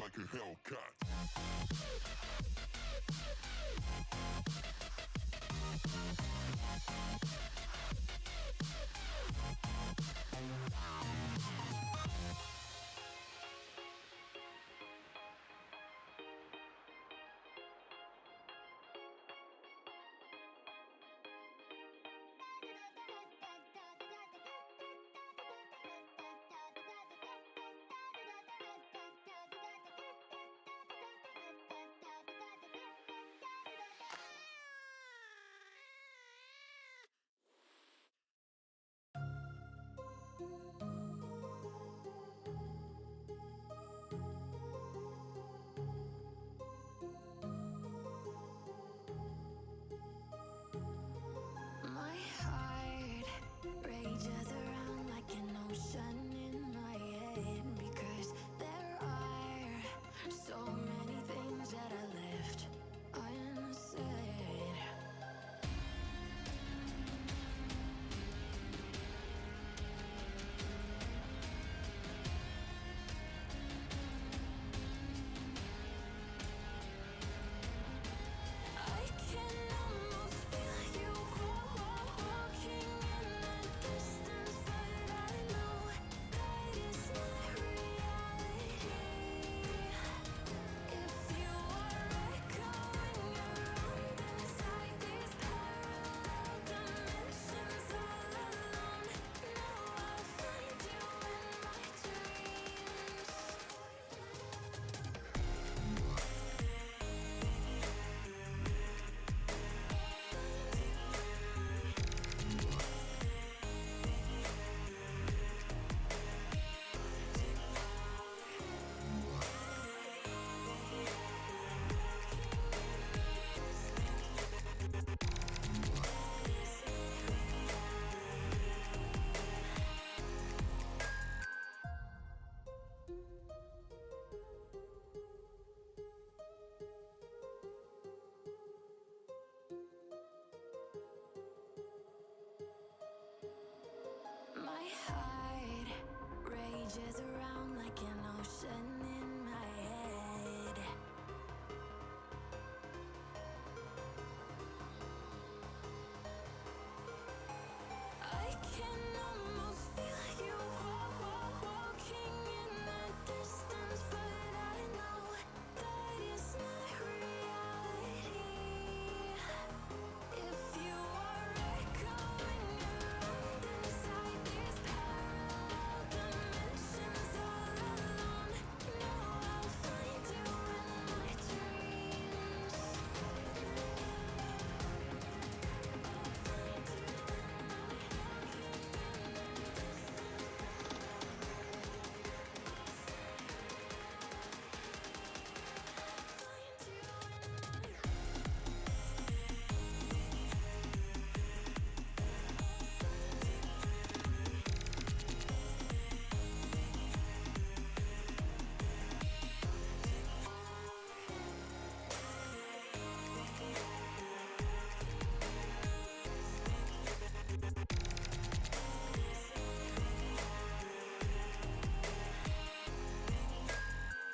Like a Hellcat. My heart rages around like an ocean in my head, because there are so many things that I left unsaid. I can almost feel you walking in the distance, but I know that is not reality. If you are echoing around inside these parallel dimensions all alone, know I'll find you in my dreams. My heart rages around like an ocean in my head. I can almost feel you walking in the distance, but I know that is not reality. If you are echoing around inside these parallel dimensions all alone, know I'll find you in my dreams.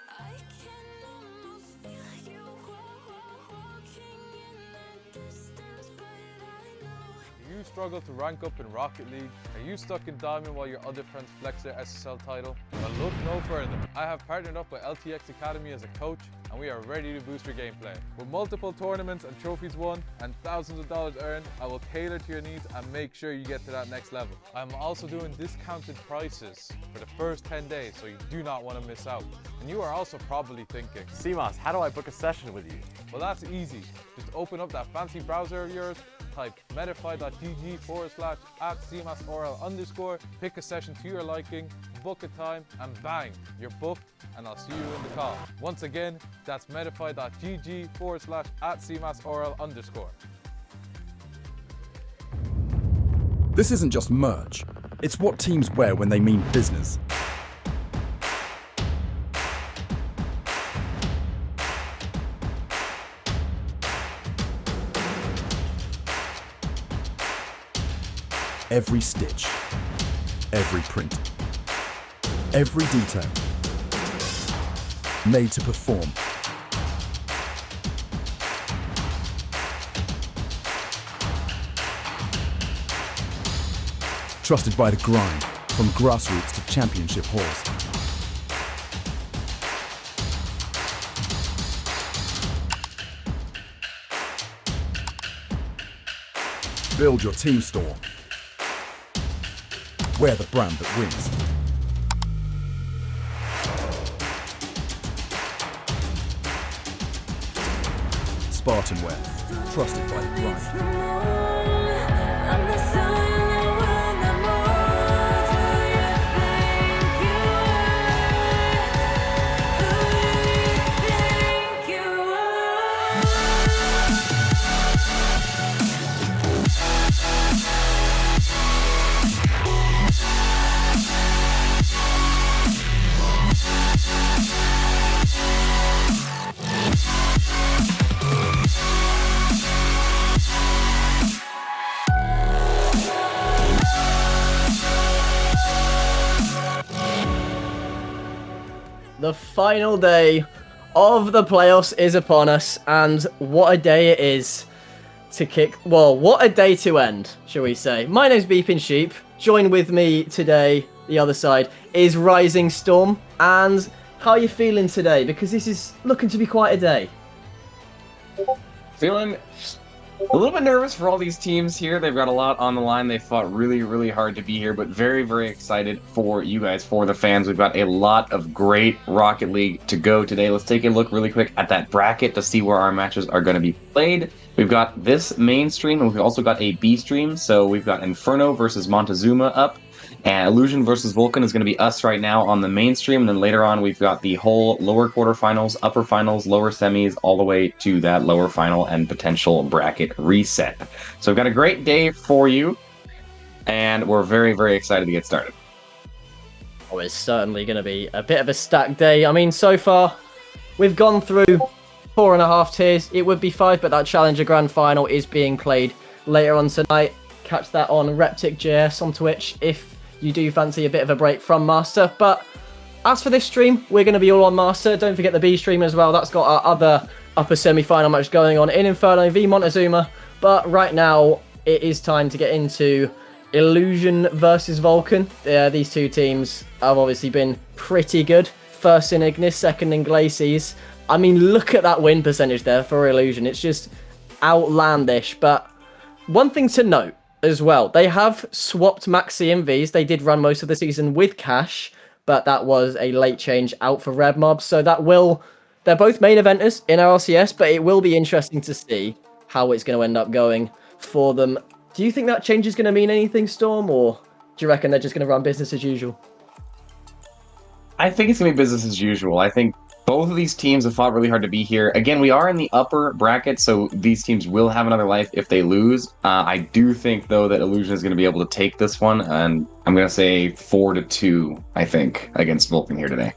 I can almost feel you walking in the distance, but I know. Do you struggle to rank up in Rocket League? Are you stuck in Diamond while your other friends flex their SSL title? Well, look no further. I have partnered up with LTXAcademy as a coach, and we are ready to boost your gameplay. With multiple tournaments and trophies won and thousands of dollars earned, I will tailor to your needs and make sure you get to that next level. I'm also doing discounted prices for the first 10 days, so you do not want to miss out. And you are also probably thinking, CMOS, how do I book a session with you? well, that's easy. Just open up that fancy browser of yours, type metafy.gg/@cmasorl_, pick a session to your liking, book a time, and bang, you're booked, and I'll see you in the call. Once again, that's metafy.gg/@cmasorl_. This isn't just merch, it's what teams wear when they mean business. Every stitch, every print, every detail, made to perform. Trusted by the grind, from grassroots to championship halls. Build your team store. Wear the brand that wins. SpartanWare, trusted by the grind. The final day of the playoffs is upon us, and what a day it is to kick... Well, what a day to end, shall we say. My name's Beeping Sheep. Join with me today, the other side, is Rising Storm. And how are you feeling today? Because this is looking to be quite a day. Feeling a little bit nervous for all these teams here. They've got a lot on the line. They fought really, really hard to be here, but very, very excited for you guys, for the fans. We've got a lot of great Rocket League to go today. Let's take a look really quick at that bracket to see where our matches are going to be played. We've got this main stream, and we've also got a B stream. So we've got Inferno versus Montezuma up, and Illusion versus Vulcan is going to be us right now on the main stream. And then later on, we've got the whole lower quarterfinals, upper finals, lower semis, all the way to that lower final and potential bracket reset. So we've got a great day for you, and we're very, very excited to get started. Oh, it's certainly going to be a bit of a stacked day. I mean, so far, we've gone through 4.5 tiers. It would be 5, but that Challenger Grand Final is being played later on tonight. Catch that on RepticJS on Twitch if you do fancy a bit of a break from Master. But as for this stream, we're going to be all on Master. Don't forget the B stream as well. That's got our other upper semi-final match going on in Inferno v Montezuma. But right now, it is time to get into Illusion versus Vulcan. These two teams have obviously been pretty good. First in Ignis, second in Glacies. I mean, look at that win percentage there for Illusion. It's just outlandish. But one thing to note as well, they have swapped max CMVs. They did run most of the season with Cash, but that was a late change out for Red Mob. So that will... They're both main eventers in RLCS, but it will be interesting to see how it's going to end up going for them. Do you think that change is going to mean anything, Storm, or do you reckon they're just going to run business as usual? I think it's going to be business as usual. I think both of these teams have fought really hard to be here. Again, we are in the upper bracket, so these teams will have another life if they lose. I do think, though, that Illusion is going to be able to take this one, and I'm going to say 4-2, I think, against Vulcan here today.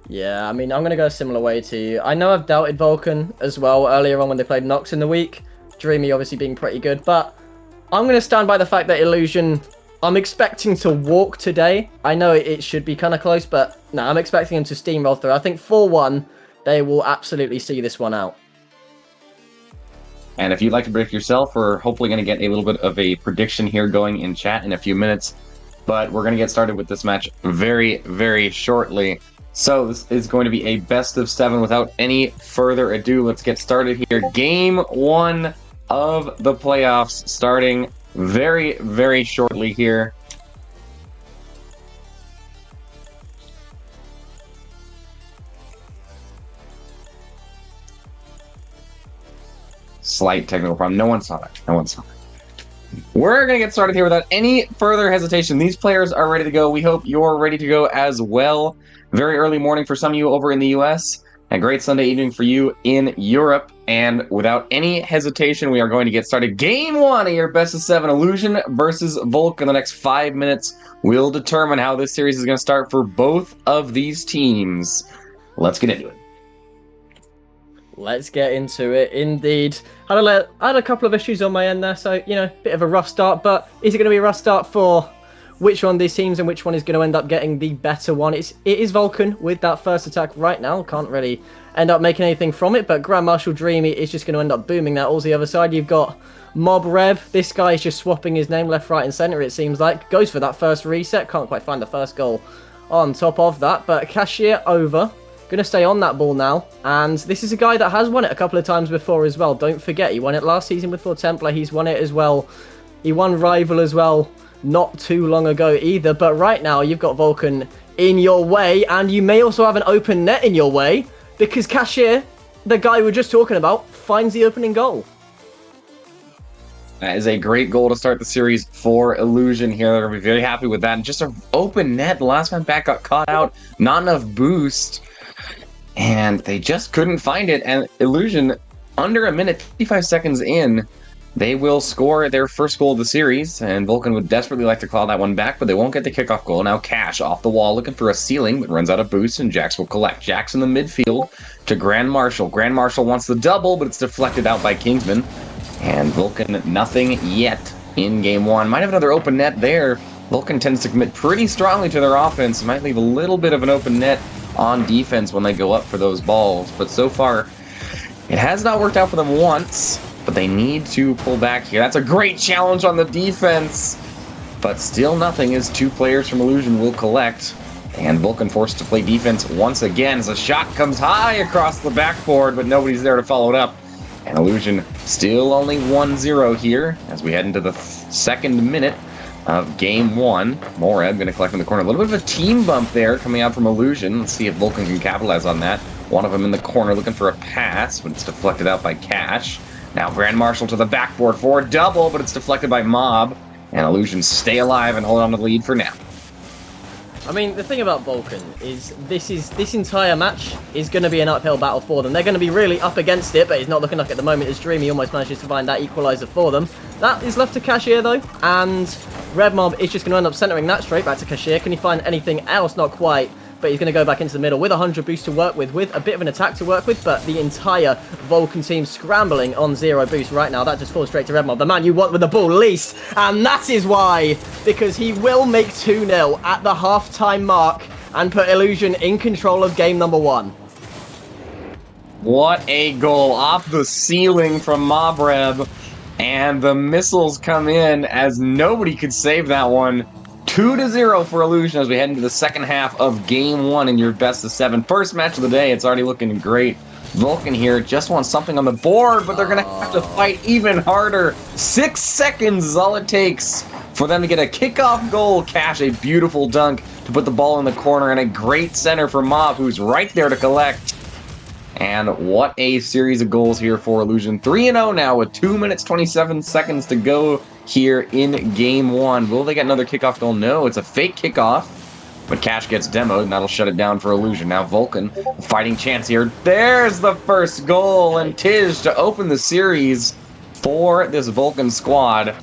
Yeah, I mean, I'm going to go a similar way to you. I know I've doubted Vulcan as well earlier on when they played Nox in the week. Dreamy obviously being pretty good, but I'm going to stand by the fact that Illusion... I'm expecting to walk today. I know it should be kind of close, but no, I'm expecting them to steamroll through. I think 4-1, they will absolutely see this one out. And if you'd like to predict yourself, we're hopefully going to get a little bit of a prediction here going in chat in a few minutes. But we're going to get started with this match very, very shortly. So this is going to be a best of 7 without any further ado. Let's get started here. Game 1 of the playoffs starting very, very shortly here. slight technical problem. No one saw that. No one saw that. We're going to get started here without any further hesitation. These players are ready to go. We hope you're ready to go as well. Very early morning for some of you over in the US. A great Sunday evening for you in Europe. And without any hesitation, we are going to get started. Game 1 of your best of 7 Illusion versus Volk in the next 5 minutes. We'll determine how this series is going to start for both of these teams. Let's get into it. Let's get into it, indeed. I had a couple of issues on my end there, so, you know, bit of a rough start, but is it going to be a rough start for which one of these teams and which one is going to end up getting the better one? It is Vulcan with that first attack right now. Can't really end up making anything from it, but Grand Marshal Dreamy is just going to end up booming that. Also, the other side, you've got Mob Reb. This guy is just swapping his name left, right, and centre, it seems like. Goes for that first reset. Can't quite find the first goal on top of that, but Cashier over. Going to stay on that ball now, and this is a guy that has won it a couple of times before as well. Don't forget, he won it last season with For Templar. He's won it as well. He won Rival as well not too long ago either, but right now you've got Vulcan in your way, and you may also have an open net in your way, because Cashier, the guy we were just talking about, finds the opening goal. That is a great goal to start the series for Illusion here. They're going to be very happy with that. And just an open net. The last man back got caught out. Not enough boost. And they just couldn't find it. And Illusion, under a minute, 55 seconds in, they will score their first goal of the series. And Vulcan would desperately like to claw that one back, but they won't get the kickoff goal. Now Cash off the wall looking for a ceiling, but runs out of boost, and Jax will collect. Jax in the midfield to Grand Marshal. Grand Marshal wants the double, but it's deflected out by Kingsman. And Vulcan, nothing yet in game 1. Might have another open net there. Vulcan tends to commit pretty strongly to their offense. Might leave a little bit of an open net on defense when they go up for those balls. But so far, it has not worked out for them once. But they need to pull back here. That's a great challenge on the defense. But still nothing as 2 players from Illusion will collect. And Vulcan forced to play defense once again as a shot comes high across the backboard, but nobody's there to follow it up. And Illusion still only 1-0 here as we head into the second minute of game 1. Moreb going to collect in the corner. A little bit of a team bump there coming out from Illusion. Let's see if Vulcan can capitalize on that. One of them in the corner looking for a pass, but it's deflected out by Cash. Now Grand Marshal to the backboard for a double, but it's deflected by Mob. And Illusion stay alive and hold on to the lead for now. I mean, the thing about Vulcan is this entire match is going to be an uphill battle for them. They're going to be really up against it, but it's not looking like at the moment as Dreamy almost manages to find that equaliser for them. That is left to Cashier though, and Red Mob is just going to end up centering that straight back to Cashier. Can he find anything else? Not quite, but he's going to go back into the middle with 100 boost to work with a bit of an attack to work with, but the entire Vulcan team scrambling on 0 boost right now. That just falls straight to Red Mob, the man you want with the ball least, and that is why, because he will make 2-0 at the half-time mark and put Illusion in control of game number 1. What a goal off the ceiling from Mobreb, and the missiles come in as nobody could save that one. 2-0 for Illusion as we head into the second half of game 1 in your best of 7. First match of the day. It's already looking great. Vulcan here just wants something on the board, but they're going to have to fight even harder. 6 seconds is all it takes for them to get a kickoff goal. Cash, a beautiful dunk to put the ball in the corner, and a great center for Mob, who's right there to collect. And what a series of goals here for Illusion. 3-0 now with 2 minutes 27 seconds to go here in game 1. Will they get another kickoff goal? No, it's a fake kickoff. But Cash gets demoed, and that'll shut it down for Illusion. Now Vulcan, a fighting chance here. There's the first goal, and Tiz to open the series for this Vulcan squad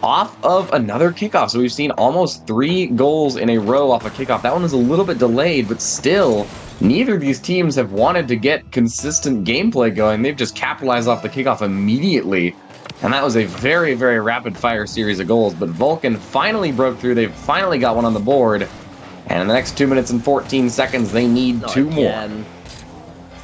off of another kickoff. So we've seen almost 3 goals in a row off a kickoff. That one was a little bit delayed, but still, neither of these teams have wanted to get consistent gameplay going. They've just capitalized off the kickoff immediately. And that was a very, very rapid-fire series of goals. But Vulcan finally broke through. They've finally got one on the board. And in the next 2 minutes and 14 seconds, they need 2 more.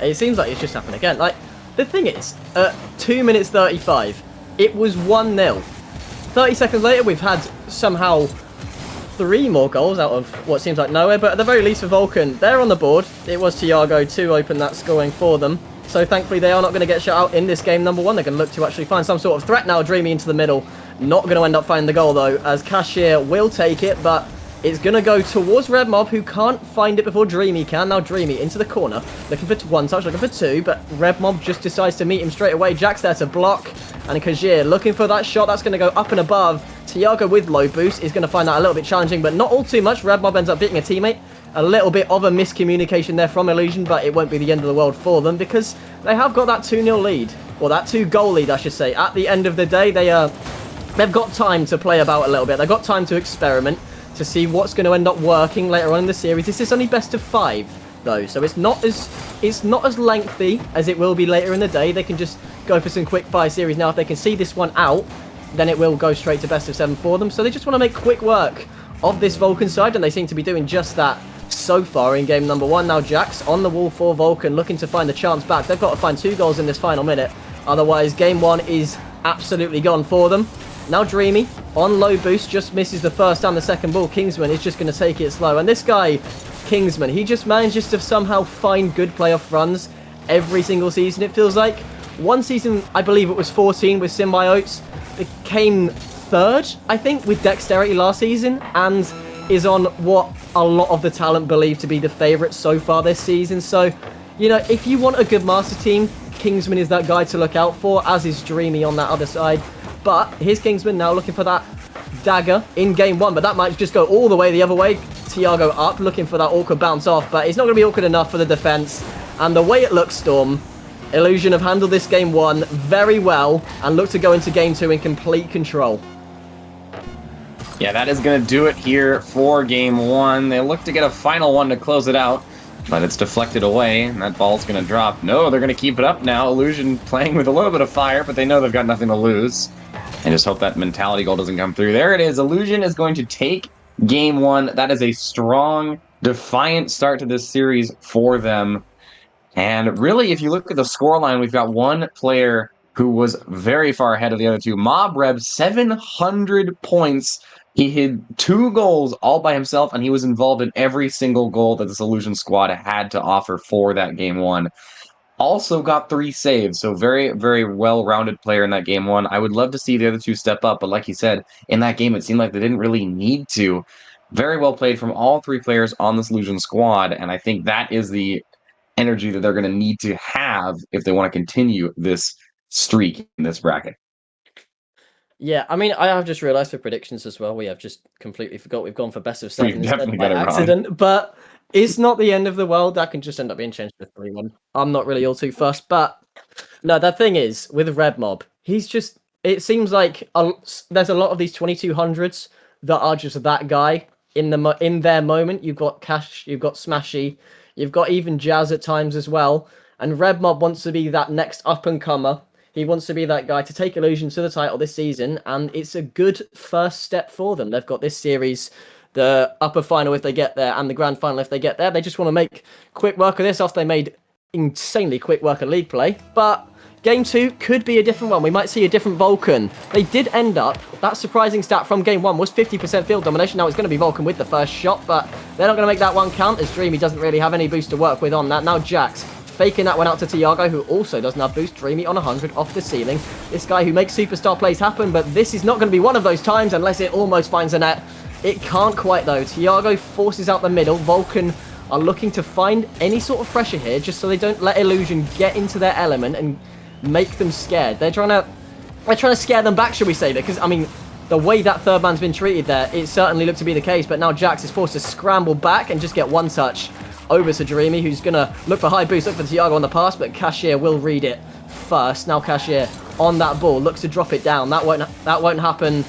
It seems like it's just happened again. Like, the thing is, at 2 minutes 35, it was 1-0. 30 seconds later, we've had somehow 3 more goals out of what seems like nowhere. But at the very least for Vulcan, they're on the board. It was Tiago to open that scoring for them. So thankfully they are not going to get shut out in this game number 1. They're going to look to actually find some sort of threat now. Dreamy into the middle. Not going to end up finding the goal though, as Cashier will take it, but It's going to go towards Red Mob, who can't find it before Dreamy can. Now Dreamy into the corner, looking for one touch, looking for two, but Red Mob just decides to meet him straight away. Jack's there to block, and Kajir looking for that shot. That's going to go up and above. Tiago with low boost is going to find that a little bit challenging, but not all too much. Red Mob ends up beating a teammate. A little bit of a miscommunication there from Illusion, but it won't be the end of the world for them because they have got that 2-0 lead, or that 2-goal lead, I should say. At the end of the day, they've got time to play about a little bit. They've got time to experiment to see what's going to end up working later on in the series. This is only best of 5, though, so it's not as lengthy as it will be later in the day. They can just go for some quick fire series. Now, if they can see this one out, then it will go straight to best of 7 for them. So they just want to make quick work of this Vulcan side, and they seem to be doing just that so far in game number 1. Now Jax on the wall for Vulcan, looking to find the chance back. They've got to find 2 goals in this final minute, otherwise game 1 is absolutely gone for them. Now Dreamy on low boost, just misses the first and the second ball. Kingsman is just going to take it slow, and this guy Kingsman, he just manages to somehow find good playoff runs every single season, it feels like. One season, I believe it was 14 with Symbiotes, became 3rd, I think, with Dexterity last season, and is on what a lot of the talent believe to be the favourite so far this season. So, you know, if you want a good Master team, Kingsman is that guy to look out for, as is Dreamy on that other side. But here's Kingsman now looking for that dagger in game 1, but that might just go all the way the other way. Tiago up, looking for that awkward bounce off, but it's not going to be awkward enough for the defence. And the way it looks, Storm, Illusion have handled this game 1 very well and look to go into game 2 in complete control. Yeah, that is going to do it here for game 1. They look to get a final one to close it out, but it's deflected away, and that ball's going to drop. No, they're going to keep it up now. Illusion playing with a little bit of fire, but they know they've got nothing to lose. And just hope that mentality goal doesn't come through. There it is. Illusion is going to take game 1. That is a strong, defiant start to this series for them. And really, if you look at the scoreline, we've got one player who was very far ahead of the other two. Mobreb, 700 points. He hit 2 goals all by himself, and he was involved in every single goal that the Illusion squad had to offer for that game 1. Also got 3 saves, so very, very well-rounded player in that game 1. I would love to see the other 2 step up, but like you said, in that game, it seemed like they didn't really need to. Very well played from all 3 players on this Illusion squad, and I think that is the energy that they're going to need to have if they want to continue this streak in this bracket. Yeah, I mean, I have just realised for predictions as well, we have just completely forgot we've gone for best of 7 instead by accident, but it's not the end of the world. That can just end up being changed to 3-1. I'm not really all too fussed, but no, the thing is, with Red Mob, he's just, it seems like there's a lot of these 2200s that are just that guy in their moment. You've got Cash, you've got Smashy, you've got even Jazz at times as well, and Red Mob wants to be that next up-and-comer. He wants to be that guy to take Illusion to the title this season, and it's a good first step for them. They've got this series, the upper final if they get there, and the grand final if they get there. They just want to make quick work of this after they made insanely quick work of league play. But game 2 could be a different one. We might see a different Vulcan. They did end up, that surprising stat from game 1 was 50% field domination. Now it's going to be Vulcan with the first shot, but they're not going to make that one count as Dreamy doesn't really have any boost to work with on that. Now Jax faking that one out to Tiago, who also doesn't have boost. Dreamy on 100 off the ceiling. This guy who makes superstar plays happen, but this is not going to be one of those times unless it almost finds a net. It can't quite though. Tiago forces out the middle. Vulcan are looking to find any sort of pressure here just so they don't let Illusion get into their element and make them scared. They're trying to scare them back, should we say, because I mean, the way that third man's been treated there, it certainly looked to be the case, but now Jax is forced to scramble back and just get one touch over to Dreamy, who's going to look for high boost, look for Tiago on the pass, but Cashier will read it first. Now Cashier on that ball, looks to drop it down. That won't happen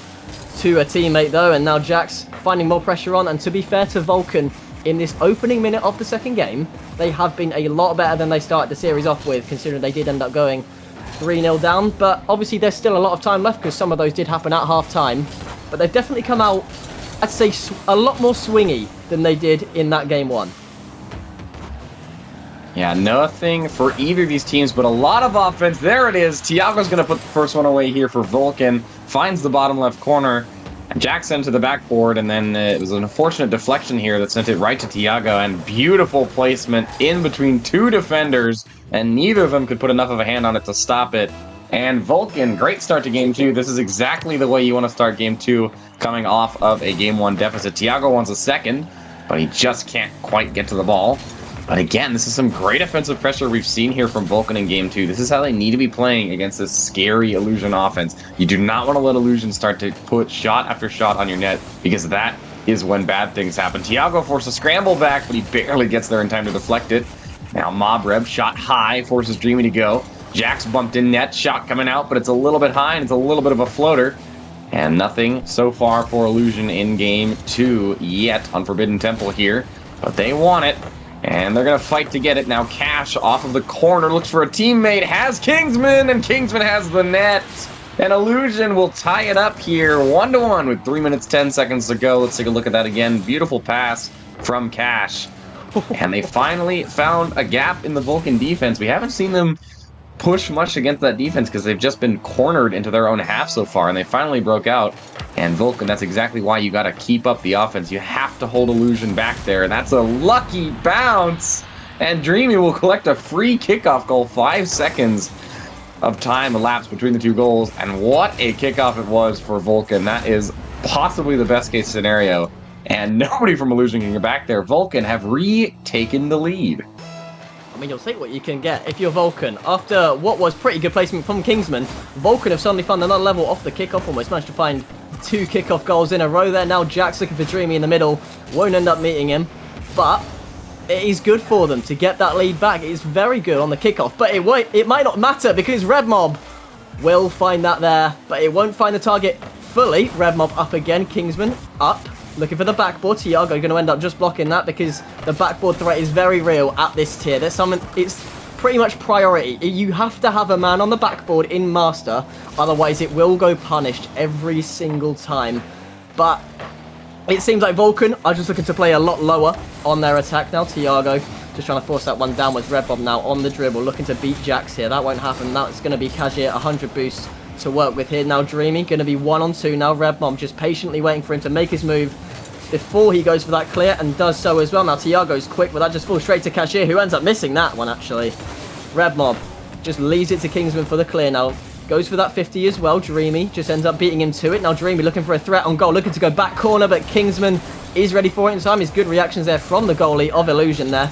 to a teammate though, and now Jax finding more pressure on, and to be fair to Vulcan, in this opening minute of the second game, they have been a lot better than they started the series off with, considering they did end up going 3-0 down, but obviously there's still a lot of time left because some of those did happen at half-time, but they've definitely come out, I'd say, a lot more swingy than they did in that game 1. Yeah, nothing for either of these teams, but a lot of offense. There it is. Tiago's going to put the first one away here for Vulcan. Finds the bottom left corner. And Jackson to the backboard, and then it was an unfortunate deflection here that sent it right to Tiago, and beautiful placement in between 2 defenders, and neither of them could put enough of a hand on it to stop it. And Vulcan, great start to game 2. This is exactly the way you want to start game 2, coming off of a game 1 deficit. Tiago wants a second, but he just can't quite get to the ball. But again, this is some great offensive pressure we've seen here from Vulcan in game 2. This is how they need to be playing against this scary Illusion offense. You do not want to let Illusion start to put shot after shot on your net, because that is when bad things happen. Tiago forces a scramble back, but he barely gets there in time to deflect it. Now Mobreb, shot high, forces Dreamy to go. Jax bumped in net, shot coming out, but it's a little bit high, and it's a little bit of a floater. And nothing so far for Illusion in game 2 yet on Forbidden Temple here, but they want it. And they're going to fight to get it. Now Cash off of the corner looks for a teammate, has Kingsman, and Kingsman has the net. And Illusion will tie it up here 1-1 with 3 minutes 10 seconds to go. Let's take a look at that again. Beautiful pass from Cash. And they finally found a gap in the Vulcan defense. We haven't seen them push much against that defense because they've just been cornered into their own half so far, and they finally broke out. And Vulcan, that's exactly why you got to keep up the offense. You have to hold Illusion back there. That's a lucky bounce, and Dreamy will collect a free kickoff goal. 5 seconds of time elapsed between the two goals, and what a kickoff it was for Vulcan. That is possibly the best case scenario, and nobody from Illusion can get back there. Vulcan have retaken the lead. I mean, you'll take what you can get if you're Vulcan. After what was pretty good placement from Kingsman, Vulcan have suddenly found another level off the kickoff, almost managed to find 2 kickoff goals in a row there. Now Jack's looking for Dreamy in the middle, won't end up meeting him, but it is good for them to get that lead back. It is very good on the kickoff, but it might not matter because Red Mob will find that there, but it won't find the target fully. Red Mob up again, Kingsman up. Looking for the backboard. Tiago going to end up just blocking that because the backboard threat is very real at this tier. There's something, it's pretty much priority. You have to have a man on the backboard in Master, otherwise it will go punished every single time. But it seems like Vulcan are just looking to play a lot lower on their attack now. Tiago just trying to force that one downwards. Red Bob now on the dribble, looking to beat Jax here. That won't happen. That's going to be Kajir, 100 boost to work with here. Now Dreamy going to be 1-on-2 now. Red Mob just patiently waiting for him to make his move before he goes for that clear, and does so as well. Now Tiago's quick, but that just falls straight to Cashier, who ends up missing that one actually. Red Mob just leaves it to Kingsman for the clear now. Goes for that 50 as well. Dreamy just ends up beating him to it. Now Dreamy looking for a threat on goal, looking to go back corner, but Kingsman is ready for it in time. His good reactions there from the goalie of Illusion there.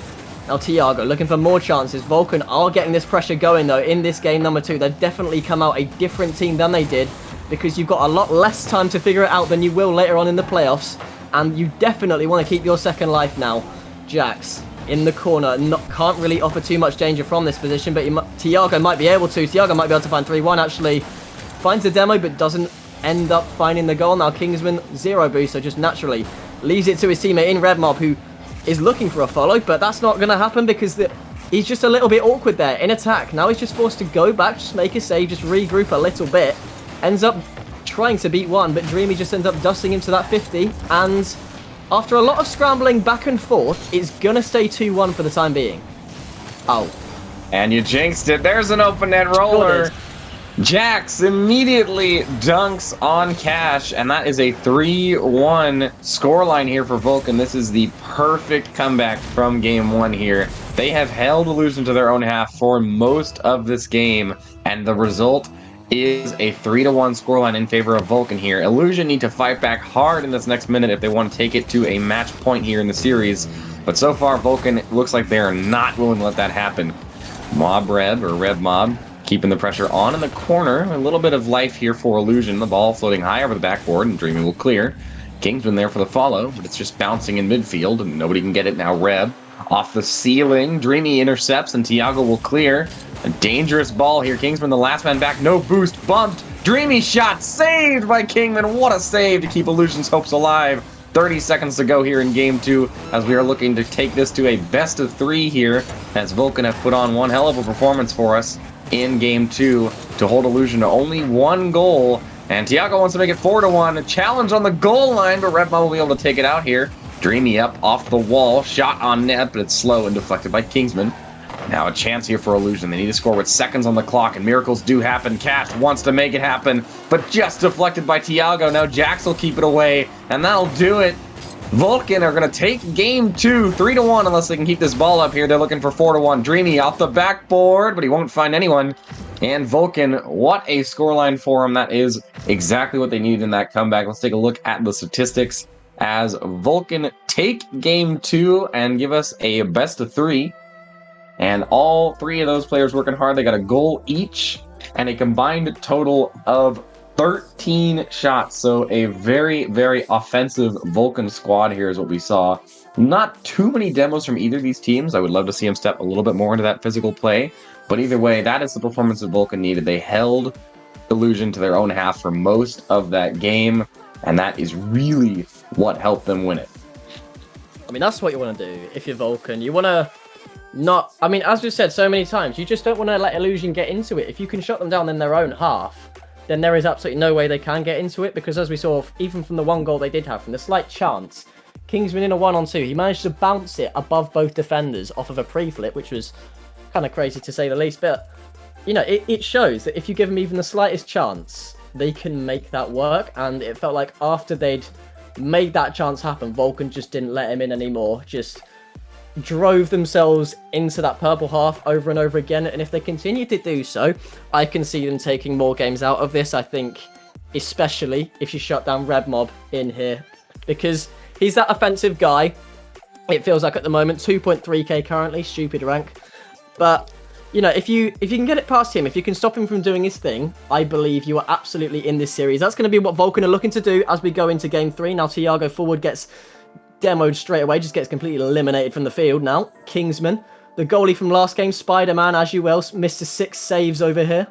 Now Tiago looking for more chances. Vulcan are getting this pressure going though in this game number 2. They've definitely come out a different team than they did, because you've got a lot less time to figure it out than you will later on in the playoffs. And you definitely want to keep your second life now. Jax in the corner, can't really offer too much danger from this position, but Tiago might be able to. Tiago might be able to find 3-1 actually. Finds the demo, but doesn't end up finding the goal. Now Kingsman, 0 boost, so just naturally leaves it to his teammate in Red Mob, who is looking for a follow, but that's not going to happen because he's just a little bit awkward there in attack. Now he's just forced to go back, just make a save, just regroup a little bit. Ends up trying to beat one, but Dreamy just ends up dusting him to that 50, and after a lot of scrambling back and forth, it's gonna stay 2-1 for the time being. Oh. And you jinxed it. There's an open net roller. Jax immediately dunks on Cash, and that is a 3-1 scoreline here for Vulcan. This is the perfect comeback from game 1 here. They have held Illusion to their own half for most of this game, and the result is a 3-1 scoreline in favor of Vulcan here. Illusion need to fight back hard in this next minute if they want to take it to a match point here in the series. But so far, Vulcan looks like they are not willing to let that happen. Mobreb, or Red Mob, keeping the pressure on in the corner. A little bit of life here for Illusion. The ball floating high over the backboard, and Dreamy will clear. Kingsman there for the follow, but it's just bouncing in midfield, and nobody can get it now. Reb off the ceiling. Dreamy intercepts, and Tiago will clear. A dangerous ball here. Kingsman, the last man back. No boost. Bumped. Dreamy shot. Saved by Kingman. What a save to keep Illusion's hopes alive. 30 seconds to go here in game 2 as we are looking to take this to a best of 3 here, as Vulcan have put on one hell of a performance for us in game 2 to hold Illusion to only 1 goal. And Tiago wants to make it 4-1. A challenge on the goal line, but Red Mob will be able to take it out here. Dreamy up off the wall. Shot on net, but it's slow and deflected by Kingsman. Now a chance here for Illusion. They need to score with seconds on the clock, and miracles do happen. Cash wants to make it happen, but just deflected by Tiago. Now Jax will keep it away, and that'll do it. Vulcan are going to take game 2, 3-1, unless they can keep this ball up here. They're looking for 4-1. Dreamy off the backboard, but he won't find anyone. And Vulcan, what a scoreline for them. That is exactly what they needed in that comeback. Let's take a look at the statistics as Vulcan take game 2 and give us a best of 3. And all 3 of those players working hard. They got a goal each and a combined total of 13 shots. So a very, very offensive Vulcan squad here is what we saw. Not too many demos from either of these teams. I would love to see them step a little bit more into that physical play. But either way, that is the performance that Vulcan needed. They held Illusion to their own half for most of that game, and that is really what helped them win it. I mean, that's what you want to do if you're Vulcan. You want to not... I mean, as we've said so many times, you just don't want to let Illusion get into it. If you can shut them down in their own half, then there is absolutely no way they can get into it, because as we saw, even from the one goal they did have, from the slight chance, Kingsman in a 1-on-2, he managed to bounce it above both defenders off of a pre-flip, which was kind of crazy to say the least, but you know, it shows that if you give them even the slightest chance, they can make that work. And it felt like after they'd made that chance happen, Vulcan just didn't let him in anymore, just drove themselves into that purple half over and over again. And if they continue to do so, I can see them taking more games out of this. I think especially if you shut down Red Mob in here, because he's that offensive guy. It feels like at the moment 2.3k currently, stupid rank. But, you know, if you can get it past him, if you can stop him from doing his thing, I believe you are absolutely in this series. That's going to be what Vulcan are looking to do as we go into Game 3. Now, Tiago forward gets demoed straight away, just gets completely eliminated from the field. Now, Kingsman, the goalie from last game, Spider-Man, as you will, Mr. 6 saves over here.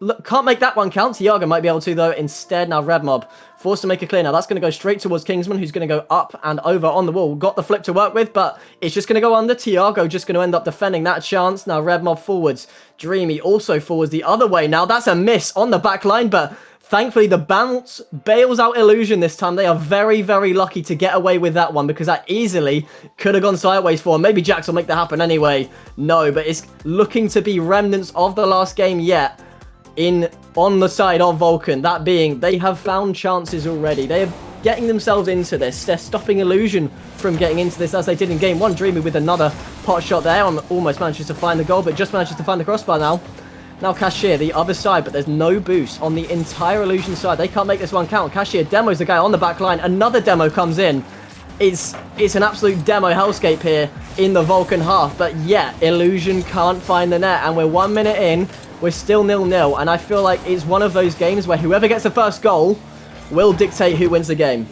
Look, can't make that one count. Tiago might be able to, though, instead. Now, Red Mob forced to make a clear. Now, that's going to go straight towards Kingsman, who's going to go up and over on the wall. Got the flip to work with, but it's just going to go under. Tiago just going to end up defending that chance. Now, Red Mob forwards. Dreamy also forwards the other way. Now, that's a miss on the back line, but thankfully, the bounce bails out Illusion this time. They are very, very lucky to get away with that one, because that easily could have gone sideways for them. Maybe Jax will make that happen anyway. No, but it's looking to be remnants of the last game yet on the side of Vulcan. That being, they have found chances already. They are getting themselves into this. They're stopping Illusion from getting into this as they did in Game 1. Dreamy with another pot shot there. Almost manages to find the goal, but just manages to find the crossbar now. Now Cashier, the other side, but there's no boost on the entire Illusion side. They can't make this one count. Cashier demos the guy on the back line. Another demo comes in. It's an absolute demo hellscape here in the Vulcan half. But yeah, Illusion can't find the net, and we're 1 minute in. We're still 0-0, and I feel like it's one of those games where whoever gets the first goal will dictate who wins the game.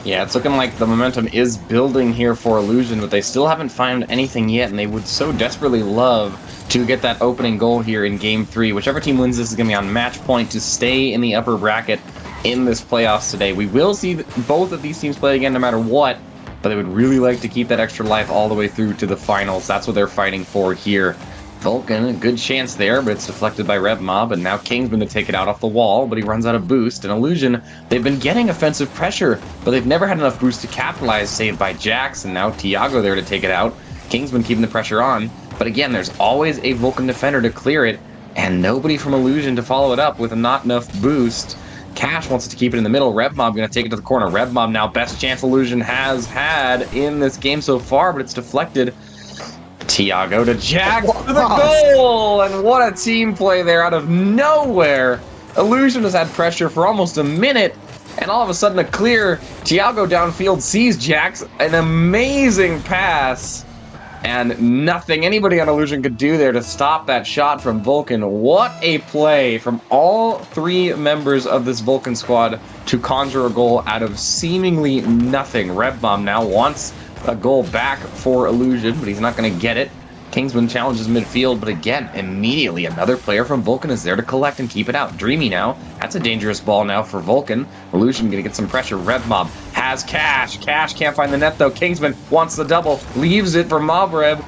Yeah, it's looking like the momentum is building here for Illusion, but they still haven't found anything yet, and they would so desperately love to get that opening goal here in Game 3. Whichever team wins this is going to be on match point to stay in the upper bracket in this playoffs today. We will see both of these teams play again no matter what, but they would really like to keep that extra life all the way through to the finals. That's what they're fighting for here. Vulcan, a good chance there, but it's deflected by Red Mob, and now Kingsman to take it out off the wall, but he runs out of boost. And Illusion, they've been getting offensive pressure, but they've never had enough boost to capitalize, saved by Jax, and now Tiago there to take it out. Kingsman keeping the pressure on, but again, there's always a Vulcan defender to clear it, and nobody from Illusion to follow it up with not enough boost. Cash wants to keep it in the middle. Red Mob going to take it to the corner. Red Mob now best chance Illusion has had in this game so far, but it's deflected. Tiago to Jax for the goal! And what a team play there out of nowhere. Illusion has had pressure for almost a minute, and all of a sudden a clear. Tiago downfield sees Jax, an amazing pass, and nothing anybody on Illusion could do there to stop that shot from Vulcan. What a play from all 3 members of this Vulcan squad to conjure a goal out of seemingly nothing. Red Bomb now wants a goal back for Illusion, but he's not going to get it. Kingsman challenges midfield, but again, immediately another player from Vulcan is there to collect and keep it out. Dreamy now. That's a dangerous ball now for Vulcan. Illusion going to get some pressure. Red Mob has Cash. Cash can't find the net, though. Kingsman wants the double. Leaves it for Mobreb.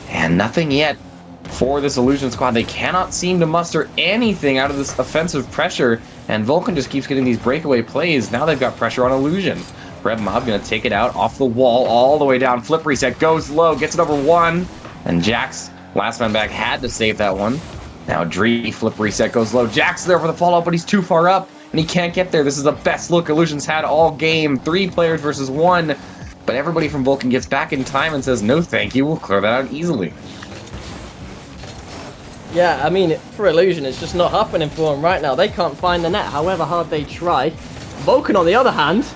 And nothing yet for this Illusion squad. They cannot seem to muster anything out of this offensive pressure, and Vulcan just keeps getting these breakaway plays. Now they've got pressure on Illusion. Red Mob going to take it out off the wall all the way down. Flip reset, goes low, gets it over 1. And Jax, last man back, had to save that one. Now Dree, flip reset, goes low. Jax is there for the follow-up, but he's too far up, and he can't get there. This is the best look Illusion's had all game. 3 players versus 1. But everybody from Vulcan gets back in time and says, no thank you, we'll clear that out easily. Yeah, I mean, for Illusion, it's just not happening for them right now. They can't find the net, however hard they try. Vulcan, on the other hand,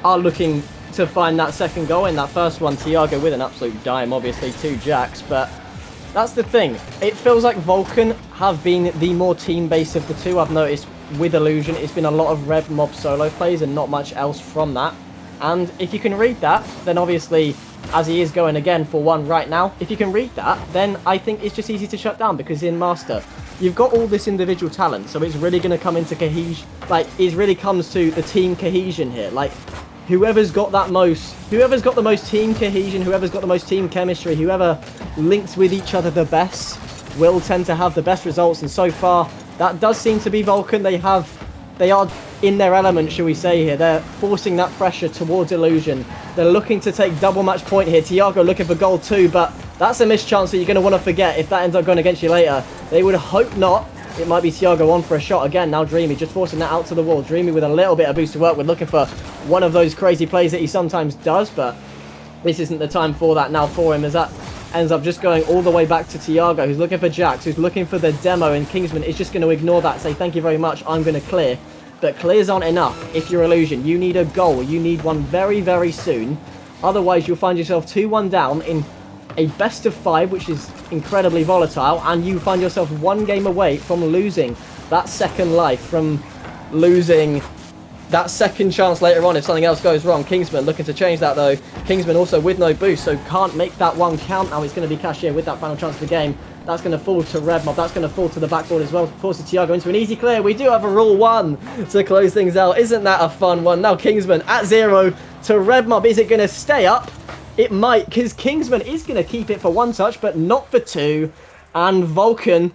are looking to find that second goal. In that first one, Tiago with an absolute dime, obviously, 2 jacks, but that's the thing. It feels like Vulcan have been the more team-based of the two. I've noticed with Illusion, it's been a lot of Red Mob solo plays and not much else from that. And if you can read that, then obviously, as he is going again for 1 right now, if you can read that, then I think it's just easy to shut down, because in Master, you've got all this individual talent, so it's really going to come into cohesion. Like, it really comes to the team cohesion here. Like, whoever's got the most team cohesion, whoever's got the most team chemistry, whoever links with each other the best will tend to have the best results. And so far, that does seem to be Vulcan. They are in their element, shall we say here. They're forcing that pressure towards Illusion. They're looking to take double match point here. Tiago looking for goal 2, but that's a missed chance that you're going to want to forget if that ends up going against you later. They would hope not. It might be Tiago on for a shot again. Now Dreamy just forcing that out to the wall. Dreamy with a little bit of boost to work with, looking for one of those crazy plays that he sometimes does, but this isn't the time for that now for him, as that ends up just going all the way back to Tiago, who's looking for Jax, who's looking for the demo, and Kingsman is just going to ignore that, say thank you very much, I'm going to clear. But clears aren't enough if you're Illusion. You need a goal. You need one very, very soon. Otherwise, you'll find yourself 2-1 down in a best of 5, which is incredibly volatile, and you find yourself 1 game away from losing that second life, from losing that second chance later on if something else goes wrong. Kingsman looking to change that though. Kingsman also with no boost, so can't make that 1 count. Now it's going to be cashed in with that final chance of the game. That's going to fall to Red Mob. That's going to fall to the backboard as well. Forces Tiago into an easy clear. We do have a rule 1 to close things out. Isn't that a fun one? Now Kingsman at 0 to Red Mob. Is it going to stay up? It might, because Kingsman is going to keep it for 1 touch, but not for 2. And Vulcan,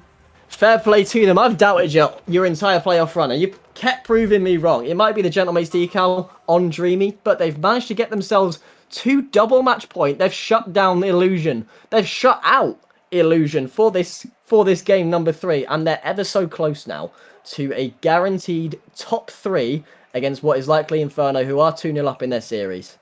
fair play to them. I've doubted you your entire playoff run, and you kept proving me wrong. It might be the Gentleman's decal on Dreamy, but they've managed to get themselves 2 double match point. They've shut down the Illusion. They've shut out Illusion for this game number 3, and they're ever so close now to a guaranteed top 3 against what is likely Inferno, who are 2-0 up in their series.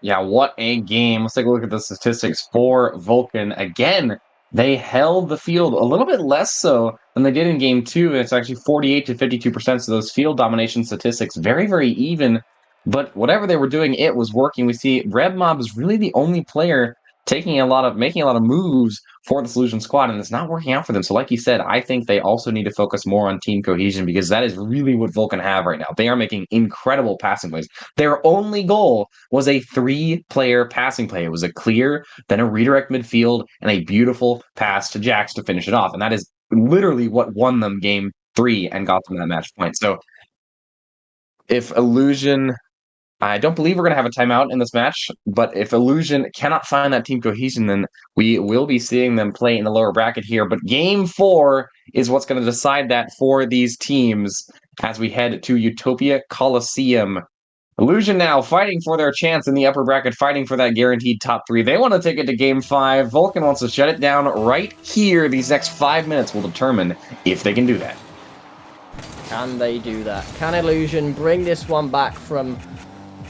Yeah, what a game. Let's take a look at the statistics for Vulcan. Again, they held the field a little bit less so than they did in game 2. It's actually 48 to 52%, so those field domination statistics very, very even. But whatever they were doing, it was working. We see Red Mob is really the only player making a lot of moves for the Solution squad, and it's not working out for them. So like you said, I think they also need to focus more on team cohesion, because that is really what Vulcan have right now. They are making incredible passing plays. Their only goal was a 3-player passing play. It was a clear, then a redirect midfield, and a beautiful pass to Jax to finish it off. And that is literally what won them game 3 and got them that match point. So if Illusion... I don't believe we're going to have a timeout in this match, but if Illusion cannot find that team cohesion, then we will be seeing them play in the lower bracket here. But game 4 is what's going to decide that for these teams as we head to Utopia Coliseum. Illusion now fighting for their chance in the upper bracket, fighting for that guaranteed top 3. They want to take it to game 5. Vulcan wants to shut it down right here. These next 5 minutes will determine if they can do that. Can they do that? Can Illusion bring this one back from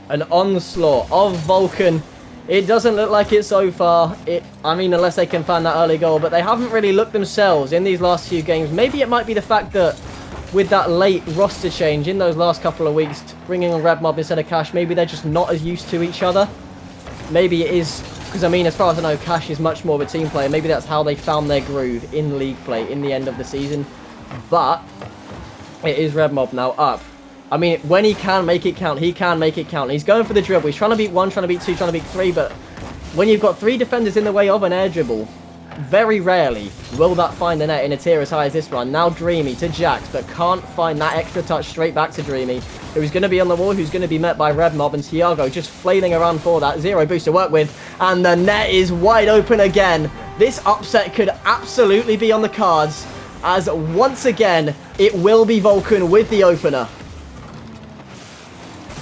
an onslaught of Vulcan? It doesn't look like it so far. I mean, unless they can find that early goal, but they haven't really looked themselves in these last few games. Maybe it might be the fact that with that late roster change in those last couple of weeks, bringing on Red Mob instead of Cash, maybe they're just not as used to each other. Maybe it is, because I mean, as far as I know, Cash is much more of a team player. Maybe that's how they found their groove in league play in the end of the season. But it is Red Mob now up. I mean, when he can make it count, he can make it count. He's going for the dribble. He's trying to beat 1, trying to beat 2, trying to beat 3, but when you've got 3 defenders in the way of an air dribble, very rarely will that find the net in a tier as high as this one. Now Dreamy to Jax, but can't find that extra touch straight back to Dreamy, who's going to be on the wall, who's going to be met by Red Mob, and Tiago just flailing around for that. 0 boost to work with, and the net is wide open again. This upset could absolutely be on the cards, as once again, it will be Vulcan with the opener.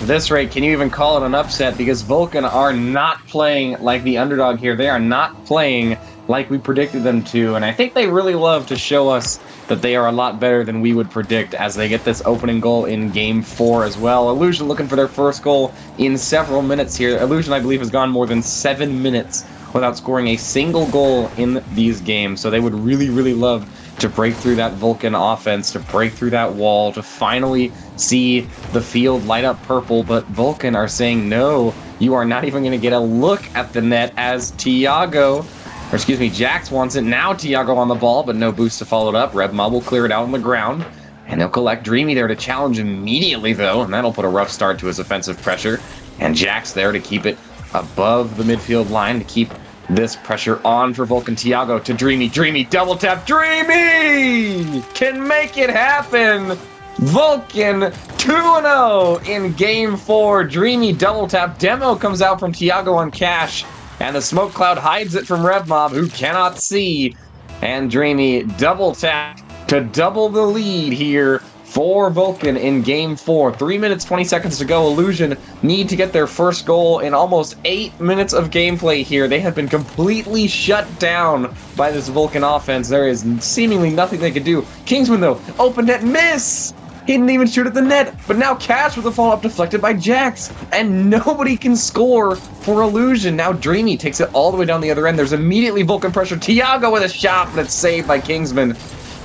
At this rate, can you even call it an upset? Because Vulcan are not playing like the underdog here. They are not playing like we predicted them to, and I think they really love to show us that they are a lot better than we would predict as they get this opening goal in game 4 as well. Illusion looking for their first goal in several minutes here. Illusion, I believe, has gone more than 7 minutes without scoring a single goal in these games. So they would really, really love to break through that Vulcan offense, to break through that wall, to finally see the field light up purple. But Vulcan are saying, no, you are not even going to get a look at the net as Jax wants it. Now Tiago on the ball, but no boost to follow it up. RevMob will clear it out on the ground. And they'll collect Dreamy there to challenge immediately, though. And that'll put a rough start to his offensive pressure. And Jax there to keep it above the midfield line to keep this pressure on for Vulcan. Tiago to Dreamy. Dreamy, double tap. Dreamy can make it happen. Vulcan 2-0 in Game 4. Dreamy double tap. Demo comes out from Tiago on cash. And the smoke cloud hides it from RevMob, who cannot see. And Dreamy double tap to double the lead here for Vulcan in Game 4. 3 minutes, 20 seconds to go. Illusion need to get their first goal in almost 8 minutes of gameplay here. They have been completely shut down by this Vulcan offense. There is seemingly nothing they could do. Kingsman, though, open net miss! He didn't even shoot at the net, but now Cash with a follow-up deflected by Jax, and nobody can score for Illusion. Now Dreamy takes it all the way down the other end. There's immediately Vulcan pressure. Tiago with a shot, but it's saved by Kingsman.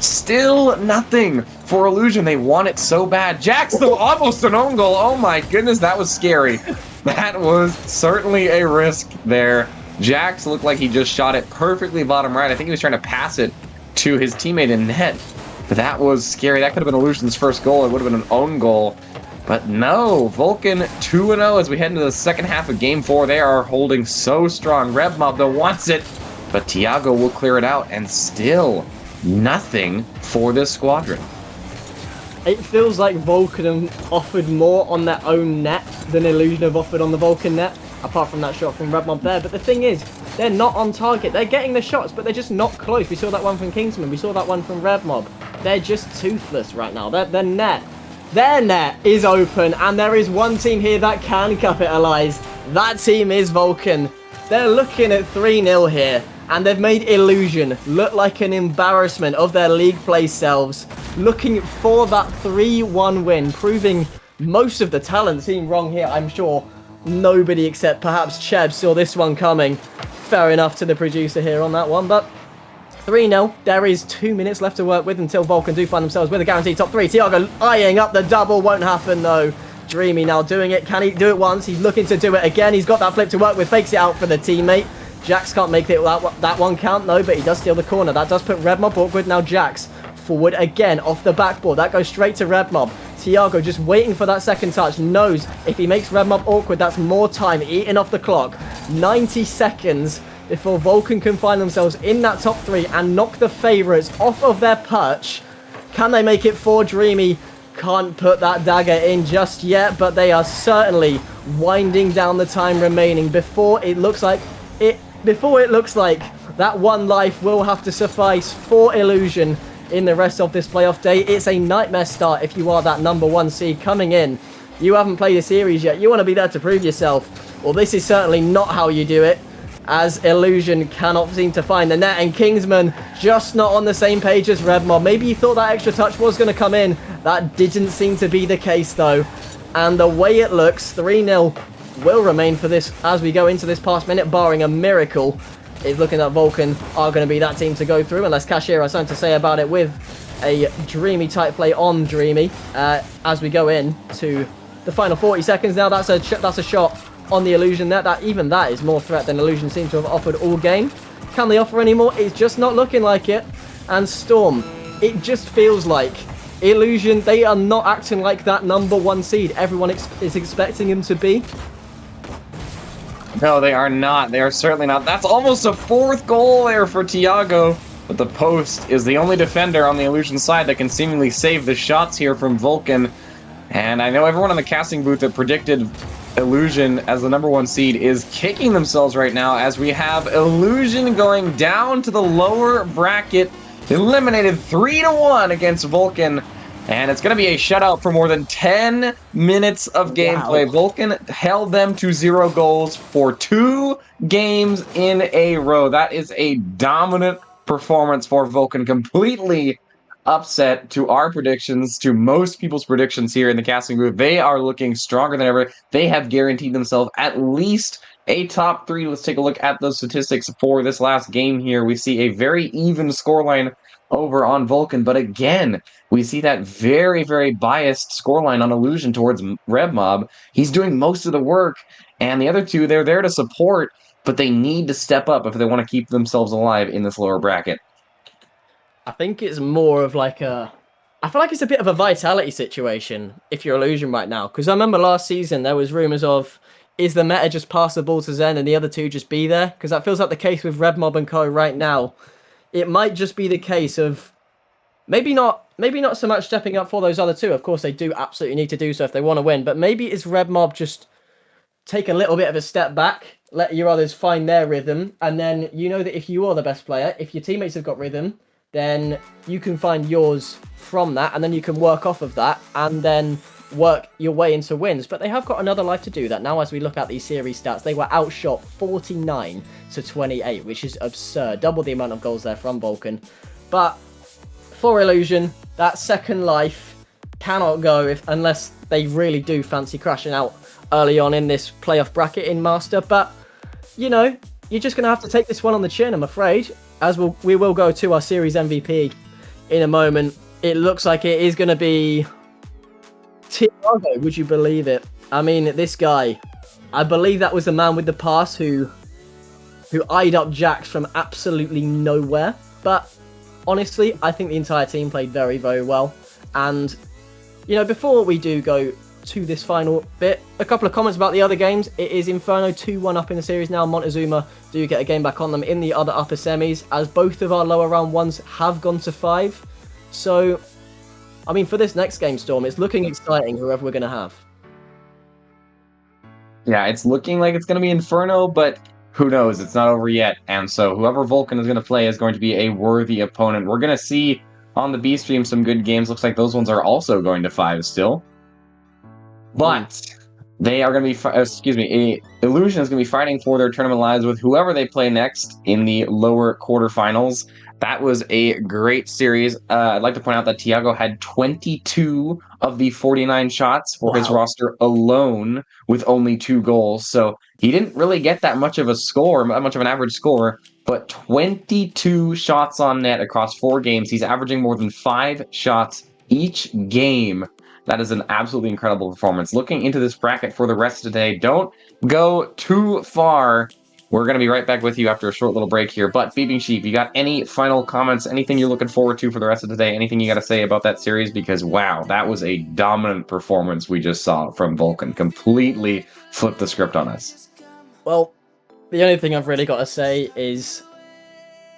Still nothing for Illusion. They want it so bad. Jax, though, almost an own goal. Oh my goodness, that was scary. That was certainly a risk there. Jax looked like he just shot it perfectly bottom right. I think he was trying to pass it to his teammate in net. But that was scary. That could have been Illusion's first goal. It would have been an own goal. But no, Vulcan 2-0 as we head into the second half of Game 4. They are holding so strong. RevMob, though, wants it. But Tiago will clear it out. And still nothing for this squadron. It feels like Vulcan have offered more on their own net than Illusion have offered on the Vulcan net, apart from that shot from RevMob there. But the thing is, they're not on target. They're getting the shots, but they're just not close. We saw that one from Kingsman. We saw that one from RevMob. They're just toothless right now. Their net is open, and there is one team here that can capitalize. That team is Vulcan. They're looking at 3-0 here, and they've made Illusion look like an embarrassment of their league play selves, looking for that 3-1 win, proving most of the talent seem wrong here. I'm sure nobody except perhaps Cheb saw this one coming. Fair enough to the producer here on that one, but 3-0. There is 2 minutes left to work with until Vulcan do find themselves with a guaranteed top 3. Tiago eyeing up the double. Won't happen, though. Dreamy now doing it. Can he do it once? He's looking to do it again. He's got that flip to work with. Fakes it out for the teammate. Jax can't make it that one count, no, but he does steal the corner. That does put RevMob awkward. Now Jax forward again off the backboard. That goes straight to RevMob. Tiago just waiting for that second touch. Knows if he makes RevMob awkward, that's more time eating off the clock. 90 seconds before Vulcan can find themselves in that top 3 and knock the favourites off of their perch. Can they make it for Dreamy? Can't put that dagger in just yet, but they are certainly winding down the time remaining before it looks like that one life will have to suffice for Illusion in the rest of this playoff day. It's a nightmare start if you are that number 1 seed coming in. You haven't played a series yet. You want to be there to prove yourself. Well, this is certainly not how you do it, as Illusion cannot seem to find the net, and Kingsman just not on the same page as RevMob. Maybe you thought that extra touch was going to come in. That didn't seem to be the case, though. And the way it looks, 3-0 will remain for this as we go into this past minute, barring a miracle. It's looking that Vulcan are going to be that team to go through, unless Cashier has something to say about it with a Dreamy type play on Dreamy as we go in to the final 40 seconds. Now that's a shot on the Illusion net. Even that is more threat than Illusion seem to have offered all game. Can they offer any more? It's just not looking like it. And Storm, it just feels like Illusion, they are not acting like that number 1 seed everyone is expecting them to be. No, they are not. They are certainly not. That's almost a 4th goal there for Tiago. But the post is the only defender on the Illusion side that can seemingly save the shots here from Vulcan. And I know everyone in the casting booth that predicted Illusion as the number 1 seed is kicking themselves right now, as we have Illusion going down to the lower bracket, eliminated 3-1 against Vulcan. And it's going to be a shutout for more than 10 minutes of gameplay. Wow. Vulcan held them to 0 goals for 2 games in a row. That is a dominant performance for Vulcan. Completely upset to our predictions, to most people's predictions here in the casting booth. They are looking stronger than ever. They have guaranteed themselves at least a top three. Let's take a look at the statistics for this last game here. We see a very even scoreline over on Vulcan, but again, we see that very, very biased scoreline on Illusion towards RevMob. He's doing most of the work, and the other two, they're there to support, but they need to step up if they want to keep themselves alive in this lower bracket. I think it's more of like a... I feel like it's a bit of a vitality situation if you're Illusion right now. Because I remember last season there was rumours of, is the meta just pass the ball to Zen and the other two just be there? Because that feels like the case with RevMob and Co right now. It might just be the case of maybe not so much stepping up for those other two. Of course, they do absolutely need to do so if they want to win. But maybe it's RevMob just take a little bit of a step back, let your others find their rhythm. And then you know that if you are the best player, if your teammates have got rhythm, then you can find yours from that, and then you can work off of that, and then work your way into wins. But they have got another life to do that. Now, as we look at these series stats, they were outshot 49-28, which is absurd. Double the amount of goals there from Vulcan. But for Illusion, that second life cannot go unless they really do fancy crashing out early on in this playoff bracket in Master. But, you know, you're just going to have to take this one on the chin, I'm afraid. As we will go to our series MVP in a moment. It looks like it is going to be Tiago, would you believe it? I mean, this guy, I believe that was the man with the pass who eyed up Jax from absolutely nowhere. But honestly, I think the entire team played very, very well. And, you know, before we do go to this final bit, a couple of comments about the other games. It is Inferno 2-1 up in the series now. Montezuma do get a game back on them in the other upper semis, as both of our lower round ones have gone to 5. So, I mean, for this next game, Storm, it's looking exciting, whoever we're going to have. Yeah, it's looking like it's going to be Inferno, but who knows? It's not over yet. And so whoever Vulcan is going to play is going to be a worthy opponent. We're going to see on the B stream some good games. Looks like those ones are also going to 5 still. But they are going to be, Illusion is going to be fighting for their tournament lives with whoever they play next in the lower quarterfinals. That was a great series. I'd like to point out that Tiago had 22 of the 49 shots for his roster alone with only 2 goals. So he didn't really get that much of a score, much of an average score, but 22 shots on net across 4 games. He's averaging more than 5 shots each game. That is an absolutely incredible performance. Looking into this bracket for the rest of today, don't go too far. We're going to be right back with you after a short little break here. But Beeping Sheep, you got any final comments, anything you're looking forward to for the rest of today, anything you got to say about that series? Because, wow, that was a dominant performance we just saw from Vulcan. Completely flipped the script on us. Well, the only thing I've really got to say is,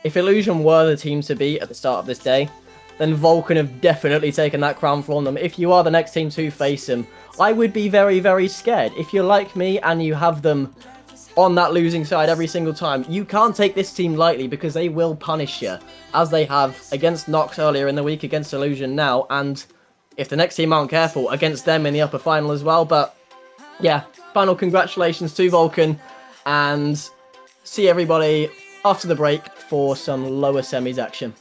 if Illusion were the team to beat at the start of this day, then Vulcan have definitely taken that crown from them. If you are the next team to face them, I would be very, very scared. If you're like me and you have them on that losing side every single time, you can't take this team lightly, because they will punish you, as they have against Nox earlier in the week, against Illusion now, and if the next team aren't careful, against them in the upper final as well. But yeah, final congratulations to Vulcan, and see everybody after the break for some lower semis action.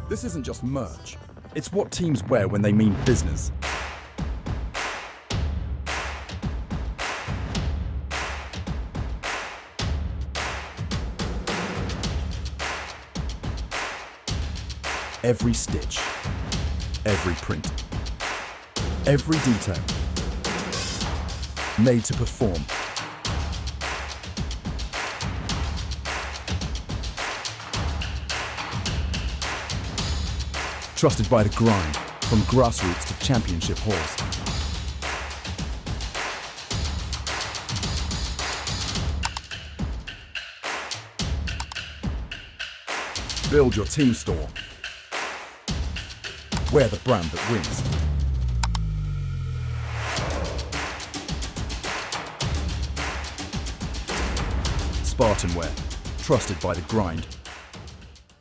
This isn't just merch, it's what teams wear when they mean business. Every stitch, every print, every detail, made to perform. Trusted by the grind, from grassroots to championship halls. Build your team store. Wear the brand that wins. SpartanWare, trusted by the grind.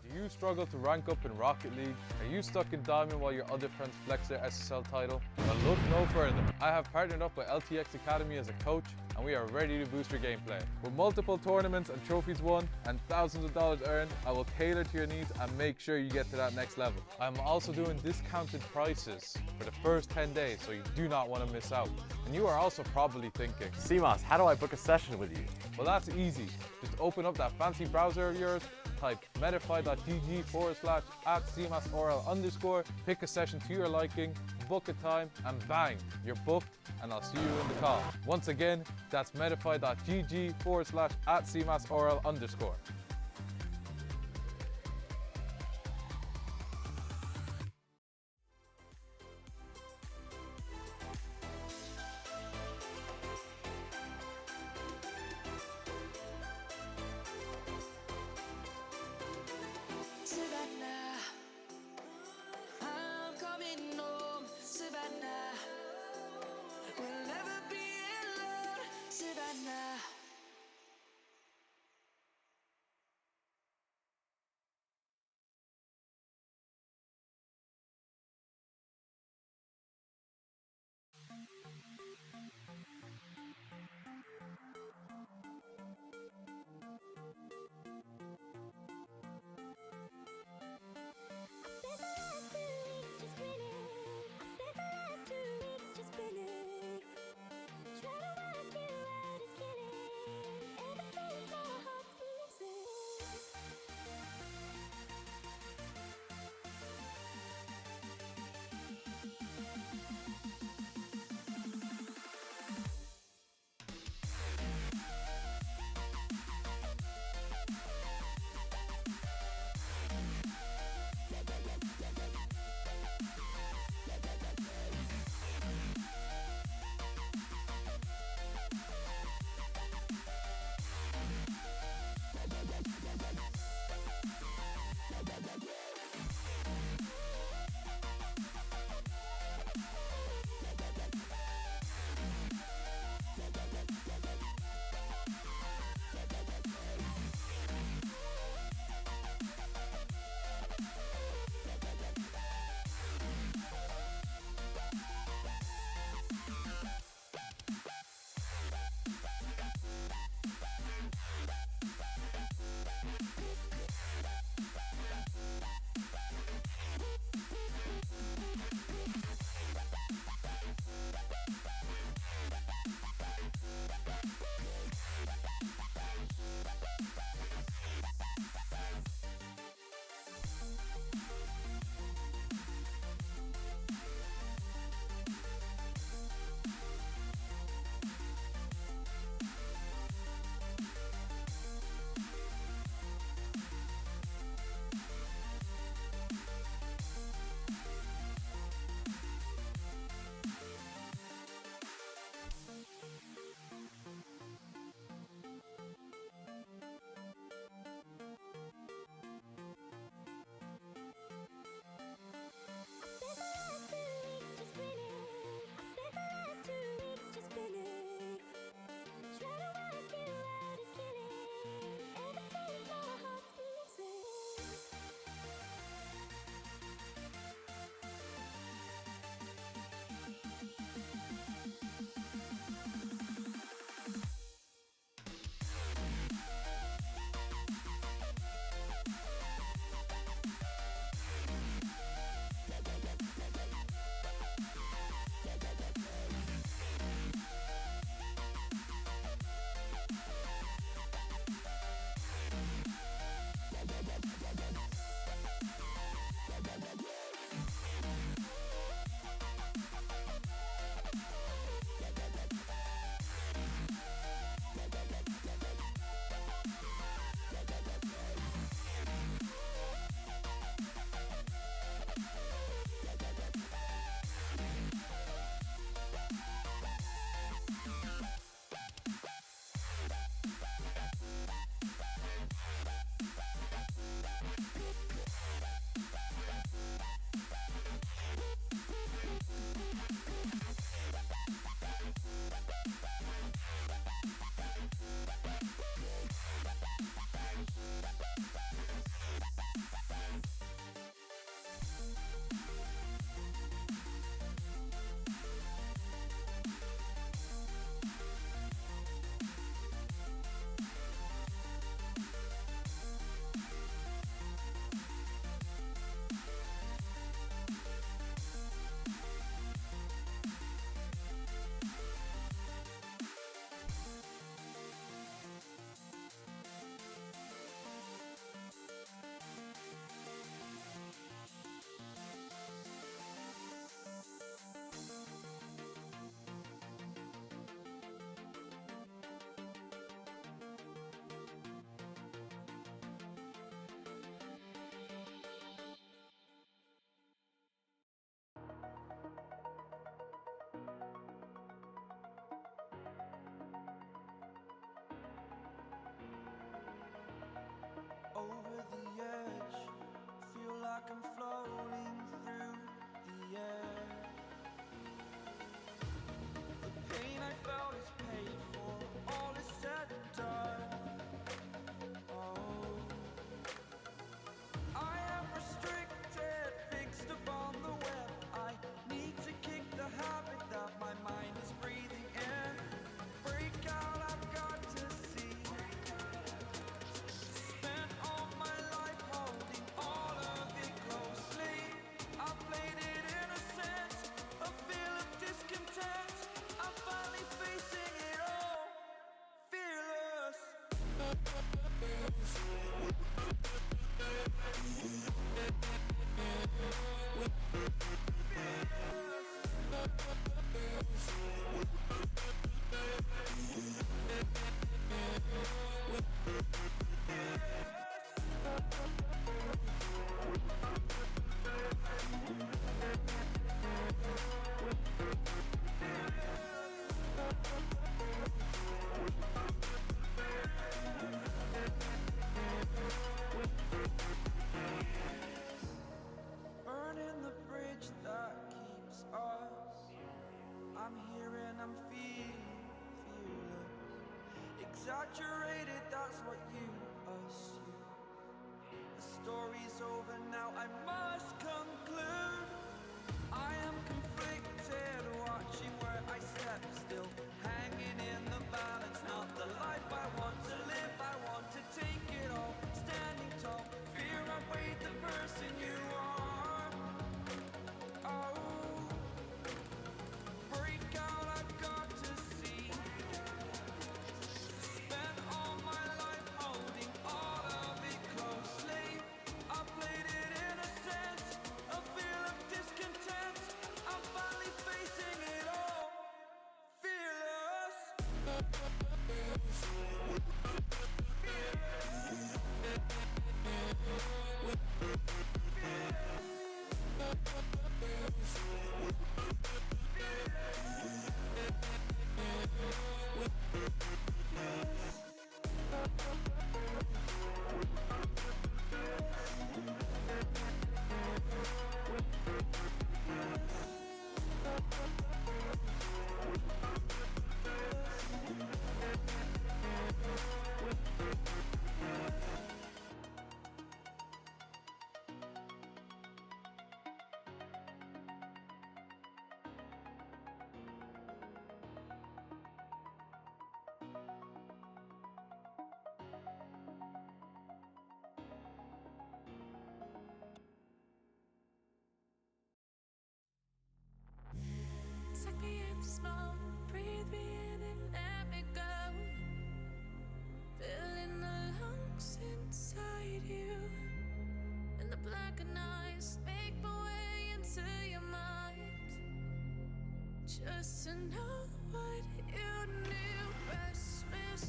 Do you struggle to rank up in Rocket League? Are you stuck in Diamond while your other friends flex their SSL title? Well, look no further. I have partnered up with LTXAcademy as a coach, and we are ready to boost your gameplay. With multiple tournaments and trophies won and thousands of dollars earned, I will tailor to your needs and make sure you get to that next level. I'm also doing discounted prices for the first 10 days, so you do not want to miss out. And you are also probably thinking, CMOS, how do I book a session with you? well, that's easy. Just open up that fancy browser of yours, type medify.gg/@cmasorl_, pick a session to your liking, book a time, and bang, you're booked, and I'll see you in the call. Once again, that's medify.gg/@cmasorl_. Savannah, I'm coming home. Savannah, we'll never be alone. Savannah. like I'm floating through the air. The pain I felt is paid for, all is said and done. Oh, I am restricted, fixed upon the web. I need to kick the habit that my mind is breathing in. Break out, I've got to see. Spent all my life holding all of it closely. I played it innocent, a feel of discontent. I'm finally facing it all, fearless. Burning the bridge that keeps us. I'm here and I'm feeling fearless. Exaggerated, that's what you assume. The story's over now, I must conclude. I am conflicted, watching where I step still, hanging in the balance. Not the life I want to live, I want to take it all. Standing tall, fear I weighed the person you are. Oh, break out, I've got to see. Spent all my life holding all of it closely. I played it innocent, a feel of discontent. I'm finally facing it all, fearless. Take me in the smoke, breathe me in and let me go. Filling the lungs inside you. And the blackened eyes make my way into your mind. Just to know what you knew. Restless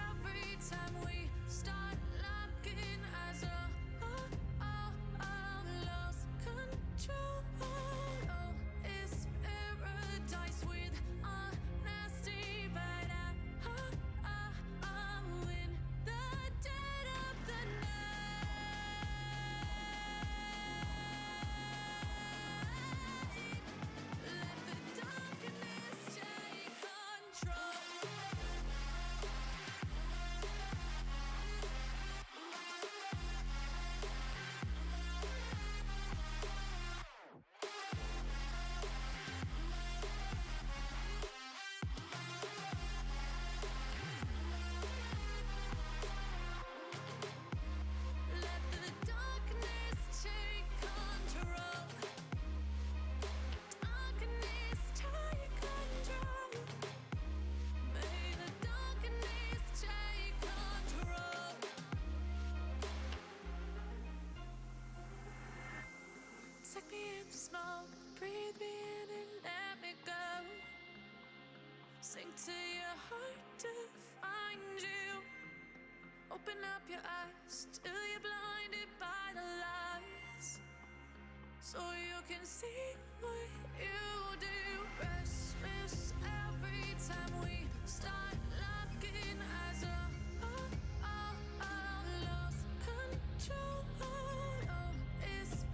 every time we start locking eyes. Lost control. Oh, it's paradise with honesty, but I'm in the dead of the night. Let the darkness take control. Let the darkness take control. Darkness take control. May the darkness take control. Take me in the smoke, breathe me in and let me go. Sink to your heart to find you. Open up your eyes till you're blinded by the lies, so you can see what you do. Restless every time we start locking eyes. Lost control. Oh, it's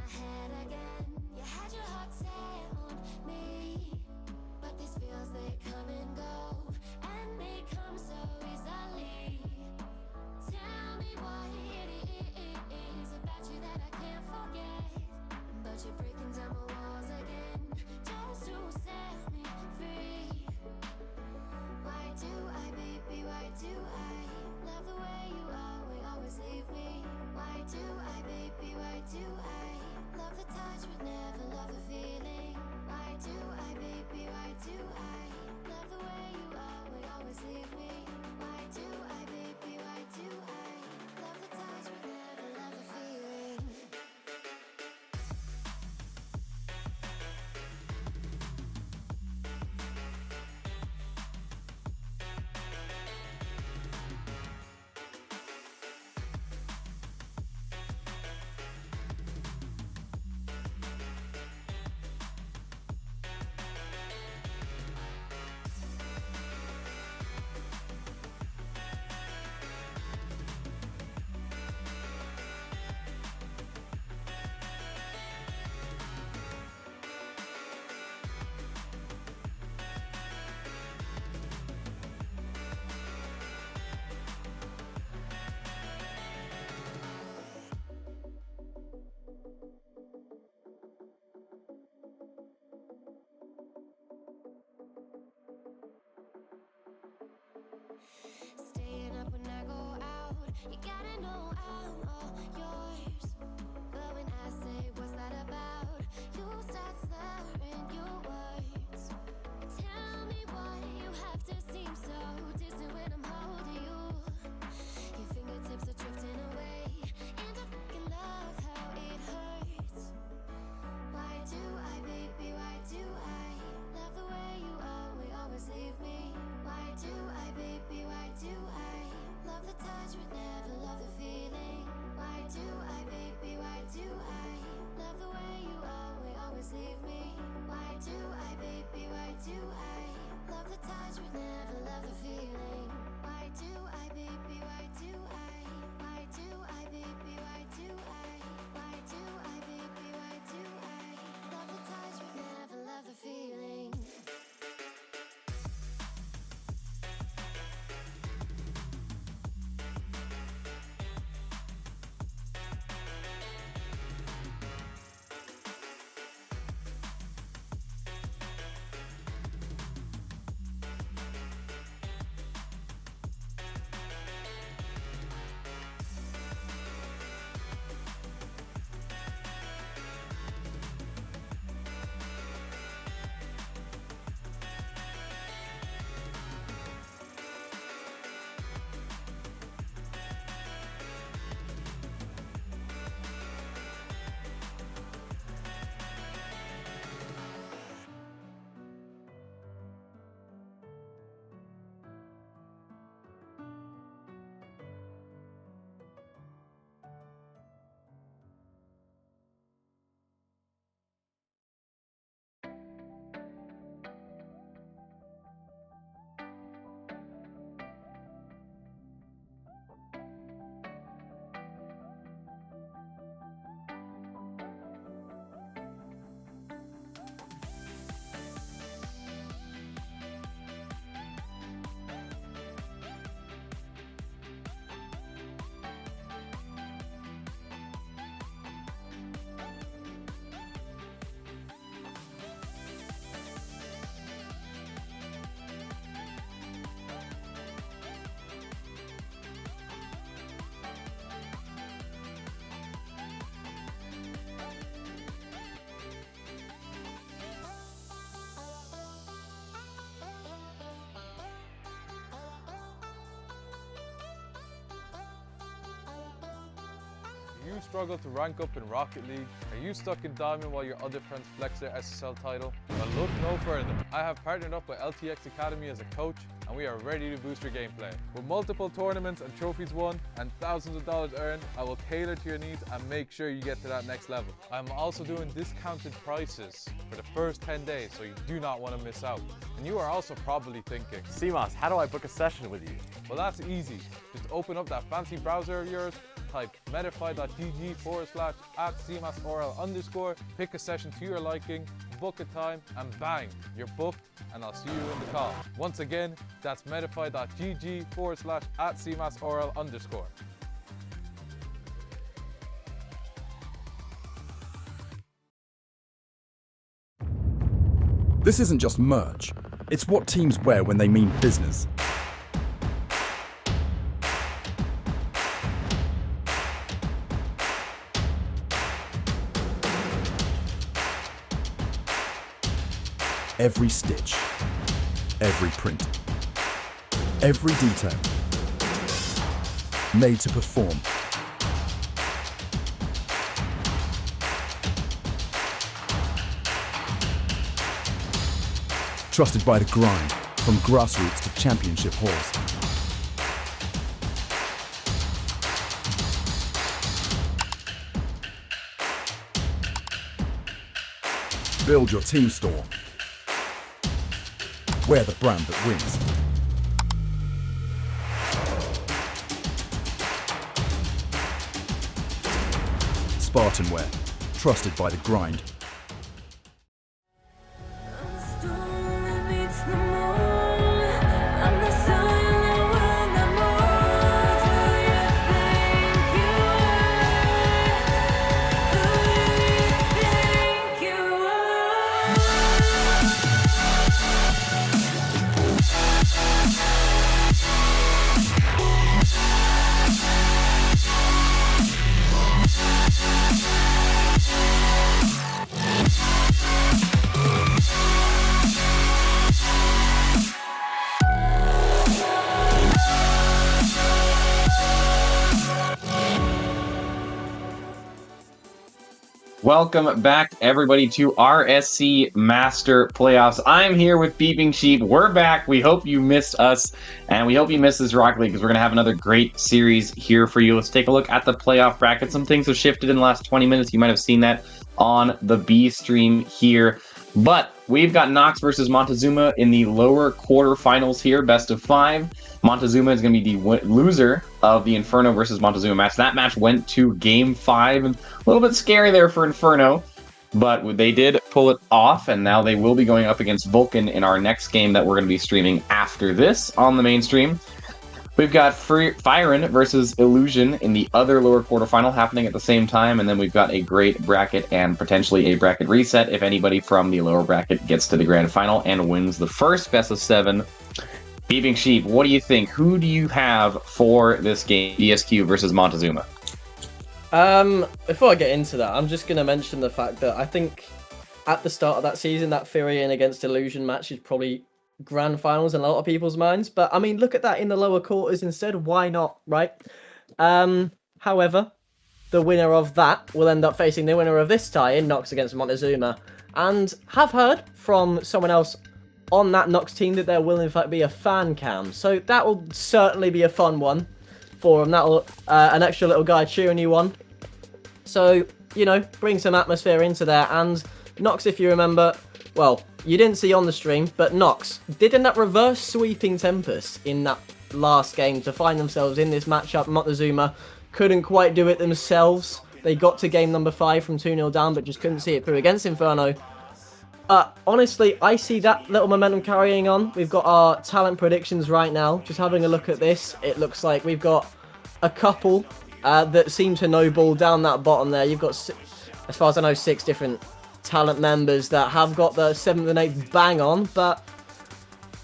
head again. You had your heart set on me, but these feels they come and go, and they come so easily. Tell me what it is about you that I can't forget, but you're breaking down my walls again just to set me free. Why do I, baby, why do I love the way you always leave me? Why do I, baby, why do I love the touch but never love the feeling? Why do I, baby, why do I love the way you always leave me? Why do I, baby, why do I love the touch but never love the feeling? Staying up when I go out, you gotta know I'm all yours. But when I say what's that about, you start slurring your words. Tell me why you have to seem so distant when I'm holding you. Your fingertips are drifting away, and I fucking love how it hurts. Why do I, baby, why do I love the way you always leave me? Why do I, baby, why do I love the touch but never love the feeling? Why do I, baby, why do I love the way you always leave me? Why do I, baby, why do I love the touch but never love the feeling? Why do I, baby, why do I? Why do I, baby, why do I? Why do I, baby, why do I love the touch but never love the feeling? Do you struggle to rank up in Rocket League? Are you stuck in Diamond while your other friends flex their SSL title? Well, look no further. I have partnered up with LTXAcademy as a coach, and we are ready to boost your gameplay. With multiple tournaments and trophies won and thousands of dollars earned, I will tailor to your needs and make sure you get to that next level. I'm also doing discounted prices for the first 10 days, so you do not want to miss out. And you are also probably thinking, CMOS, how do I book a session with you? well, that's easy. Just open up that fancy browser of yours, type metafy.gg/@cmasorl_, pick a session to your liking, book a time, and bang, you're booked, and I'll see you in the call. Once again, that's metafy.gg/@cmasorl_. This isn't just merch, it's what teams wear when they mean business. Every stitch, every print, every detail, made to perform. Trusted by the grind, from grassroots to championship halls. Build your team store. Wear the brand that wins. SpartanWare, trusted by the grind. Welcome back, everybody, to RSC Master Playoffs. I'm here with Beeping Sheep. We're back. We hope you missed us, and we hope you missed this Rocket League because we're going to have another great series here for you. Let's take a look at the playoff bracket. Some things have shifted in the last 20 minutes. You might have seen that on the B stream here. But we've got Nox versus Montezuma in the lower quarterfinals here, best of 5. Montezuma is going to be the loser of the Inferno versus Montezuma match. That match went to Game 5. A little bit scary there for Inferno, but they did pull it off, and now they will be going up against Vulcan in our next game that we're going to be streaming after this on the main stream. We've got Firen versus Illusion in the other lower quarterfinal happening at the same time, and then we've got a great bracket and potentially a bracket reset if anybody from the lower bracket gets to the grand final and wins the first best of 7. Beeping Sheep, what do you think? Who do you have for this game, DSQ versus Montezuma? Before I get into that, I'm just going to mention the fact that I think at the start of that season, that Furion against Illusion match is probably grand finals in a lot of people's minds. But I mean, look at that in the lower quarters instead. Why not, right? However, the winner of that will end up facing the winner of this tie in Nox against Montezuma. And have heard from someone else on that Nox team that there will in fact be a fan cam. So that will certainly be a fun one for them. That'll an extra little guy cheering you on. So, you know, bring some atmosphere into there. And Nox, if you remember, well, you didn't see on the stream, but Nox did end up reverse sweeping Tempest in that last game to find themselves in this matchup. Montezuma couldn't quite do it themselves. They got to game number 5 from 2-0 down, but just couldn't see it through against Inferno. Honestly, I see that little momentum carrying on. We've got our talent predictions right now. Just having a look at this, it looks like we've got a couple that seem to no-ball down that bottom there. You've got, as far as I know, 6 different talent members that have got the 7th and 8th bang on. But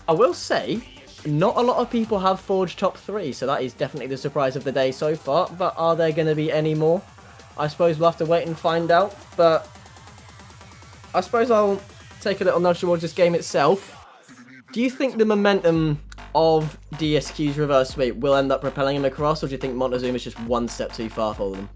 I will say, not a lot of people have forged top 3, so that is definitely the surprise of the day so far. But are there going to be any more? I suppose we'll have to wait and find out. But I suppose I'll take a little nudge towards this game itself. Do you think the momentum of DSQ's reverse sweep will end up propelling him across, or do you think Montezuma's just one step too far for them?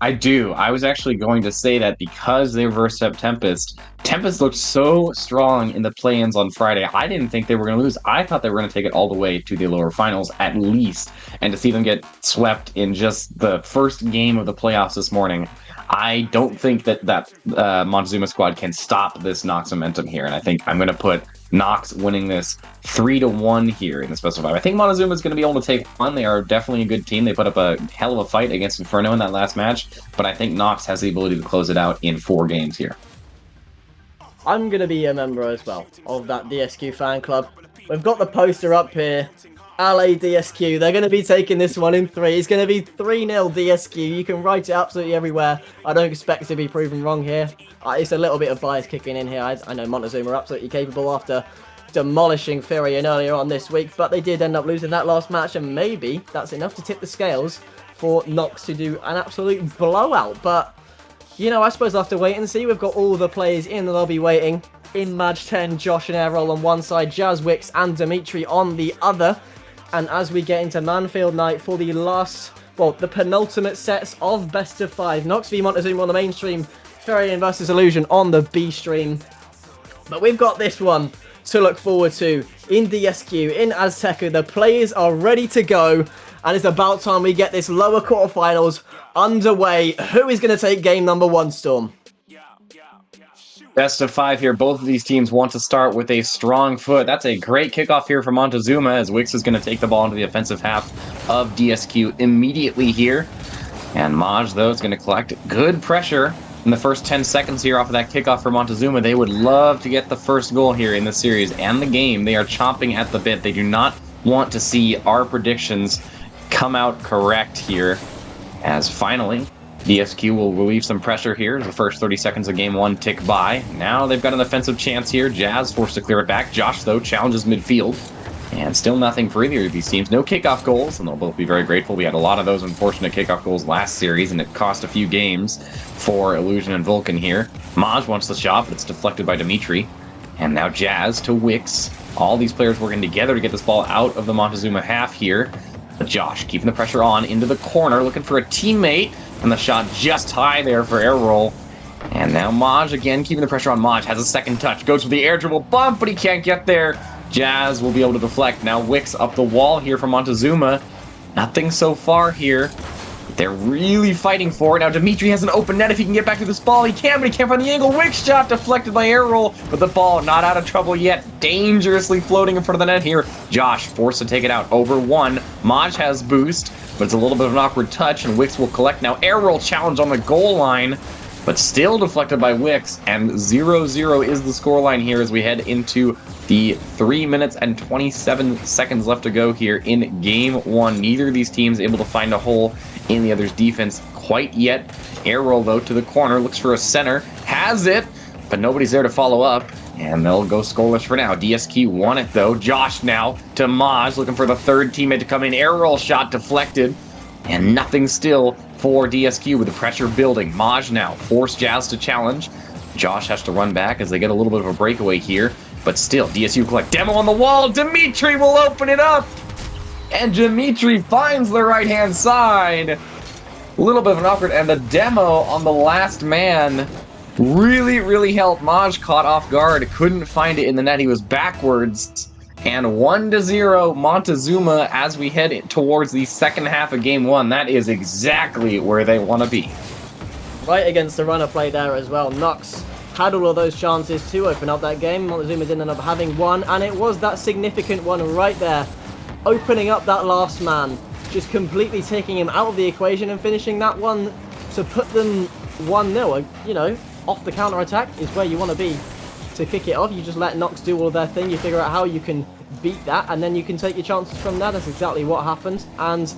I do. I was actually going to say that because they reversed up Tempest. Tempest looked so strong in the play-ins on Friday. I didn't think they were going to lose. I thought they were going to take it all the way to the lower finals at least. And to see them get swept in just the first game of the playoffs this morning, I don't think that Montezuma squad can stop this Nox momentum here. And I think I'm going to put Nox winning this 3-1 here in the Special 5. I think Montezuma is going to be able to take one. They are definitely a good team. They put up a hell of a fight against Inferno in that last match, but I think Nox has the ability to close it out in 4 games here. I'm going to be a member as well of that DSQ fan club. We've got the poster up here. LA DSQ, they're going to be taking this one in 3. It's going to be 3-0 DSQ. You can write it absolutely everywhere. I don't expect to be proven wrong here. It's a little bit of bias kicking in here. I know Montezuma are absolutely capable after demolishing Furion earlier on this week, but they did end up losing that last match, and maybe that's enough to tip the scales for Nox to do an absolute blowout. But, you know, I suppose I'll have to wait and see. We've got all the players in the lobby waiting. In match 10, Josh and Airroll on one side, Jazz, Wix, and Dimitri on the other. And as we get into Manfield night for the last, well, the penultimate sets of best of 5. Nox v Montezuma on the main stream, Furion versus Illusion on the B stream. But we've got this one to look forward to in DSQ, in Azteca. The players are ready to go, and it's about time we get this lower quarterfinals underway. Who is going to take game number 1, Storm? Best of 5 here. Both of these teams want to start with a strong foot. That's a great kickoff here for Montezuma, as Wix is going to take the ball into the offensive half of DSQ immediately here. And Maj, though, is going to collect good pressure in the first 10 seconds here off of that kickoff for Montezuma. They would love to get the first goal here in the series and the game. They are chomping at the bit. They do not want to see our predictions come out correct here, as finally DSQ will relieve some pressure here as the first 30 seconds of game 1 tick by. Now they've got an offensive chance here. Jazz forced to clear it back. Josh, though, challenges midfield. And still nothing for either of these teams. No kickoff goals, and they'll both be very grateful. We had a lot of those unfortunate kickoff goals last series, and it cost a few games for Illusion and Vulcan here. Maj wants the shot, but it's deflected by Dimitri. And now Jazz to Wix. All these players working together to get this ball out of the Montezuma half here. But Josh keeping the pressure on into the corner, looking for a teammate. And the shot just high there for air roll. And now Maj again keeping the pressure on. Maj has a second touch, goes for the air dribble bump, but he can't get there. Jazz will be able to deflect. Now Wix up the wall here from Montezuma. Nothing so far here. They're really fighting for it. Now Dimitri has an open net. If he can get back to this ball, he can, but he can't find the angle. Wix shot deflected by air roll, but the ball not out of trouble yet. Dangerously floating in front of the net here. Josh forced to take it out over 1. Maj has boost, but it's a little bit of an awkward touch, and Wix will collect now. Air roll challenge on the goal line, but still deflected by Wix, and 0-0 is the scoreline here as we head into the 3 minutes and 27 seconds left to go here in game 1. Neither of these teams able to find a hole in the other's defense quite yet. Air roll, though, to the corner, looks for a center, has it, but nobody's there to follow up, and they'll go scoreless for now. DSQ won it, though. Josh now to Maj, looking for the third teammate to come in. Air roll shot deflected, and nothing still for DSQ with the pressure building. Maj now force Jazz to challenge. Josh has to run back as they get a little bit of a breakaway here, but still, DSU collect demo on the wall. Dimitri will open it up, and Dimitri finds the right-hand side. A little bit of an awkward, and the demo on the last man really helped. Maj caught off guard, couldn't find it in the net. He was backwards, and 1-0 Montezuma as we head towards the second half of game 1. That is exactly where they want to be. Right against the runner play there as well. Nox had all of those chances to open up that game. Montezuma didn't end up having one, and it was that significant one right there, opening up that last man, just completely taking him out of the equation and finishing that one to put them 1-0. You know, off the counter-attack is where you want to be to kick it off. You just let Nox do all of their thing, you figure out how you can beat that, and then you can take your chances from there. That's exactly what happened. And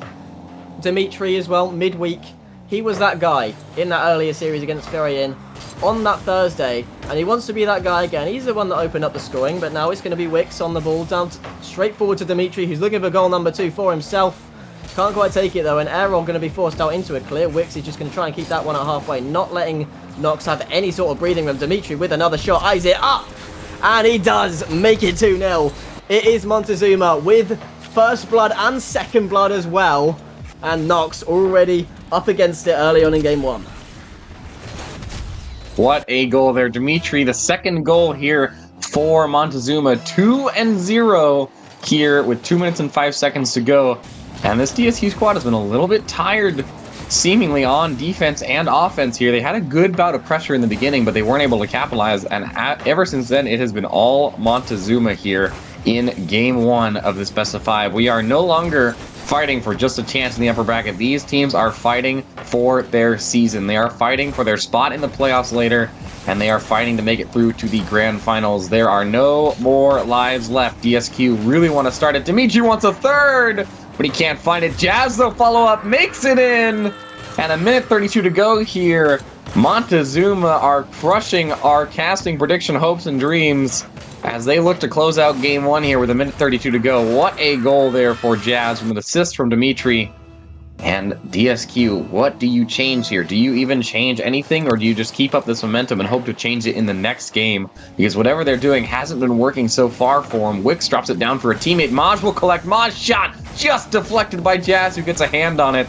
Dimitri as well, midweek, he was that guy in that earlier series against Furion on that Thursday, and he wants to be that guy again. He's the one that opened up the scoring, but now it's going to be Wix on the ball, down straight forward to Dimitri, who's looking for goal number 2 for himself. Can't quite take it though, and Airroll going to be forced out into a clear. Wix is just going to try and keep that one at halfway, not letting Nox have any sort of breathing room. Dimitri with another shot, eyes it up, and he does make it 2-0. It is Montezuma with first blood and second blood as well, and Nox already up against it early on in game 1. What a goal there. Dimitri, the second goal here for Montezuma. 2-0 here with 2 minutes and 5 seconds to go. And this DSU squad has been a little bit tired seemingly on defense and offense here. They had a good bout of pressure in the beginning, but they weren't able to capitalize, and ever since then, it has been all Montezuma here in Game 1 of this best of 5. We are no longer fighting for just a chance in the upper bracket. These teams are fighting for their season. They are fighting for their spot in the playoffs later, and they are fighting to make it through to the grand finals. There are no more lives left. DSQ really want to start it. Dimitri wants a third, but he can't find it. Jazz, the follow-up, makes it in! And a minute 32 to go here. Montezuma are crushing our casting prediction hopes and dreams as they look to close out Game 1 here with a minute 32 to go. What a goal there for Jazz from an assist from Dimitri. And DSQ, what do you change here? Do you even change anything, or do you just keep up this momentum and hope to change it in the next game? Because whatever they're doing hasn't been working so far for them. Wicks drops it down for a teammate. Maj will collect. Maj shot just deflected by Jazz, who gets a hand on it.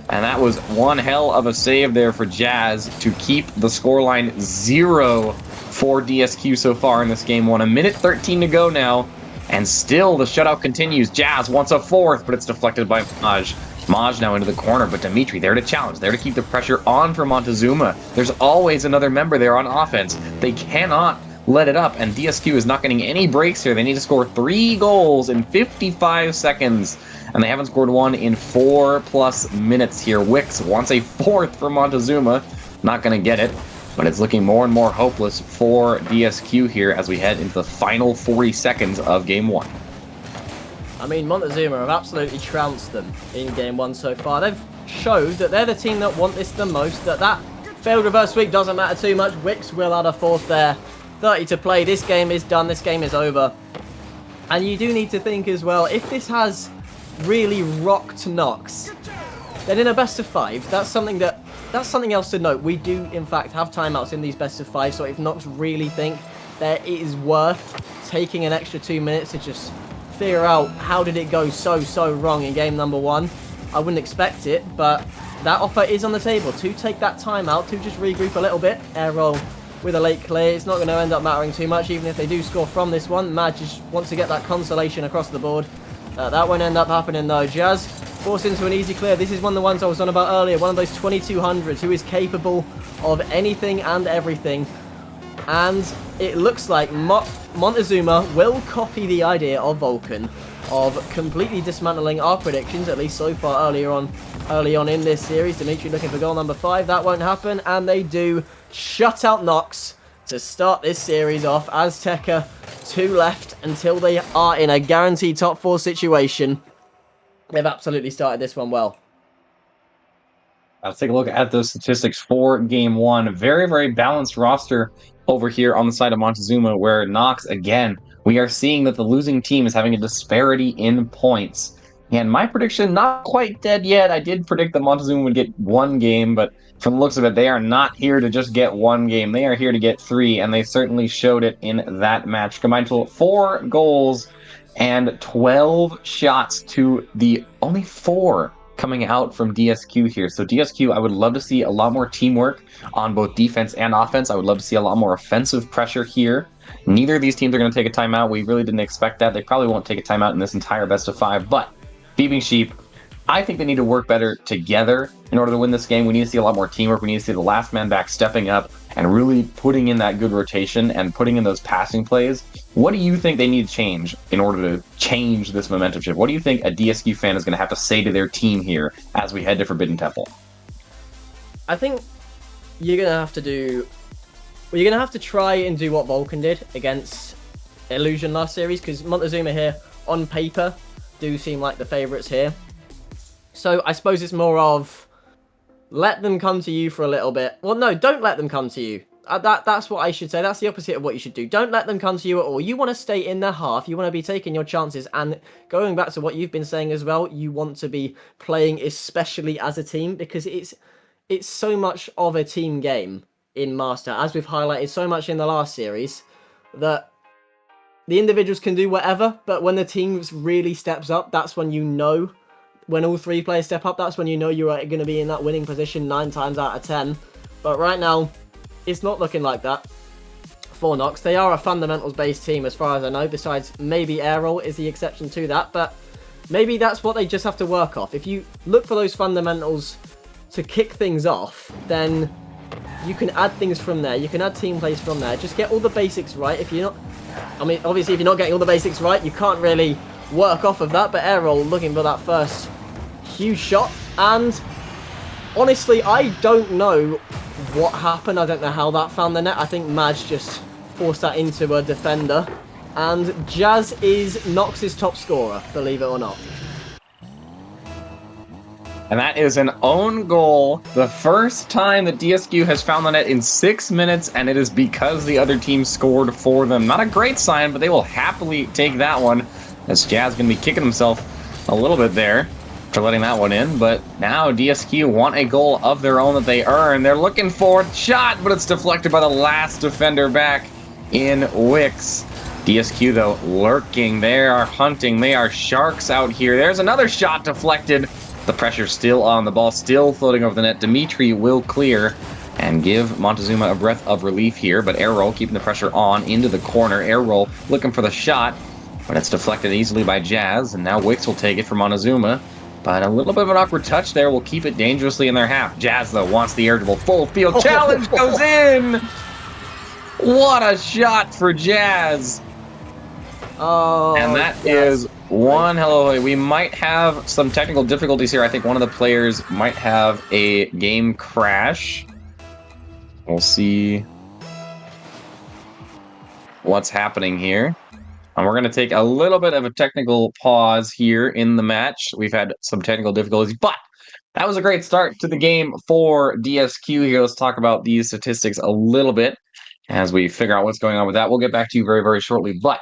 And that was one hell of a save there for Jazz to keep the scoreline 0 for DSQ so far in this Game 1. A minute 13 to go now, and still the shutout continues. Jazz wants a fourth, but it's deflected by Maj. Maj now into the corner, but Dimitri there to challenge, there to keep the pressure on for Montezuma. There's always another member there on offense. They cannot let it up, and DSQ is not getting any breaks here. They need to score 3 goals in 55 seconds, and they haven't scored one in 4+ minutes here. Wicks wants a fourth for Montezuma. Not going to get it, but it's looking more and more hopeless for DSQ here as we head into the final 40 seconds of Game 1. I mean, Montezuma have absolutely trounced them in Game 1 so far. They've showed that they're the team that want this the most, that failed reverse sweep doesn't matter too much. Wicks will add a fourth there. 30 to play. This game is done. This game is over. And you do need to think as well, if this has really rocked Nox, then in a best of 5, that's something else to note. We do, in fact, have timeouts in these best of 5, so if Nox really think that it is worth taking an extra 2 minutes to just figure out how did it go so wrong in game number 1, I wouldn't expect it, but that offer is on the table to take that time out, to just regroup a little bit. Air roll with a late clear. It's not going to end up mattering too much, even if they do score from this one. Maj just wants to get that consolation across the board. That won't end up happening though. Jazz forced into an easy clear. This is one of the ones I was on about earlier, one of those 2200s who is capable of anything and everything. And it looks like Montezuma will copy the idea of Vulcan of completely dismantling our predictions, at least so far early on in this series. Dimitri looking for goal number 5. That won't happen, and they do shut out Nox to start this series off. Azteca 2 left until they are in a guaranteed top 4 situation. They've absolutely started this one well. Let's take a look at those statistics for Game 1. Very, very balanced roster over here on the side of Montezuma, where Nox, again, we are seeing that the losing team is having a disparity in points. And my prediction, not quite dead yet. I did predict that Montezuma would get 1 game, but from the looks of it, they are not here to just get 1 game. They are here to get 3, and they certainly showed it in that match. Combined total 4 goals and 12 shots to the only 4 coming out from DSQ here. So DSQ, I would love to see a lot more teamwork on both defense and offense. I would love to see a lot more offensive pressure here. Neither of these teams are going to take a timeout. We really didn't expect that. They probably won't take a timeout in this entire best of 5, but Thieving Sheep, I think they need to work better together in order to win this game. We need to see a lot more teamwork. We need to see the last man back stepping up and really putting in that good rotation and putting in those passing plays. What do you think they need to change in order to change this momentum shift? What do you think a DSQ fan is going to have to say to their team here as we head to Forbidden Temple? I think you're going to have to you're going to have to try and do what Vulcan did against Illusion last series, because Montezuma here, on paper, do seem like the favourites here. So I suppose it's more of, let them come to you for a little bit. Well, no, don't let them come to you. That's what I should say. That's the opposite of what you should do. Don't let them come to you at all. You want to stay in their half. You want to be taking your chances. And going back to what you've been saying as well, you want to be playing especially as a team, because it's so much of a team game in Master, as we've highlighted so much in the last series, that the individuals can do whatever, but when the team really steps up, that's when you know. When all 3 players step up, that's when you know you're going to be in that winning position 9 times out of 10. But right now, it's not looking like that for Nox. They are a fundamentals-based team as far as I know, besides maybe Airroll is the exception to that, but maybe that's what they just have to work off. If you look for those fundamentals to kick things off, then you can add things from there. You can add team plays from there. Just get all the basics right. If you're not, I mean, obviously, if you're not getting all the basics right, you can't really work off of that. But Aerol looking for that first huge shot. And honestly, I don't know what happened. I don't know how that found the net. I think Madge just forced that into a defender. And Jazz is Nox's top scorer, believe it or not. And that is an own goal. The first time that DSQ has found the net in 6 minutes, and it is because the other team scored for them. Not a great sign, but they will happily take that one. As Jazz going to be kicking himself a little bit there for letting that one in. But now DSQ want a goal of their own that they earn. They're looking for a shot, but it's deflected by the last defender back in Wicks. DSQ, though, lurking. They are hunting. They are sharks out here. There's another shot deflected. The pressure still on the ball, still floating over the net. Dimitri will clear and give Montezuma a breath of relief here, but Aerol keeping the pressure on into the corner. Aerol looking for the shot, but it's deflected easily by Jazz, and now Wicks will take it from Montezuma. But a little bit of an awkward touch there will keep it dangerously in their half. Jazz, though, wants the air dribble. Full field challenge goes in! What a shot for Jazz! Oh, and that is one hell of a way. We might have some technical difficulties here. I think one of the players might have a game crash. We'll see what's happening here. And we're going to take a little bit of a technical pause here in the match. We've had some technical difficulties, but that was a great start to the game for DSQ here. Let's talk about these statistics a little bit as we figure out what's going on with that. We'll get back to you very, very shortly, but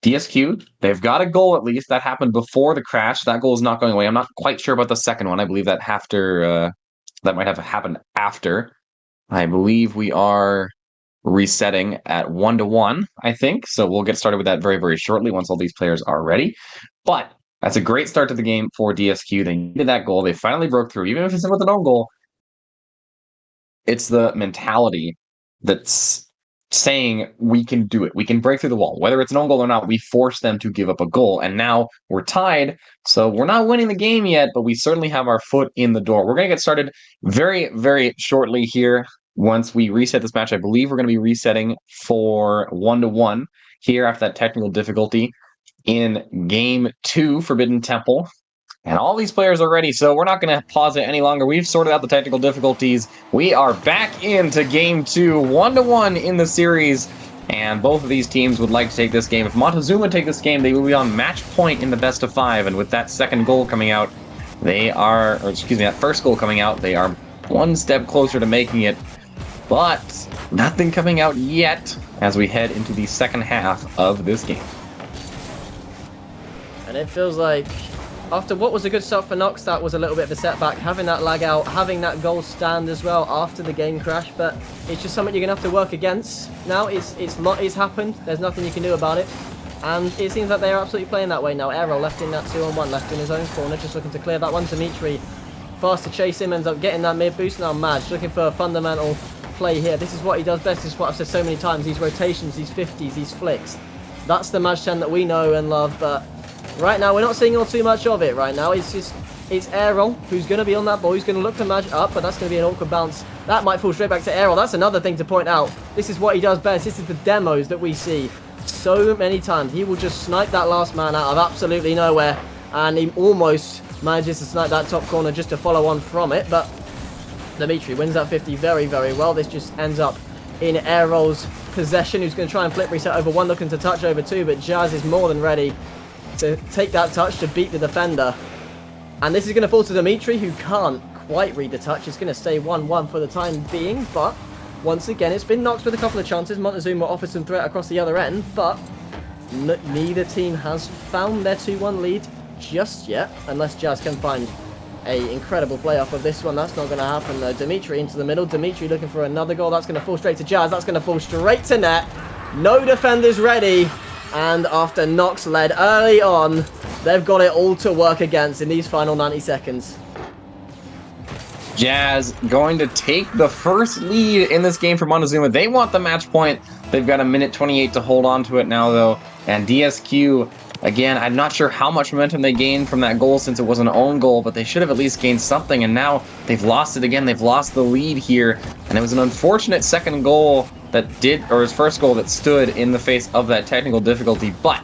DSQ, they've got a goal at least. That happened before the crash. That goal is not going away. I'm not quite sure about the second one. I believe that that might have happened after. I believe we are resetting at 1-1, I think. So we'll get started with that very, very shortly once all these players are ready. But that's a great start to the game for DSQ. They needed that goal. They finally broke through. Even if it's with an own goal, it's the mentality that's saying we can do it. We can break through the wall. Whether it's an own goal or not, we force them to give up a goal. And now we're tied. So we're not winning the game yet, but we certainly have our foot in the door. We're going to get started very, very shortly here. Once we reset this match, I believe we're going to be resetting for 1-1 here after that technical difficulty in Game 2, Forbidden Temple. And all these players are ready, so we're not going to pause it any longer. We've sorted out the technical difficulties. We are back into Game 2, 1-1 in the series. And both of these teams would like to take this game. If Montezuma take this game, they will be on match point in the best of 5. And with that second goal coming out, that first goal coming out, they are one step closer to making it. But nothing coming out yet as we head into the second half of this game. And it feels like after what was a good start for Nox, that was a little bit of a setback. Having that lag out, having that goal stand as well after the game crash, but it's just something you're going to have to work against. Now it's happened. There's nothing you can do about it. And it seems like they are absolutely playing that way now. Aerol left in that 2-on-1, left in his own corner, just looking to clear that one. Dimitri fast to chase him, ends up getting that mid boost. Now Madge looking for a fundamental play here. This is what he does best. This is what I've said so many times. These rotations, these 50s, these flicks. That's the Madge 10 that we know and love, but right now we're not seeing all too much of it right now. It's Aerol who's going to be on that ball. He's going to look to Madge up, but that's going to be an awkward bounce. That might fall straight back to Aerol. That's another thing to point out. This is what he does best. This is the demos that we see so many times. He will just snipe that last man out of absolutely nowhere, and he almost manages to snipe that top corner just to follow on from it, but Dimitri wins that 50 very, very well. This just ends up in Aerol's possession, who's going to try and flip reset over 1, looking to touch over 2, but Jazz is more than ready to take that touch to beat the defender. And this is going to fall to Dimitri, who can't quite read the touch. It's going to stay 1-1 for the time being, but once again, it's been Nox with a couple of chances. Montezuma offers some threat across the other end, but neither team has found their 2-1 lead just yet, unless Jazz can find a incredible play off of this one. That's not going to happen though. Dimitri into the middle. Dimitri looking for another goal. That's going to fall straight to Jazz. That's going to fall straight to net. No defenders ready. And after Nox led early on, they've got it all to work against in these final 90 seconds. Jazz going to take the first lead in this game for Montezuma. They want the match point. They've got 1:28 to hold on to it now, though. And DSQ, Again, I'm not sure how much momentum they gained from that goal since it was an own goal, but they should have at least gained something, and now they've lost it again. They've lost the lead here, and it was an unfortunate second goal or his first goal that stood in the face of that technical difficulty, but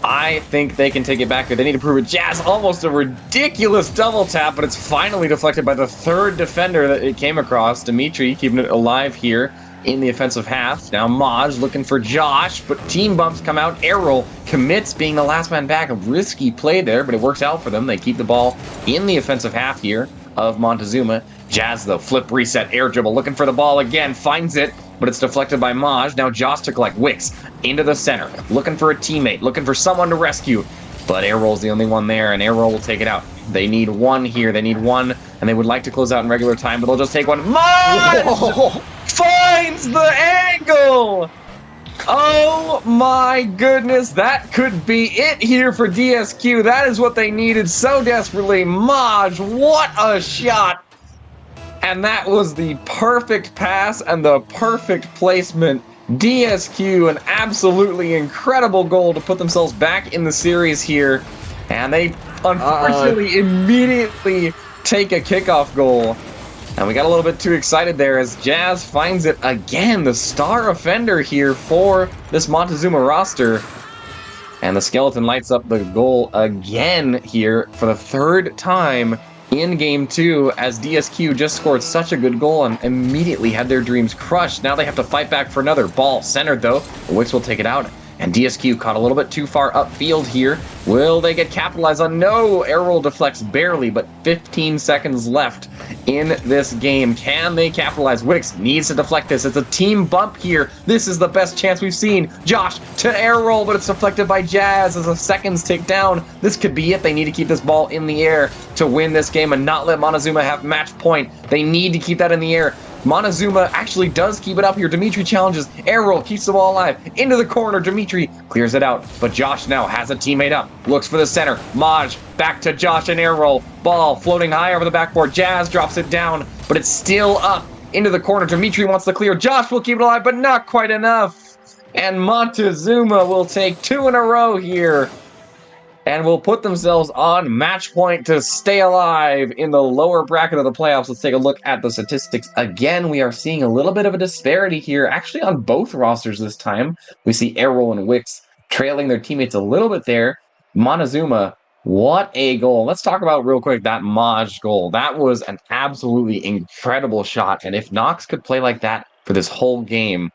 I think they can take it back. They need to prove it. Jazz, almost a ridiculous double tap, but it's finally deflected by the third defender that it came across. Dimitri keeping it alive here in the offensive half. Now Maj looking for Josh, but team bumps come out. Errol commits being the last man back. A risky play there, but it works out for them. They keep the ball in the offensive half here of Montezuma. Jazz, though, flip, reset, air dribble, looking for the ball again, finds it, but it's deflected by Maj. Now Josh to collect. Wicks into the center, looking for a teammate, looking for someone to rescue, but Errol's the only one there, and Errol will take it out. They need one here. They need one, and they would like to close out in regular time, but they'll just take one. Maj finds the angle! Oh my goodness, that could be it here for DSQ. That is what they needed so desperately. Maj, what a shot! And that was the perfect pass and the perfect placement. DSQ, an absolutely incredible goal to put themselves back in the series here. And they unfortunately immediately take a kickoff goal. And we got a little bit too excited there as Jazz finds it again. The star offender here for this Montezuma roster. And the Skeleton lights up the goal again here for the third time in Game 2 as DSQ just scored such a good goal and immediately had their dreams crushed. Now they have to fight back for another. Ball centered though. Wicks will take it out. And DSQ caught a little bit too far upfield here. Will they get capitalized on? No! Errol deflects barely, but 15 seconds left in this game. Can they capitalize? Wicks needs to deflect this. It's a team bump here. This is the best chance we've seen. Josh to Errol, but it's deflected by Jazz as the seconds tick down. This could be it. They need to keep this ball in the air to win this game and not let Montezuma have match point. They need to keep that in the air. Montezuma actually does keep it up here. Dimitri challenges. Errol keeps the ball alive. Into the corner. Dimitri clears it out. But Josh now has a teammate up. Looks for the center. Maj back to Josh and Errol. Ball floating high over the backboard. Jazz drops it down, but it's still up. Into the corner. Dimitri wants to clear. Josh will keep it alive, but not quite enough. And Montezuma will take 2 in a row here. And will put themselves on match point to stay alive in the lower bracket of the playoffs. Let's take a look at the statistics. Again, we are seeing a little bit of a disparity here, actually on both rosters this time. We see Errol and Wicks trailing their teammates a little bit there. Montezuma, what a goal. Let's talk about real quick that Maj goal. That was an absolutely incredible shot. And if Knox could play like that for this whole game,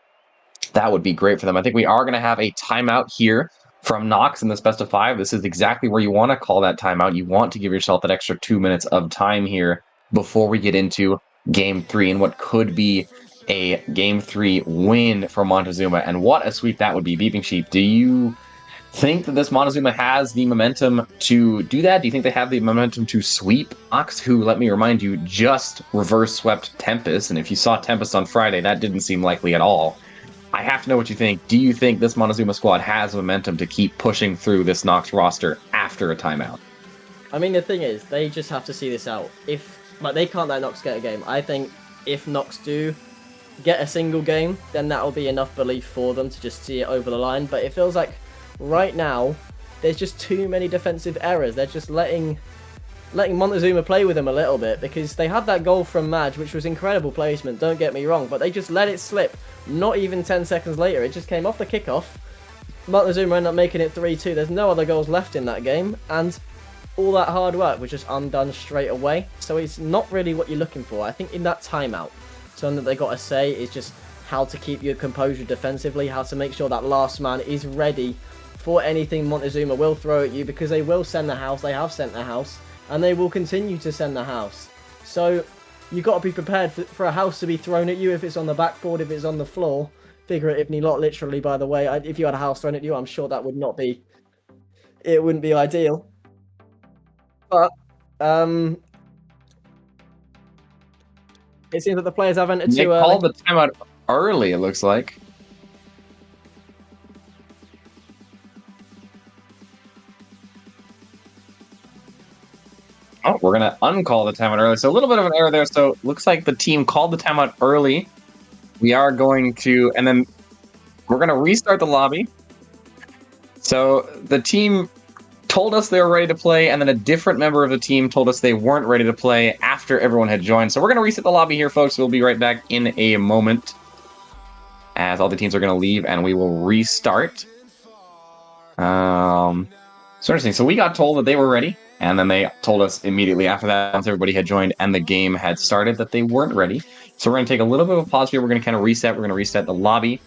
that would be great for them. I think we are going to have a timeout here from Knox in this best of 5. This is exactly where you want to call that timeout. You want to give yourself that extra 2 minutes of time here before we get into Game 3 and what could be a Game 3 win for Montezuma. And what a sweep that would be. Beeping Sheep, do you think that this Montezuma has the momentum to do that? Do you think they have the momentum to sweep Knox, who, let me remind you, just reverse swept Tempest? And if you saw Tempest on Friday, that didn't seem likely at all. I have to know what you think. Do you think this Montezuma squad has momentum to keep pushing through this Knox roster after a timeout? I mean, the thing is, they just have to see this out. They can't let Knox get a game. I think if Knox do get a single game, then that'll be enough belief for them to just see it over the line. But it feels like right now, there's just too many defensive errors. They're just letting Montezuma play with them a little bit, because they had that goal from Maj, which was incredible placement, don't get me wrong, but they just let it slip. Not even 10 seconds later, it just came off the kickoff. Montezuma ended up making it 3-2. There's no other goals left in that game, and all that hard work was just undone straight away. So it's not really what you're looking for. I think in that timeout, something that they got to say is just how to keep your composure defensively, how to make sure that last man is ready for anything Montezuma will throw at you, because they will send the house. They have sent the house, and they will continue to send the house. So you've got to be prepared for a house to be thrown at you, if it's on the backboard, if it's on the floor. Figuratively, not literally, by the way. If you had a house thrown at you, I'm sure that would not be... It wouldn't be ideal. But, it seems that the players have entered too early. They called the timeout early, it looks like. Oh, we're going to uncall the timeout early. So a little bit of an error there. So it looks like the team called the timeout early. We are going to, and then we're going to restart the lobby. So the team told us they were ready to play, and then a different member of the team told us they weren't ready to play after everyone had joined. So we're going to reset the lobby here, folks. We'll be right back in a moment as all the teams are going to leave, and we will restart. So interesting. So we got told that they were ready, and then they told us immediately after that, once everybody had joined and the game had started, that they weren't ready. So we're going to take a little bit of a pause here. We're going to kind of reset. We're going to reset the lobby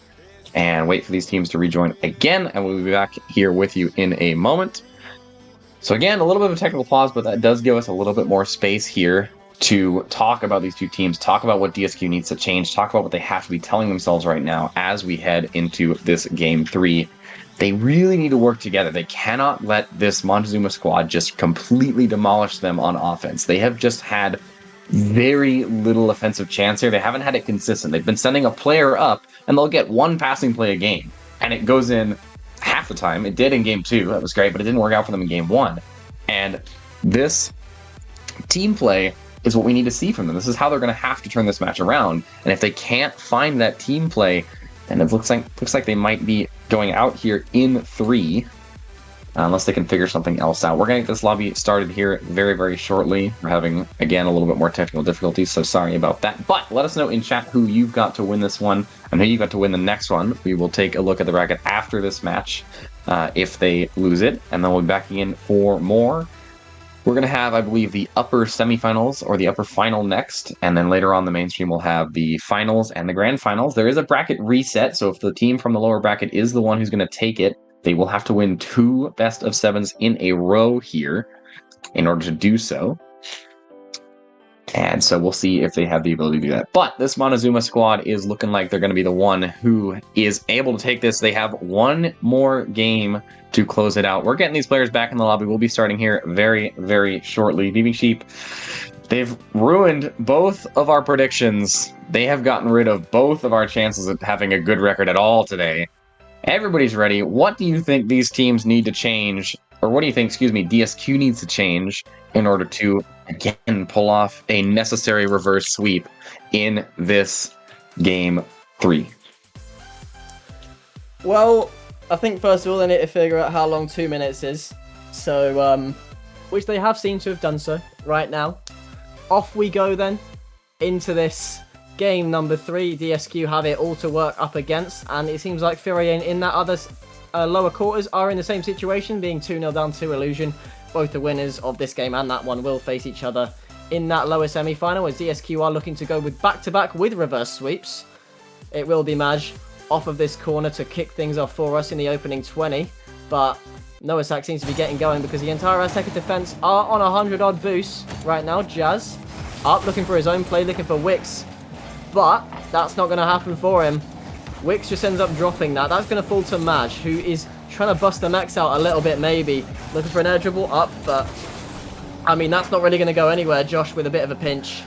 and wait for these teams to rejoin again, and we'll be back here with you in a moment. So again, a little bit of a technical pause, but that does give us a little bit more space here to talk about these two teams, talk about what DSQ needs to change, talk about what they have to be telling themselves right now as we head into this Game 3. They really need to work together. They cannot let this Montezuma squad just completely demolish them on offense. They have just had very little offensive chance here. They haven't had it consistent. They've been sending a player up, and they'll get one passing play a game, and it goes in half the time. It did in Game 2. That was great, but it didn't work out for them in Game 1. And this team play is what we need to see from them. This is how they're going to have to turn this match around. And if they can't find that team play, then it looks like they might be going out here in 3, unless they can figure something else out. We're going to get this lobby started here very, very shortly. We're having, again, a little bit more technical difficulties, so sorry about that. But let us know in chat who you've got to win this one and who you got to win the next one. We will take a look at the bracket after this match if they lose it, and then we'll be back in for more. We're going to have, I believe, the upper semifinals or the upper final next, and then later on the main stream we'll have the finals and the grand finals. There is a bracket reset, so if the team from the lower bracket is the one who's going to take it, they will have to win 2 best-of-7s in a row here in order to do so. And so we'll see if they have the ability to do that. But this Montezuma squad is looking like they're going to be the one who is able to take this. They have one more game to close it out. We're getting these players back in the lobby. We'll be starting here very, very shortly. BB Sheep, they've ruined both of our predictions. They have gotten rid of both of our chances of having a good record at all today. Everybody's ready. What do you think these teams need to change? Or what do you think, DSQ needs to change in order to, again, pull off a necessary reverse sweep in this Game 3? Well, I think first of all they need to figure out how long 2 minutes is. So, which they have seemed to have done so right now. Off we go then into this game number 3. DSQ have it all to work up against, and it seems like Furian in that other lower quarters are in the same situation, being 2-0 down to Illusion. Both the winners of this game and that one will face each other in that lower semi-final, as DSQ are looking to go with back-to-back with reverse sweeps. It will be Maj off of this corner to kick things off for us in the opening 20, but Noasak seems to be getting going because the entire second defense are on 100-odd boosts right now. Jazz up, looking for his own play, looking for Wix, but that's not going to happen for him. Wix just ends up dropping that. That's going to fall to Maj, who is trying to bust the max out a little bit, maybe. Looking for an air dribble up, but I mean, that's not really going to go anywhere. Josh with a bit of a pinch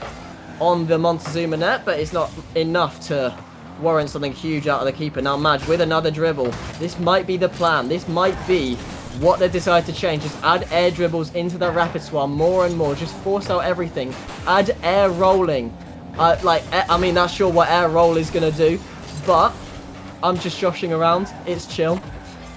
on the Montezuma net, but it's not enough to warrant something huge out of the keeper. Now Maj with another dribble. This might be the plan. This might be what they decide to change. Just add air dribbles into the rapid swap more and more. Just force out everything. Add air rolling. I mean, not sure what air roll is going to do, but I'm just joshing around. It's chill.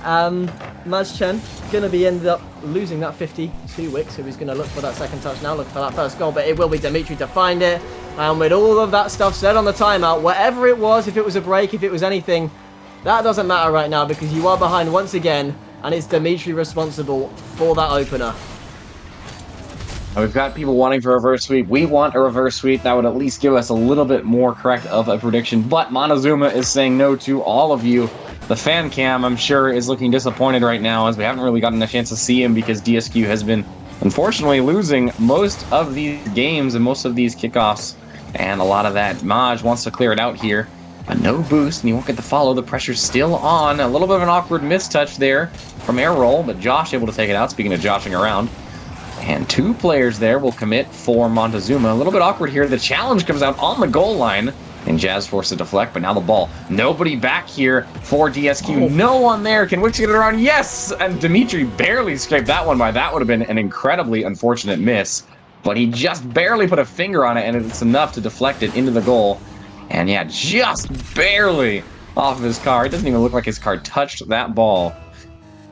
Maj Chen going to be ended up losing that 50 to Wix, who is going to look for that second touch now, looking for that first goal, but it will be Dimitri to find it. And with all of that stuff said on the timeout, whatever it was, if it was a break, if it was anything, that doesn't matter right now because you are behind once again, and it's Dimitri responsible for that opener. We've got people wanting for a reverse sweep. We want a reverse sweep. That would at least give us a little bit more correct of a prediction. But Montezuma is saying no to all of you. The fan cam, I'm sure, is looking disappointed right now as we haven't really gotten a chance to see him because DSQ has been, unfortunately, losing most of these games and most of these kickoffs. And a lot of that. Maj wants to clear it out here. But no boost, and he won't get the follow. The pressure's still on. A little bit of an awkward mistouch there from air roll, but Josh able to take it out, speaking of joshing around. And 2 players there will commit for Montezuma. A little bit awkward here. The challenge comes out on the goal line. And Jazz forced to deflect, but now the ball. Nobody back here for DSQ. Oh. No one there. Can Wix get it around? Yes! And Dimitri barely scraped that one by. That would have been an incredibly unfortunate miss. But he just barely put a finger on it, and it's enough to deflect it into the goal. And yeah, just barely off of his car. It doesn't even look like his car touched that ball.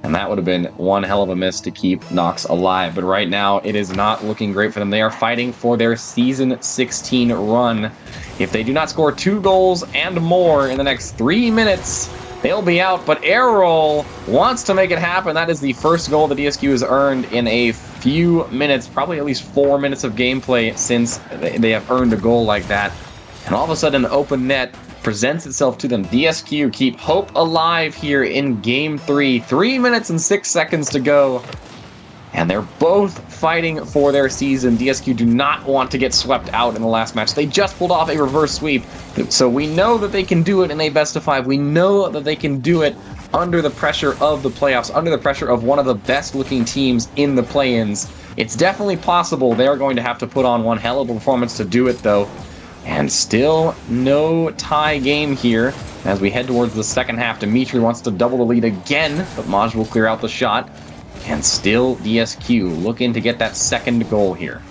And that would have been one hell of a miss to keep Nox alive. But right now, it is not looking great for them. They are fighting for their Season 16 run. If they do not score 2 goals and more in the next 3 minutes, they'll be out. But Errol wants to make it happen. That is the first goal the DSQ has earned in a few minutes, probably at least 4 minutes of gameplay since they have earned a goal like that. And all of a sudden, an open net presents itself to them. DSQ keep hope alive here in Game 3. 3 minutes and 6 seconds to go. And they're both fighting for their season. DSQ do not want to get swept out in the last match. They just pulled off a reverse sweep. So we know that they can do it in a best of 5. We know that they can do it under the pressure of the playoffs, under the pressure of one of the best looking teams in the play-ins. It's definitely possible. They're going to have to put on one hell of a performance to do it, though. And still no tie game here as we head towards the second half. Dimitri wants to double the lead again, but Maj will clear out the shot. And still DSQ looking to get that second goal here.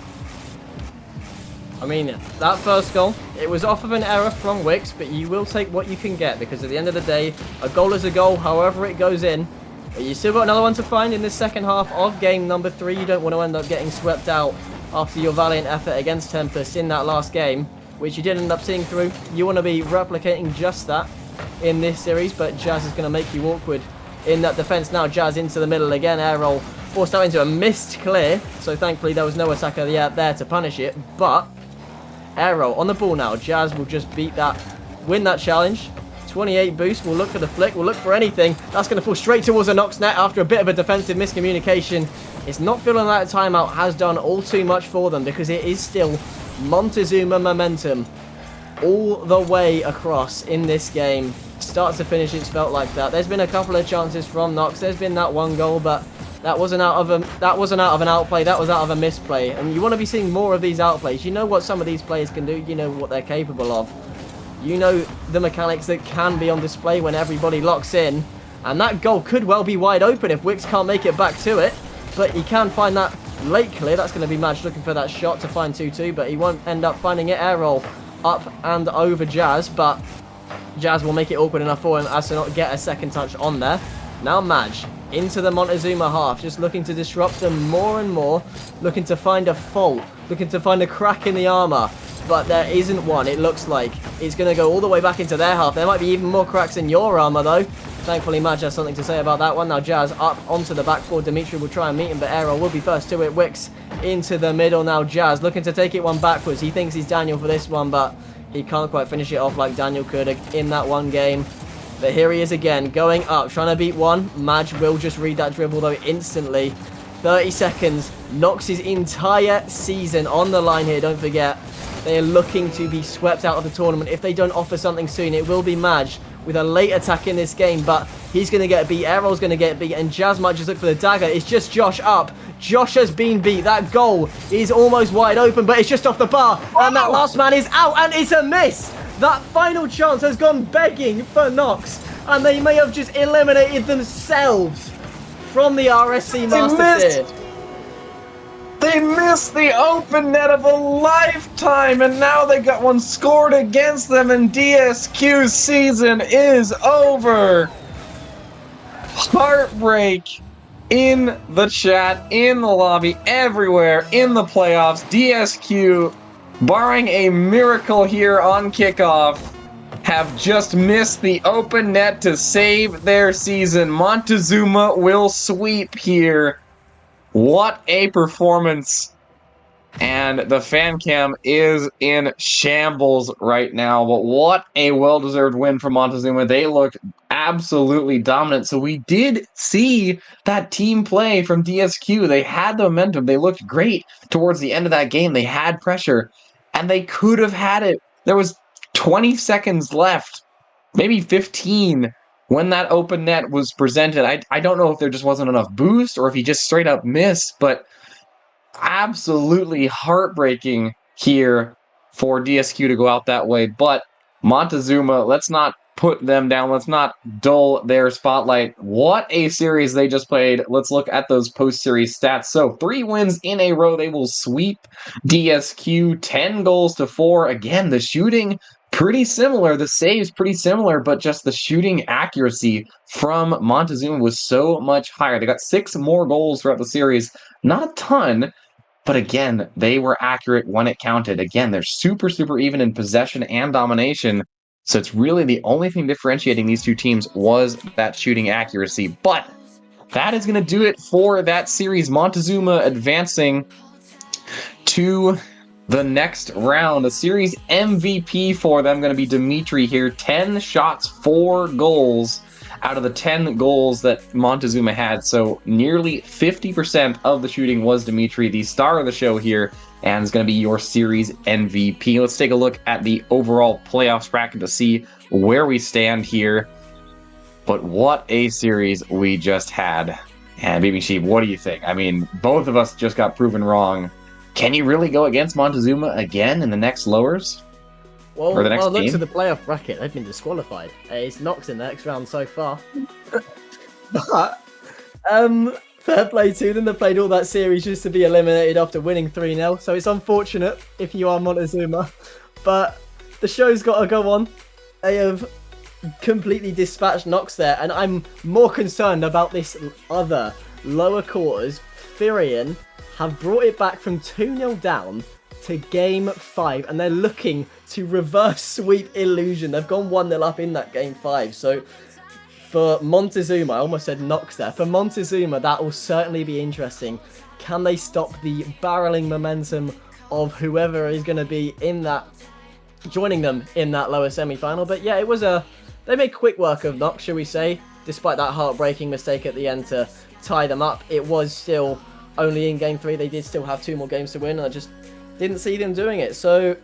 I mean, that first goal, it was off of an error from Wicks, but you will take what you can get because at the end of the day, a goal is a goal, however it goes in. But you still got another one to find in this second half of game number 3. You don't want to end up getting swept out after your valiant effort against Tempest in that last game, which you did end up seeing through. You want to be replicating just that in this series, but Jazz is going to make you awkward in that defense. Now Jazz into the middle again. Airroll forced out into a missed clear, so thankfully there was no attacker there to punish it. But Airroll on the ball now. Jazz will just beat that, win that challenge. 28 boost. We'll look for the flick. We'll look for anything. That's going to fall straight towards the Nox net after a bit of a defensive miscommunication. It's not feeling that a timeout has done all too much for them because it is still Montezuma momentum all the way across in this game. Start to finish, it's felt like that. There's been a couple of chances from Nox. There's been that one goal, but that wasn't out of an outplay. That was out of a misplay. And you want to be seeing more of these outplays. You know what some of these players can do. You know what they're capable of. You know the mechanics that can be on display when everybody locks in. And that goal could well be wide open if Wicks can't make it back to it. But he can find that late clear. That's going to be Madge looking for that shot to find 2-2. But he won't end up finding it. Air roll up and over Jazz. But Jazz will make it awkward enough for him as to not get a second touch on there. Now Madge into the Montezuma half. Just looking to disrupt them more and more. Looking to find a fault. Looking to find a crack in the armor. But there isn't one. It looks like it's going to go all the way back into their half. There might be even more cracks in your armor, though. Thankfully, Madge has something to say about that one. Now, Jazz up onto the backboard. Dimitri will try and meet him, but Aero will be first to it. Wicks into the middle. Now, Jazz looking to take it one backwards. He thinks he's Daniel for this one, but he can't quite finish it off like Daniel could in that one game. But here he is again, going up, trying to beat one. Madge will just read that dribble, though, instantly. 30 seconds. Nox's entire season on the line here, don't forget. They are looking to be swept out of the tournament. If they don't offer something soon, it will be Madge with a late attack in this game. But he's going to get beat. Errol's going to get beat. And Jazz might just look for the dagger. It's just Josh up. Josh has been beat. That goal is almost wide open, but it's just off the bar. And that last man is out. And it's a miss. That final chance has gone begging for Nox. And they may have just eliminated themselves from the RSC Master Tier. They missed the open net of a lifetime, and now they got one scored against them, and DSQ's season is over. Heartbreak in the chat, in the lobby, everywhere, in the playoffs. DSQ, barring a miracle here on kickoff, have just missed the open net to save their season. Montezuma will sweep here. What a performance. And the fan cam is in shambles right now. But what a well-deserved win for Montezuma. They looked absolutely dominant. So we did see that team play from DSQ. They had the momentum. They looked great towards the end of that game. They had pressure. And they could have had it. There was 20 seconds left. Maybe 15. When that open net was presented, I don't know if there just wasn't enough boost or if he just straight up missed, but absolutely heartbreaking here for DSQ to go out that way. But Montezuma, let's not put them down. Let's not dull their spotlight. What a series they just played. Let's look at those post-series stats. So 3 wins in a row. They will sweep DSQ 10 goals to 4. Again, the shooting pretty similar. The saves pretty similar, but just the shooting accuracy from Montezuma was so much higher. They got 6 more goals throughout the series. Not a ton, but again, they were accurate when it counted. Again, they're super, super even in possession and domination. So it's really the only thing differentiating these two teams was that shooting accuracy. But that is going to do it for that series. Montezuma advancing to the next round. A series MVP for them going to be Dimitri here. 10 shots, 4 goals out of the 10 goals that Montezuma had. So nearly 50% of the shooting was Dimitri, the star of the show here, and is going to be your series MVP. Let's take a look at the overall playoffs bracket to see where we stand here. But what a series we just had. And Baby Sheep, what do you think? I mean, both of us just got proven wrong. Can you really go against Montezuma again in the next lowers? Well, Or the next look game? to the playoff bracket. They've been disqualified. It's Nox in the next round so far. But, fair play to them. They played all that series just to be eliminated after winning 3-0. So it's unfortunate if you are Montezuma. But the show's got to go on. They have completely dispatched Nox there. And I'm more concerned about this other lower quarters. Firion have brought it back from 2-0 down to game 5, and they're looking to reverse sweep Illusion. They've gone 1-0 up in that game 5. So for Montezuma, I almost said Nox there. For Montezuma, that will certainly be interesting. Can they stop the barreling momentum of whoever is going to be in that, joining them in that lower semi-final? But yeah, it was they made quick work of Nox, shall we say, despite that heartbreaking mistake at the end to tie them up. It was still only in game 3. They did still have 2 more games to win. I just didn't see them doing it. So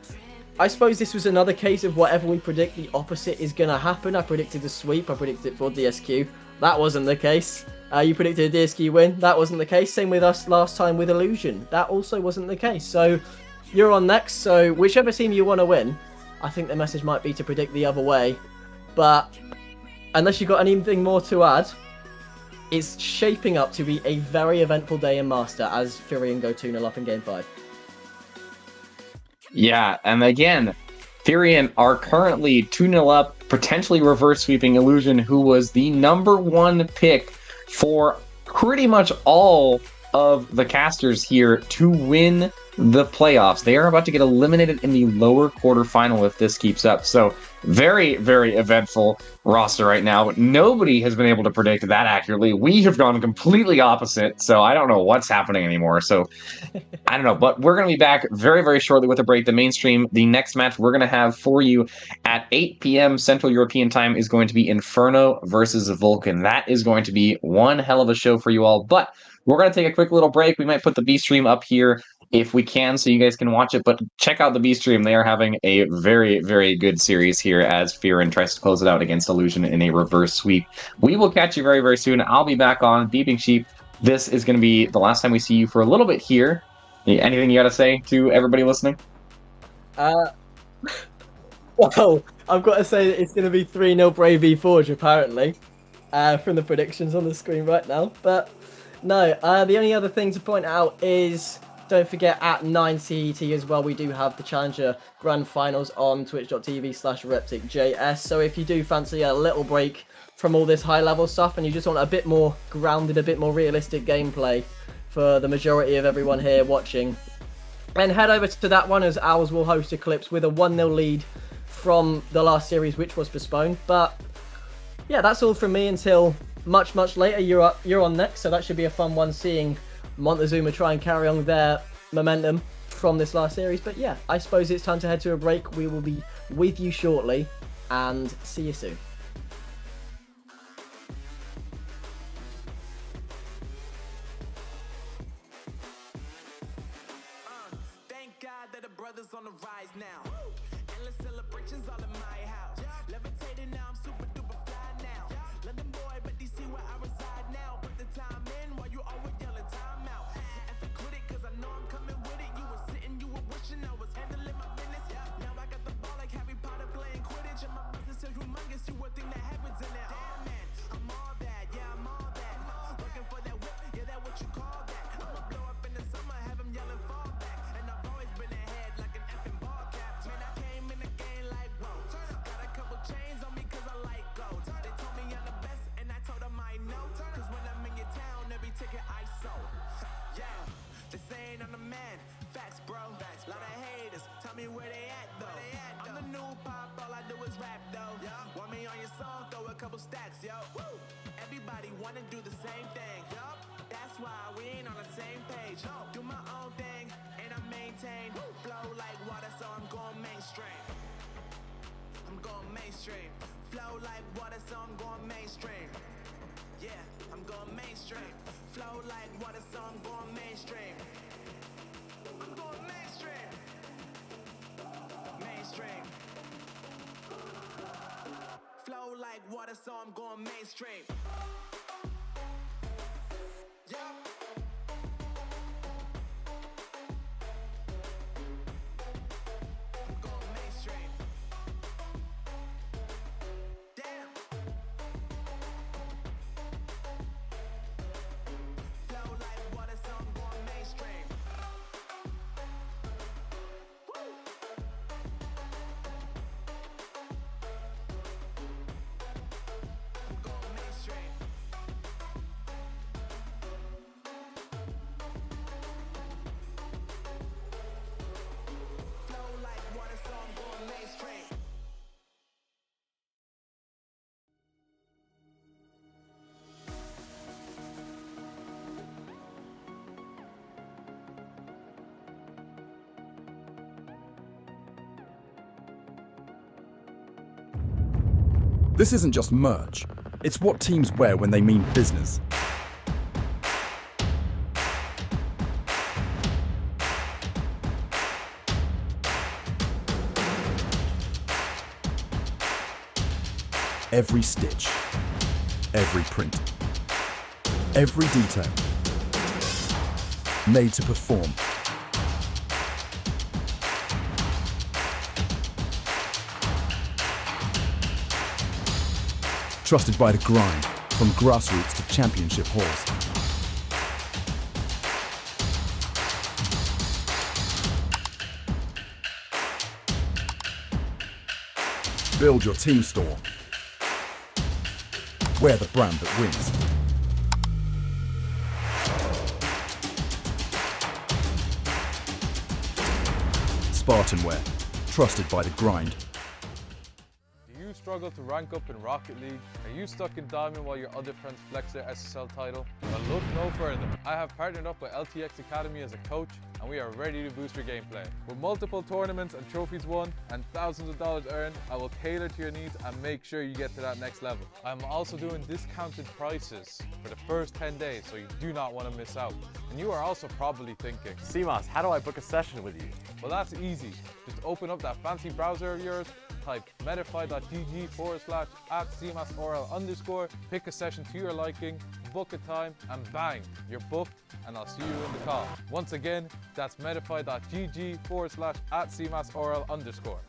I suppose this was another case of whatever we predict, the opposite is going to happen. I predicted a sweep. I predicted it for DSQ. That wasn't the case. You predicted a DSQ win. That wasn't the case. Same with us last time with Illusion. That also wasn't the case. So you're on next. So whichever team you want to win, I think the message might be to predict the other way. But unless you've got anything more to add, it's shaping up to be a very eventful day in Master as Firion go 2-0 up in game 5. Yeah, and again, Firion are currently 2-0 up, potentially reverse sweeping Illusion, who was the #1 pick for pretty much all of the casters here to win the playoffs. They are about to get eliminated in the lower quarterfinal if this keeps up. So very, very eventful roster right now. But nobody has been able to predict that accurately. We have gone completely opposite. So I don't know what's happening anymore. So I don't know. But we're going to be back very, very shortly with a break. The mainstream, the next match we're going to have for you at 8 p.m. Central European time is going to be Inferno versus Vulcan. That is going to be one hell of a show for you all. But we're going to take a quick little break. We might put the B stream up here if we can, so you guys can watch it. But check out the B stream. They are having a very, very good series here as Firion tries to close it out against Illusion in a reverse sweep. We will catch you very, very soon. I'll be back on Beeping Sheep. This is going to be the last time we see you for a little bit here. Anything you got to say to everybody listening? Well, I've got to say that it's going to be 3-0 Brave v Forge, apparently, from the predictions on the screen right now. But no, the only other thing to point out is, don't forget, at 9 CET as well, we do have the Challenger Grand Finals on twitch.tv/repticjs. So if you do fancy a little break from all this high-level stuff and you just want a bit more grounded, a bit more realistic gameplay for the majority of everyone here watching, then head over to that one, as Owls will host Eclipse with a 1-0 lead from the last series, which was postponed. But yeah, that's all from me until much, much later. You're on next, so that should be a fun one, seeing Montezuma try and carry on their momentum from this last series. But yeah, I suppose it's time to head to a break. We will be with you shortly, and see you soon. Thank God that the brothers on the rise now. Endless celebrations all in my house. Levitating now, I'm super duper fly now. London boy, but DC where I reside now. Put the time in while you always yelling time out. If you quit it, cause I know I'm coming with it. You were sitting, you were wishing I was handling my business. Now I got the ball like Harry Potter playing Quidditch. And my business is humongous, you would think that happens in there. Damn man, I'm all that, yeah, I'm all that. Working for that whip, yeah, that what you call that. I'ma blow up in the summer, have him yelling fall back. And I've always been ahead like an effing ball cap. Man, I came in the game like, whoa, facts, bro. Lot of haters, tell me where they at though. I'm the new pop, all I do is rap though. Want me on your song, throw a couple stacks, yo. Everybody wanna do the same thing. That's why we ain't on the same page. Do my own thing, and I maintain. Flow like water, so I'm going mainstream. I'm going mainstream. Flow like water, so I'm going mainstream. Yeah, I'm going mainstream. Flow like water, so I'm going mainstream. I'm going mainstream. Mainstream. Flow like water, so I'm going mainstream. Yeah. I'm going mainstream. Damn. Flow like water, so I'm going mainstream. Woo. I'm going mainstream. Flow like water, so I'm going mainstream. This isn't just merch, it's what teams wear when they mean business. Every stitch, every print, every detail, made to perform. Trusted by the grind, from grassroots to championship halls. Build your team store. Wear the brand that wins. SpartanWare, trusted by the grind. Do you struggle to rank up in Rocket League? Are you stuck in Diamond while your other friends flex their SSL title? Well, look no further. I have partnered up with LTXAcademy as a coach, and we are ready to boost your gameplay. With multiple tournaments and trophies won and thousands of dollars earned, I will tailor to your needs and make sure you get to that next level. I'm also doing discounted prices for the first 10 days, so you do not want to miss out. And you are also probably thinking, CMOS, how do I book a session with you? well, that's easy. Just open up that fancy browser of yours, type medify.gg/@cmasorl_, pick a session to your liking, book a time, and bang, you're booked, and I'll see you in the call. Once again, that's medify.gg/@cmasorl_.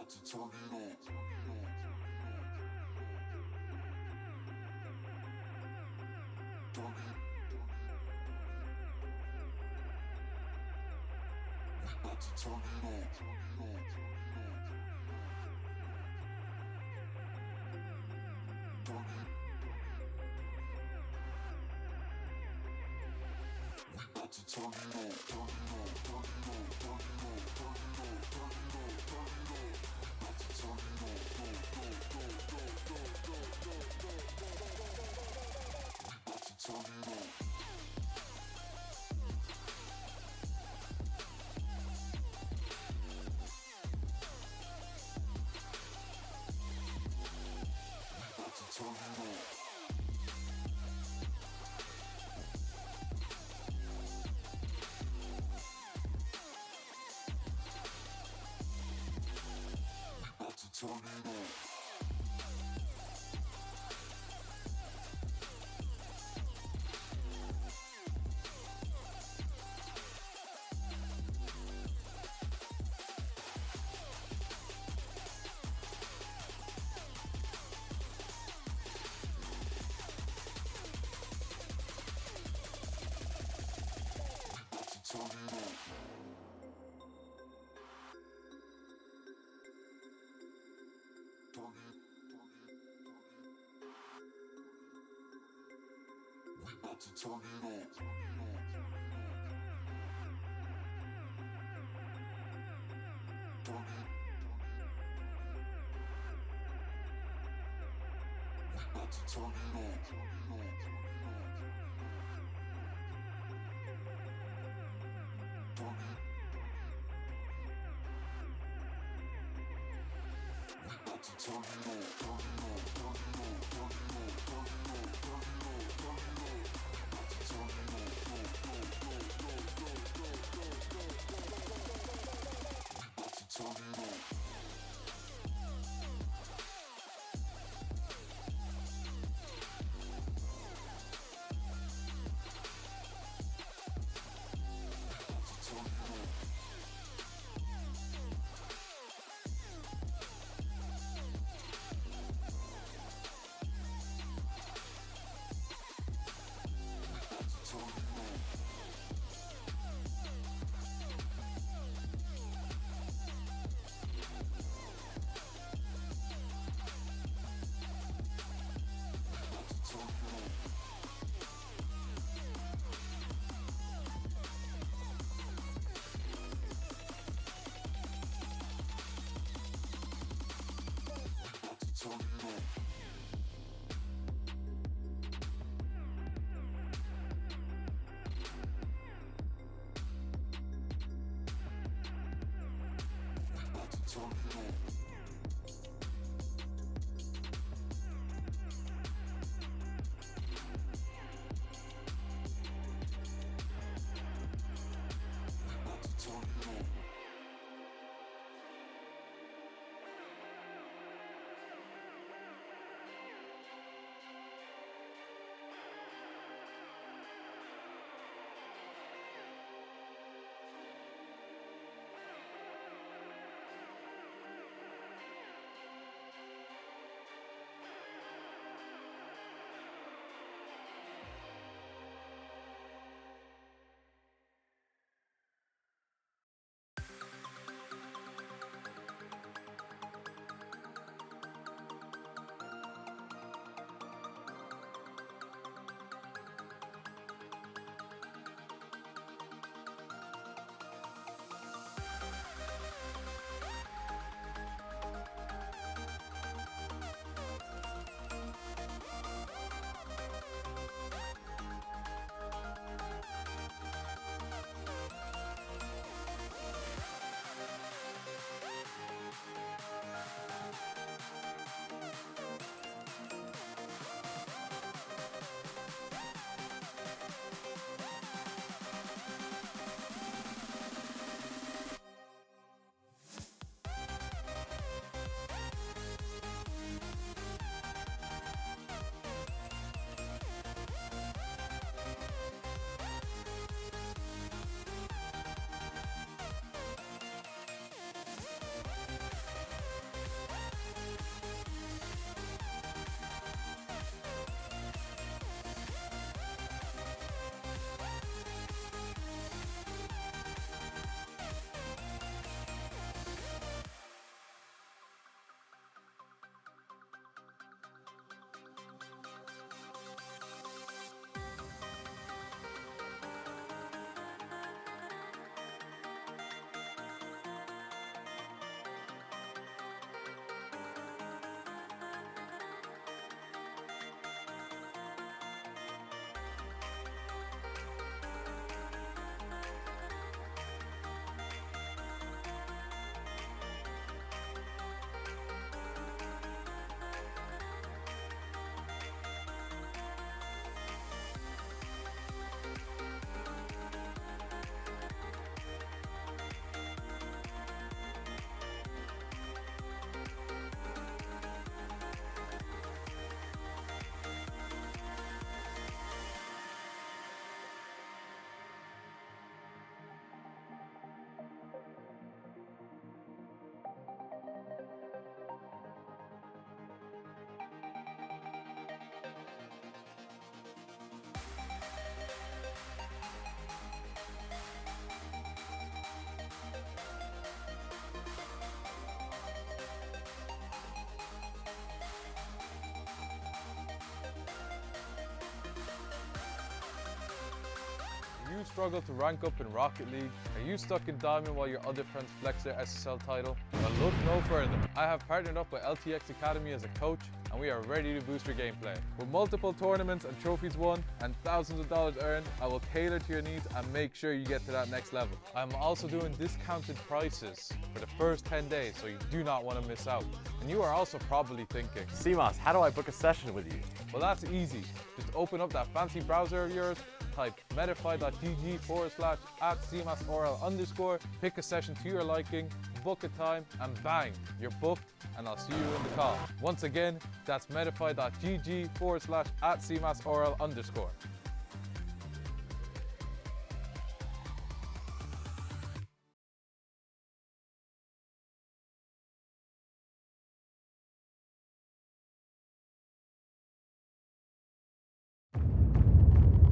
about to turn it on. Turn it. We about to turn it on. Turn it. We about to turn it on. Turn it on. Turn it on. Turn it on. Turn it on. Turn it on. Turn it on. We about to turn it on. Go, go, go, go, go, go, go, go, go, go. We about to turn it on. Turn it on. We about to turn it on. Turn it on. Turn it. We about to turn it on. Turn it. We about to turn it on. Turn it. We about to turn it on. Turn it on. Turn it on. Turn it on. Turn it on. Turn it on. Turn it on. We about to turn it on. Go, go, go, go, go, go, go, go, go, go. We about to turn it on. struggle to rank up in Rocket League? Are you stuck in Diamond while your other friends flex their SSL title? Well, look no further. I have partnered up with LTXAcademy as a coach, and we are ready to boost your gameplay. With multiple tournaments and trophies won and thousands of dollars earned, I will cater to your needs and make sure you get to that next level. I'm also doing discounted prices for the first 10 days, so you do not want to miss out. And you are also probably thinking, CMOS, how do I book a session with you? well, that's easy. Just open up that fancy browser of yours, type metafy.gg/@cmasorl_, pick a session to your liking, book a time, and bang, you're booked, and I'll see you in the call. Once again, that's metafy.gg/@cmasorl_.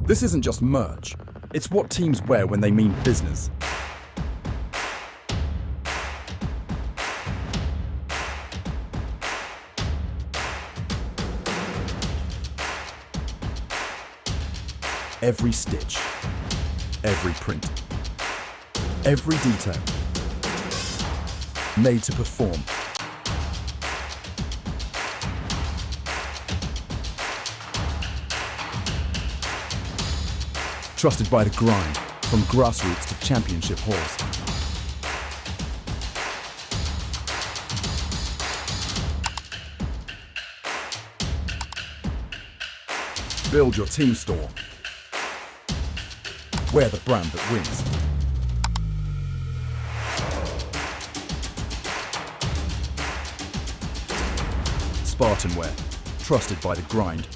This isn't just merch, it's what teams wear when they mean business. Every stitch, every print, every detail, made to perform. Trusted by the grind, from grassroots to championship halls. Build your team store. Wear the brand that wins. SpartanWare, trusted by the grind.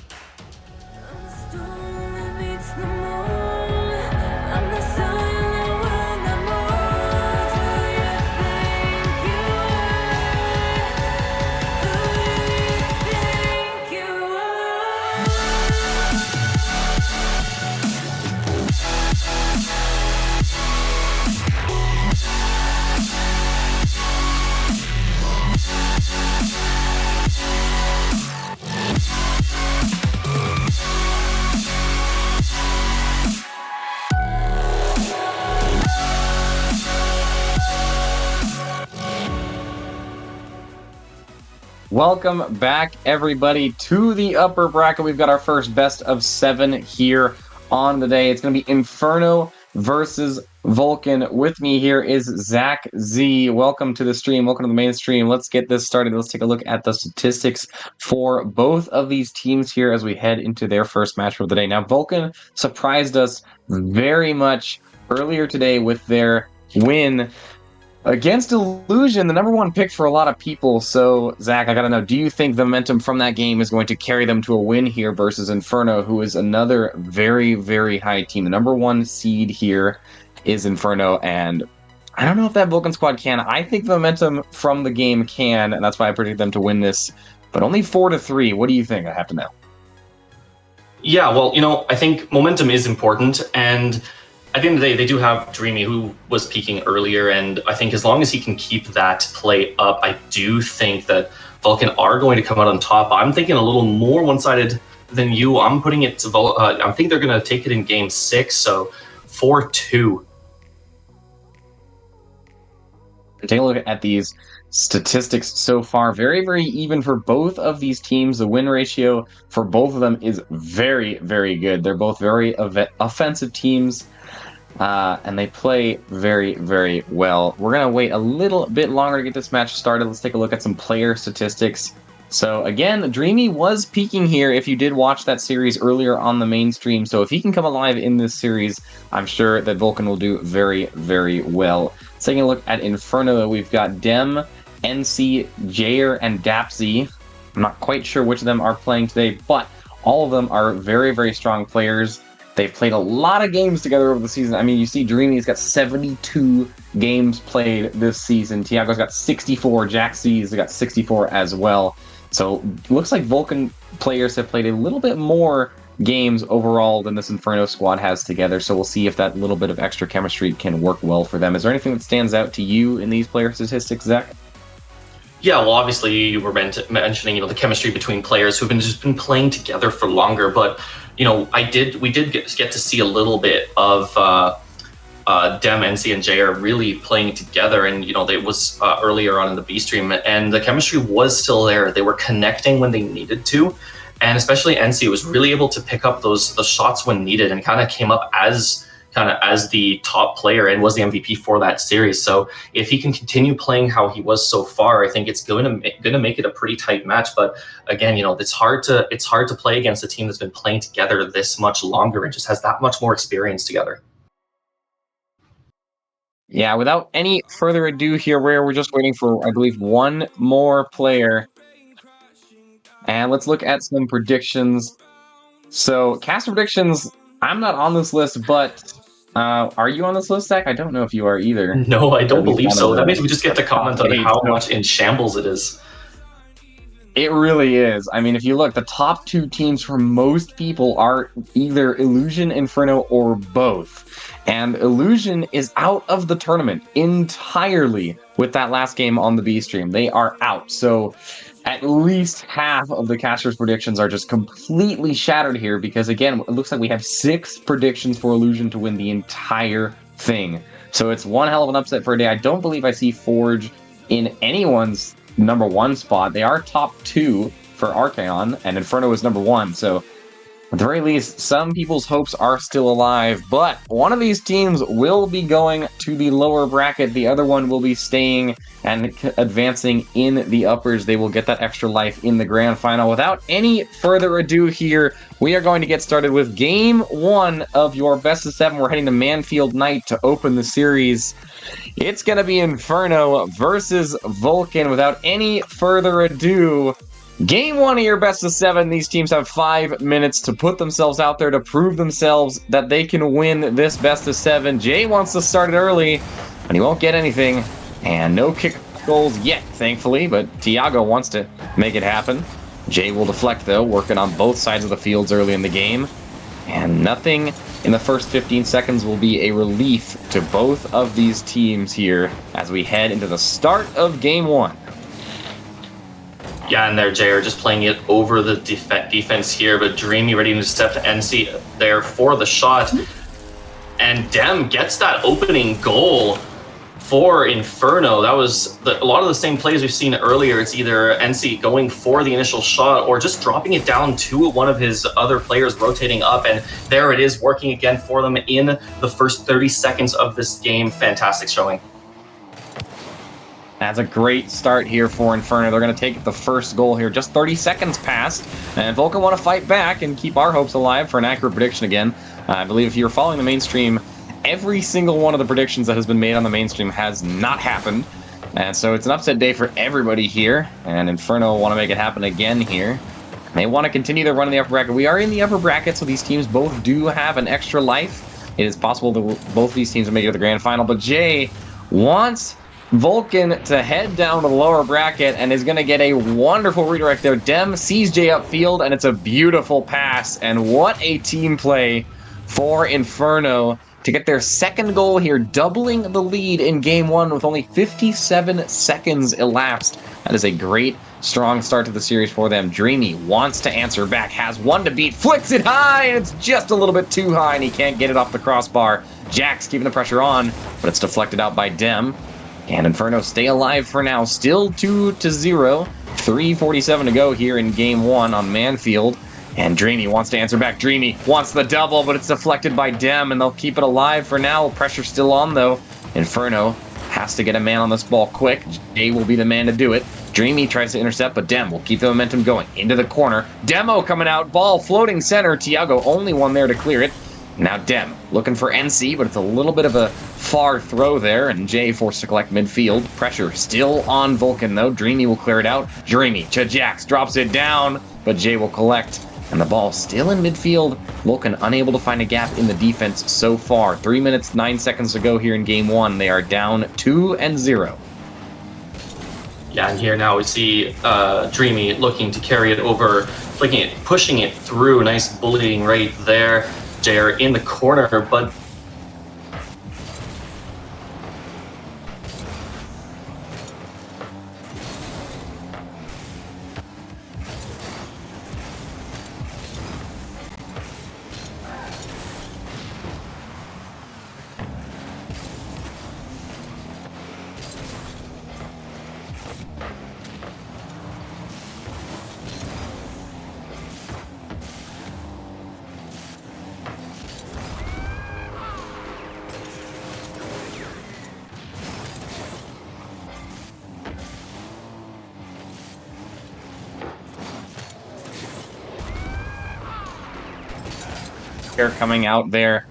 Welcome back, everybody, to the upper bracket. We've got our first best of 7 here on the day. It's going to be Inferno versus Vulcan. With me here is Zach Z. Welcome to the stream. Welcome to the main stream. Let's get this started. Let's take a look at the statistics for both of these teams here as we head into their first match of the day. Now, Vulcan surprised us very much earlier today with their win against Illusion, the #1 pick for a lot of people. So, Zach, I gotta know, do you think the momentum from that game is going to carry them to a win here versus Inferno, who is another very, very high team? The #1 seed here is Inferno, and I don't know if that Vulcan squad can. I think the momentum from the game can, and that's why I predict them to win this, but only 4-3. What do you think? I have to know. Yeah, well, I think momentum is important, and at the end of the day, they do have Dreamy, who was peaking earlier, and I think as long as he can keep that play up, I do think that Vulcan are going to come out on top. I'm thinking a little more one-sided than you. I'm putting it to I think they're going to take it in Game 6, so 4-2. Take a look at these statistics so far. Very, very even for both of these teams. The win ratio for both of them is very, very good. They're both very offensive teams. And they play very, very well. We're going to wait a little bit longer to get this match started. Let's take a look at some player statistics. So again, Dreamy was peaking here if you did watch that series earlier on the main stream. So if he can come alive in this series, I'm sure that Vulcan will do very, very well. Taking a look at Inferno, we've got Dem, NC, Jair, and Dapsy. I'm not quite sure which of them are playing today, but all of them are very, very strong players. They've played a lot of games together over the season. I mean, you see Dreamy's got 72 games played this season. Tiago's got 64. Jack C's got 64 as well. So it looks like Vulcan players have played a little bit more games overall than this Inferno squad has together. So we'll see if that little bit of extra chemistry can work well for them. Is there anything that stands out to you in these player statistics, Zach? Yeah, well, obviously you were mentioning, the chemistry between players who've been playing together for longer. But we did get to see a little bit of Dem, NC, and Jay are really playing together, and it was earlier on in the B stream, and the chemistry was still there. They were connecting when they needed to, and especially NC was really able to pick up those shots when needed, and kind of came up as the top player and was the MVP for that series. So if he can continue playing how he was so far, I think it's going to make it a pretty tight match. But again, it's hard to play against a team that's been playing together this much longer and just has that much more experience together. Yeah, without any further ado here, we're just waiting for, I believe, one more player. And let's look at some predictions. So, caster predictions, I'm not on this list, but are you on this list, Zach? I don't know if you are either. No, I don't believe so. That means we just get to comment on how much in shambles it is. It really is. I mean, if you look, the top two teams for most people are either Illusion, Inferno, or both. And Illusion is out of the tournament entirely with that last game on the B stream. They are out. So at least half of the casters' predictions are just completely shattered here because, again, it looks like we have 6 predictions for Illusion to win the entire thing. So it's one hell of an upset for a day. I don't believe I see Forge in anyone's number 1 spot. They are top 2 for Archaon, and Inferno is number 1. So at the very least, some people's hopes are still alive, but one of these teams will be going to the lower bracket. The other one will be staying and advancing in the uppers. They will get that extra life in the grand final. Without any further ado here, we are going to get started with game 1 of your best of 7. We're heading to Manfield Night to open the series. It's going to be Inferno versus Vulcan. Without any further ado, game 1 of your best of 7. These teams have 5 minutes to put themselves out there to prove themselves that they can win this best of 7. Jay wants to start it early, and he won't get anything. And no kick goals yet, thankfully, but Tiago wants to make it happen. Jay will deflect, though, working on both sides of the fields early in the game. And nothing in the first 15 seconds will be a relief to both of these teams here as we head into the start of game 1. Yeah, and there, Jay are just playing it over the defense here, but Dreamy ready to step to NC there for the shot. And Dem gets that opening goal for Inferno. That was a lot of the same plays we've seen earlier. It's either NC going for the initial shot or just dropping it down to one of his other players rotating up, and there it is, working again for them in the first 30 seconds of this game. Fantastic showing. That's a great start here for Inferno. They're going to take the first goal here. Just 30 seconds passed, and Vulcan want to fight back and keep our hopes alive for an accurate prediction again. I believe if you're following the mainstream, every single one of the predictions that has been made on the mainstream has not happened. And so it's an upset day for everybody here, and Inferno want to make it happen again here. They want to continue their run in the upper bracket. We are in the upper bracket, so these teams both do have an extra life. It is possible that both these teams will make it to the grand final, but Jay wants Vulcan to head down to the lower bracket and is going to get a wonderful redirect there. Dem sees Jay upfield, and it's a beautiful pass. And what a team play for Inferno to get their second goal here, doubling the lead in game 1 with only 57 seconds elapsed. That is a great, strong start to the series for them. Dreamy wants to answer back, has one to beat, flicks it high, and it's just a little bit too high, and he can't get it off the crossbar. Jack's keeping the pressure on, but it's deflected out by Dem. And Inferno stay alive for now, still 2-0. 3:47 to go here in game 1 on Manfield. And Dreamy wants to answer back. Dreamy wants the double, but it's deflected by Dem, and they'll keep it alive for now. Pressure still on, though. Inferno has to get a man on this ball quick. Jay will be the man to do it. Dreamy tries to intercept, but Dem will keep the momentum going. Into the corner. Demo coming out. Ball floating center. Tiago only one there to clear it. Now Dem looking for NC, but it's a little bit of a far throw there, and Jay forced to collect midfield. Pressure still on Vulcan, though. Dreamy will clear it out. Dreamy to Jax, drops it down, but Jay will collect. And the ball still in midfield. Vulcan unable to find a gap in the defense so far. 3 minutes, 9 seconds to go here in game 1. They are down 2-0. Yeah, and here now we see Dreamy looking to carry it over, flicking it, pushing it through. Nice bullying right there. Jay in the corner, but back coming out there.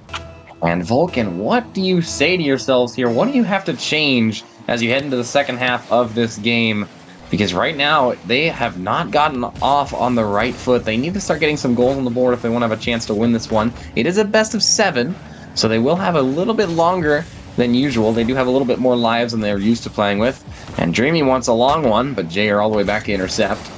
And Vulcan, what do you say to yourselves here? What do you have to change as you head into the second half of this game? Because right now, they have not gotten off on the right foot. They need to start getting some goals on the board if they want to have a chance to win this one. It is a best of 7, so they will have a little bit longer than usual. They do have a little bit more lives than they're used to playing with. And Dreamy wants a long one, but Jay are all the way back to intercept.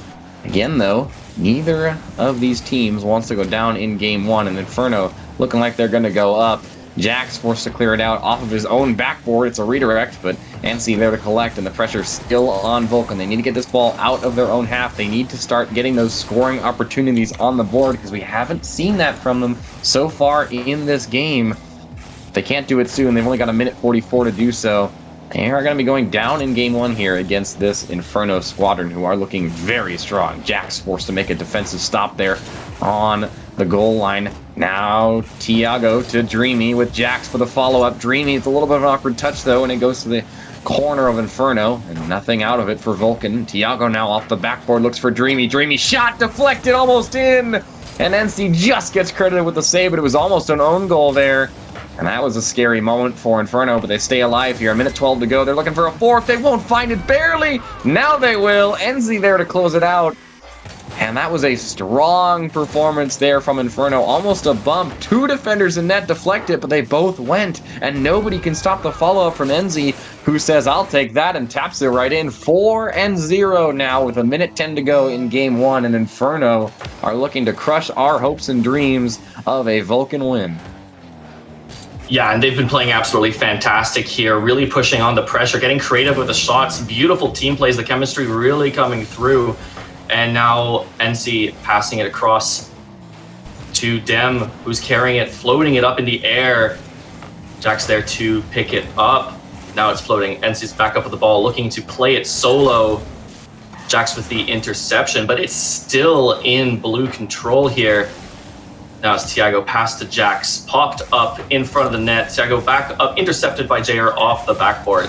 Again, though, neither of these teams wants to go down in game 1, and Inferno looking like they're going to go up. Jack's forced to clear it out off of his own backboard. It's a redirect, but NC there to collect, and the pressure's still on Vulcan. They need to get this ball out of their own half. They need to start getting those scoring opportunities on the board, because we haven't seen that from them so far in this game. If they can't do it soon, they've only got a minute 44 to do so. They are going to be going down in game 1 here against this Inferno squadron, who are looking very strong. Jack's forced to make a defensive stop there on the goal line. Now Tiago to Dreamy with Jax for the follow-up. Dreamy, it's a little bit of an awkward touch, though, and it goes to the corner of Inferno, and nothing out of it for Vulcan. Tiago now off the backboard, looks for Dreamy. Dreamy shot deflected, almost in! And NC just gets credited with the save, but it was almost an own goal there. And that was a scary moment for Inferno, but they stay alive here. A minute 12 to go. They're looking for a fourth. They won't find it, barely. Now they will. NZ there to close it out. And that was a strong performance there from Inferno. Almost a bump. 2 defenders in net deflect it, but they both went. And nobody can stop the follow-up from NZ, who says, I'll take that, and taps it right in. 4-0 now with a minute 10 to go in game 1. And Inferno are looking to crush our hopes and dreams of a Vulcan win. Yeah, and they've been playing absolutely fantastic here, really pushing on the pressure, getting creative with the shots, beautiful team plays, the chemistry really coming through. And now NC passing it across to Dem, who's carrying it, floating it up in the air. Jack's there to pick it up. Now it's floating. NC's back up with the ball, looking to play it solo. Jack's with the interception, but it's still in blue control here. Now it's Tiago passed to Jax, popped up in front of the net. Tiago back up, intercepted by JR off the backboard.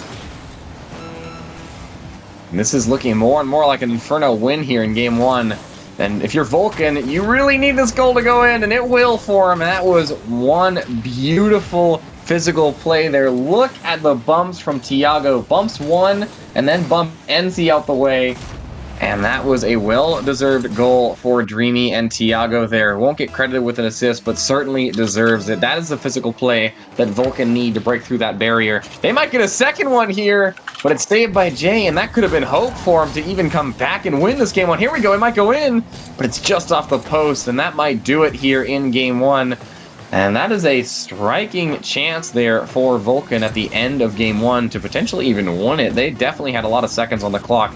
And this is looking more and more like an Inferno win here in game 1. And if you're Vulcan, you really need this goal to go in, and it will for him. And that was one beautiful physical play there. Look at the bumps from Tiago. Bumps one, and then bump NC out the way. And that was a well-deserved goal for Dreamy and Tiago there. Won't get credited with an assist, but certainly deserves it. That is the physical play that Vulcan need to break through that barrier. They might get a second one here, but it's saved by Jay, and that could have been hope for him to even come back and win this game one. Here we go, it might go in, but it's just off the post, and that might do it here in game 1. And that is a striking chance there for Vulcan at the end of game 1 to potentially even win it. They definitely had a lot of seconds on the clock.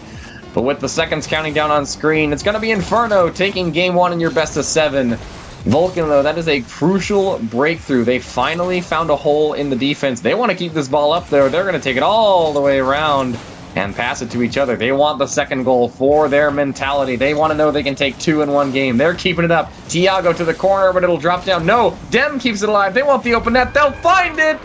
But with the seconds counting down on screen, it's going to be Inferno taking game 1 in your best of 7. Vulcan, though, that is a crucial breakthrough. They finally found a hole in the defense. They want to keep this ball up there. They're going to take it all the way around and pass it to each other. They want the second goal for their mentality. They want to know they can take 2 in one game. They're keeping it up. Tiago to the corner, but it'll drop down. No, Dem keeps it alive. They want the open net. They'll find it.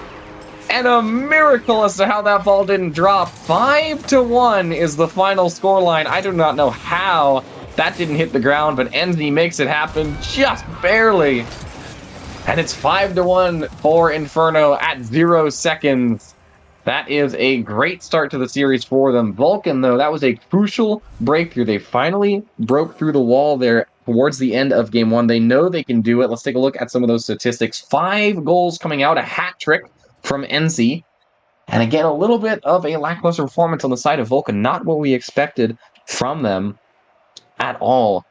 And a miracle as to how that ball didn't drop. 5-1 is the final scoreline. I do not know how that didn't hit the ground, but NZ makes it happen just barely. And it's 5-1 for Inferno at 0 seconds. That is a great start to the series for them. Vulcan, though, that was a crucial breakthrough. They finally broke through the wall there towards the end of game 1. They know they can do it. Let's take a look at some of those statistics. 5 goals coming out, a hat trick from NC. And again, a little bit of a lackluster performance on the side of Vulcan. Not what we expected from them at all.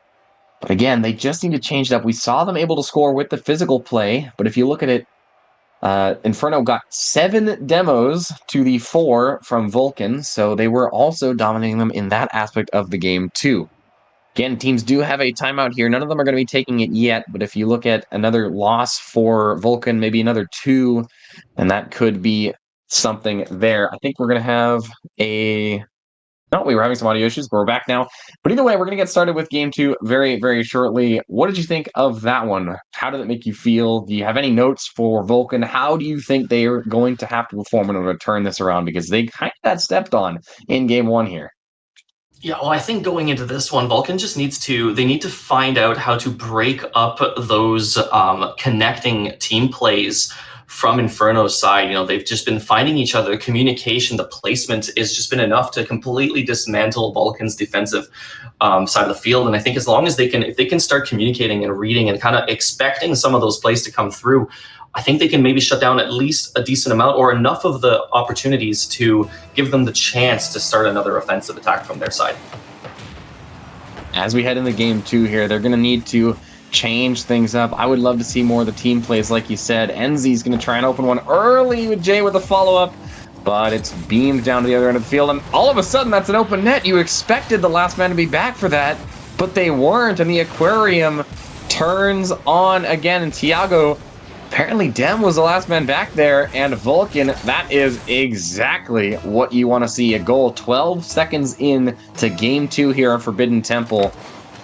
But again, they just need to change it up. We saw them able to score with the physical play, but if you look at it, Inferno got 7 demos to the 4 from Vulcan, so they were also dominating them in that aspect of the game too. Again, teams do have a timeout here. None of them are going to be taking it yet, but if you look at another loss for Vulcan, maybe another 2, and that could be something there. I think we're going to have a... No, we were having some audio issues, but we're back now. But either way, we're going to get started with game 2 very, very shortly. What did you think of that one? How did it make you feel? Do you have any notes for Vulcan? How do you think they are going to have to perform in order to turn this around? Because they kind of got stepped on in game 1 here. Yeah, well, I think going into this one, Vulcan just they need to find out how to break up those connecting team plays from Inferno's side. They've just been finding each other. Communication, the placement has just been enough to completely dismantle Vulcan's defensive side of the field. And I think as long as if they can start communicating and reading and kind of expecting some of those plays to come through, I think they can maybe shut down at least a decent amount or enough of the opportunities to give them the chance to start another offensive attack from their side. As we head into game 2 here, they're going to need to change things up. I would love to see more of the team plays, like you said. Enzy's going to try and open one early with Jay with a follow-up, but it's beamed down to the other end of the field, and all of a sudden that's an open net. You expected the last man to be back for that, but they weren't, and the aquarium turns on again, and Tiago, apparently Dem was the last man back there, and Vulcan, that is exactly what you want to see. A goal 12 seconds in to game 2 here on Forbidden Temple,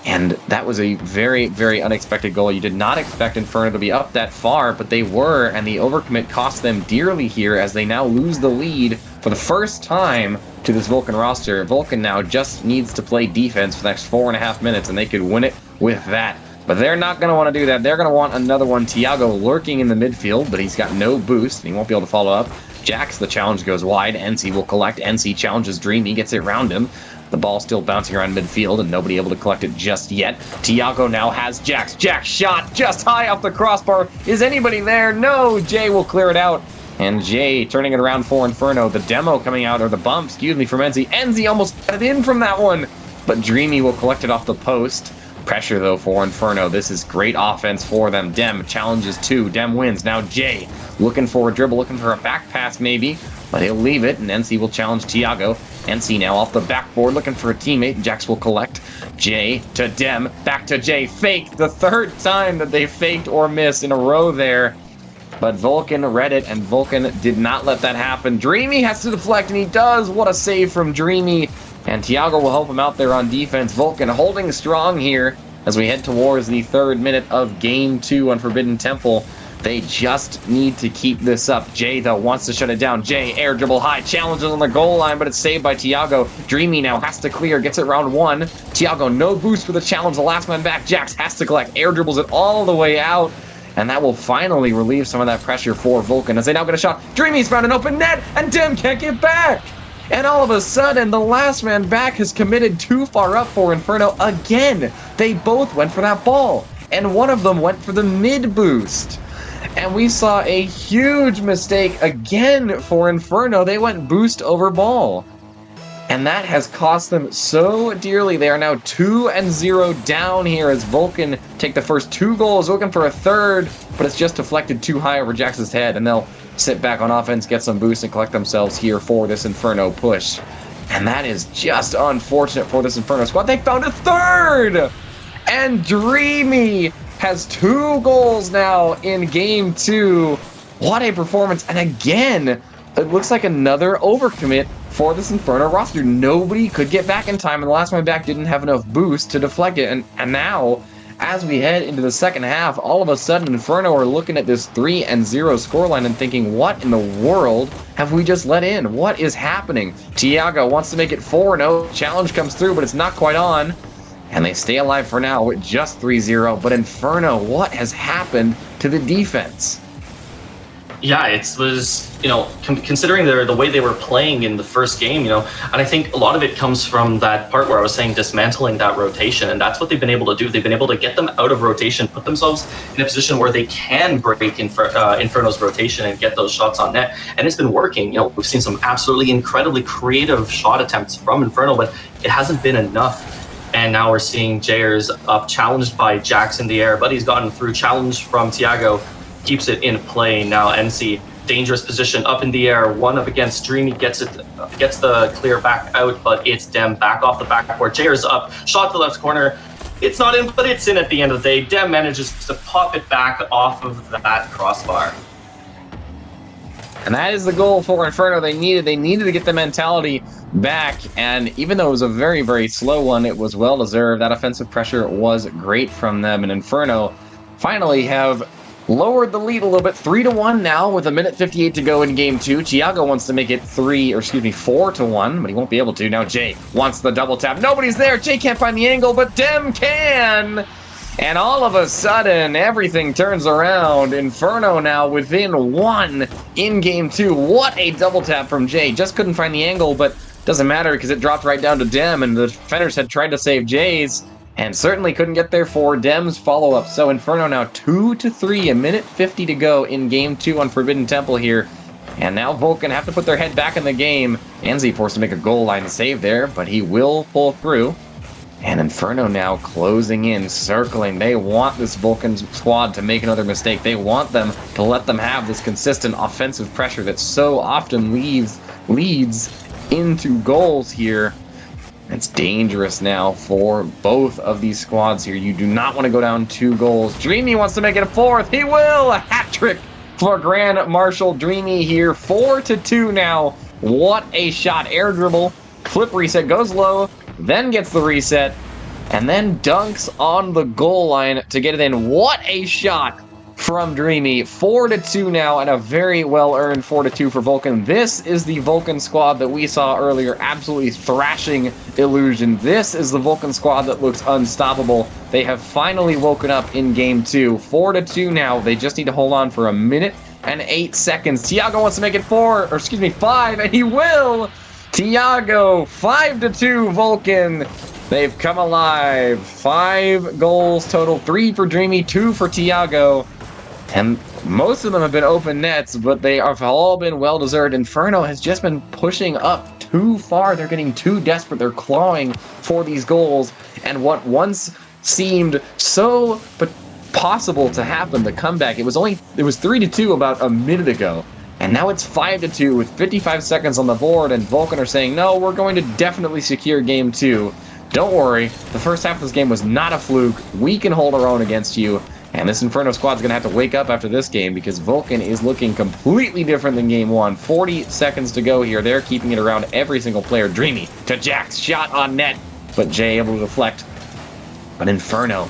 and that was a very, very unexpected goal. You did not expect Inferno to be up that far, but they were, and the overcommit cost them dearly here as they now lose the lead for the first time to this Vulcan roster. Vulcan now just needs to play defense for the next 4.5 minutes, and they could win it with that. But they're not going to want to do that. They're going to want another one. Tiago lurking in the midfield, but he's got no boost, and he won't be able to follow up. Jax, the challenge goes wide. NC will collect. NC challenges Dreamy, gets it around him. The ball still bouncing around midfield, and nobody able to collect it just yet. Tiago now has Jax. Jax shot just high off the crossbar. Is anybody there? No! Jay will clear it out. And Jay turning it around for Inferno. The demo coming out, or the bump, excuse me, from NC. NC almost got it in from that one, but Dreamy will collect it off the post. Pressure, though, for Inferno. This is great offense for them. Dem challenges 2. Dem wins. Now Jay looking for a dribble, looking for a back pass maybe, but he'll leave it, and NC will challenge Tiago. NC now off the backboard looking for a teammate. Jax will collect. Jay to Dem. Back to Jay. Fake. The third time that they faked or missed in a row there. But Vulcan read it, and Vulcan did not let that happen. Dreamy has to deflect, and he does. What a save from Dreamy. And Tiago will help him out there on defense. Vulcan holding strong here as we head towards the 3rd minute of Game 2 on Forbidden Temple. They just need to keep this up. Jay, though, wants to shut it down. Jay, air dribble high, challenges on the goal line, but it's saved by Tiago. Dreamy now has to clear, gets it round 1. Tiago, no boost for the challenge, the last man back. Jax has to collect, air dribbles it all the way out. And that will finally relieve some of that pressure for Vulcan as they now get a shot. Dreamy's found an open net, and Dem can't get back. And all of a sudden, the last man back has committed too far up for Inferno again. They both went for that ball, and one of them went for the mid boost. And we saw a huge mistake again for Inferno. They went boost over ball. And that has cost them so dearly. They are now 2-0 down here as Vulcan take the first 2 goals, looking for a third, but it's just deflected too high over Jax's head, and they'll sit back on offense, get some boost, and collect themselves here for this Inferno push. And that is just unfortunate for this Inferno squad. They found a third! And Dreamy has 2 goals now in Game 2. What a performance. And again, it looks like another overcommit for this Inferno roster. Nobody could get back in time, and the last man back didn't have enough boost to deflect it. And now, as we head into the second half, all of a sudden Inferno are looking at this 3-0 scoreline and thinking, what in the world have we just let in? What is happening? Tiago wants to make it 4-0. Challenge comes through, but it's not quite on. And they stay alive for now with just 3-0. But Inferno, what has happened to the defense? Yeah, it was, considering the way they were playing in the first game, and I think a lot of it comes from that part where I was saying dismantling that rotation, and that's what they've been able to do. They've been able to get them out of rotation, put themselves in a position where they can break Inferno's rotation and get those shots on net, and it's been working. We've seen some absolutely incredibly creative shot attempts from Inferno, but it hasn't been enough. And now we're seeing Jayers up, challenged by Jax in the air, but he's gotten through. Challenge from Tiago, keeps it in play. Now NC, dangerous position up in the air, one up against Dreamy, gets the clear back out, but it's Dem back off the backboard. Jayers up, shot to the left corner. It's not in, but it's in at the end of the day. Dem manages to pop it back off of that crossbar. And that is the goal for Inferno. They needed to get the mentality back, and even though it was a very, very slow one, it was well deserved. That offensive pressure was great from them, and Inferno finally have lowered the lead a little bit, 3-1 now with 1:58 to go in game 2. Thiago wants to make it 4-1, but he won't be able to. Now Jay wants the double tap. Nobody's there. Jay can't find the angle, but Dem can. And all of a sudden, everything turns around. Inferno now within 1 in game 2. What a double tap from Jay. Just couldn't find the angle, but doesn't matter because it dropped right down to Dem, and the defenders had tried to save Jay's and certainly couldn't get there for Dem's follow-up. So Inferno now 2-3, 1:50 to go in game 2 on Forbidden Temple here. And now Vulcan have to put their head back in the game. Anzi forced to make a goal line save there, but he will pull through. And Inferno now closing in, circling. They want this Vulcan squad to make another mistake. They want them to let them have this consistent offensive pressure that so often leads into goals here. It's dangerous now for both of these squads here. You do not want to go down 2 goals. Dreamy wants to make it a 4th. He will! A hat trick for Grand Marshal Dreamy here. 4-2 now. What a shot. Air dribble. Flip reset. Goes low. Then gets the reset. And then dunks on the goal line to get it in. What a shot from Dreamy. 4-2 now, and a very well-earned 4-2 for Vulcan. This is the Vulcan squad that we saw earlier, absolutely thrashing Illusion. This is the Vulcan squad that looks unstoppable. They have finally woken up in game 2. 4-2 now. They just need to hold on for 1:08. Thiago wants to make it 5, and he will! Thiago, 5-2 Vulcan. They've come alive. 5 goals total, 3 for Dreamy, 2 for Thiago. And most of them have been open nets, but they have all been well-deserved. Inferno has just been pushing up too far. They're getting too desperate. They're clawing for these goals. And what once seemed so possible to happen, the comeback, it was 3-2 about a minute ago. And now it's 5-2 with 55 seconds on the board, and Vulcan are saying, no, we're going to definitely secure game 2. Don't worry, the first half of this game was not a fluke. We can hold our own against you. And this Inferno squad's going to have to wake up after this game because Vulcan is looking completely different than game 1. 40 seconds to go here. They're keeping it around every single player. Dreamy to Jax, shot on net, but Jay able to deflect. But Inferno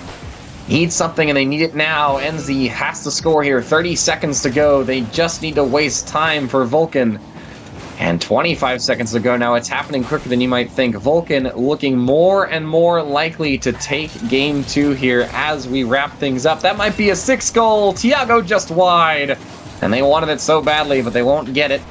needs something, and they need it now. NZ has to score here. 30 seconds to go. They just need to waste time for Vulcan. And 25 seconds to go now. It's happening quicker than you might think. Vulcan looking more and more likely to take game 2 here as we wrap things up. That might be a 6th goal. Thiago just wide. And they wanted it so badly, but they won't get it.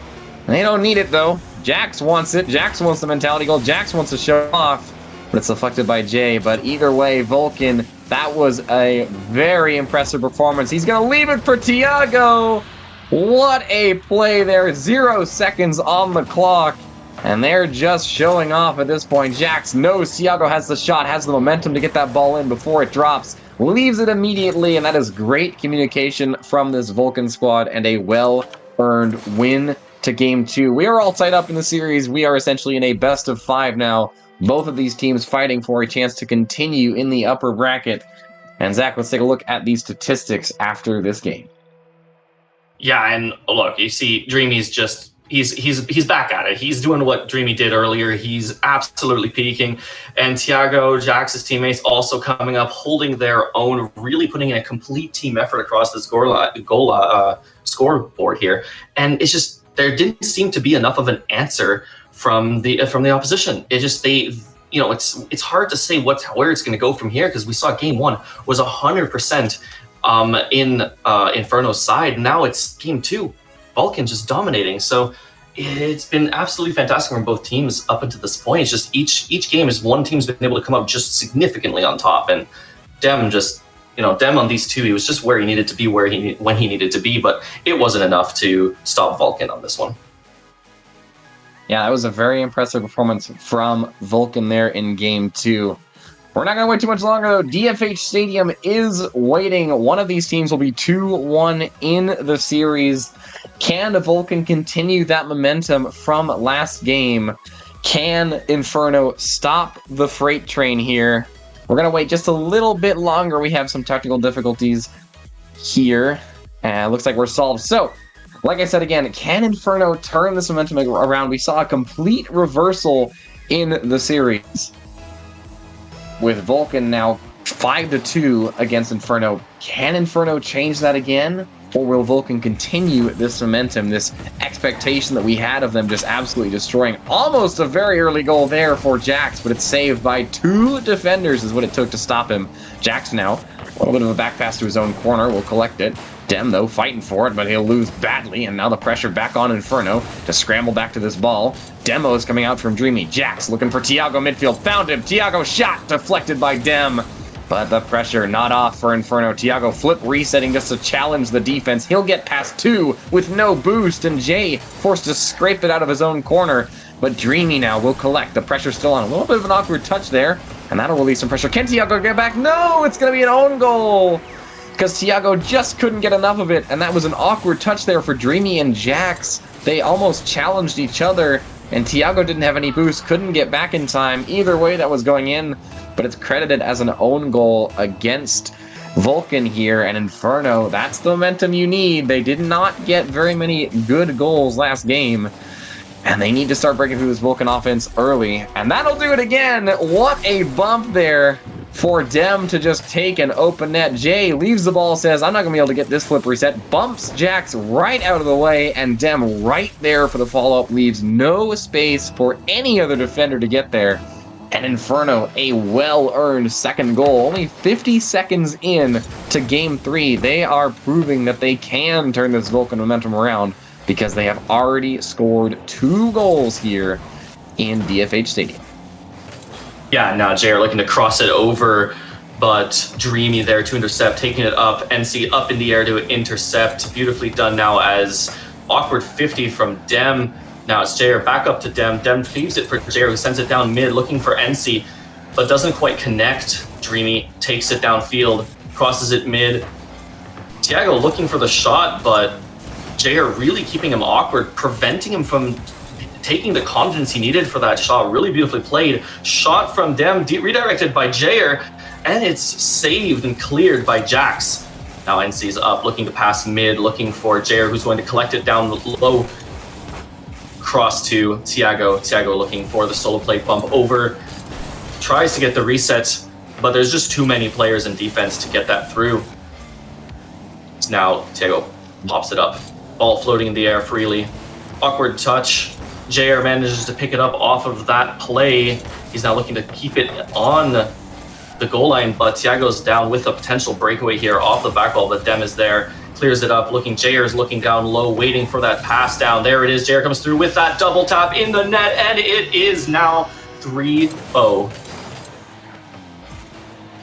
They don't need it, though. Jax wants it. Jax wants the mentality goal. Jax wants to show off, but it's deflected by Jay. But either way, Vulcan, that was a very impressive performance. He's going to leave it for Thiago. What a play there. 0 seconds on the clock. And they're just showing off at this point. Jax knows Thiago has the shot, has the momentum to get that ball in before it drops. Leaves it immediately, and that is great communication from this Vulcan squad and a well-earned win to game 2. We are all tied up in the series. We are essentially in a best of 5 now. Both of these teams fighting for a chance to continue in the upper bracket. And Zach, let's take a look at these statistics after this game. Yeah, and look, you see, Dreamy's just he's back at it. He's doing what Dreamy did earlier. He's absolutely peaking, and Thiago, Jax's teammates, also coming up, holding their own, really putting in a complete team effort across the scoreboard here. And it's just there didn't seem to be enough of an answer from the opposition. It just it's hard to say where it's going to go from here because we saw game 1 was 100%. In Inferno's side. Now it's game 2. Vulcan just dominating. So it's been absolutely fantastic from both teams up until this point. It's just each game is one team's been able to come up just significantly on top. And Dem just, Dem on these 2, he was just where he needed to be, when he needed to be, but it wasn't enough to stop Vulcan on this one. Yeah, that was a very impressive performance from Vulcan there in game 2. We're not going to wait too much longer, though. DFH Stadium is waiting. One of these teams will be 2-1 in the series. Can Vulcan continue that momentum from last game? Can Inferno stop the freight train here? We're going to wait just a little bit longer. We have some technical difficulties here. Looks like we're solved. So, like I said again, can Inferno turn this momentum around? We saw a complete reversal in the series, with Vulcan now 5-2 against Inferno. Can Inferno change that again? Or will Vulcan continue this momentum, this expectation that we had of them just absolutely destroying? Almost a very early goal there for Jax, but it's saved by 2 defenders is what it took to stop him. Jax now, a little bit of a back pass to his own corner, will collect it. Dem, though, fighting for it, but he'll lose badly, and now the pressure back on Inferno to scramble back to this ball. Demo is coming out from Dreamy. Jax looking for Tiago midfield, found him. Tiago shot, deflected by Dem. But the pressure not off for Inferno. Tiago flip resetting just to challenge the defense. He'll get past 2 with no boost, and Jay forced to scrape it out of his own corner. But Dreamy now will collect. The pressure's still on. A little bit of an awkward touch there, and that'll release some pressure. Can Tiago get back? No, it's going to be an own goal, because Tiago just couldn't get enough of it, and that was an awkward touch there for Dreamy and Jax. They almost challenged each other, and Tiago didn't have any boost, couldn't get back in time. Either way, that was going in, but it's credited as an own goal against Vulcan here, and Inferno, that's the momentum you need. They did not get very many good goals last game, and they need to start breaking through this Vulcan offense early, and that'll do it again. What a bump there for Dem to just take an open net. Jay leaves the ball, says, I'm not going to be able to get this flip reset, bumps Jax right out of the way, and Dem right there for the follow-up, leaves no space for any other defender to get there. And Inferno, a well-earned second goal. Only 50 seconds in to Game 3. They are proving that they can turn this Vulcan momentum around because they have already scored 2 goals here in DFH Stadium. Yeah, now Jay are looking to cross it over, but Dreamy there to intercept, taking it up. NC up in the air to intercept. Beautifully done now as awkward 50 from Dem. Now it's Jair back up to Dem. Dem leaves it for Jair, who sends it down mid, looking for NC, but doesn't quite connect. Dreamy takes it downfield, crosses it mid. Tiago looking for the shot, but Jair really keeping him awkward, preventing him from taking the confidence he needed for that shot. Really beautifully played. Shot from Dem, redirected by Jair, and it's saved and cleared by Jax. Now NC's up, looking to pass mid, looking for Jair, who's going to collect it down low. Cross to Tiago. Tiago looking for the solo play bump over. Tries to get the reset, but there's just too many players in defense to get that through. So now Tiago pops it up. Ball floating in the air freely. Awkward touch. Jair manages to pick it up off of that play. He's now looking to keep it on the goal line, but Tiago's down with a potential breakaway here off the back wall, but Dem is there. Clears it up, Jair's looking down low, waiting for that pass down. There it is, Jair comes through with that double tap in the net, and it is now 3-0.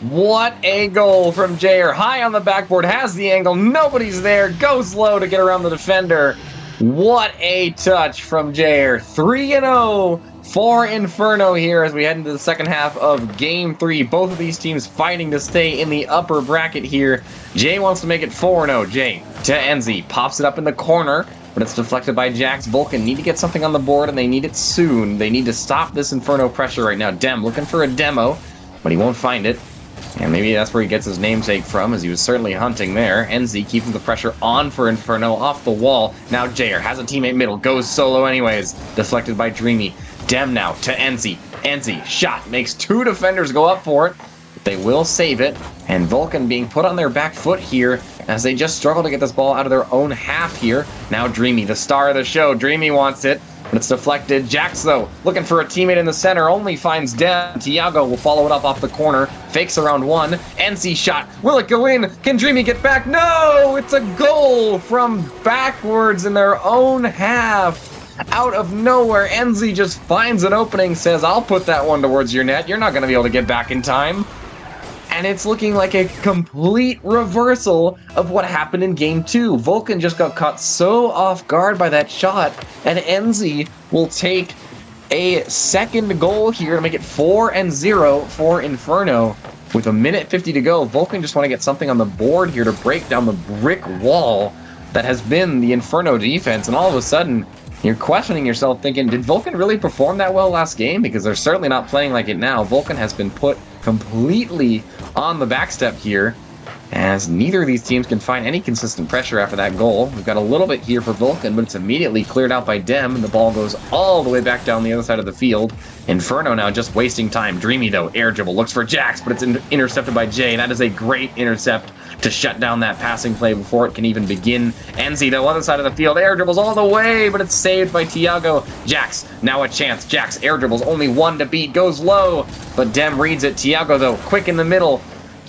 What a goal from Jair. High on the backboard, has the angle, nobody's there, goes low to get around the defender. What a touch from Jair. 3-0 for Inferno here as we head into the second half of Game 3. Both of these teams fighting to stay in the upper bracket here. Jay wants to make it 4-0. Jay to NZ. Pops it up in the corner, but it's deflected by Jax. Vulcan need to get something on the board, and they need it soon. They need to stop this Inferno pressure right now. Dem looking for a demo, but he won't find it. And maybe that's where he gets his namesake from, as he was certainly hunting there. NZ keeping the pressure on for Inferno off the wall. Now Jair has a teammate middle, goes solo anyways. Deflected by Dreamy. Dem now to NZ. NZ, shot, makes 2 defenders go up for it. But they will save it. And Vulcan being put on their back foot here as they just struggle to get this ball out of their own half here. Now Dreamy, the star of the show. Dreamy wants it, but it's deflected. Jax, though, looking for a teammate in the center, only finds Dem. Tiago will follow it up off the corner. Fakes around 1. NC shot. Will it go in? Can Dreamy get back? No! It's a goal from backwards in their own half. Out of nowhere, NZ just finds an opening, says, I'll put that one towards your net. You're not going to be able to get back in time. And it's looking like a complete reversal of what happened in Game 2. Vulcan just got caught so off guard by that shot, and NZ will take a second goal here to make it 4-0 for Inferno. With 1:50 to go, Vulcan just want to get something on the board here to break down the brick wall that has been the Inferno defense, and all of a sudden, you're questioning yourself thinking, did Vulcan really perform that well last game? Because they're certainly not playing like it now. Vulcan has been put completely on the back step here. as neither of these teams can find any consistent pressure after that goal. We've got a little bit here for Vulcan, but it's immediately cleared out by Dem, and the ball goes all the way back down the other side of the field. Inferno now just wasting time. Dreamy, though, air dribble, looks for Jax, but it's intercepted by Jay. That is a great intercept to shut down that passing play before it can even begin. Enzi, though, other side of the field, air dribbles all the way, but it's saved by Tiago. Jax, now a chance. Jax, air dribbles, only one to beat, goes low, but Dem reads it. Tiago, though, quick in the middle.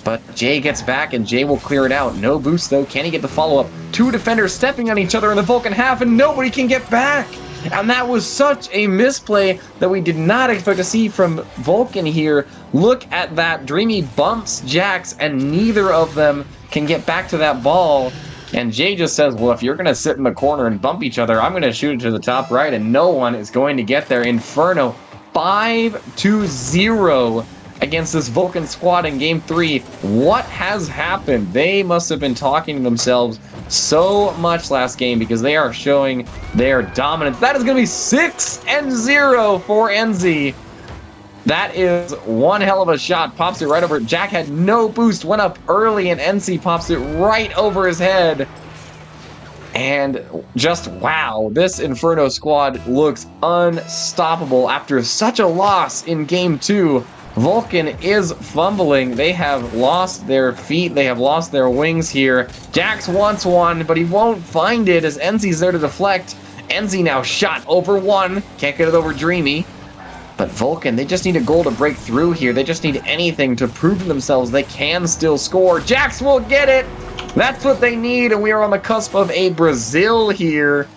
But Jay gets back, and Jay will clear it out. No boost, though. Can he get the follow-up? Two defenders stepping on each other in the Vulcan half, and nobody can get back. And that was such a misplay that we did not expect to see from Vulcan here. Look at that. Dreamy bumps Jax, and neither of them can get back to that ball. And Jay just says, well, if you're going to sit in the corner and bump each other, I'm going to shoot it to the top right, and no one is going to get there. Inferno 5-0 against this Vulcan squad in Game 3. What has happened? They must have been talking to themselves so much last game because they are showing their dominance. That is going to be 6-0 for NZ. That is one hell of a shot. Pops it right over. Jack had no boost, went up early, and NC pops it right over his head. And just wow, this Inferno squad looks unstoppable after such a loss in Game 2. Vulcan is fumbling. They have lost their feet. They have lost their wings here. Jax wants one, but he won't find it as Enzi's there to deflect. Enzi now shot over one. Can't get it over Dreamy. But Vulcan, they just need a goal to break through here. They just need anything to prove to themselves they can still score. Jax will get it. That's what they need, and we are on the cusp of a Brazil here.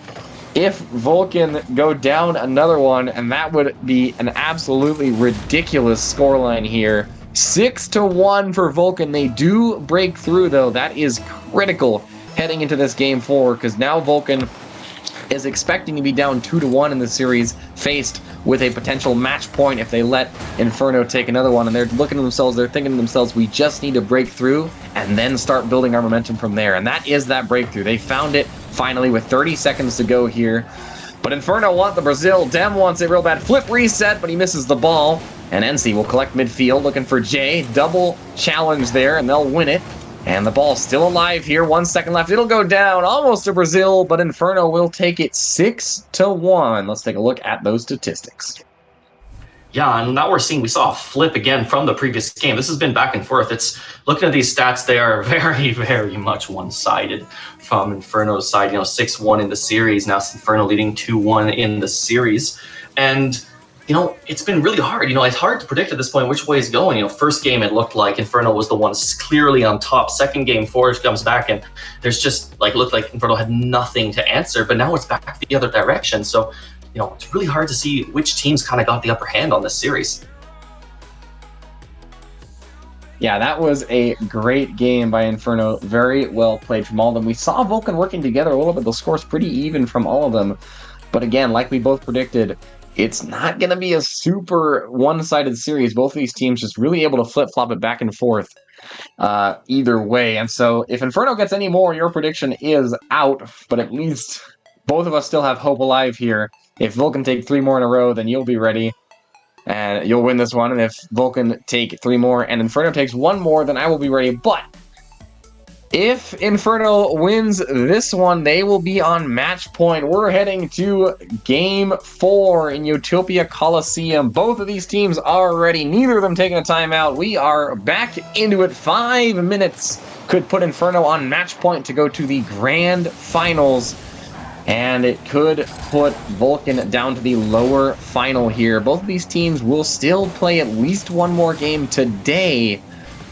If Vulcan go down another one, and that would be an absolutely ridiculous scoreline here. 6-1 for Vulcan. They do break through, though. That is critical heading into this Game 4, because now Vulcan is expecting to be down 2-1 in the series, faced with a potential match point if they let Inferno take another one. And they're looking at themselves, they're thinking to themselves, we just need to break through and then start building our momentum from there. And that is that breakthrough. They found it finally with 30 seconds to go here. But Inferno want the Brazil. Dem wants it real bad. Flip reset, but he misses the ball. And NC will collect midfield, looking for Jay. Double challenge there, and they'll win it. And the ball's still alive here. 1 second left. It'll go down almost to Brazil, but Inferno will take it 6-1. Let's take a look at those statistics. Yeah, and now we saw a flip again from the previous game. This has been back and forth. It's looking at these stats, they are very, very much one-sided from Inferno's side. 6-1 in the series. Now Inferno leading 2-1 in the series. And it's been really hard. It's hard to predict at this point which way it's going. First game, it looked like Inferno was the one clearly on top. Second game, Forge comes back, and there's just looked like Inferno had nothing to answer. But now it's back the other direction. So, it's really hard to see which teams kind of got the upper hand on this series. Yeah, that was a great game by Inferno. Very well played from all of them. We saw Vulcan working together a little bit. The score's pretty even from all of them. But again, like we both predicted, it's not going to be a super one-sided series. Both of these teams just really able to flip-flop it back and forth either way. And so if Inferno gets any more, your prediction is out. But at least both of us still have hope alive here. If Vulcan take 3 more in a row, then you'll be ready. And you'll win this one. And if Vulcan take 3 more and Inferno takes 1 more, then I will be ready. But if Inferno wins this one, they will be on match point. We're heading to Game 4 in Utopia Coliseum. Both of these teams are ready. Neither of them taking a timeout. We are back into it. 5 minutes could put Inferno on match point to go to the grand finals. And it could put Vulcan down to the lower final here. Both of these teams will still play at least 1 more game today.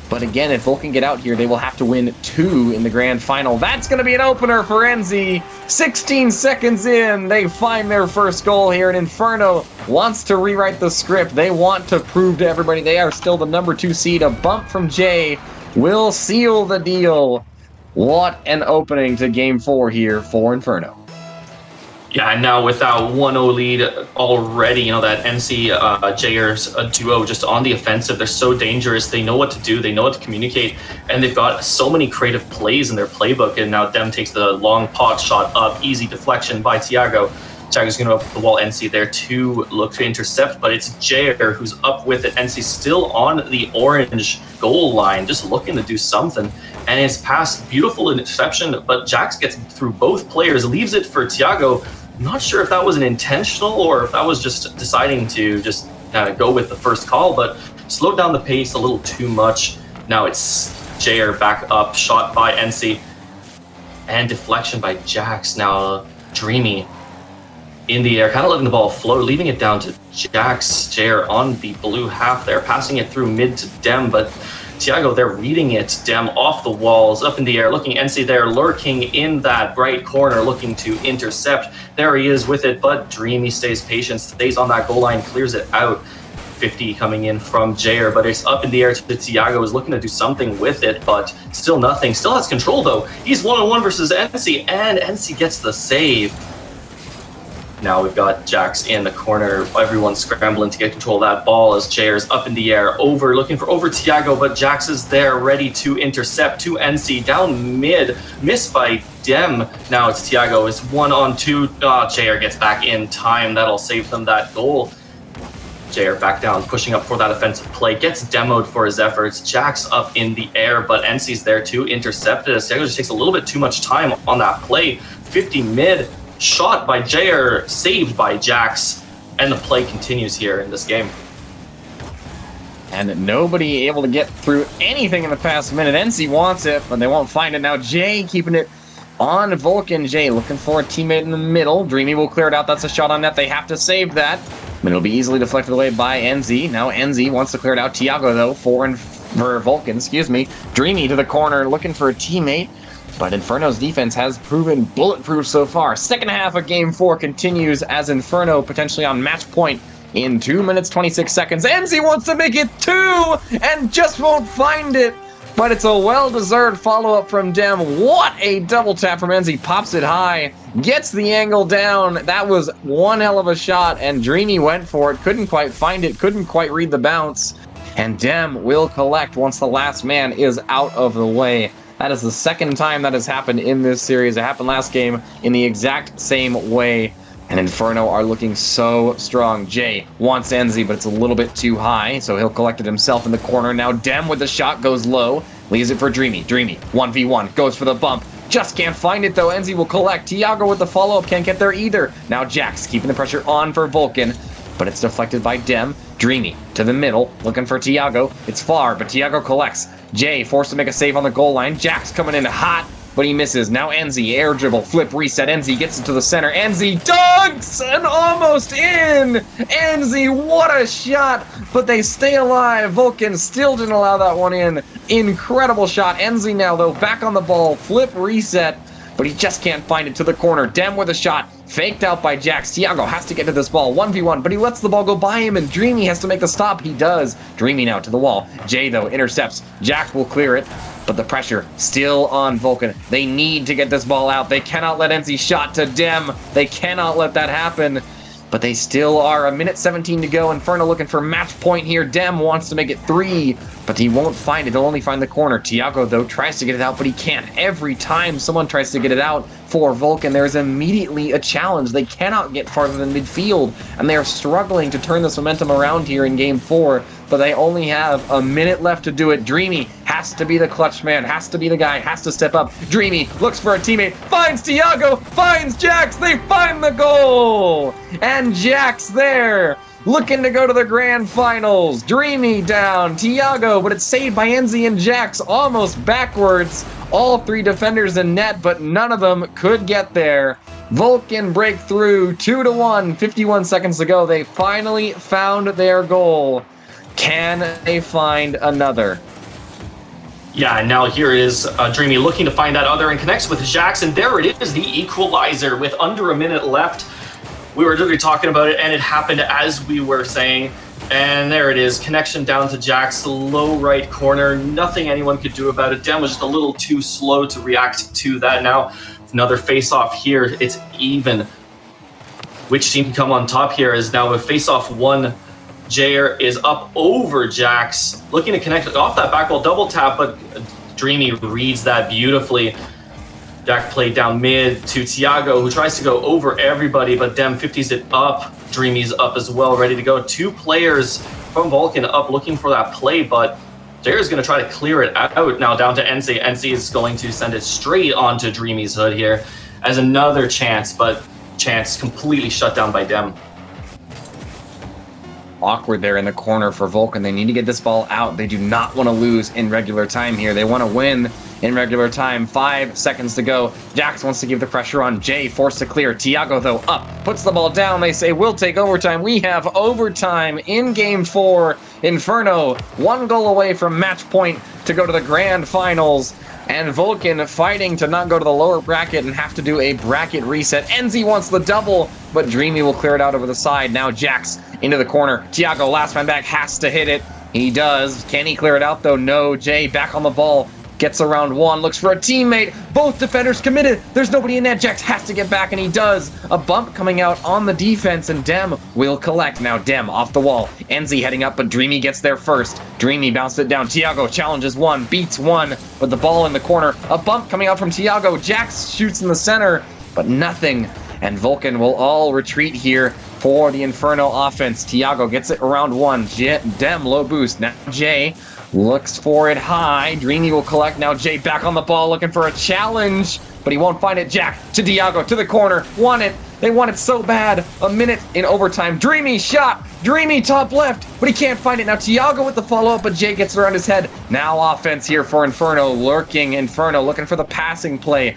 But again, if Vulcan get out here, they will have to win 2 in the grand final. That's going to be an opener for NZ. 16 seconds in, they find their first goal here. And Inferno wants to rewrite the script. They want to prove to everybody they are still the number 2 seed. A bump from Jay will seal the deal. What an opening to Game 4 here for Inferno. Yeah, and now with that 1-0 lead already, that NC Jayers duo just on the offensive, they're so dangerous. They know what to do. They know what to communicate. And they've got so many creative plays in their playbook. And now Dem takes the long pot shot up. Easy deflection by Tiago. Tiago's going to open the wall. NC there to look to intercept, but it's Jayer who's up with it. NC still on the orange goal line, just looking to do something. and his pass, beautiful interception, but Jax gets through both players, leaves it for Thiago. I'm not sure if that was an intentional or if that was just deciding to just go with the first call, but slowed down the pace a little too much. Now it's Jair back up, shot by NC, and deflection by Jax. Now Dreamy in the air, kind of letting the ball float, leaving it down to Jax. Jair on the blue half there, passing it through mid to Dem, but Thiago there reading it. Dem off the walls, up in the air, looking NC there, lurking in that right corner, looking to intercept. There he is with it, but Dreamy stays patient, stays on that goal line, clears it out. 50 coming in from Jair, but it's up in the air to Thiago, is looking to do something with it, but still nothing. Still has control though. He's one-on-one versus NC, and NC gets the save. Now we've got Jax in the corner. Everyone's scrambling to get control of that ball as Jair's up in the air, looking for Thiago, but Jax is there ready to intercept to NC down mid, missed by Dem. Now it's Thiago, it's 1-on-2. Jair gets back in time. That'll save them that goal. Jair back down, pushing up for that offensive play, gets demoed for his efforts. Jax up in the air, but NC's there to intercept it. Thiago just takes a little bit too much time on that play. 50 mid, shot by Jair, saved by Jax, and the play continues here in this game. And nobody able to get through anything in the past minute. NC wants it, but they won't find it. Now Jay keeping it on Vulcan. Jay looking for a teammate in the middle. Dreamy will clear it out. That's a shot on net. They have to save that. But it'll be easily deflected away by NZ. Now NZ wants to clear it out. Thiago, though, for Vulcan, Dreamy to the corner, looking for a teammate. But Inferno's defense has proven bulletproof so far. Second half of Game 4 continues as Inferno potentially on match point in 2 minutes, 26 seconds. NZ wants to make it 2 and just won't find it. But it's a well-deserved follow-up from Dem. What a double tap from NZ. Pops it high, gets the angle down. That was one hell of a shot, and Dreamy went for it. Couldn't quite find it, couldn't quite read the bounce. And Dem will collect once the last man is out of the way. That is the second time that has happened in this series. It happened last game in the exact same way. And Inferno are looking so strong. Jay wants NZ, but it's a little bit too high, so he'll collect it himself in the corner. Now Dem with the shot goes low, leaves it for Dreamy. Dreamy, 1v1, goes for the bump. Just can't find it though. NZ will collect. Thiago with the follow-up, can't get there either. Now Jax keeping the pressure on for Vulcan, but it's deflected by Dem. Dreamy to the middle, looking for Thiago. It's far, but Thiago collects. Jay forced to make a save on the goal line. Jax coming in hot, but he misses. Now NZ, air dribble, flip, reset. NZ gets it to the center. NZ dunks and almost in. NZ, what a shot, but they stay alive. Vulcan still didn't allow that one in. Incredible shot. NZ now, though, back on the ball. Flip, reset, but he just can't find it to the corner. Dem with a shot, faked out by Jax. Thiago has to get to this ball, 1v1, but he lets the ball go by him, and Dreamy has to make the stop. He does. Dreamy now to the wall. Jay, though, intercepts. Jax will clear it, but the pressure still on Vulcan. They need to get this ball out. They cannot let NC shot to Dem. They cannot let that happen. But they still are. 1:17 to go. Inferno looking for match point here. Dem wants to make it 3, but he won't find it. He'll only find the corner. Thiago, though, tries to get it out, but he can't. Every time someone tries to get it out for Vulcan, there's immediately a challenge. They cannot get farther than midfield, and they are struggling to turn this momentum around here in Game 4, but they only have a minute left to do it. Dreamy has to be the clutch man, has to be the guy, has to step up. Dreamy looks for a teammate, finds Thiago, finds Jax, they find the goal! And Jax there, looking to go to the grand finals. Dreamy down, Thiago, but it's saved by NZ and Jax, almost backwards. All 3 defenders in net, but none of them could get there. Vulcan break through, 2-1, 51 seconds to go. They finally found their goal. Can they find another? Yeah, and now here is Dreamy looking to find that other and connects with Jax, and there it is, the equalizer with under a minute left. We were literally talking about it, and it happened as we were saying. And there it is, connection down to Jax, low right corner. Nothing anyone could do about it. Dem was just a little too slow to react to that. Now, another face-off here. It's even. Which team can come on top here is now a face-off 1. Jair is up over Jax, looking to connect off that back wall double tap, but Dreamy reads that beautifully. Jack played down mid to Thiago, who tries to go over everybody, but Dem 50s it up. Dreamy's up as well, ready to go. 2 players from Vulcan up looking for that play, but Jair's going to try to clear it out now down to NC. NC is going to send it straight onto Dreamy's hood here as another chance, but chance completely shut down by Dem. Awkward there in the corner for Vulcan. They need to get this ball out. They do not want to lose in regular time here. They want to win in regular time. 5 seconds to go. Jax wants to give the pressure on. Jay forced to clear. Tiago, though, up. Puts the ball down. They say, we'll take overtime. We have overtime in Game 4. Inferno, 1 goal away from match point to go to the grand finals. And Vulcan fighting to not go to the lower bracket and have to do a bracket reset. Enzi wants the double, but Dreamy will clear it out over the side. Now Jax into the corner. Tiago, last man back, has to hit it. He does. Can he clear it out, though? No. Jay back on the ball. Gets around one, looks for a teammate. Both defenders committed. There's nobody in net. Jax has to get back, and he does. A bump coming out on the defense, and Dem will collect. Now Dem off the wall. Enzi heading up, but Dreamy gets there first. Dreamy bounced it down. Tiago challenges one, beats one, but the ball in the corner. A bump coming out from Tiago. Jax shoots in the center, but nothing. And Vulcan will all retreat here for the Inferno offense. Tiago gets it around one. Dem low boost. Now Jay looks for it high. Dreamy will collect. Now Jay back on the ball looking for a challenge, but he won't find it. Jack to Tiago to the corner. Want it. They want it so bad. A minute in overtime. Dreamy shot. Dreamy top left, but he can't find it. Now Tiago with the follow-up, but Jay gets it around his head. Now offense here for Inferno. Lurking Inferno looking for the passing play.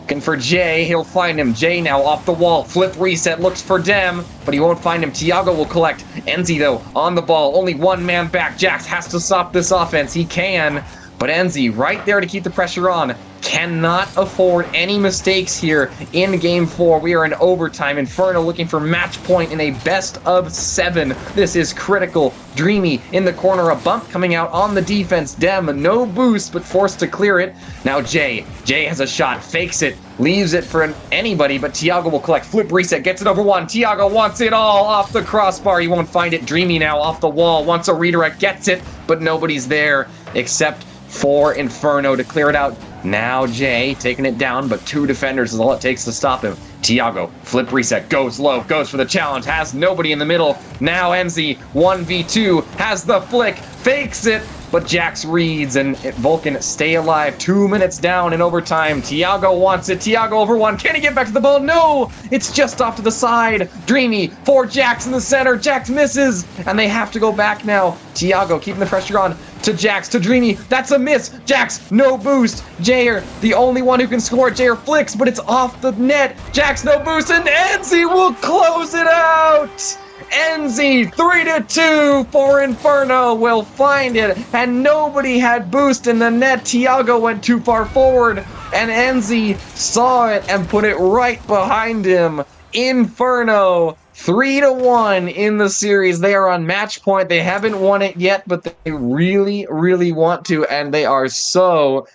Looking for Jay, he'll find him. Jay now off the wall, flip reset, looks for Dem, but he won't find him. Tiago will collect. Enzi, though, on the ball, only one man back. Jax has to stop this offense. He can, but Enzi right there to keep the pressure on. Cannot afford any mistakes here in Game 4. We are in overtime. Inferno looking for match point in a best of 7. This is critical. Dreamy in the corner, a bump coming out on the defense. Dem, no boost, but forced to clear it. Now Jay. Jay has a shot, fakes it, leaves it for anybody, but Tiago will collect. Flip reset, gets it over one. Tiago wants it all off the crossbar. He won't find it. Dreamy now off the wall, wants a redirect, gets it, but nobody's there except for Inferno to clear it out. Now Jay taking it down, but 2 defenders is all it takes to stop him. Tiago, flip reset, goes low, goes for the challenge, has nobody in the middle. Now Enzi, 1v2, has the flick, fakes it, but Jax reads, and Vulcan stay alive. 2 minutes down in overtime. Tiago wants it. Tiago over one. Can he get back to the ball? No! It's just off to the side. Dreamy for Jax in the center. Jax misses, and they have to go back now. Tiago keeping the pressure on to Jax, to Dreamy. That's a miss. Jax, no boost. Jair, the only one who can score. Jair flicks, but it's off the net. Jax, no boost, and Enzi will close it out. Enzi, 3-2 for Inferno, will find it, and nobody had boost in the net. Tiago went too far forward, and Enzi saw it and put it right behind him. Inferno, 3-1 in the series. They are on match point. They haven't won it yet, but they really, really want to, and they are so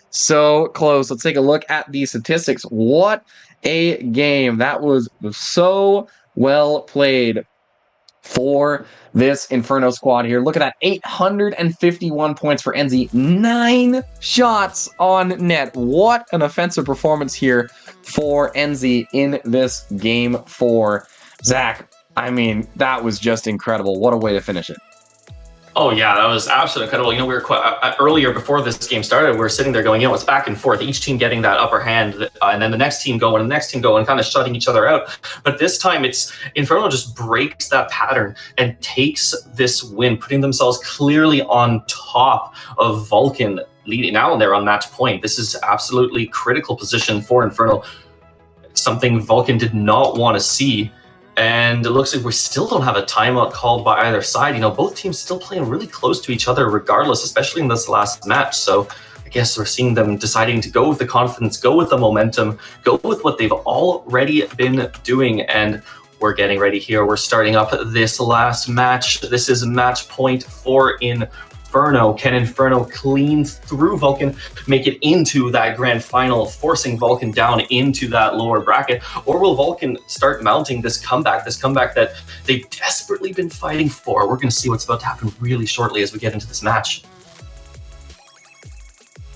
close. Let's take a look at the statistics. What a game. That was so well played for this Inferno squad here. Look at that, 851 points for Enzi, 9 shots on net. What an offensive performance here for Enzi in this Game 4. Zach, I mean, that was just incredible. What a way to finish it. Oh yeah, that was absolutely incredible. You know, we were quite, earlier before this game started, we were sitting there going, you know, it's back and forth, each team getting that upper hand, and then the next team going, and the next team going, kind of shutting each other out. But this time, it's Inferno just breaks that pattern and takes this win, putting themselves clearly on top of Vulcan, leading. Now they're on match point. This is absolutely critical position for Inferno. It's something Vulcan did not want to see. And it looks like we still don't have a timeout called by either side. You know, both teams still playing really close to each other regardless, especially in this last match. So I guess we're seeing them deciding to go with the confidence, go with the momentum, go with what they've already been doing. And we're getting ready here. We're starting up this last match. This is match point for Inferno. Can Inferno clean through Vulcan, make it into that grand final, forcing Vulcan down into that lower bracket? Or will Vulcan start mounting this comeback that they've desperately been fighting for? We're going to see what's about to happen really shortly as we get into this match.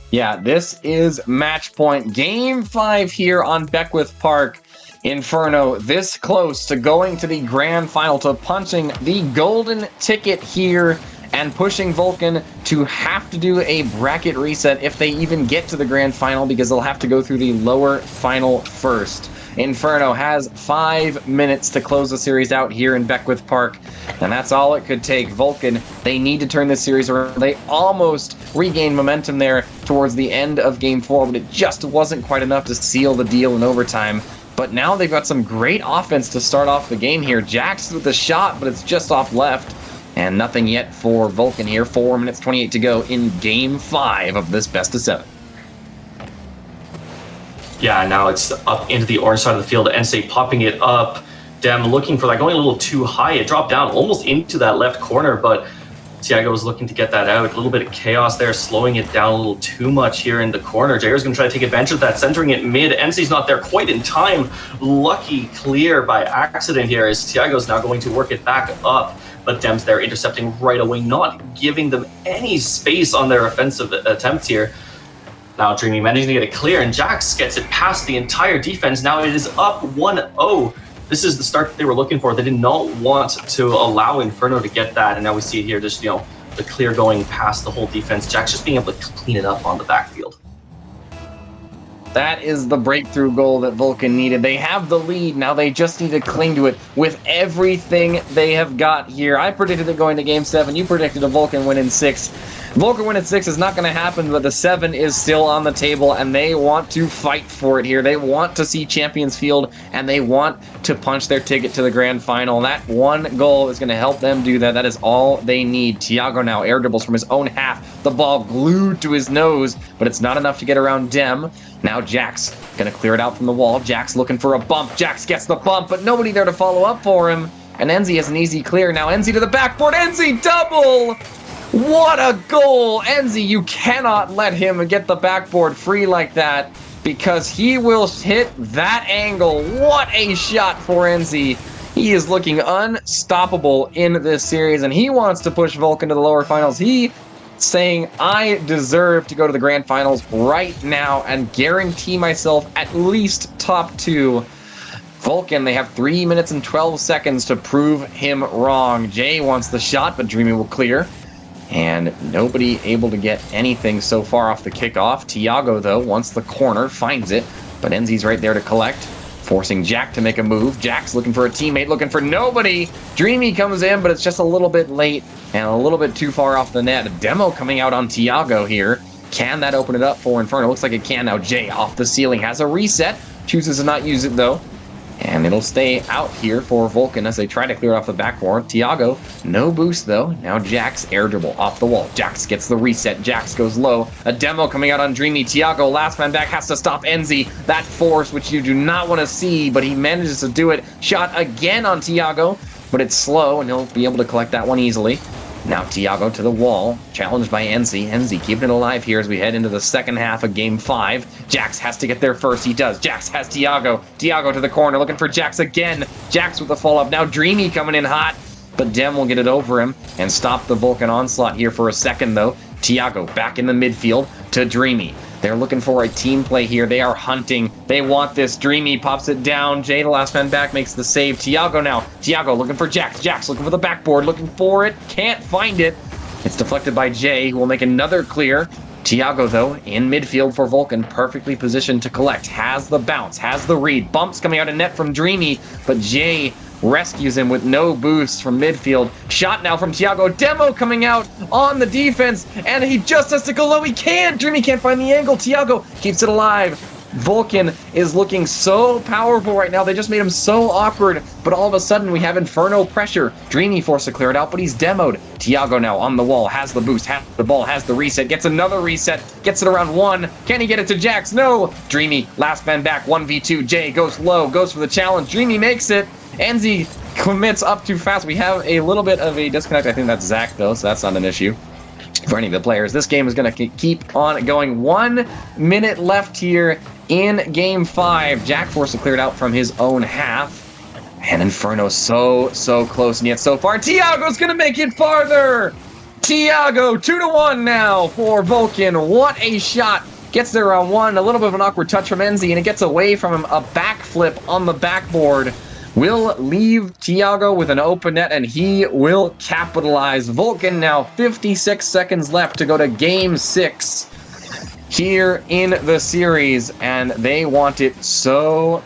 Yeah, this is match point. Game 5 here on Beckwith Park. Inferno this close to going to the grand final, to punching the golden ticket here and pushing Vulcan to have to do a bracket reset if they even get to the grand final, because they'll have to go through the lower final first. Inferno has 5 minutes to close the series out here in Beckwith Park, and that's all it could take. Vulcan, they need to turn this series around. They almost regained momentum there towards the end of Game 4, but it just wasn't quite enough to seal the deal in overtime. But now they've got some great offense to start off the game here. Jax with the shot, but it's just off left. And nothing yet for Vulcan here. 4 minutes 28 to go in Game 5 of this best of 7. Yeah, now it's up into the orange side of the field. NC popping it up. Dem looking for that, going a little too high. It dropped down almost into that left corner, but Tiago was looking to get that out. A little bit of chaos there, slowing it down a little too much here in the corner. Jair's going to try to take advantage of that, centering it mid. NC's not there quite in time. Lucky clear by accident here as Tiago's now going to work it back up. But Dem's there intercepting right away, not giving them any space on their offensive attempts here. Now Dreamy managing to get it clear, and Jax gets it past the entire defense. Now it is up 1-0. This is the start that they were looking for. They did not want to allow Inferno to get that, and now we see it here, just, the clear going past the whole defense. Jax just being able to clean it up on the backfield. That is the breakthrough goal that Vulcan needed. They have the lead. Now they just need to cling to it with everything they have got here. I predicted it going to Game 7. You predicted a Vulcan win in 6. Vulcan win in 6 is not going to happen, but the 7 is still on the table, and they want to fight for it here. They want to see Champions Field, and they want to punch their ticket to the grand final. That one goal is going to help them do that. That is all they need. Tiago now air dribbles from his own half. The ball glued to his nose, but it's not enough to get around Dem. Now Jax going to clear it out from the wall. Jax looking for a bump. Jax gets the bump, but nobody there to follow up for him. And Enzi has an easy clear. Now Enzi to the backboard. Enzi double! What a goal! Enzi, you cannot let him get the backboard free like that, because he will hit that angle. What a shot for Enzi. He is looking unstoppable in this series, and he wants to push Vulcan to the lower finals. He saying, I deserve to go to the grand finals right now and guarantee myself at least top 2. Vulcan, they have 3 minutes and 12 seconds to prove him wrong. Jay wants the shot, but Dreamy will clear. And nobody able to get anything so far off the kickoff. Tiago, though, wants the corner, finds it, but Enzi's right there to collect, forcing Jack to make a move. Jack's looking for a teammate, looking for nobody. Dreamy comes in, but it's just a little bit late and a little bit too far off the net. A demo coming out on Tiago here. Can that open it up for Inferno? Looks like it can now. Jay off the ceiling, has a reset, chooses to not use it, though. And it'll stay out here for Vulcan as they try to clear off the backboard. Tiago, no boost though. Now Jax air dribble off the wall. Jax gets the reset. Jax goes low. A demo coming out on Dreamy. Tiago, last man back, has to stop Enzi. That force, which you do not want to see, but he manages to do it. Shot again on Tiago, but it's slow, and he'll be able to collect that one easily. Now Tiago to the wall, challenged by Enzi. Enzi keeping it alive here as we head into the second half of Game 5. Jax has to get there first. He does. Jax has Tiago. Tiago to the corner, looking for Jax again. Jax with the follow-up. Now Dreamy coming in hot, but Dem will get it over him and stop the Vulcan onslaught here for a second, though. Tiago back in the midfield to Dreamy. They're looking for a team play here. They are hunting. They want this. Dreamy pops it down. Jay, the last man back, makes the save. Tiago now. Tiago looking for Jax. Jax looking for the backboard. Looking for it. Can't find it. It's deflected by Jay, who will make another clear. Tiago, though, in midfield for Vulcan, perfectly positioned to collect. Has the bounce. Has the read. Bumps coming out of net from Dreamy, but Jay rescues him with no boost from midfield. Shot now from Tiago. Demo coming out on the defense, and he just has to go low. He can't. Dreamy can't find the angle. Tiago keeps it alive. Vulcan is looking so powerful right now. They just made him so awkward, but all of a sudden we have Inferno pressure. Dreamy forced to clear it out, but he's demoed. Tiago now on the wall, has the boost, has the ball, has the reset, gets another reset, gets it around 1. Can he get it to Jax? No. Dreamy, last man back, 1v2. Jay goes low, goes for the challenge. Dreamy makes it. Enzi commits up too fast. We have a little bit of a disconnect. I think that's Zach, though, so that's not an issue for any of the players. This game is going to keep on going. 1 minute left here in Game 5. Jack forced to clear it out from his own half. And Inferno so close, and yet so far. Tiago's going to make it farther! Tiago, 2-1 now for Vulcan. What a shot. Gets there on 1. A little bit of an awkward touch from Enzi, and it gets away from him. A backflip on the backboard. will leave Tiago with an open net, and he will capitalize. Vulcan now 56 seconds left to go to game 6 here in the series, and they want it so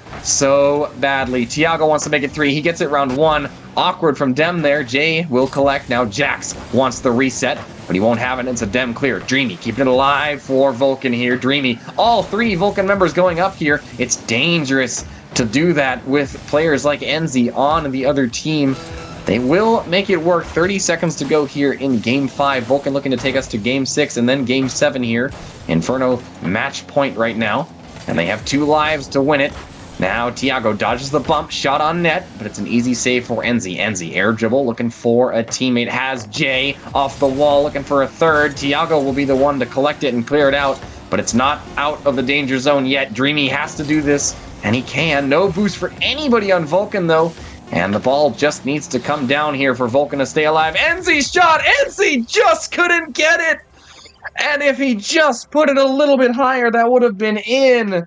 badly. Tiago wants to make it 3. He gets it round 1. Awkward from Dem there. Jay will collect. Now Jax wants the reset, but he won't have it. It's a Dem clear. Dreamy keeping it alive for Vulcan here. Dreamy. All 3 Vulcan members going up here. It's dangerous to do that with players like Enzi on the other team. They will make it work. 30 seconds to go here in game 5. Vulcan looking to take us to game 6 and then game 7 here. Inferno match point right now, and they have 2 lives to win it. Now Tiago dodges the bump, shot on net, but it's an easy save for Enzi. Enzi air dribble, looking for a teammate, has Jay off the wall, looking for a third. Tiago will be the one to collect it and clear it out, but it's not out of the danger zone yet. Dreamy has to do this, and he can. No boost for anybody on Vulcan, though, and the ball just needs to come down here for Vulcan to stay alive. Enzi's shot! Enzi just couldn't get it! And if he just put it a little bit higher, that would have been in.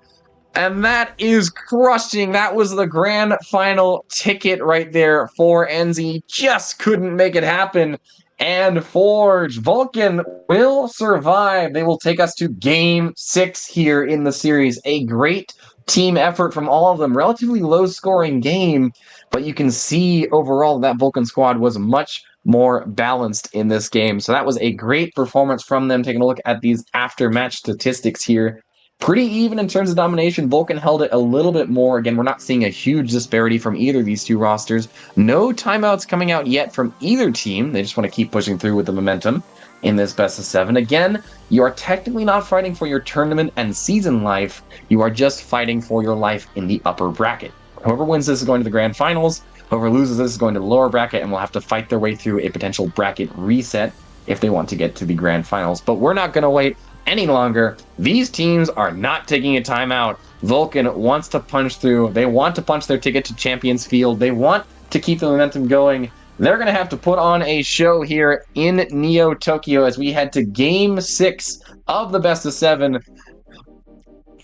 And that is crushing. That was the grand final ticket right there for Enzi. Just couldn't make it happen. And Forge, Vulcan will survive. They will take us to game 6 here in the series. A great team effort from all of them. Relatively low-scoring game, but you can see overall that Vulcan squad was much more balanced in this game. So that was a great performance from them. Taking a look at these after-match statistics here. Pretty even in terms of domination. Vulcan held it a little bit more. Again, we're not seeing a huge disparity from either of these 2 rosters. No timeouts coming out yet from either team. They just want to keep pushing through with the momentum in this best of 7. Again, you are technically not fighting for your tournament and season life. You are just fighting for your life in the upper bracket. Whoever wins this is going to the grand finals. Whoever loses this is going to the lower bracket and will have to fight their way through a potential bracket reset if they want to get to the grand finals. But we're not going to wait any longer. These teams are not taking a timeout. Vulcan wants to punch through. They want to punch their ticket to Champions Field. They want to keep the momentum going. They're going to have to put on a show here in Neo Tokyo as we head to game 6 of the best of 7.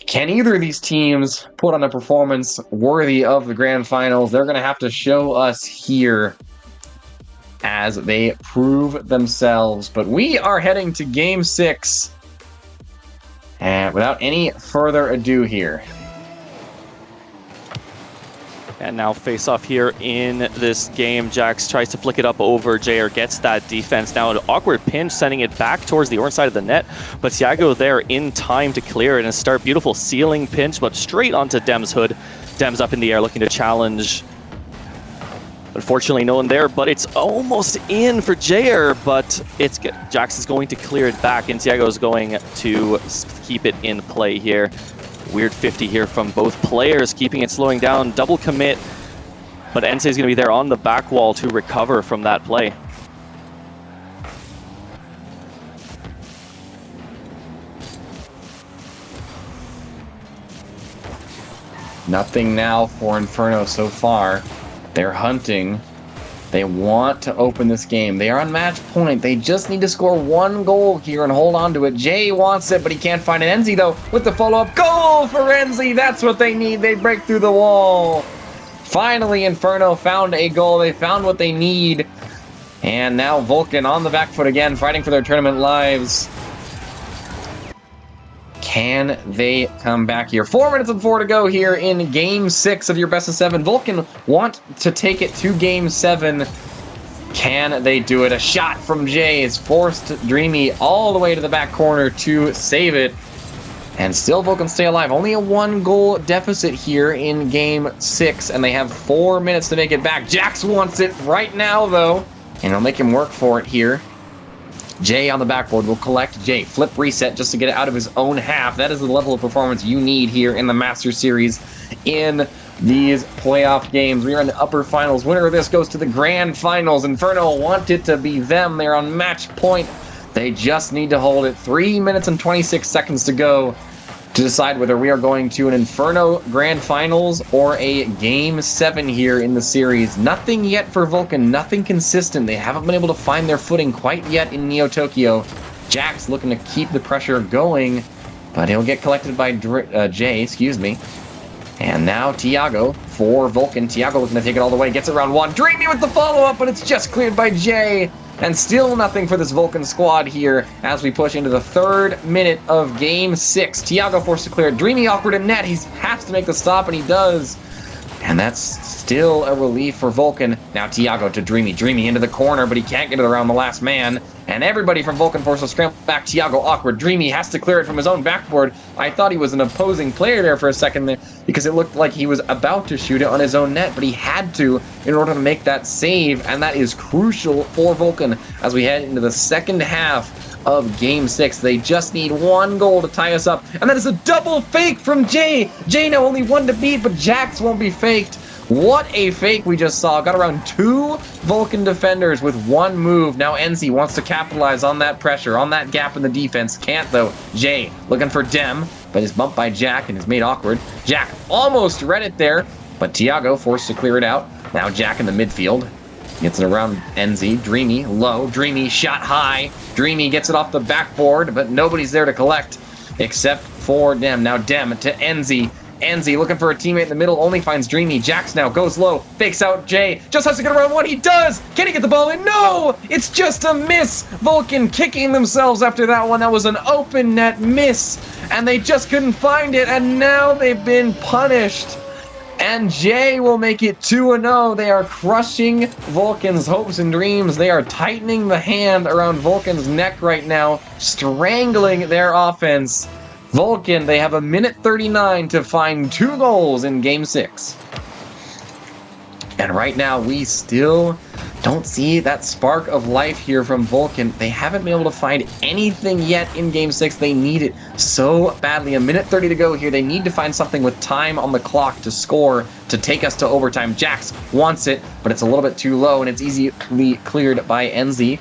Can either of these teams put on a performance worthy of the grand finals? They're going to have to show us here as they prove themselves. But we are heading to game 6. And without any further ado here. And now face off here in this game. Jax tries to flick it up over Jair, gets that defense. Now an awkward pinch, sending it back towards the orange side of the net. But Tiago there in time to clear it and start. Beautiful ceiling pinch, but straight onto Dem's hood. Dem's up in the air looking to challenge. Unfortunately, no one there, but it's almost in for Jair, but it's good. Jax is going to clear it back, and Tiago is going to keep it in play here. Weird 50 here from both players, keeping it slowing down. Double commit, but Ensei is going to be there on the back wall to recover from that play. Nothing now for Inferno so far. They're hunting. They want to open this game. They are on match point. They just need to score 1 goal here and hold on to it. Jay wants it, but he can't find it. Enzi, though, with the follow-up goal for Enzi. That's what they need. They break through the wall. Finally, Inferno found a goal. They found what they need. And now Vulcan on the back foot again, fighting for their tournament lives. Can they come back here? 4 minutes and 4 to go here in game 6 of your best of 7. Vulcan want to take it to game 7. Can they do it? A shot from Jay is forced Dreamy all the way to the back corner to save it. And still Vulcan stay alive. Only a 1-goal deficit here in game 6, and they have 4 minutes to make it back. Jax wants it right now, though, and he'll make him work for it here. Jay on the backboard will collect. Jay, flip reset just to get it out of his own half. That is the level of performance you need here in the Master Series in these playoff games. We are in the upper finals. Winner of this goes to the grand finals. Inferno want it to be them. They're on match point. They just need to hold it. 3 minutes and 26 seconds to go to decide whether we are going to an Inferno Grand Finals or a Game 7 here in the series. Nothing yet for Vulcan, nothing consistent. They haven't been able to find their footing quite yet in Neo Tokyo. Jax looking to keep the pressure going, but he'll get collected by Jay, excuse me. And now Tiago for Vulcan. Tiago looking to take it all the way. Gets it around 1. Dreamy with the follow-up, but it's just cleared by Jay. And still nothing for this Vulcan squad here as we push into the 3rd minute of Game 6. Tiago forced to clear it. Dreamy awkward in net. He has to make the stop, and he does. And that's still a relief for Vulcan. Now Tiago to Dreamy. Dreamy into the corner, but he can't get it around the last man. And everybody from Vulcan forced to scramble back. Tiago awkward. Dreamy has to clear it from his own backboard. I thought he was an opposing player there for a second there because it looked like he was about to shoot it on his own net, but he had to in order to make that save, and that is crucial for Vulcan as we head into the second half of Game 6. They just need 1 goal to tie us up, and that is a double fake from Jay. Jay now only 1 to beat, but Jax won't be faked. What a fake we just saw. Got around 2 Vulcan defenders with 1 move. Now NC wants to capitalize on that pressure, on that gap in the defense. Can't though. Jay looking for Dem, but is bumped by Jack and is made awkward. Jack almost read it there, but Tiago forced to clear it out. Now Jack in the midfield. Gets it around NZ. Dreamy, low. Dreamy, shot high. Dreamy gets it off the backboard, but nobody's there to collect except for Dem. Now Dem to NZ. NZ looking for a teammate in the middle, only finds Dreamy. Jax now goes low, fakes out Jay. Just has to get around 1. He does! Can he get the ball in? No! It's just a miss! Vulcan kicking themselves after that one. That was an open net miss, and they just couldn't find it, and now they've been punished. And Jay will make it 2-0. They are crushing Vulcan's hopes and dreams. They are tightening the hand around Vulcan's neck right now, strangling their offense. Vulcan, they have a minute 39 to find 2 goals in Game 6. And right now, we still don't see that spark of life here from Vulcan. They haven't been able to find anything yet in Game 6. They need it so badly. A minute 30 to go here. They need to find something with time on the clock to score to take us to overtime. Jax wants it, but it's a little bit too low, and it's easily cleared by NZ.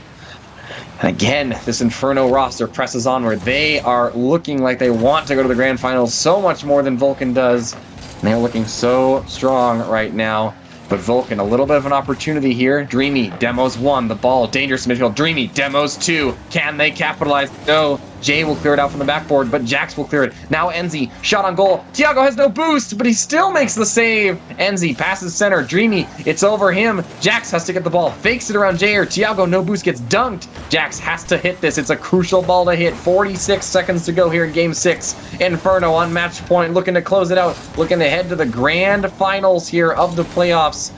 And again, this Inferno roster presses onward. They are looking like they want to go to the grand finals so much more than Vulcan does. And they're looking so strong right now. But Vulcan, a little bit of an opportunity here. Dreamy, demos 1, the ball, dangerous midfield. Dreamy, demos 2. Can they capitalize? No. Jay will clear it out from the backboard, but Jax will clear it. Now NZ, shot on goal. Tiago has no boost, but he still makes the save. NZ passes center. Dreamy, it's over him. Jax has to get the ball. Fakes it around Jay, or Tiago, no boost, gets dunked. Jax has to hit this. It's a crucial ball to hit. 46 seconds to go here in Game 6. Inferno on match point, looking to close it out. Looking to head to the grand finals here of the playoffs.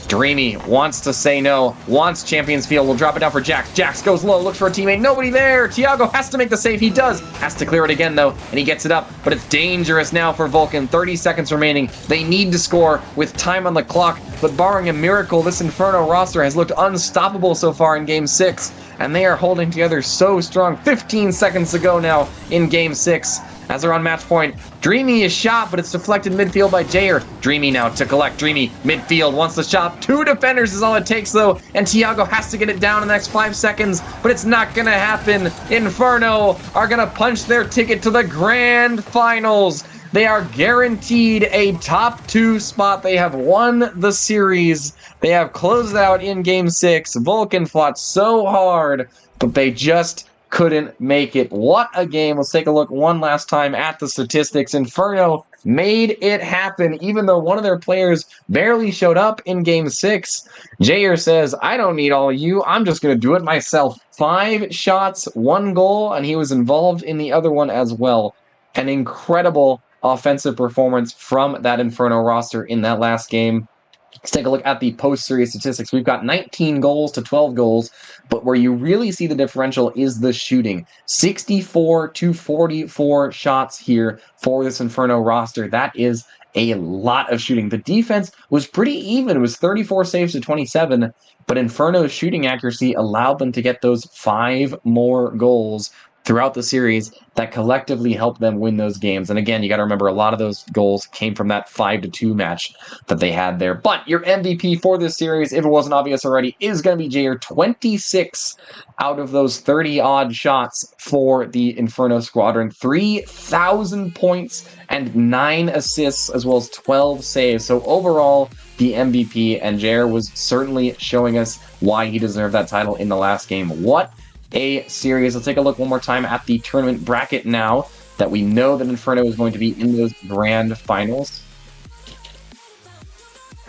Dreamy wants to say no, wants Champions Field, will drop it down for Jax. Jax goes low, looks for a teammate, nobody there. Tiago has to make the save, he does. Has to clear it again though, and he gets it up, but it's dangerous now for Vulcan. 30 seconds remaining. They need to score with time on the clock, but barring a miracle, this Inferno roster has looked unstoppable so far in Game 6, and they are holding together so strong. 15 seconds to go now in Game 6. As they're on match point, Dreamy is shot, but it's deflected midfield by Jayer. Dreamy now to collect. Dreamy, midfield, wants the shot. 2 defenders is all it takes, though, and Tiago has to get it down in the next 5 seconds, but it's not going to happen. Inferno are going to punch their ticket to the grand finals. They are guaranteed a top 2 spot. They have won the series. They have closed out in Game 6. Vulcan fought so hard, but they just couldn't make it. What a game. Let's take a look one last time at the statistics. Inferno made it happen, even though one of their players barely showed up in Game 6. Jayer says, I don't need all of you. I'm just going to do it myself. 5 shots, 1 goal, and he was involved in the other one as well. An incredible offensive performance from that Inferno roster in that last game. Let's take a look at the post-series statistics. We've got 19 goals to 12 goals, but where you really see the differential is the shooting. 64 to 44 shots here for this Inferno roster. That is a lot of shooting. The defense was pretty even. It was 34 saves to 27, but Inferno's shooting accuracy allowed them to get those 5 more goals throughout the series that collectively helped them win those games. And again, you got to remember a lot of those goals came from that 5-2 match that they had there. But your MVP for this series, if it wasn't obvious already, is going to be Jayer. 26 out of those 30-odd shots for the Inferno Squadron. 3,000 points and 9 assists, as well as 12 saves. So overall, the MVP, and Jayer was certainly showing us why he deserved that title in the last game. What a series. Let's take a look one more time at the tournament bracket now that we know that Inferno is going to be in those grand finals.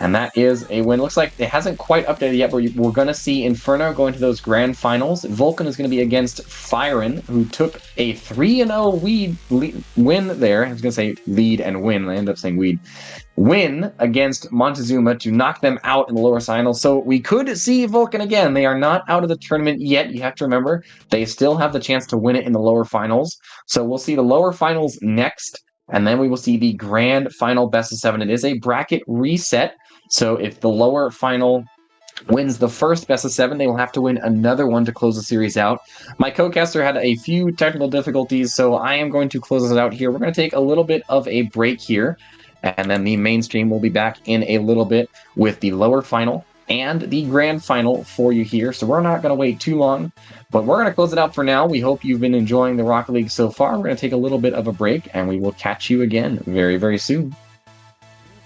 And that is a win. Looks like it hasn't quite updated yet, but we're going to see Inferno going to those grand finals. Vulcan is going to be against Firen, who took a 3-0 win there. I was going to say lead and win. I ended up saying win against Montezuma to knock them out in the lower finals. So we could see Vulcan again. They are not out of the tournament yet. You have to remember, they still have the chance to win it in the lower finals. So we'll see the lower finals next, and then we will see the grand final best of 7. It is a bracket reset. So if the lower final wins the first best of 7, they will have to win another one to close the series out. My co-caster had a few technical difficulties, so I am going to close this out here. We're going to take a little bit of a break here, and then the main stream will be back in a little bit with the lower final and the grand final for you here. So we're not going to wait too long, but we're going to close it out for now. We hope you've been enjoying the Rocket League so far. We're going to take a little bit of a break, and we will catch you again very, very soon.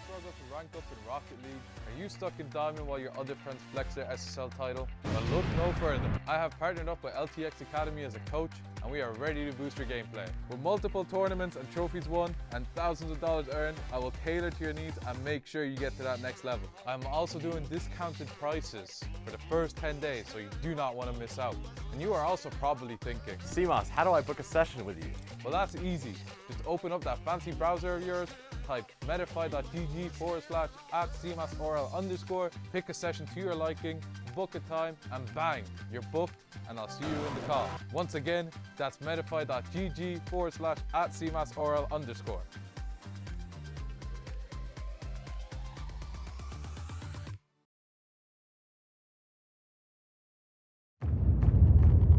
Struggle to rank up in Rocket League? Are you stuck in Diamond while your other friends flex their SSL title? Well, look no further. I have partnered up with LTXAcademy as a coach, and we are ready to boost your gameplay. With multiple tournaments and trophies won and thousands of dollars earned, I will cater to your needs and make sure you get to that next level. I'm also doing discounted prices for the first 10 days, so you do not want to miss out. And you are also probably thinking, CMOS, how do I book a session with you? well, that's easy. Just open up that fancy browser of yours, type metafy.gg/@cmasorl_, pick a session to your liking, book a time, and bang, you're booked, and I'll see you in the call. Once again, that's metafy.gg/@cmasorl_.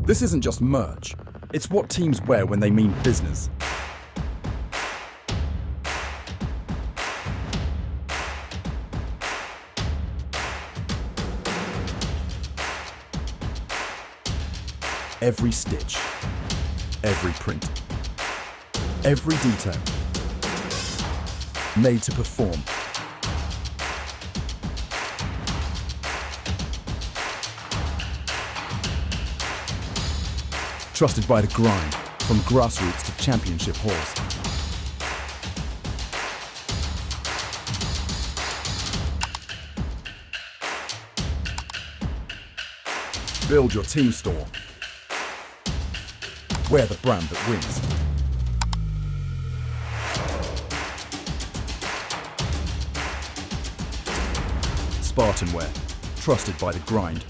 This isn't just merch, it's what teams wear when they mean business. Every stitch, every print, every detail, made to perform. Trusted by the grind, from grassroots to championship halls. Build your team store. Wear the brand that wins. SpartanWare, trusted by the grind.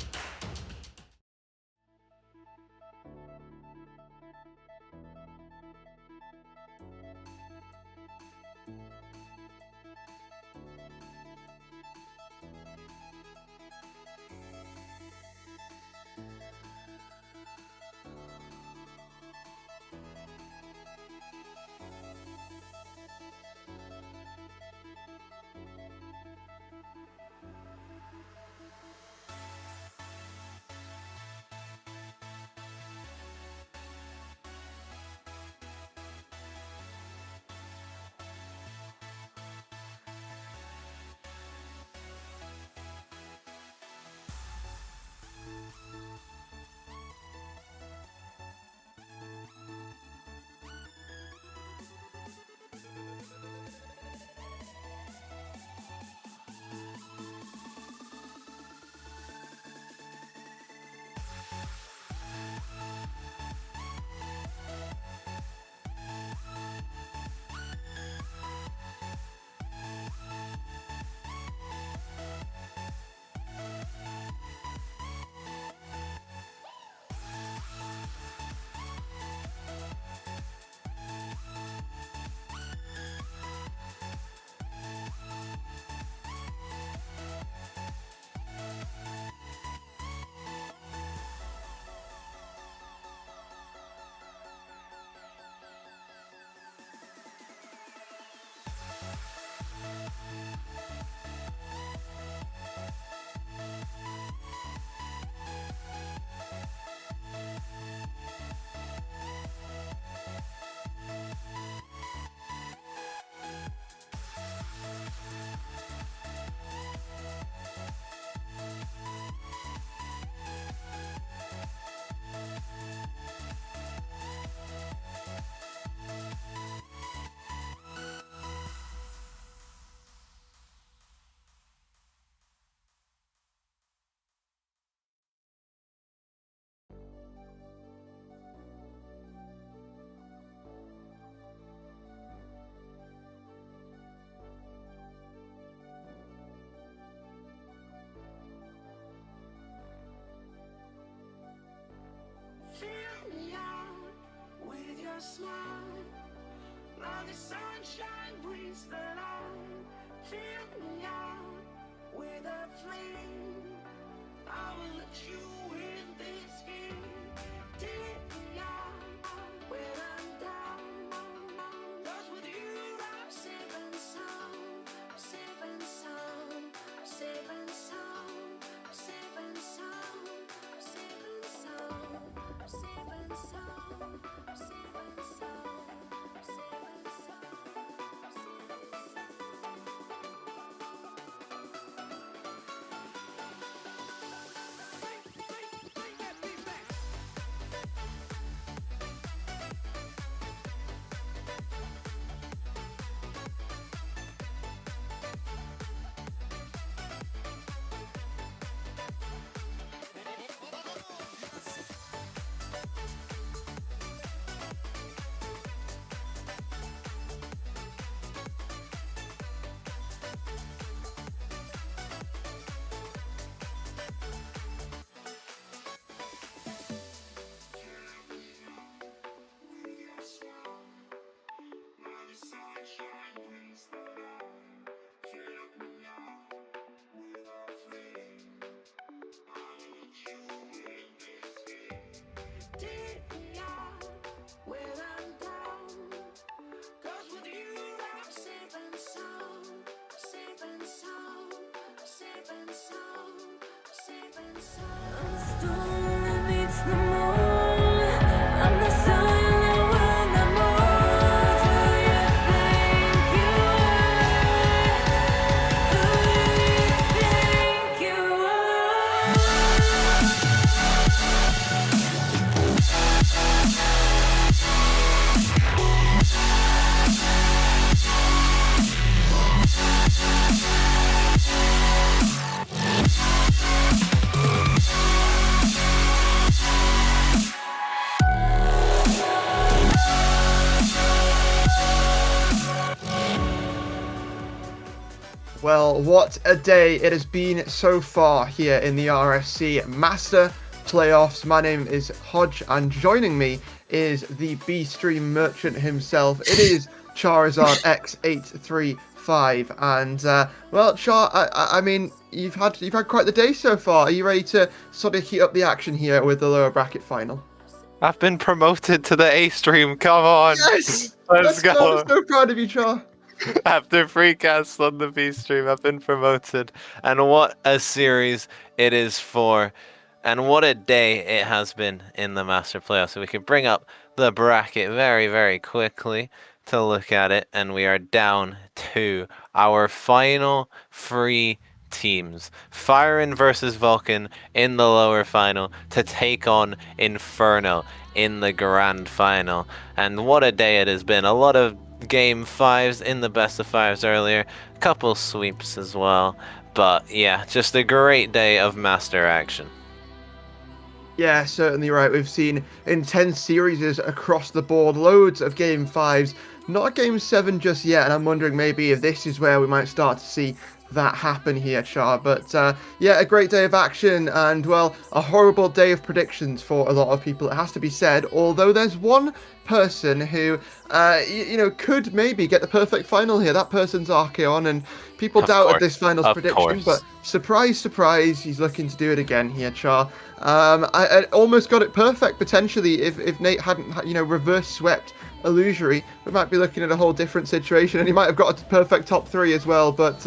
smile. Now the sunshine brings the light. Fill me out with a flame. I will let you in this game. Take me out when I'm down. 'Cause with you I'm safe and sound. Safe and sound. Safe and sound. Safe and sound. Safe and sound. Safe and sound. Safe and sound. Safe and sound. Take me out when I'm down. 'Cause with you I'm safe and sound. Safe and sound. Safe and sound. Safe and sound. I'm the storm that meets the moon. I'm the sun that will not move. Do you think you are? Who do you think you are? Well, what a day it has been so far here in the RSC Master Playoffs. My name is Hodge, and joining me is the B-Stream merchant himself. It is Charizard X835, and well, Char, I mean, you've had quite the day so far. Are you ready to sort of heat up the action here with the lower bracket final? I've been promoted to the A stream. Come on, Yes, let's go. I'm so proud of you, Char. After free casts on the B stream, I've been promoted, and what a series it is for, and what a day it has been in the Master Playoffs. So we can bring up the bracket very, very quickly to look at it, and we are down to our final three teams. Firen versus Vulcan in the lower final to take on Inferno in the grand final, and what a day it has been. A lot of game fives in the best of fives earlier, couple sweeps as well, but yeah, just a great day of master action. Yeah, certainly right. We've seen intense series across the board, loads of game fives, not game 7 just yet, and I'm wondering maybe if this is where we might start to see that happen here, Char. But yeah, a great day of action, and well, a horrible day of predictions for a lot of people, it has to be said, although there's one person who you know, could maybe get the perfect final here. That person's Archeon, and people doubted this finals prediction, but surprise, surprise, he's looking to do it again here, Char. I almost got it perfect potentially if Nate hadn't, you know, reverse swept Illusory. We might be looking at a whole different situation, and he might have got a perfect top 3 as well. But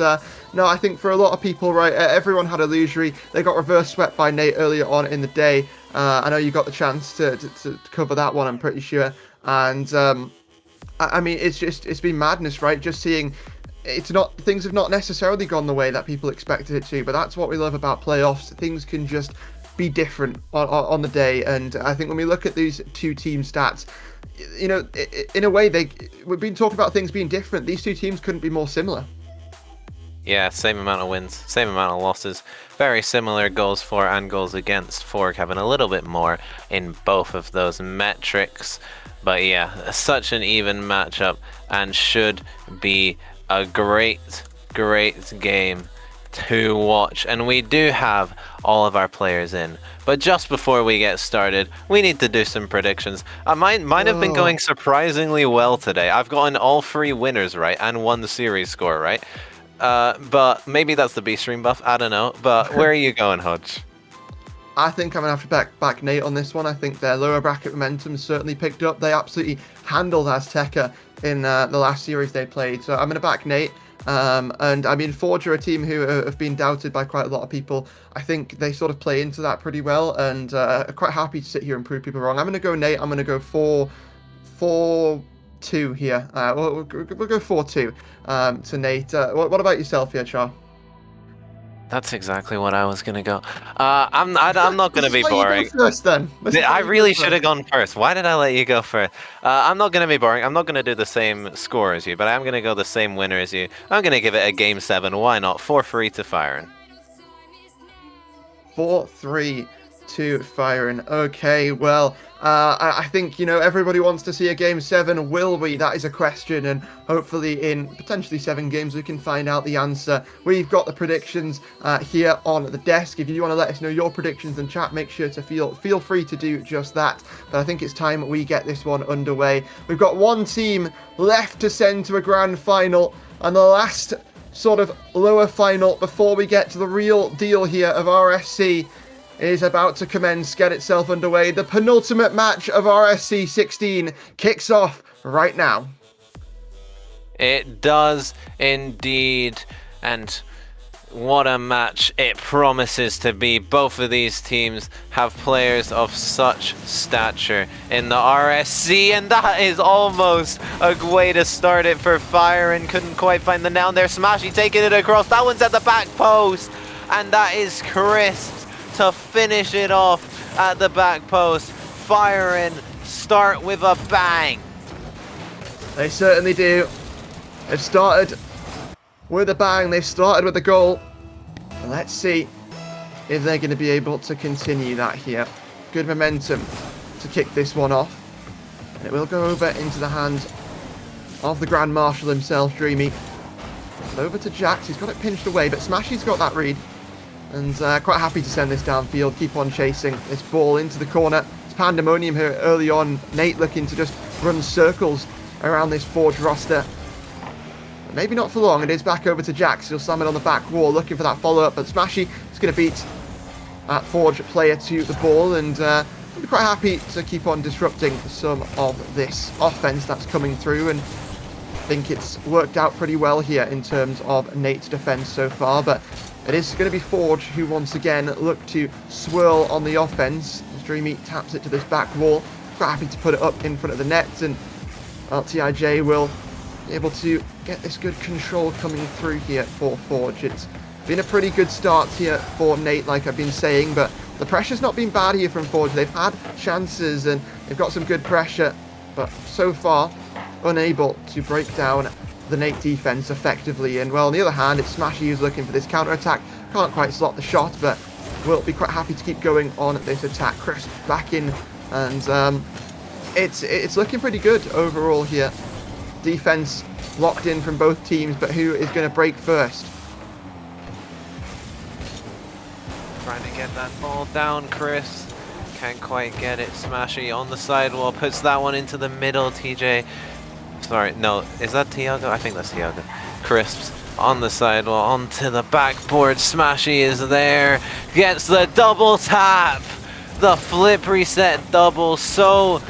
no, I think for a lot of people, right, everyone had Illusory. They got reverse swept by Nate earlier on in the day. I know you got the chance to cover that one, I'm pretty sure. And I mean, it's been madness, right? Just seeing things have not necessarily gone the way that people expected it to, but that's what we love about playoffs. Things can just be different on the day, and I think when we look at these two team stats, you know, in a way, we've been talking about things being different. These two teams couldn't be more similar. Yeah, same amount of wins, same amount of losses. Very similar goals for and goals against for, having a little bit more in both of those metrics. But yeah, such an even matchup, and should be a great game to watch, and we do have all of our players in. But just before we get started, we need to do some predictions. Mine have been going surprisingly well today. I've gotten all 3 winners right and 1 series score right. But maybe that's the B-Stream buff, I don't know. But where are you going, Hodge? I think I'm going to have to back Nate on this one. I think their lower bracket momentum certainly picked up. They absolutely handled Azteca in the last series they played. So I'm going to back Nate. And I mean, Forge are a team who have been doubted by quite a lot of people. I think they sort of play into that pretty well, and quite happy to sit here and prove people wrong. I'm going to go Nate. I'm going to go 4-2 here. We'll go 4-2 to Nate. What about yourself here, Char? That's exactly what I was gonna go. I'm not gonna be boring. First, then. I really should have gone first. Why did I let you go first? I'm not gonna be boring. I'm not gonna do the same score as you, but I'm gonna go the same winner as you. I'm gonna give it a game 7. Why not? 4-3 to Firen. 4-3 to Firen. Okay, well, I think, you know, everybody wants to see a game 7. Will we? That is a question, and hopefully in potentially 7 games we can find out the answer. We've got the predictions here on the desk. If you want to let us know your predictions in chat, make sure to feel free to do just that. But I think it's time we get this one underway. We've got 1 team left to send to a grand final, and the last sort of lower final before we get to the real deal here of RSC is about to commence, get itself underway. The penultimate match of RSC16 kicks off right now. It does indeed, and what a match it promises to be. Both of these teams have players of such stature in the RSC, and that is almost a way to start it for Fire, and couldn't quite find the down there. Smashy taking it across, that one's at the back post, and that is Crisp to finish it off at the back post. Firing start with a bang. They certainly do. They've started with a bang. They've started with a goal. And let's see if they're going to be able to continue that here. Good momentum to kick this one off. And it will go over into the hands of the Grand Marshal himself, Dreamy. Over to Jax. He's got it pinched away, but Smashy's got that read. And quite happy to send this downfield, keep on chasing this ball into the corner. It's pandemonium here early on. Nate looking to just run circles around this Forge roster. But maybe not for long. It is back over to Jax. He'll slam it on the back wall, looking for that follow-up. But Smashy is going to beat that Forge player to the ball. And I'll be quite happy to keep on disrupting some of this offense that's coming through. And I think it's worked out pretty well here in terms of Nate's defense so far. But it is going to be Forge who once again look to swirl on the offense. As Dreamy taps it to this back wall. Quite happy to put it up in front of the net, and LTIJ will be able to get this good control coming through here for Forge. It's been a pretty good start here for Nate, like I've been saying, but the pressure's not been bad here from Forge. They've had chances and they've got some good pressure, but so far unable to break down the Nate defense effectively. And well, on the other hand, it's Smashy who's looking for this counter-attack. Can't quite slot the shot, but will be quite happy to keep going on this attack. Crisp back in, and it's looking pretty good overall here. Defense locked in from both teams, but who is going to break first? Trying to get that ball down, Chris. Can't quite get it. Smashy on the sidewall, puts that one into the middle, TJ. Sorry, no, is that Tiago? I think that's Tiago. Crisps on the sidewall, onto the backboard. Smashy is there, gets the double tap. The flip reset double, so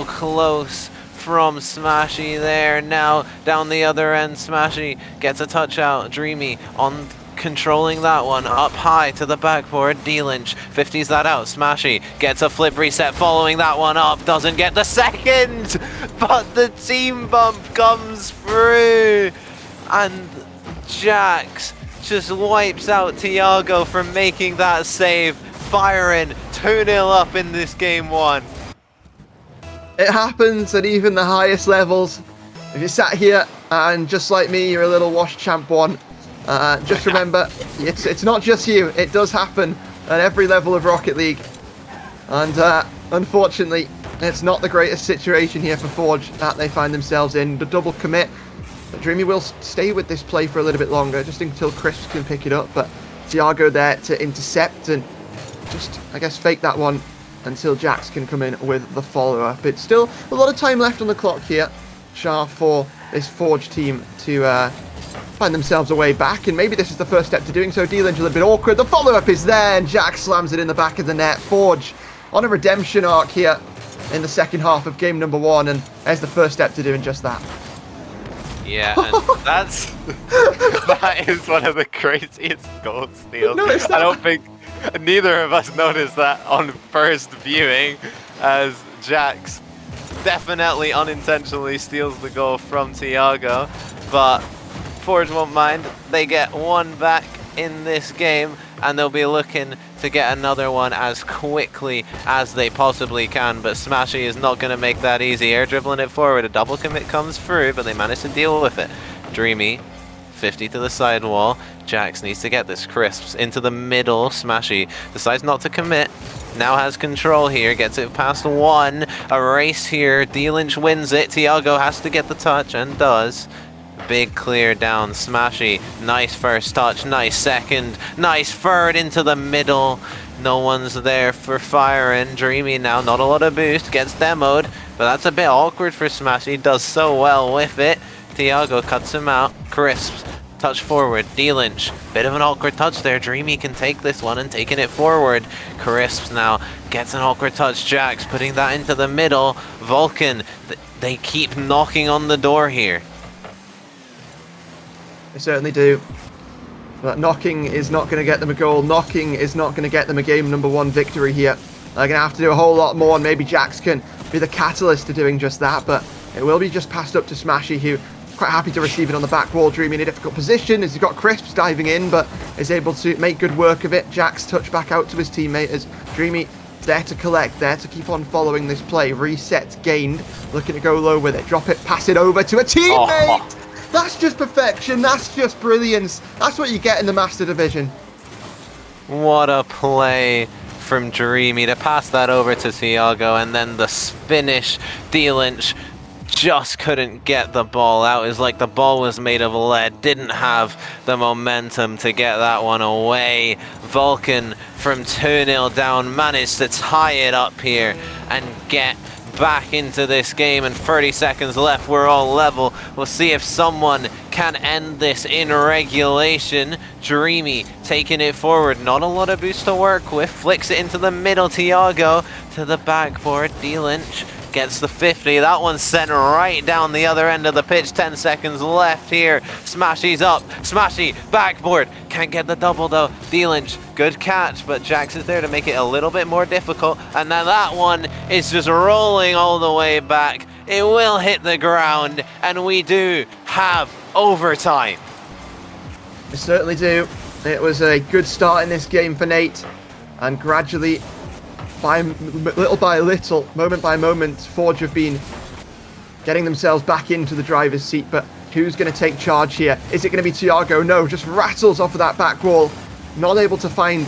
close from Smashy there. Now down the other end, Smashy gets a touch out. Dreamy on controlling that one up high to the backboard. D-Lynch 50s that out. Smashy gets a flip reset following that one up, doesn't get the second, but the team bump comes through, and Jax just wipes out Tiago from making that save. Firing 2-0 up in this game 1. It happens at even the highest levels. If you sat here and just like me, you're a little wash champ 1, just remember, it's not just you. It does happen at every level of Rocket League. And unfortunately, it's not the greatest situation here for Forge that they find themselves in. The double commit But Dreamy will stay with this play for a little bit longer, just until Crisps can pick it up. But Tiago there to intercept and just, I guess, fake that one until Jax can come in with the follow-up. It's still a lot of time left on the clock here, Shah, for this Forge team to find themselves a way back, and maybe this is the first step to doing so. D-Lynch a little bit awkward. The follow-up is there, and Jax slams it in the back of the net. Forge on a redemption arc here in the second half of game number 1, and there's the first step to doing just that. Yeah, and that is one of the craziest goal steals. I don't think neither of us noticed that on first viewing, as Jax definitely unintentionally steals the goal from Tiago, but Forge won't mind. They get one back in this game, and they'll be looking to get another one as quickly as they possibly can, but Smashy is not going to make that easy. Air dribbling it forward, a double commit comes through, but they manage to deal with it. Dreamy, 50 to the sidewall. Jax needs to get this. Crisps into the middle. Smashy decides not to commit. Now has control here, gets it past one. A race here, D-Lynch wins it. Tiago has to get the touch, and does. Big clear down, Smashy. Nice first touch, nice second, nice third into the middle. No one's there for firing. Dreamy now, not a lot of boost, gets demoed, but that's a bit awkward for Smashy. Does so well with it. Tiago cuts him out. Crisps, touch forward. D-Lynch, bit of an awkward touch there. Dreamy can take this one and taking it forward. Crisps now gets an awkward touch. Jax putting that into the middle. Vulcan, they keep knocking on the door here. They certainly do. But knocking is not going to get them a goal. Knocking is not going to get them a game number 1 victory here. They're going to have to do a whole lot more, and maybe Jax can be the catalyst to doing just that. But it will be just passed up to Smashy, who quite happy to receive it on the back wall. Dreamy in a difficult position as he's got Crisps diving in, but is able to make good work of it. Jax touch back out to his teammate as Dreamy there to collect, there to keep on following this play. Reset gained, looking to go low with it. Drop it, pass it over to a teammate! Oh. That's just perfection. That's just brilliance. That's what you get in the Master Division. What a play from Dreamy to pass that over to Tiago, and then the finish. D-Lynch just couldn't get the ball out. It was like the ball was made of lead. Didn't have the momentum to get that one away. Vulcan from 2-0 down managed to tie it up here and get back into this game, and 30 seconds left. We're all level. We'll see if someone can end this in regulation. Dreamy taking it forward, not a lot of boost to work with, flicks it into the middle. Tiago to the backboard. D-Lynch gets the 50. That one's sent right down the other end of the pitch. 10 seconds left here. Smashy's up. Smashy, backboard. Can't get the double though. D-Lynch, good catch, but Jax is there to make it a little bit more difficult. And now that one is just rolling all the way back. It will hit the ground, and we do have overtime. We certainly do. It was a good start in this game for Nate, and gradually, little by little, moment by moment, Forge have been getting themselves back into the driver's seat. But who's going to take charge here? Is it going to be Tiago? No, just rattles off of that back wall. Not able to find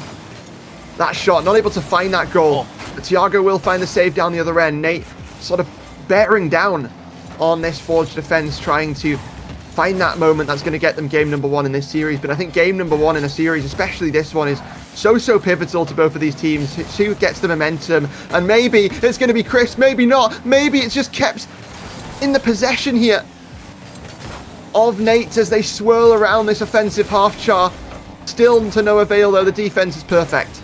that shot, not able to find that goal. But Tiago will find the save down the other end. Nate sort of bearing down on this Forge defense, trying to find that moment that's going to get them game number 1 in this series. But I think game number 1 in a series, especially this one, is so pivotal to both of these teams. It's who gets the momentum, and maybe it's going to be Chris, maybe not. Maybe it's just kept in the possession here of Nate as they swirl around this offensive half char. Still to no avail though. The defense is perfect.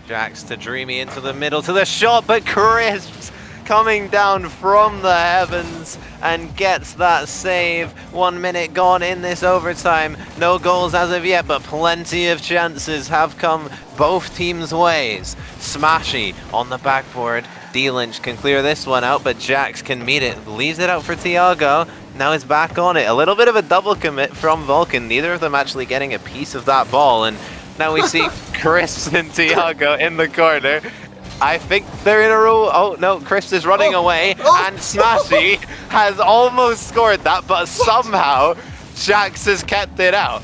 Jax to Dreamy into the middle to the shot, but Crisps coming down from the heavens and gets that save. 1 minute gone in this overtime. No goals as of yet, but plenty of chances have come both teams' ways. Smashy on the backboard. D-Lynch can clear this one out, but Jax can meet it. Leaves it out for Tiago. Now he's back on it. A little bit of a double commit from Vulcan. Neither of them actually getting a piece of that ball. And now we see Crisps and Tiago in the corner. I think they're in a row. Oh no, Crisps is running away, and Smashy has almost scored that, but somehow Jax has kept it out.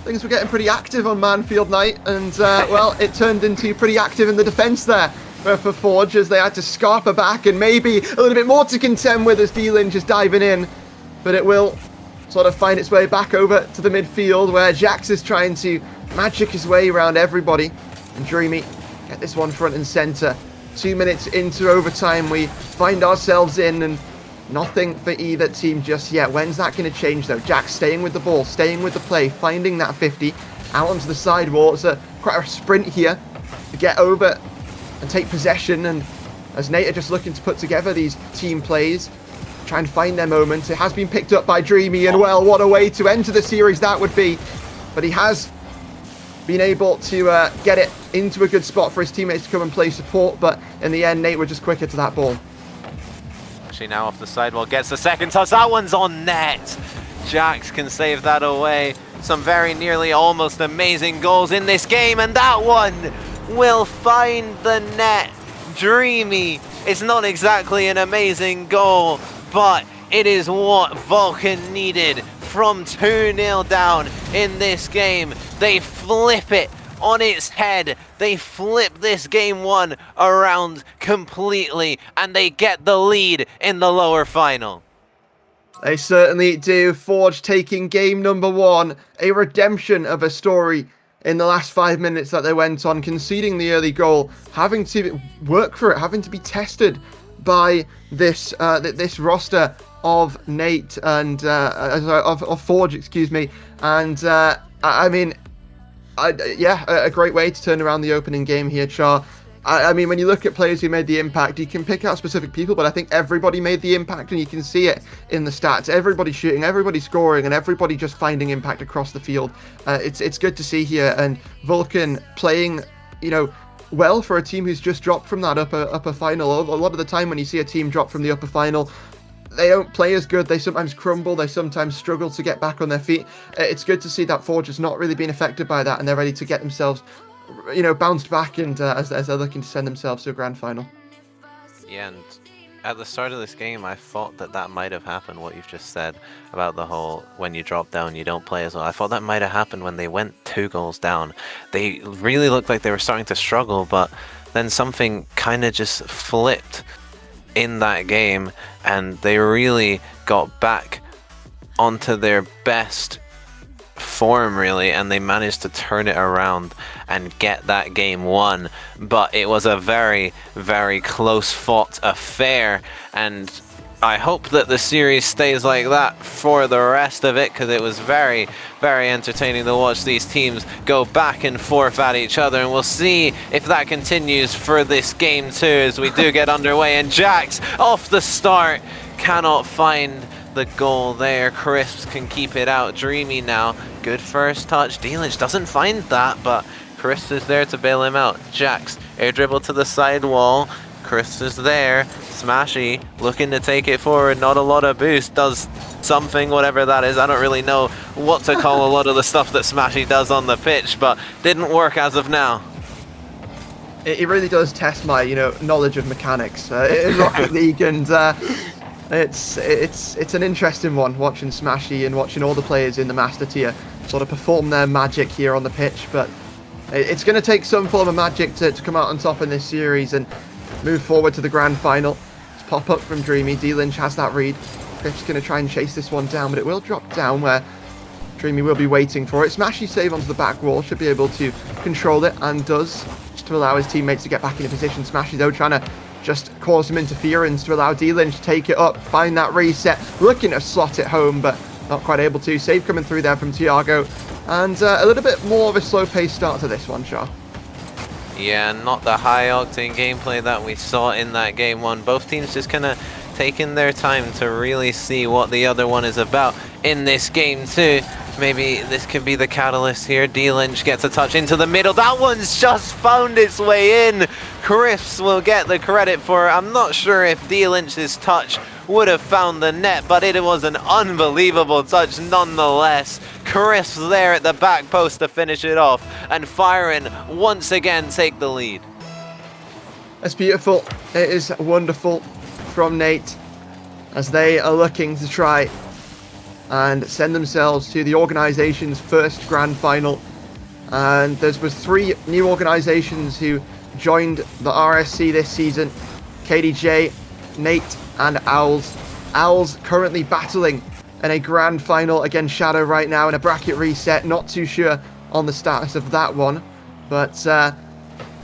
Things were getting pretty active on Manfield night, and well, it turned into pretty active in the defence there for Forge as they had to scarper back, and maybe a little bit more to contend with as D-Lynch is diving in. but it will sort of find its way back over to the midfield where Jax is trying to magic his way around everybody. And Dreamy get this one front and center. 2 minutes into overtime, we find ourselves in, and nothing for either team just yet. When's that going to change though? Jax staying with the ball, staying with the play, finding that 50 out onto the sidewall. It's quite a sprint here to get over and take possession, and as Nate are just looking to put together these team plays, try and find their moment. It has been picked up by Dreamy, and well, what a way to enter the series that would be. But he has been able to get it into a good spot for his teammates to come and play support, but in the end, Nate were just quicker to that ball. Actually now off the sidewall, gets the second touch, that one's on net! Jax can save that away. Some very nearly almost amazing goals in this game, and that one will find the net. Dreamy, it's not exactly an amazing goal, but it is what Vulcan needed. From 2-0 down in this game, they flip it on its head. They flip this game one around completely, and they get the lead in the lower final. They certainly do. Forge taking game number one, a redemption of a story in the last 5 minutes that they went on, conceding the early goal, having to work for it, having to be tested by this this roster of Nate and of Forge, excuse me, and I mean, yeah, a great way to turn around the opening game here, Char. I mean, when you look at players who made the impact, you can pick out specific people, but I think everybody made the impact, and you can see it in the stats. Everybody shooting, everybody scoring, and everybody just finding impact across the field. It's good to see here, and Vulcan playing, you know, well for a team who's just dropped from that upper final. A lot of the time when you see a team drop from the upper final, they don't play as good. They sometimes crumble. They sometimes struggle to get back on their feet. It's good to see that Forge has not really been affected by that, and they're ready to get themselves, you know, bounced back, and as they're looking to send themselves to a grand final. Yeah, and at the start of this game, I thought that might have happened, what you've just said about the whole when you drop down, you don't play as well. I thought that might have happened when they went 2 goals down. They really looked like they were starting to struggle, but then something kind of just flipped in that game, and they really got back onto their best form, really, and they managed to turn it around and get that game won. But it was a very, very close fought affair, and I hope that the series stays like that for the rest of it, because it was very, very entertaining to watch these teams go back and forth at each other, and we'll see if that continues for this game too as we do get underway. And Jax off the start cannot find the goal there. Crisps can keep it out. Dreamy now, good first touch. D-Lynch doesn't find that, but Crisps is there to bail him out. Jax, air dribble to the side wall. Crisps is there. Smashy looking to take it forward. Not a lot of boost. Does something, whatever that is. I don't really know what to call a lot of the stuff that Smashy does on the pitch, but didn't work as of now. It really does test my, you know, knowledge of mechanics in Rocket League, and it's an interesting one, watching Smashy and watching all the players in the Master Tier sort of perform their magic here on the pitch. But it's going to take some form of magic to come out on top in this series and move forward to the grand final. It's pop up from Dreamy. D-Lynch has that read. Griff's going to try and chase this one down, but it will drop down where Dreamy will be waiting for it. Smashy save onto the back wall, should be able to control it, and does, just to allow his teammates to get back into position. Smashy though trying to just cause some interference to allow D-Lynch to take it up, find that reset, looking to slot it home, but not quite able to. Save coming through there from Tiago, and a little bit more of a slow-paced start to this one, Shaw. Yeah, not the high-octane gameplay that we saw in that game one. Both teams just kind of taking their time to really see what the other one is about in this game too. Maybe this could be the catalyst here. D-Lynch gets a touch into the middle. That one's just found its way in. Crisps will get the credit for it. I'm not sure if D-Lynch's touch would have found the net, but it was an unbelievable touch nonetheless. Crisps there at the back post to finish it off, and Firen once again take the lead. That's beautiful. It is wonderful from Nate as they are looking to try and send themselves to the organization's first grand final. And there was 3 new organizations who joined the RSC this season: KDJ, Nate, and Owls. Owls currently battling in a grand final against Shadow right now in a bracket reset. Not too sure on the status of that one, but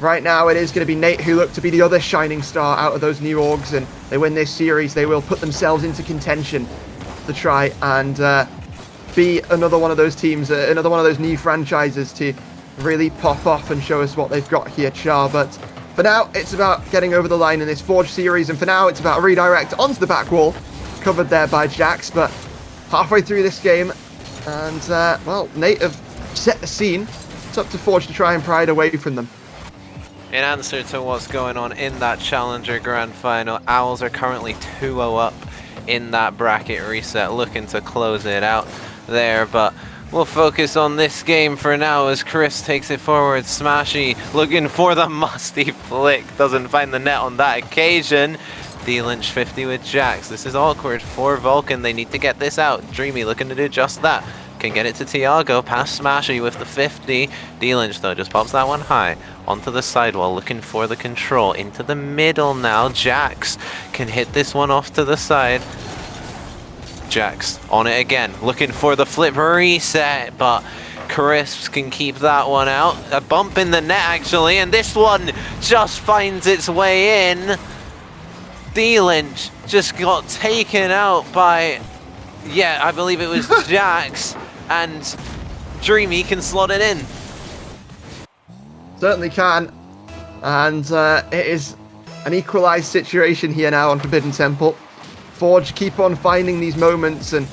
right now it is going to be Nate who look to be the other shining star out of those new orgs, and they win this series, they will put themselves into contention to try and be another one of those teams, another one of those new franchises to really pop off and show us what they've got here, Char. But for now, it's about getting over the line in this Forge series, and for now, it's about a redirect onto the back wall, covered there by Jax. But halfway through this game, and well, Nate have set the scene. It's up to Forge to try and pry it away from them. In answer to what's going on in that Challenger Grand Final, Owls are currently 2-0 up in that bracket reset, looking to close it out there, but we'll focus on this game for now as Chris takes it forward. Smashy looking for the musty flick, doesn't find the net on that occasion. D-Lynch 50 with Jax. This is awkward for Vulcan, they need to get this out. Dreamy looking to do just that. Can get it to Tiago, past Smashy with the 50. D-Lynch though just pops that one high onto the sidewall, looking for the control. Into the middle now, Jax can hit this one off to the side. Jax on it again, looking for the flip reset, but Crisps can keep that one out. A bump in the net actually, and this one just finds its way in. D-Lynch just got taken out by, yeah, I believe it was Jax, and Dreamy can slot it in. Certainly can, and it is an equalized situation here now on Forbidden Temple. Forge keep on finding these moments, and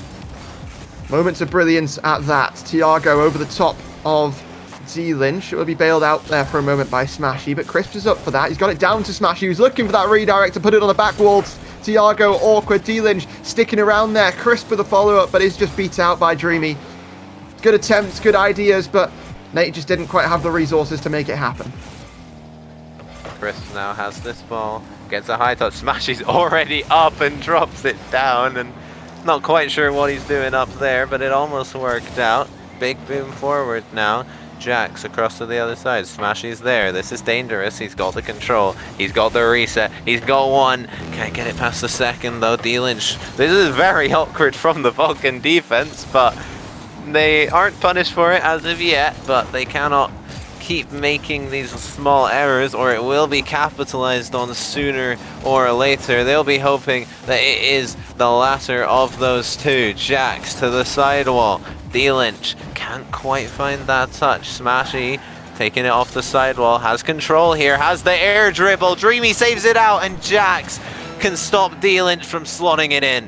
moments of brilliance at that. Tiago over the top of D-Lynch. It will be bailed out there for a moment by Smashy, but Crisp is up for that. He's got it down to Smashy, who's looking for that redirect to put it on the back wall. Tiago, awkward. D-Lynch sticking around there. Crisp with a follow-up, but is just beat out by Dreamy. Good attempts, good ideas, but Nate just didn't quite have the resources to make it happen. Crisp now has this ball. Gets a high touch, Smashy's already up and drops it down, and not quite sure what he's doing up there, but it almost worked out. Big boom forward now. Jax across to the other side. Smashy's there. This is dangerous. He's got the control. He's got the reset. He's got one. Can't get it past the second though. D-Lynch. This is very awkward from the Vulcan defense, but they aren't punished for it as of yet, but they cannot keep making these small errors or it will be capitalized on sooner or later. They'll be hoping that it is the latter of those two. Jax to the sidewall. D-Lynch can't quite find that touch. Smashy taking it off the sidewall, has control here, has the air dribble. Dreamy saves it out, and Jax can stop D-Lynch from slotting it in.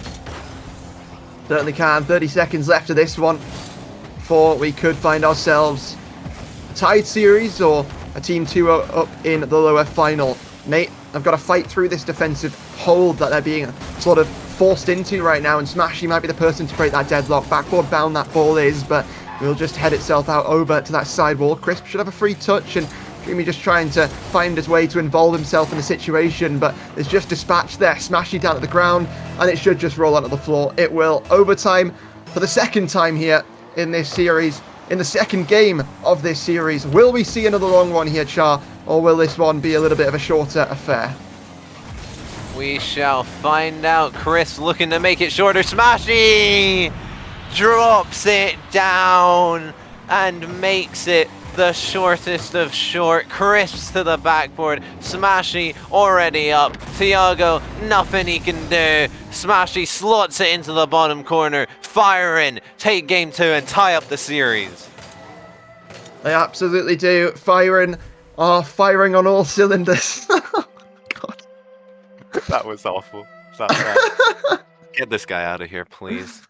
Certainly can. 30 seconds left of this one before we could find ourselves a tied series or a team 2 up in the lower final. Nate, I've got to fight through this defensive hold that they're being sort of forced into right now, and Smashy might be the person to break that deadlock. Backboard bound that ball is, but will just head itself out over to that sidewall. Crisp should have a free touch, and Dreamy just trying to find his way to involve himself in the situation, but there's just dispatch there. Smashy down at the ground, and it should just roll onto the floor. It will. Overtime for the second time here in this series, in the second game of this series. Will we see another long one here, Char, or will this one be a little bit of a shorter affair? We shall find out. Chris looking to make it shorter. Smashy drops it down and makes it the shortest of short. Crisps to the backboard. Smashy already up. Tiago, nothing he can do. Smashy slots it into the bottom corner. Fire in, take game 2 and tie up the series. They absolutely do. Firing on all cylinders. God. That was awful. Get this guy out of here, please.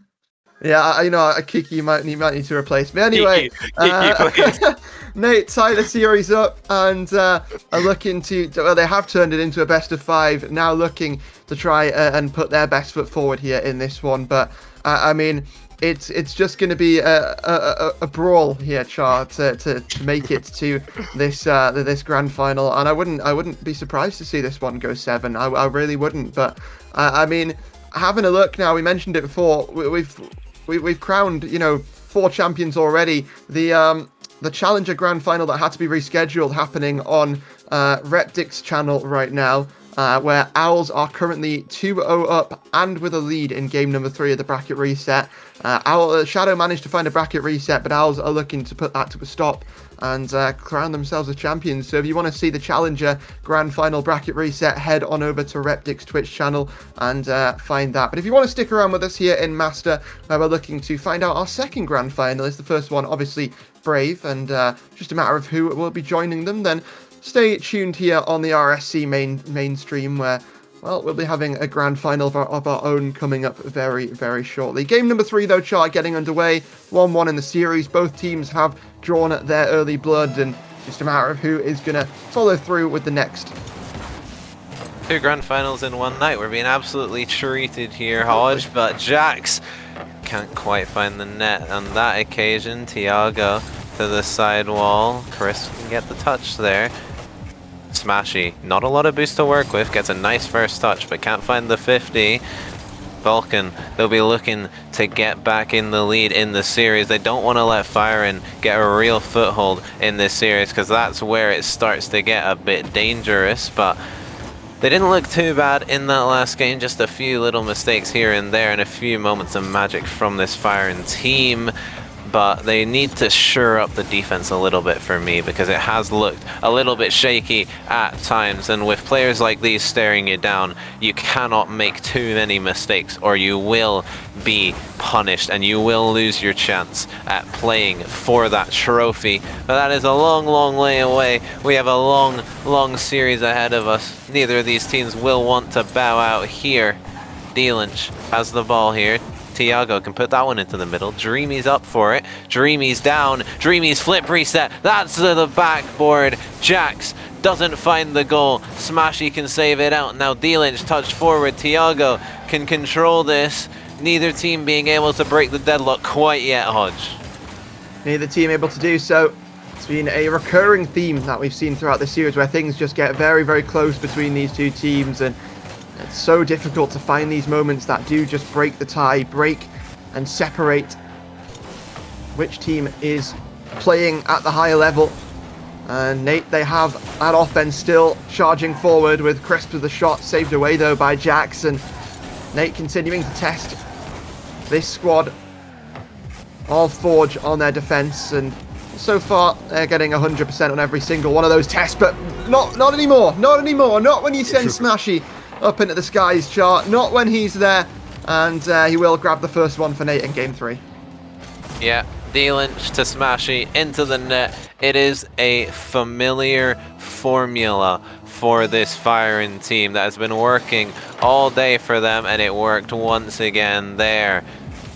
Yeah, you know, Kiki might need to replace me. Anyway, Kiki, Nate tie the series up and are looking to, well, they have turned it into a best of 5, now looking to try and put their best foot forward here in this one. But, I mean, it's just going to be a brawl here, Char, to make it to this grand final. And I wouldn't be surprised to see this one go 7. I really wouldn't. But, I mean, having a look now, we mentioned it before, we've crowned, you know, 4 champions already. The Challenger Grand Final that had to be rescheduled happening on Reptic's channel right now. where Owls are currently 2-0 up and with a lead in game number 3 of the bracket reset. Shadow managed to find a bracket reset, but Owls are looking to put that to a stop and crown themselves as champions. So if you want to see the Challenger Grand Final bracket reset, head on over to Reptic's Twitch channel and find that. But if you want to stick around with us here in Master, where we're looking to find out our second Grand Finalist, the first one obviously Brave, and just a matter of who will be joining them, then stay tuned here on the RSC mainstream, where, well, we'll be having a grand final of our own coming up very, very shortly. Game number 3, though, chart getting underway. 1-1 in the series. Both teams have drawn their early blood, and just a matter of who is going to follow through with the next. 2 grand finals in one night. We're being absolutely treated here, Hodge, but Jax can't quite find the net on that occasion. Tiago to the side wall. Chris can get the touch there. Smashy, not a lot of boost to work with, gets a nice first touch, but can't find the 50. Vulcan, they'll be looking to get back in the lead in the series. They don't want to let Firen get a real foothold in this series, because that's where it starts to get a bit dangerous, but they didn't look too bad in that last game. Just a few little mistakes here and there, and a few moments of magic from this Firen team. But they need to shore up the defense a little bit for me, because it has looked a little bit shaky at times, and with players like these staring you down, you cannot make too many mistakes or you will be punished and you will lose your chance at playing for that trophy. But that is a long, long way away. We have a long, long series ahead of us. Neither of these teams will want to bow out here. D-Lynch has the ball here. Tiago can put that one into the middle. Dreamy's up for it. Dreamy's down. Dreamy's flip reset. That's to the backboard. Jax doesn't find the goal. Smashy can save it out. Now D-Lynch touched forward. Tiago can control this. Neither team being able to break the deadlock quite yet, Hodge. Neither team able to do so. It's been a recurring theme that we've seen throughout the series, where things just get very, very close between these two teams, and it's so difficult to find these moments that do just break the tie, break and separate which team is playing at the higher level. And Nate, they have that offense still charging forward, with Crisp of the shot saved away though by Jackson. Nate continuing to test this squad of Forge on their defense, and so far they're getting 100% on every single one of those tests, but not anymore, not when you send Smashy up into the skies, chart, not when he's there, and he will grab the first one for Nate in game 3. Yeah, D-Lynch to Smashy into the net. It is a familiar formula for this Firen team that has been working all day for them, and it worked once again there.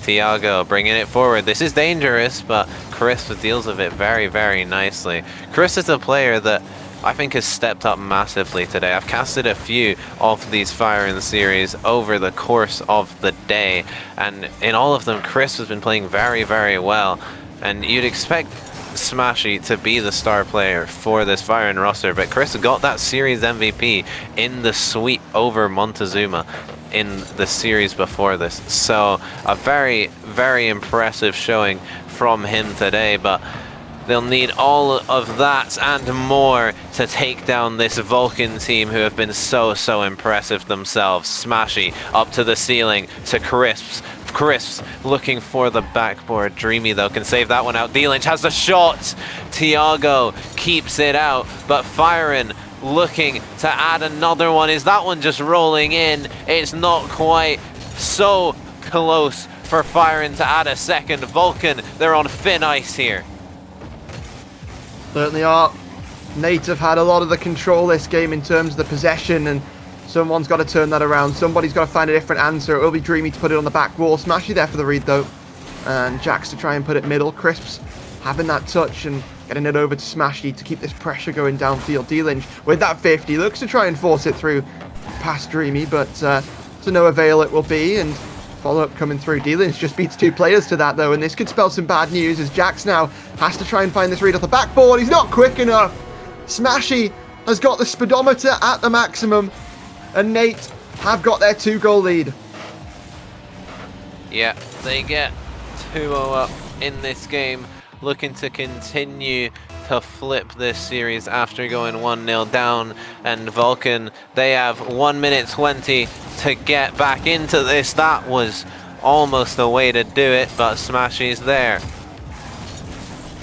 Tiago bringing it forward. This is dangerous, but Chris deals with it very, very nicely. Chris is a player that I think has stepped up massively today. I've casted a few of these Firen series over the course of the day, and in all of them, Chris has been playing very, very well. And you'd expect Smashy to be the star player for this Firen roster, but Chris got that series MVP in the sweep over Montezuma in the series before this. So a very, very impressive showing from him today, but they'll need all of that and more to take down this Vulcan team, who have been so, so impressive themselves. Smashy up to the ceiling to Crisps. Crisps looking for the backboard. Dreamy, though, can save that one out. D-Lynch has the shot. Tiago keeps it out, but Firen looking to add another one. Is that one just rolling in? It's not quite so close for Firen to add a second. Vulcan, they're on thin ice here. Certainly are. Nate have had a lot of the control this game in terms of the possession, and someone's got to turn that around. Somebody's got to find a different answer. It will be Dreamy to put it on the back wall. Smashy there for the read though, and Jax to try and put it middle. Crisps having that touch and getting it over to Smashy to keep this pressure going downfield. D-Lynch with that 50 looks to try and force it through past Dreamy, but to no avail it will be, and follow-up coming through. D-Lynch just beats 2 players to that though, and this could spell some bad news, as Jax now has to try and find this read off the backboard. He's not quick enough. Smashy has got the speedometer at the maximum, and Nate have got their 2-goal lead. Yeah, they get 2-0 up in this game, looking to continue to flip this series after going 1-0 down. And Vulcan, they have 1 minute 20 to get back into this. That was almost a way to do it, but Smashy's there.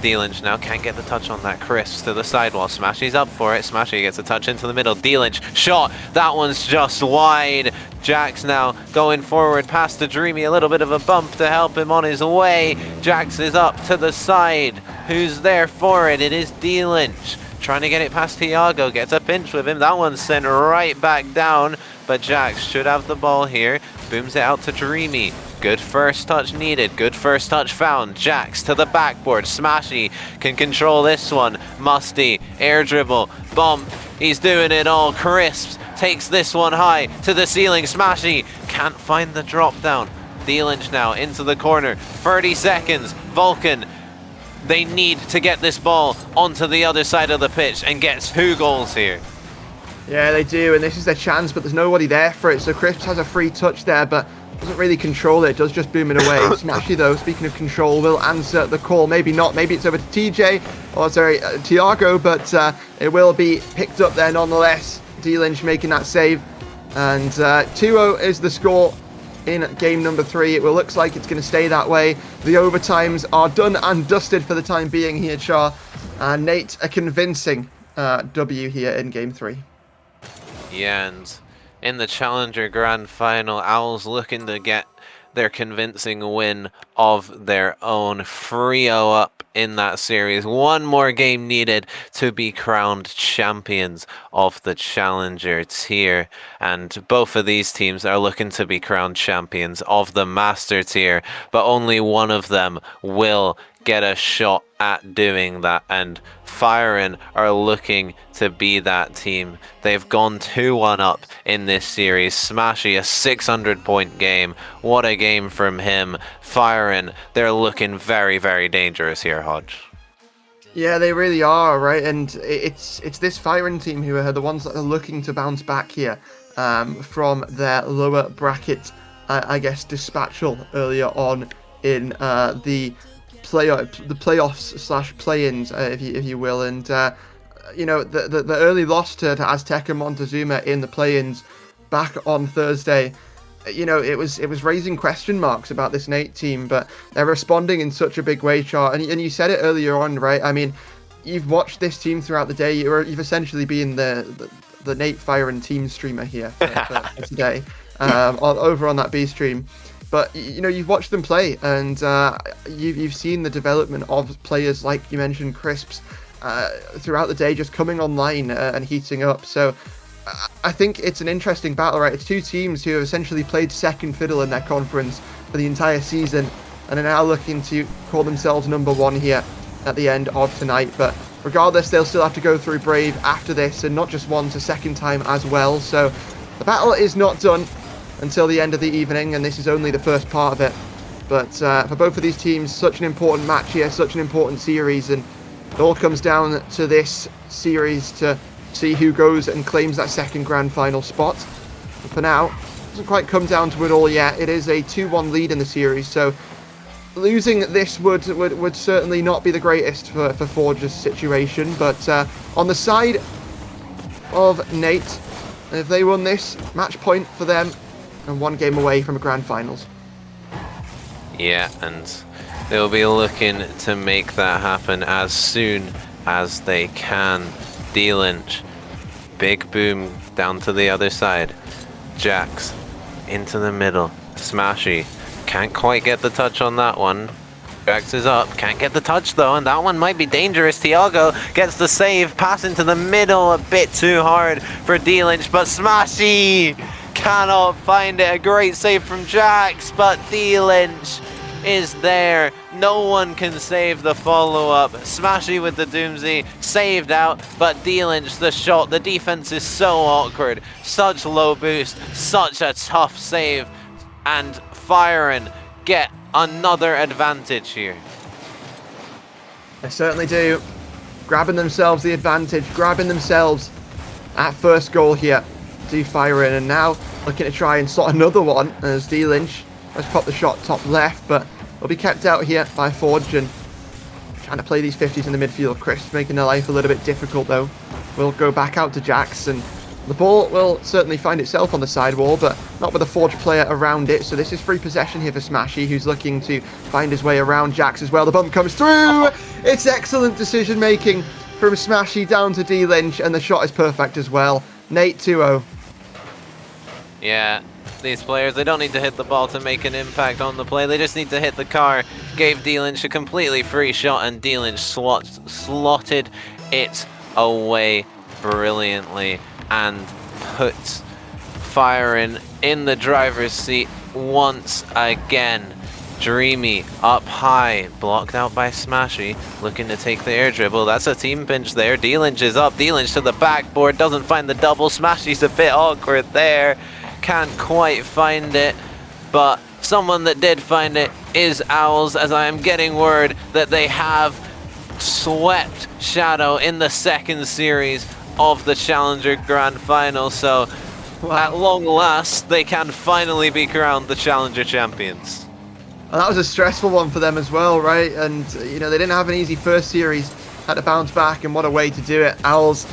D-Lynch now can't get the touch on that. Chris to the sidewall. Smashy's up for it. Smashy gets a touch into the middle. D-Lynch shot. That one's just wide. Jax now going forward past the Dreamy. A little bit of a bump to help him on his way. Jax is up to the side. Who's there for it? It is D-Lynch. Trying to get it past Tiago. Gets a pinch with him. That one's sent right back down. But Jax should have the ball here. Booms it out to Dreamy. Good first touch needed. Good first touch found. Jax to the backboard. Smashy can control this one. Musty. Air dribble. Bump. He's doing it all. Crisps takes this one high to the ceiling. Smashy can't find the drop down. D-Lynch now into the corner. 30 seconds. Vulcan. They need to get this ball onto the other side of the pitch and get 2 goals here. Yeah, they do, and this is their chance, but there's nobody there for it. So Crisps has a free touch there, but doesn't really control it. Does just boom it away. Smashy, though, speaking of control, will answer the call. Maybe not. Maybe it's over to TJ, or sorry, Tiago, but it will be picked up there nonetheless. D-Lynch making that save, and 2-0 is the score in game number 3. It looks like it's going to stay that way. The overtimes are done and dusted for the time being here, Char. And Nate, a convincing W here in game 3. Yeah, and in the Challenger Grand Final, Owls looking to get their convincing win of their own. 3-0 up in that series. One more game needed to be crowned champions of the Challenger tier. And both of these teams are looking to be crowned champions of the Master tier, but only one of them will get a shot at doing that, and Firein are looking to be that team. They've gone 2-1 up in this series. Smashy, a 600-point game. What a game from him. Firein, they're looking very, very dangerous here, Hodge. Yeah, they really are, right? And it's this Firein team who are the ones that are looking to bounce back here from their lower bracket, I guess, dispatchal earlier on in the playoffs / play-ins, if you will, and you know, the early loss to Azteca Montezuma in the play-ins back on Thursday, you know, it was raising question marks about this Nate team, but they're responding in such a big way, Char. And you said it earlier on, right? I mean, you've watched this team throughout the day. You've essentially been the Nate Firein team streamer here for today, over on that B stream. But, you know, you've watched them play, and you've seen the development of players like you mentioned, Crisps, throughout the day, just coming online and heating up. So I think it's an interesting battle, right? It's two teams who have essentially played second fiddle in their conference for the entire season and are now looking to call themselves number 1 here at the end of tonight. But regardless, they'll still have to go through Brave after this, and not just once, a second time as well. So the battle is not done until the end of the evening, and this is only the first part of it. But for both of these teams, such an important match here, such an important series, and it all comes down to this series to see who goes and claims that second grand final spot. But for now, it doesn't quite come down to it all yet. It is a 2-1 lead in the series, so losing this would certainly not be the greatest for Forge's situation. But on the side of Nate, if they won this, match point for them, and 1 game away from a grand finals. Yeah, and they'll be looking to make that happen as soon as they can. D-Lynch, big boom down to the other side. Jax into the middle. Smashy can't quite get the touch on that one. Jax is up, can't get the touch though, and that one might be dangerous. Tiago gets the save, pass into the middle, a bit too hard for D-Lynch, but Smashy cannot find it. A great save from Jax, but D-Lynch is there. No one can save the follow-up. Smashy with the Doomsday, saved out, but D-Lynch, the shot, the defense is so awkward. Such low boost, such a tough save, and Firein get another advantage here. They certainly do. Grabbing themselves the advantage, grabbing themselves that first goal here. Do Firein, and now looking to try and slot another one as D-Lynch has popped the shot top left, but will be kept out here by Forge, and trying to play these 50s in the midfield. Chris making their life a little bit difficult, though. We'll go back out to Jax, and the ball will certainly find itself on the sidewall, but not with a Forge player around it. So this is free possession here for Smashy, who's looking to find his way around Jax as well. The bump comes through. It's excellent decision-making from Smashy down to D-Lynch, and the shot is perfect as well. Nate, 2-0. Yeah, these players, they don't need to hit the ball to make an impact on the play. They just need to hit the car. Gave D-Lynch a completely free shot, and D-Lynch slotted it away brilliantly and puts Firing in the driver's seat once again. Dreamy up high, blocked out by Smashy, looking to take the air dribble. That's a team pinch there. D-Lynch is up, D-Lynch to the backboard, doesn't find the double. Smashy's a bit awkward there, can't quite find it, but someone that did find it is Owls, as I am getting word that they have swept Shadow in the second series of the Challenger Grand Final, so at long last they can finally be crowned the Challenger champions. And that was a stressful one for them as well, right? And, you know, they didn't have an easy first series, had to bounce back, and what a way to do it. Owls,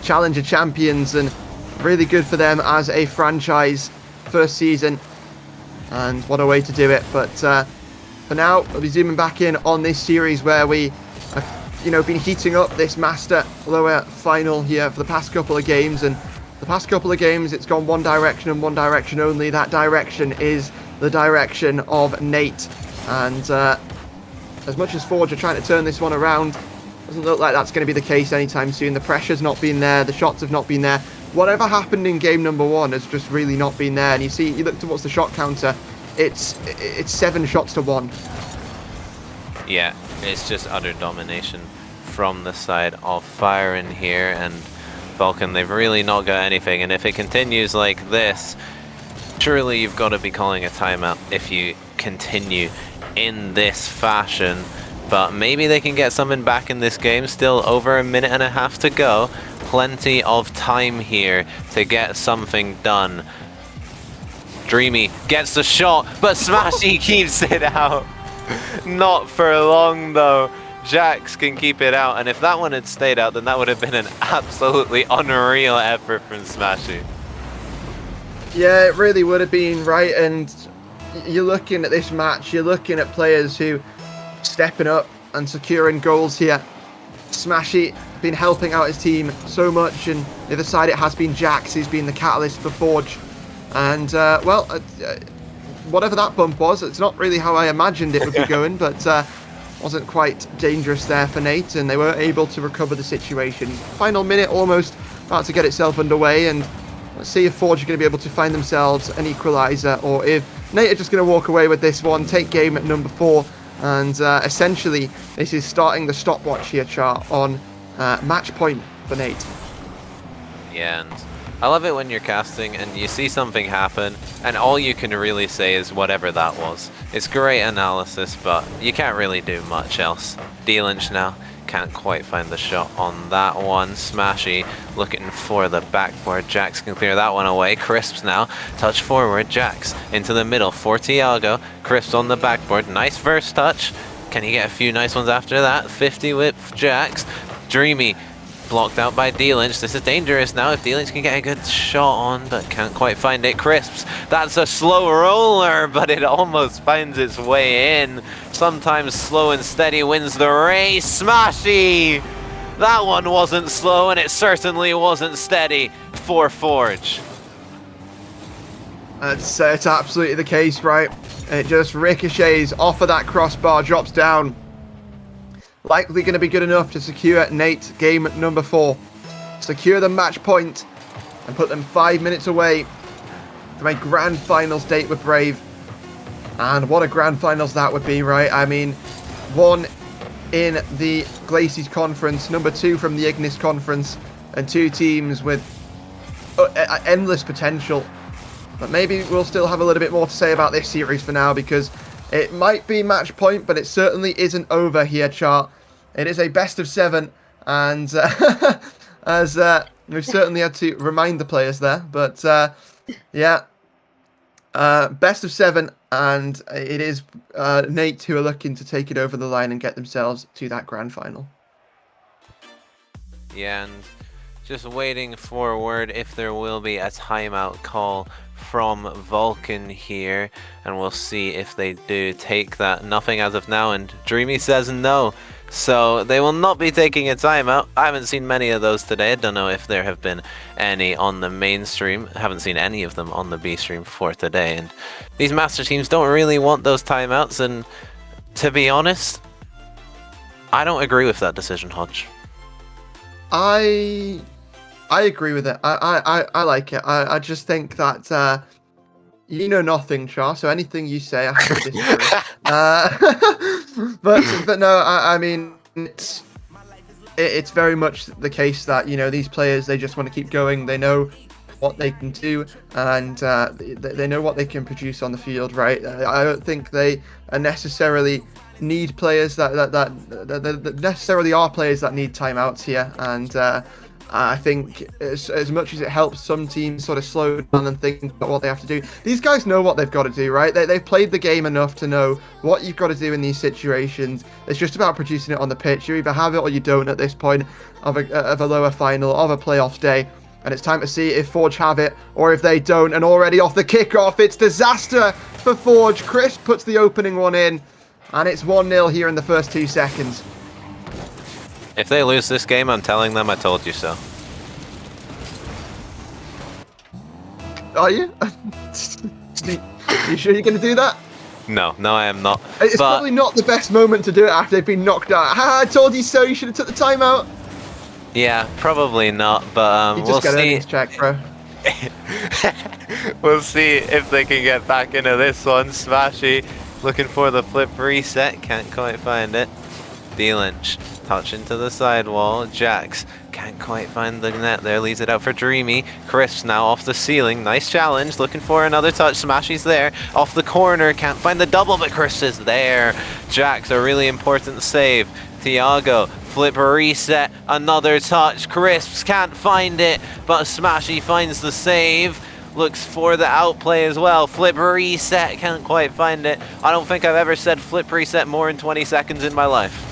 Challenger champions, and really good for them as a franchise first season. And what a way to do it. But for now, we'll be zooming back in on this series where we have, you know, been heating up this Master Lower Final here for the past couple of games. And the past couple of games, it's gone one direction and one direction only. That direction is the direction of Nate, and as much as Forge are trying to turn this one around, doesn't look like that's going to be the case anytime soon. The pressure's not been there, the shots have not been there. Whatever happened in game number one has just really not been there, and you see, you look towards the shot counter, it's 7 shots to 1. Yeah, it's just utter domination from the side of Fire in here, and Vulcan, they've really not got anything, and if it continues like this, surely you've got to be calling a timeout if you continue in this fashion. But maybe they can get something back in this game. Still over a minute and a half to go. Plenty of time here to get something done. Dreamy gets the shot, but Smashy keeps it out. Not for long though. Jax can keep it out, and if that one had stayed out, then that would have been an absolutely unreal effort from Smashy. Yeah, it really would have been, right? And you're looking at this match, you're looking at players who stepping up and securing goals here. Smashy been helping out his team so much, and the other side it has been Jax who's been the catalyst for Forge. And, well, whatever that bump was, it's not really how I imagined it would be going, but wasn't quite dangerous there for Nate, and they were able to recover the situation. Final minute almost about to get itself underway, and let's see if Forge are going to be able to find themselves an equaliser, or if Nate are just going to walk away with this one, take game at number 4, and essentially this is starting the stopwatch here chart on match point for Nate. Yeah, and I love it when you're casting and you see something happen and all you can really say is whatever that was. It's great analysis, but you can't really do much else. D-Lynch now can't quite find the shot on that one. Smashy looking for the backboard. Jax can clear that one away. Crisps now, touch forward. Jax into the middle for Tiago. Crisps on the backboard. Nice first touch. Can he get a few nice ones after that? 50 whip Jax. Dreamy blocked out by D-Lynch. This is dangerous now if D-Lynch can get a good shot on, but can't quite find it. Crisps, that's a slow roller, but it almost finds its way in. Sometimes slow and steady wins the race. Smashy! That one wasn't slow, and it certainly wasn't steady for Forge. It's absolutely the case, right? It just ricochets off of that crossbar, drops down. Likely going to be good enough to secure Nate game number 4. Secure the match point and put them 5 minutes away from a grand finals date with Brave. And what a grand finals that would be, right? I mean, 1 in the Glacies Conference, number 2 from the Ignis Conference, and 2 teams with endless potential. But maybe we'll still have a little bit more to say about this series for now, because it might be match point, but it certainly isn't over here, chart. It is a best of 7, and as we've certainly had to remind the players there. But yeah, Best of 7, and it is Nate who are looking to take it over the line and get themselves to that grand final. Yeah, and just waiting for word if there will be a timeout call from Vulcan here, and we'll see if they do take that. Nothing as of now, and Dreamy says no. So they will not be taking a timeout. I haven't seen many of those today. I don't know if there have been any on the main stream. I haven't seen any of them on the B stream for today. And these master teams don't really want those timeouts. And to be honest, I don't agree with that decision, Hodge. I agree with it. I like it. I just think that you know nothing, Char. So anything you say, I have to disagree. But no, I mean it's very much the case that these players, they just want to keep going. They know what they can do, and they know what they can produce on the field, right? I don't think they necessarily need players that necessarily are players that need timeouts here, and I think as much as it helps some teams sort of slow down and think about what they have to do, these guys know what they've got to do, right? They've played the game enough to know what you've got to do in these situations. It's just about producing it on the pitch. You either have it or you don't at this point of a lower final, of a playoffs day. And it's time to see if Forge have it or if they don't. And already off the kickoff, it's disaster for Forge. Chris puts the opening one in, and it's 1-0 here in the first 2 seconds. If they lose this game, I'm telling them I told you so. Are you? You sure you're going to do that? No, I am not. It's probably not the best moment to do it after they've been knocked out. I told you so. You should have took the timeout. Yeah, probably not, but you just we'll see. Check, bro. We'll see if they can get back into this one. Smashy looking for the flip reset, can't quite find it. D-Lynch touch into the sidewall. Jax can't quite find the net there, leaves it out for Dreamy. Chris now off the ceiling, nice challenge, looking for another touch. Smashy's there, off the corner, can't find the double, but Chris is there. Jax, a really important save. Tiago, flip reset, another touch. Crisps can't find it, but Smashy finds the save. Looks for the outplay as well. Flip reset, can't quite find it. I don't think I've ever said flip reset more than 20 seconds in my life.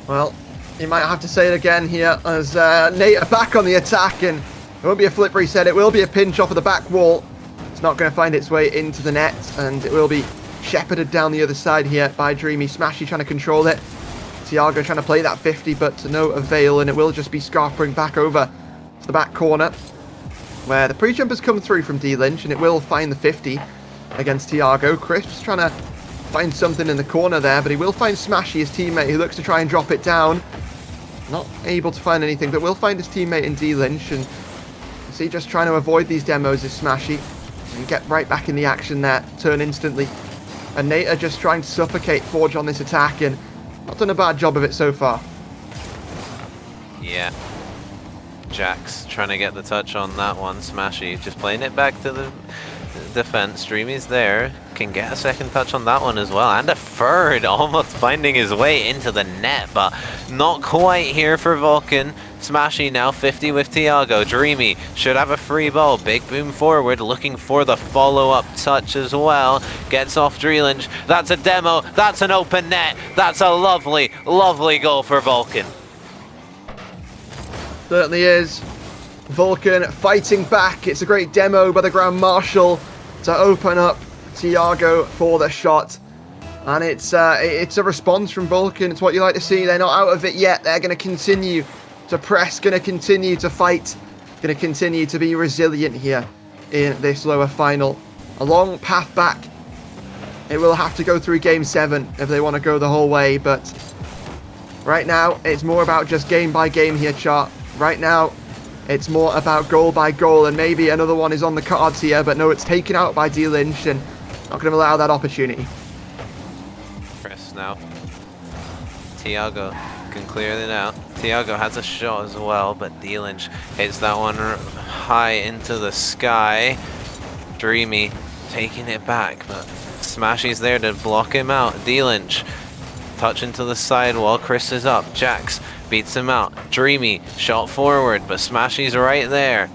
Well, you might have to say it again here as Nate are back on the attack, and it won't be a flip reset, it will be a pinch off of the back wall. It's not going to find its way into the net, and it will be shepherded down the other side here by Dreamy. Smashy trying to control it. Tiago trying to play that 50, but to no avail, and it will just be scarpering back over to the back corner, where the pre-jumpers come through from D-Lynch, and it will find the 50 against Tiago. Chris just trying to find something in the corner there, but he will find Smashy, his teammate, who looks to try and drop it down. Not able to find anything, but will find his teammate in D-Lynch, and see, just trying to avoid these demos is Smashy, and get right back in the action there, turn instantly. And Nate are just trying to suffocate Forge on this attack, and not done a bad job of it so far. Yeah. Jax trying to get the touch on that one. Smashy just playing it back to the defense. Dreamy's there. Can get a second touch on that one as well. And a third, almost finding his way into the net, but not quite here for Vulcan. Smashy now 50 with Tiago. Dreamy should have a free ball. Big boom forward, looking for the follow-up touch as well. Gets off D-Lynch. That's a demo. That's an open net. That's a lovely, lovely goal for Vulcan. Certainly is. Vulcan fighting back. It's a great demo by the Grand Marshal to open up Tiago for the shot. And it's a response from Vulcan. It's what you like to see. They're not out of it yet. They're going to continue to press, going to continue to fight, going to continue to be resilient here in this lower final. A long path back. It will have to go through Game 7 if they want to go the whole way, but right now it's more about just game by game here, Chart. Right now it's more about goal by goal, and maybe another one is on the cards here, but no, it's taken out by D-Lynch, and not going to allow that opportunity. Chris now. Tiago can clear it out. Tiago has a shot as well, but D-Lynch hits that one high into the sky. Dreamy taking it back, but Smashy's there to block him out. D-Lynch touch into the sidewall. Chris is up. Jax beats him out. Dreamy shot forward, but Smashy's right there.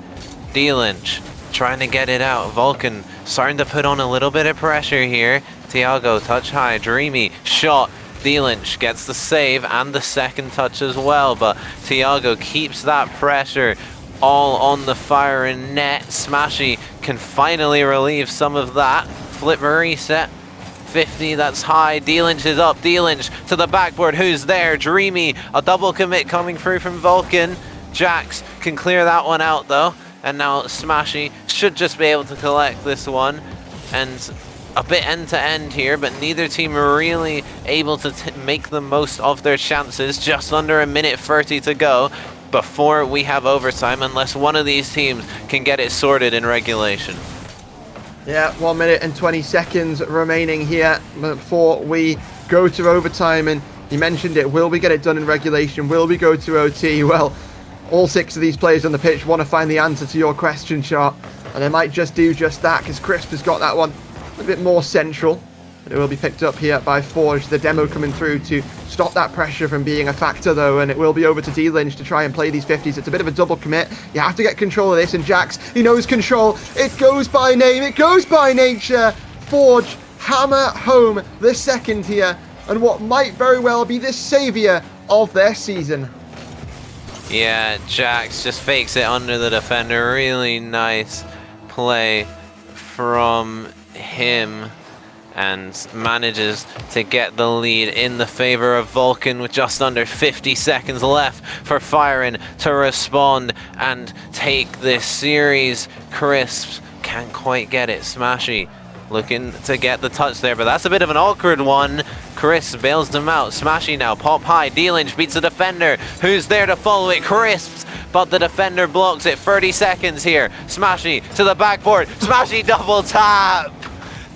D-Lynch trying to get it out. Vulcan starting to put on a little bit of pressure here. Tiago, touch high, Dreamy, shot. D-Lynch gets the save and the second touch as well, but Tiago keeps that pressure all on the fire and net. Smashy can finally relieve some of that. Flip reset. 50, that's high. D-Lynch is up. D-Lynch to the backboard. Who's there? Dreamy. A double commit coming through from Vulcan. Jax can clear that one out though. And now Smashy should just be able to collect this one. And a bit end-to-end here, but neither team are really able to make the most of their chances. Just under a minute 30 to go before we have overtime, unless one of these teams can get it sorted in regulation. Yeah, 1 minute and 20 seconds remaining here before we go to overtime. And you mentioned it, will we get it done in regulation? Will we go to OT? Well, all 6 of these players on the pitch want to find the answer to your question, Sharp. And they might just do just that, because Crisp has got that one a bit more central. But it will be picked up here by Forge. The demo coming through to stop that pressure from being a factor, though. And it will be over to D-Lynch to try and play these 50s. It's a bit of a double commit. You have to get control of this. And Jax, he knows control. It goes by name. It goes by nature. Forge hammer home the second here. And what might very well be the saviour of their season. Yeah, Jax just fakes it under the defender. Really nice play from him, and manages to get the lead in the favor of Vulcan with just under 50 seconds left for Firen to respond and take this series. Crisps can't quite get it. Smashy looking to get the touch there, but that's a bit of an awkward one. Crisp bails them out. Smashy now, pop high. D-Lynch beats the defender. Who's there to follow it? Crisps, but the defender blocks it. 30 seconds here. Smashy to the backboard. Smashy double tap.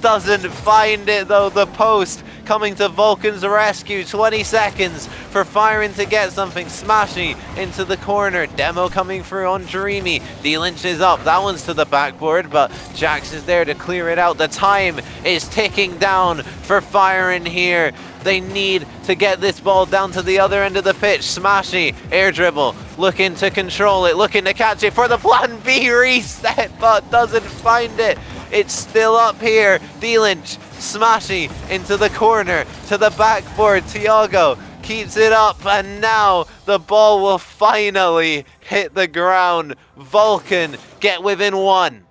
Doesn't find it though. The post coming to Vulcan's rescue. 20 seconds for Firen to get something. Smashy into the corner. Demo coming through on Dreamy. D-Lynch is up. That one's to the backboard, but Jax is there to clear it out. The time is ticking down for Firen here. They need to get this ball down to the other end of the pitch. Smashy, air dribble, looking to control it, looking to catch it for the plan B reset, but doesn't find it. It's still up here. D-Lynch, Smashy into the corner, to the backboard. Tiago keeps it up, and now the ball will finally hit the ground. Vulcan get within 1.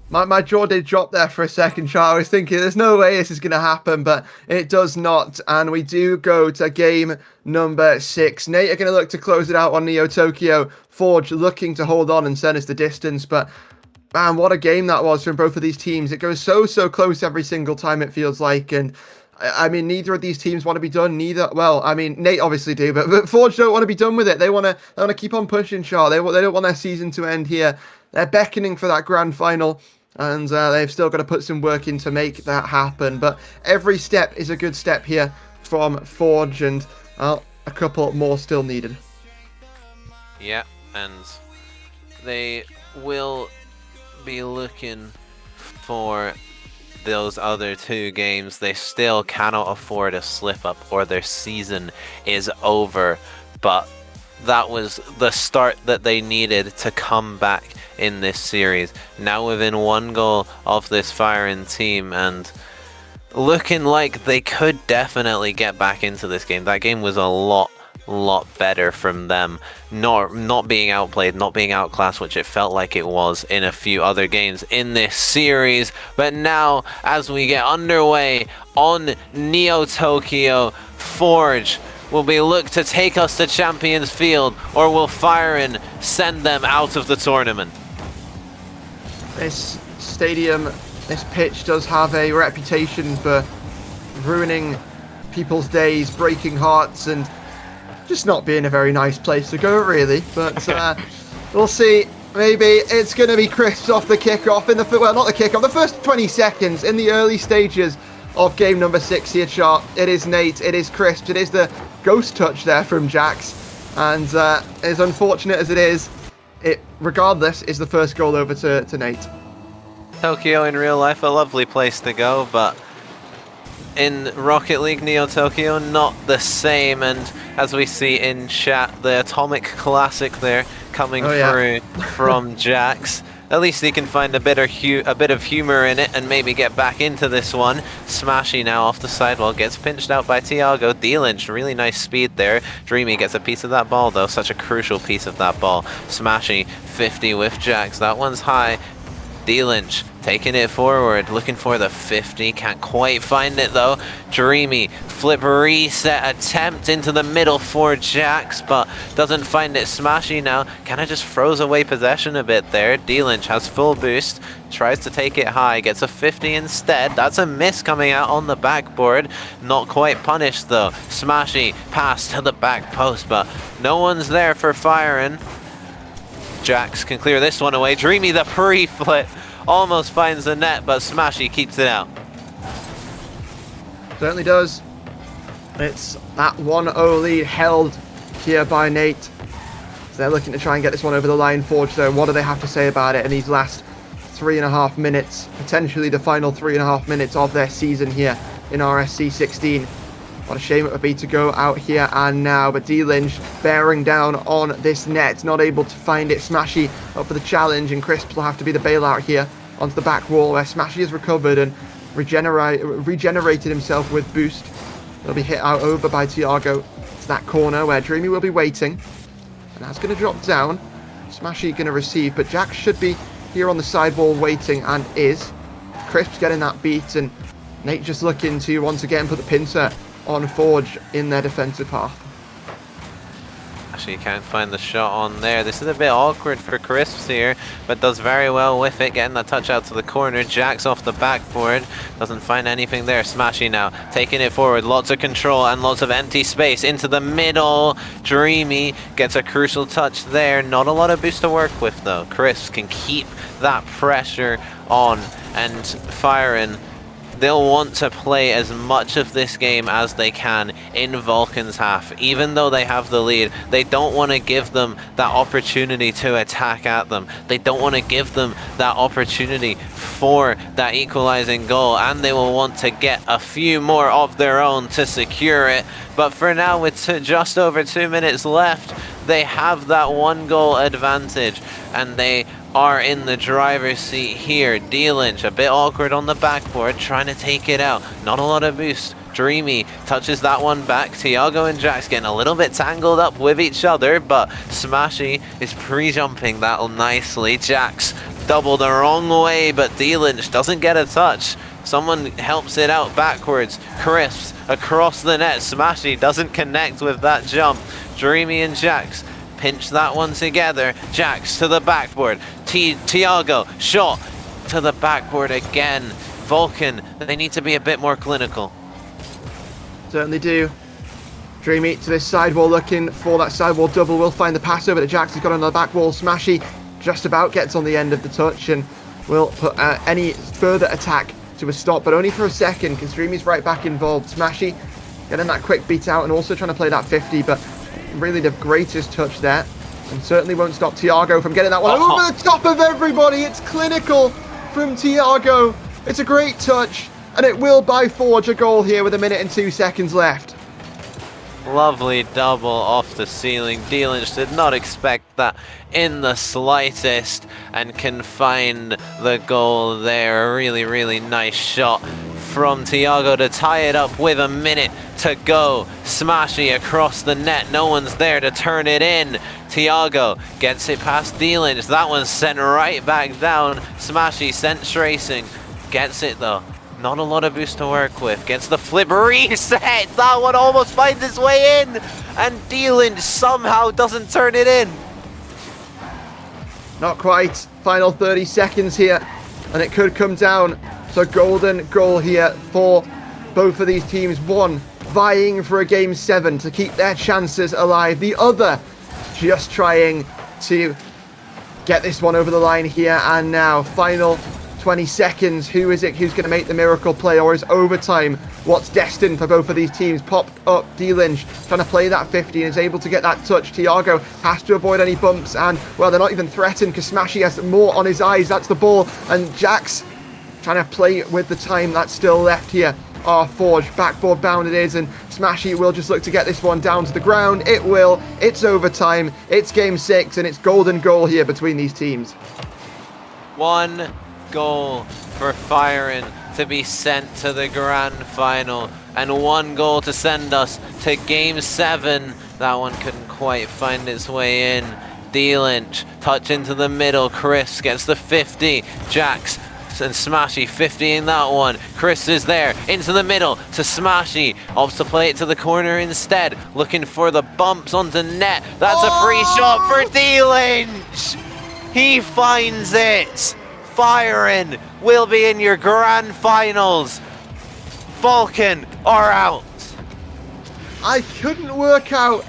My jaw did drop there for a second, Char. I was thinking there's no way this is going to happen, but it does not. And we do go to game number 6. Nate are going to look to close it out on Neo Tokyo. Forge looking to hold on and send us the distance, but man, what a game that was from both of these teams. It goes so close every single time, it feels like. And I mean, neither of these teams want to be done. Well, I mean, Nate obviously do, but Forge don't want to be done with it. They want to keep on pushing, Char. They don't want their season to end here. They're beckoning for that grand final. And they've still got to put some work in to make that happen. But every step is a good step here from Forge, and a couple more still needed. Yeah, and they will be looking for those other 2 games. They still cannot afford a slip up or their season is over. But that was the start that they needed to come back in this series. Now within 1 goal of this Firen team, and looking like they could definitely get back into this game. That game was a lot better from them, not being outplayed, not being outclassed, which it felt like it was in a few other games in this series. But now, as we get underway on Neo Tokyo, Forge will be looked to take us to Champions Field, or will Firen send them out of the tournament? This stadium, this pitch does have a reputation for ruining people's days, breaking hearts, and just not being a very nice place to go, really. But we'll see. Maybe it's going to be Crisps off the kickoff in the not the kickoff, the first 20 seconds in the early stages of game number 6 here, Chart. It is Nate, it is Crisps, it is the ghost touch there from Jax, and as unfortunate as it is, it regardless is the first goal over to Nate. Tokyo in real life, a lovely place to go, but in Rocket League Neo Tokyo, not the same. And as we see in chat, the Atomic Classic there coming through from Jax. At least he can find a bit of humor in it and maybe get back into this one. Smashy now off the sidewall, gets pinched out by Tiago. D-Lynch, really nice speed there. Dreamy gets a piece of that ball though, such a crucial piece of that ball. Smashy, 50 with Jax, that one's high. D-Lynch taking it forward, looking for the 50, can't quite find it though. Dreamy, flip reset attempt into the middle for Jax, but doesn't find it. Smashy now, kind of just throws away possession a bit there. D-Lynch has full boost, tries to take it high, gets a 50 instead. That's a miss coming out on the backboard, not quite punished though. Smashy, pass to the back post, but no one's there for firing. Jax can clear this one away. Dreamy, the pre-flip, almost finds the net, but Smashy keeps it out. Certainly does. It's that 1-0 lead held here by Nate. So they're looking to try and get this one over the line. Forge, so what do they have to say about it in these last 3.5 minutes? Potentially the final 3.5 minutes of their season here in RSC16. What a shame it would be to go out here and now, but D-Lynch bearing down on this net, not able to find it. Smashy up for the challenge, and Crisps will have to be the bailout here onto the back wall, where Smashy has recovered and regenerated himself with boost. It'll be hit out over by Tiago. It's that corner where Dreamy will be waiting, and that's going to drop down. Smashy going to receive, but Jax should be here on the sidewall waiting, and is. Crisps getting that beat, and Nate just looking to once again put the pincer on Forge in their defensive half. Actually can't find the shot on there. This is a bit awkward for Crisps here, but does very well with it, getting that touch out to the corner. Jax off the backboard, doesn't find anything there. Smashy now, taking it forward, lots of control and lots of empty space into the middle. Dreamy gets a crucial touch there. Not a lot of boost to work with though. Crisps can keep that pressure on and firing. They'll want to play as much of this game as they can in Vulcan's half. Even though they have the lead, they don't want to give them that opportunity to attack at them. They don't want to give them that opportunity for that equalizing goal, and they will want to get a few more of their own to secure it. But for now, with just over 2 minutes left, they have that 1-goal advantage, and they are in the driver's seat here. D-Lynch, a bit awkward on the backboard, trying to take it out. Not a lot of boost. Dreamy touches that one back. Tiago and Jax getting a little bit tangled up with each other, but Smashy is pre-jumping that nicely. Jax double the wrong way, but D-Lynch doesn't get a touch. Someone helps it out backwards. Crisps across the net. Smashy doesn't connect with that jump. Dreamy and Jax pinch that one together. Jax to the backboard. Tiago, shot to the backboard again. Vulcan, they need to be a bit more clinical. Certainly do. Dreamy to this sidewall, looking for that sidewall double. Will find the pass over to Jax. He's got on the back wall. Smashy just about gets on the end of the touch and will put any further attack to a stop, but only for a second, because Dreamy's right back involved. Smashy getting that quick beat out and also trying to play that 50, but really the greatest touch there, and certainly won't stop Tiago from getting that one over the top of everybody. It's clinical from Tiago. It's a great touch, and it will buy Forge a goal here with 1 minute and 2 seconds left. Lovely double off the ceiling. D-Lynch did not expect that in the slightest, and can find the goal there. A really, really nice shot from Tiago to tie it up with 1 minute to go. Smashy across the net. No one's there to turn it in. Tiago gets it past D-Lynch. That one's sent right back down. Smashy sent tracing. Gets it though. Not a lot of boost to work with. Gets the flip reset. That one almost finds its way in. And D-Lynch somehow doesn't turn it in. Not quite. Final 30 seconds here. And it could come down to golden goal here for both of these teams. One vying for a game 7 to keep their chances alive. The other just trying to get this one over the line here and now. Final 20 seconds. Who is it who's going to make the miracle play, or is overtime what's destined for both of these teams? Popped up D-Lynch trying to play that 50 and is able to get that touch. Tiago has to avoid any bumps, and well, they're not even threatened because Smashy has more on his eyes. That's the ball, and Jax trying to play with the time that's still left here. Forge, backboard bound it is, and Smashy will just look to get this one down to the ground. It will. It's overtime. It's game 6, and it's golden goal here between these teams. 1 goal for Firen to be sent to the grand final, and 1 goal to send us to game 7. That one couldn't quite find its way in. D-Lynch, touch into the middle. Chris gets the 50. Jax and Smashy 50 in that one. Chris is there into the middle to Smashy. Opts to play it to the corner instead. Looking for the bumps onto net. That's a free shot for D-Lynch. He finds it. Firen will be in your grand finals. Vulcan are out. I couldn't work out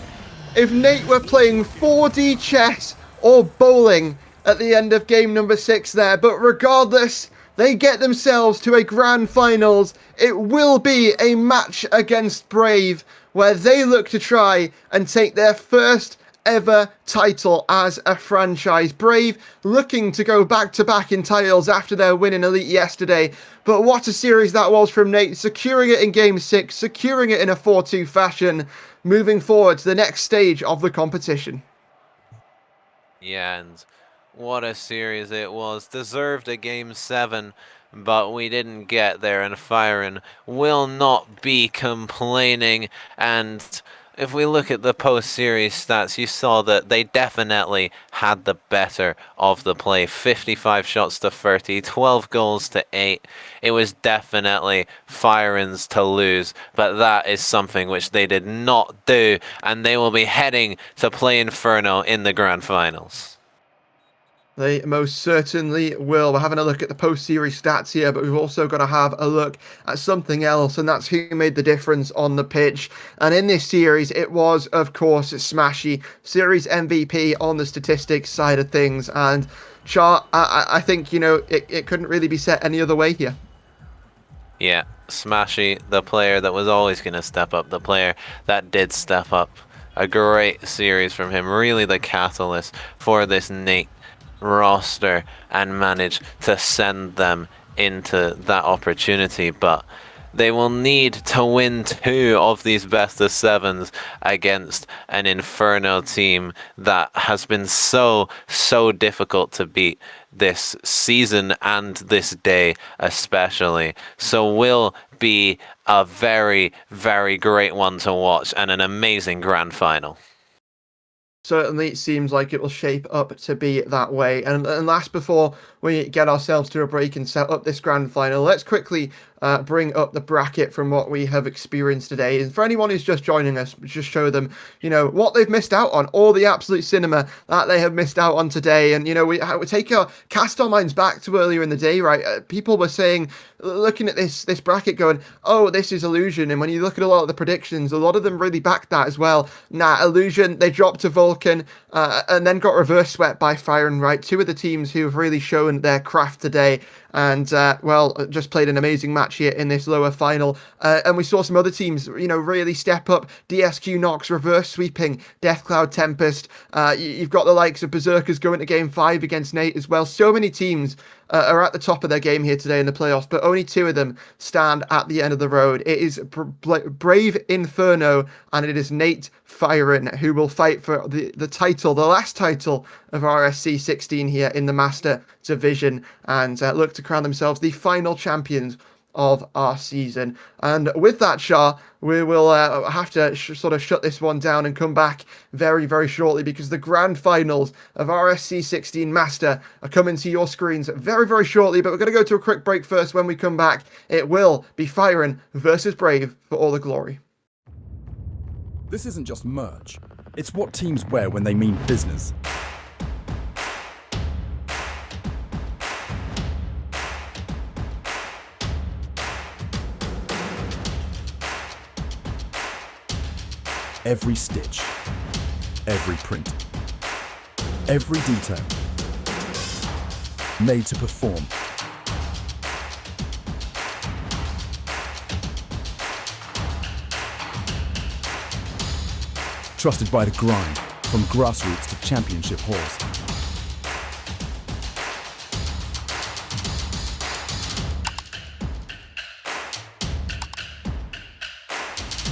if Nate were playing 4D chess or bowling at the end of game number 6 there, but regardless, they get themselves to a grand finals. It will be a match against Brave, where they look to try and take their first ever title as a franchise. Brave looking to go back-to-back in titles after their win in Elite yesterday, but what a series that was from Nate, securing it in game 6, securing it in a 4-2 fashion, moving forward to the next stage of the competition. Yeah, and what a series it was. Deserved a game 7, but we didn't get there, and Firen will not be complaining. And if we look at the post-series stats, you saw that they definitely had the better of the play. 55 shots to 30, 12 goals to 8. It was definitely Firen's to lose, but that is something which they did not do, and they will be heading to play Inferno in the grand finals. They most certainly will. We're having a look at the post-series stats here, but we've also got to have a look at something else, and that's who made the difference on the pitch. And in this series, it was, of course, Smashy, series MVP on the statistics side of things. And Char, I think, you know, it couldn't really be set any other way here. Yeah, Smashy, the player that was always going to step up, the player that did step up. A great series from him, really the catalyst for this Nate roster, and manage to send them into that opportunity. But they will need to win 2 of these best of 7s against an Inferno team that has been so difficult to beat this season and this day especially. So will be a very great one to watch, and an amazing grand final. Certainly it seems like it will shape up to be that way. And last, before we get ourselves to a break and set up this grand final, let's quickly bring up the bracket from what we have experienced today. And for anyone who's just joining us, just show them, you know, what they've missed out on, all the absolute cinema that they have missed out on today. And, you know, we cast our minds back to earlier in the day, right? People were saying, looking at this bracket going, oh, this is Illusion. And when you look at a lot of the predictions, a lot of them really backed that as well. Nah, Illusion, they dropped to Vulcan and then got reverse swept by Firen, right? 2 of the teams who have really shown their craft today. And, well, just played an amazing match here in this lower final. And we saw some other teams, you know, really step up. DSQ Nox reverse sweeping Deathcloud Tempest. You've got the likes of Berserkers going to game 5 against Nate as well. So many teams are at the top of their game here today in the playoffs, but only 2 of them stand at the end of the road. It is Brave Inferno, and it is Nate Firen who will fight for the title, the last title of RSC16 here in the Master Division, and look to crown themselves the final champions of our season. And with that, Shah, we will have to sort of shut this one down and come back very shortly, because the grand finals of RSC16 Master are coming to your screens very shortly. But we're going to go to a quick break first. When we come back, it will be Firen versus Brave for all the glory. This isn't just merch, it's what teams wear when they mean business. Every stitch, every print, every detail, made to perform. Trusted by the grind, from grassroots to championship halls.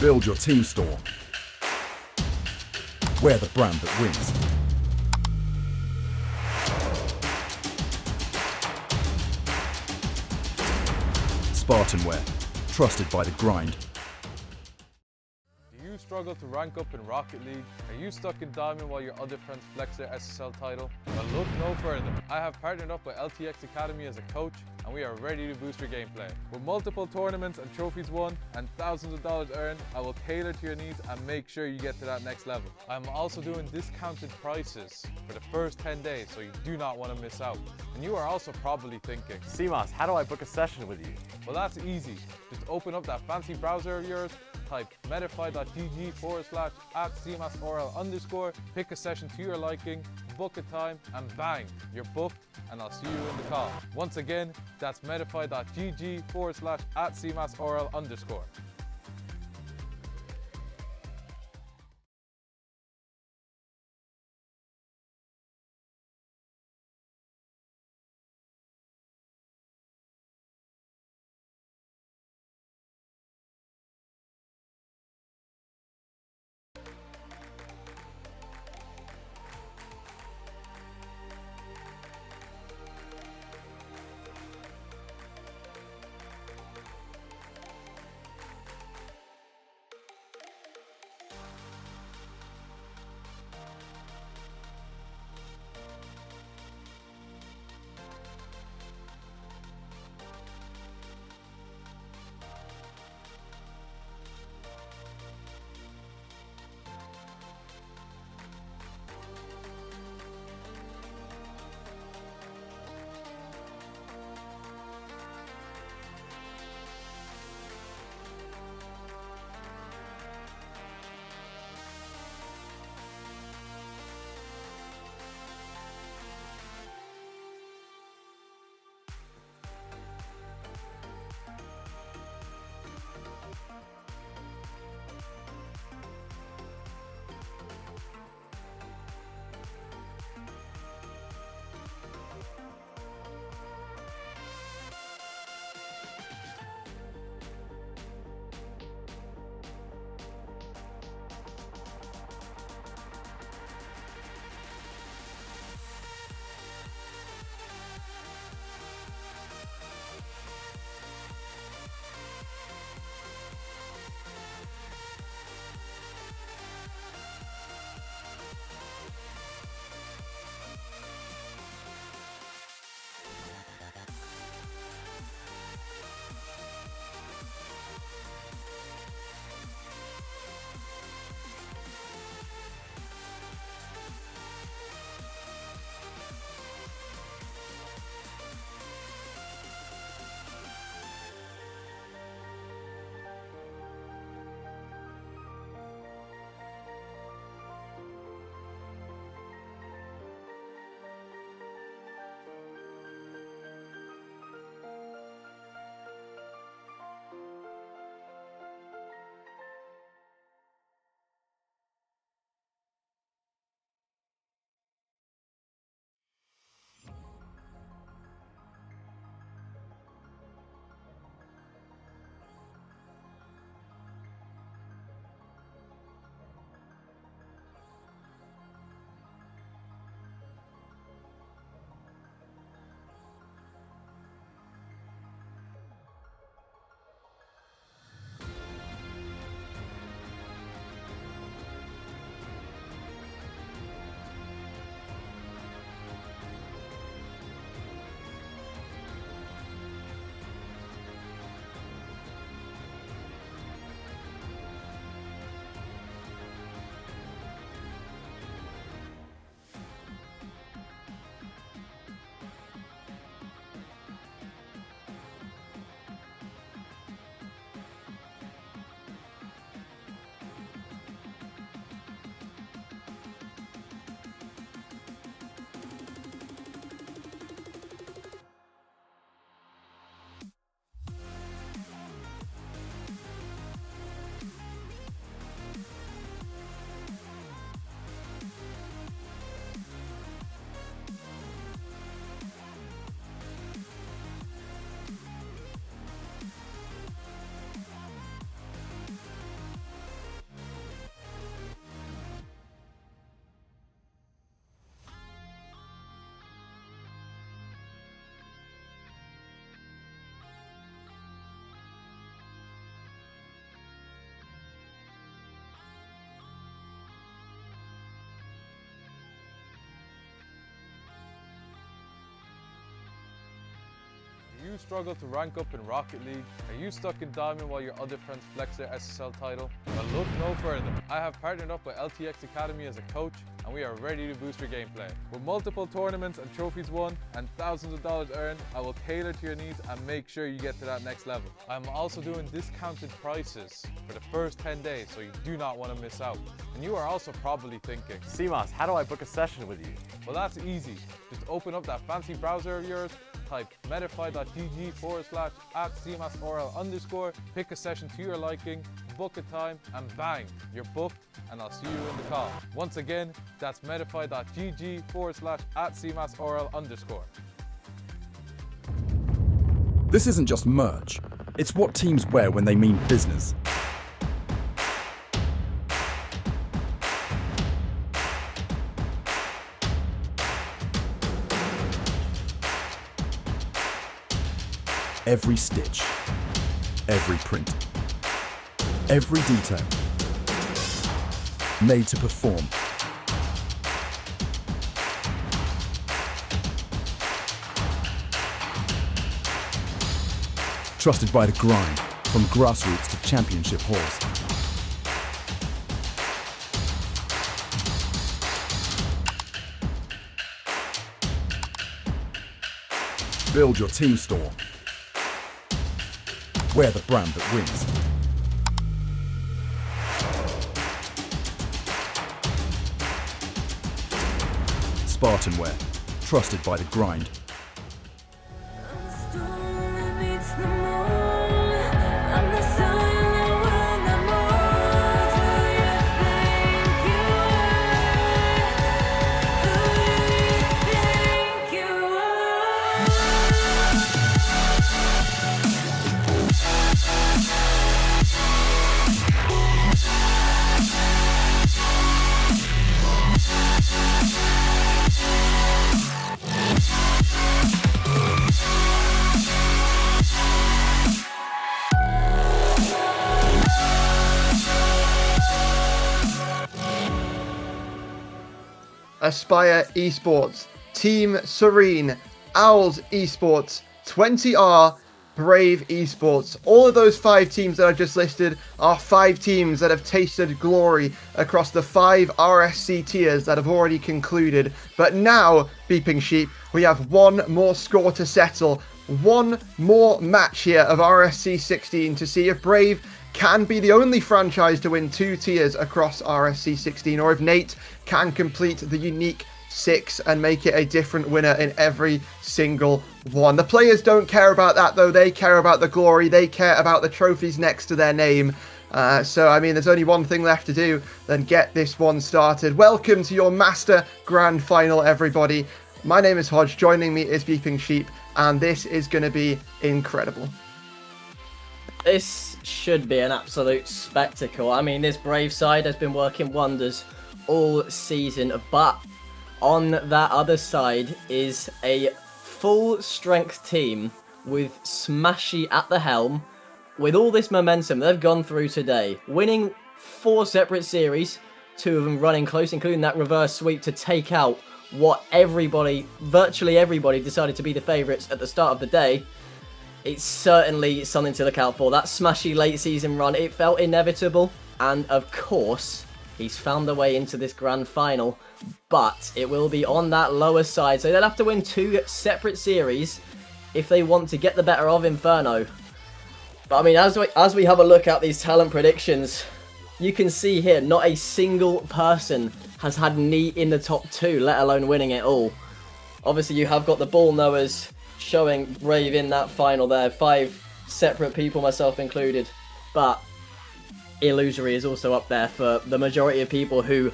Build your team store. We're the brand that wins. SpartanWare, trusted by the grind. Do you struggle to rank up in Rocket League? Are you stuck in Diamond while your other friends flex their SSL title? Well, look no further. I have partnered up with LTXAcademy as a coach, and we are ready to boost your gameplay. With multiple tournaments and trophies won and thousands of dollars earned, I will tailor to your needs and make sure you get to that next level. I'm also doing discounted prices for the first 10 days, so you do not want to miss out. And you are also probably thinking, CMOS, how do I book a session with you? well, that's easy. Just open up that fancy browser of yours, type medify.gg/@cmasorl_, pick a session to your liking, book a time, and bang, you're booked, and I'll see you in the call. Once again, that's medify.gg/@cmasorl_. you struggle to rank up in Rocket League? Are you stuck in Diamond while your other friends flex their SSL title? Well, look no further. I have partnered up with LTXAcademy as a coach, and we are ready to boost your gameplay. With multiple tournaments and trophies won and thousands of dollars earned, I will cater to your needs and make sure you get to that next level. I'm also doing discounted prices for the first 10 days, so you do not want to miss out. And you are also probably thinking, CMOS, how do I book a session with you? well, that's easy. Just open up that fancy browser of yours, type metafy.gg/@cmasorl_, pick a session to your liking, book a time, and bang, you're booked, and I'll see you in the call. Once again, that's metafy.gg/@cmasorl_. This isn't just merch, it's what teams wear when they mean business. Every stitch, every print, every detail, made to perform. Trusted by the grind, from grassroots to championship halls. Build your team store. Wear the brand that wins. SpartanWare, trusted by the grind. Aspire Esports, Team Serene, Owls Esports, 20R, Brave Esports. All of those 5 teams that I just listed are 5 teams that have tasted glory across the 5 RSC tiers that have already concluded. But now, Beeping Sheep, we have one more score to settle. One more match here of RSC16 to see if Brave can be the only franchise to win 2 tiers across RSC16, or if Nate can complete the unique 6 and make it a different winner in every single one. The players don't care about that though, they care about the glory, they care about the trophies next to their name. So, I mean, there's only one thing left to do, then get this one started. Welcome to your Master Grand Final, everybody. My name is Hodge, joining me is Beeping Sheep, and this is going to be incredible. This should be an absolute spectacle. I mean, this Brave side has been working wonders all season, but on that other side is a full-strength team with Smashy at the helm. With all this momentum they've gone through today, winning 4 separate series, 2 of them running close, including that reverse sweep to take out what everybody, virtually everybody, decided to be the favourites at the start of the day. It's certainly something to look out for. That Smashy late season run, it felt inevitable. And of course, he's found a way into this grand final. But it will be on that lower side. So they'll have to win 2 separate series if they want to get the better of Inferno. But I mean, as we have a look at these talent predictions, you can see here, not a single person has had Neat in the top 2, let alone winning it all. Obviously, you have got the ball knowers showing Brave in that final there. 5 separate people, myself included. But Illusory is also up there for the majority of people who,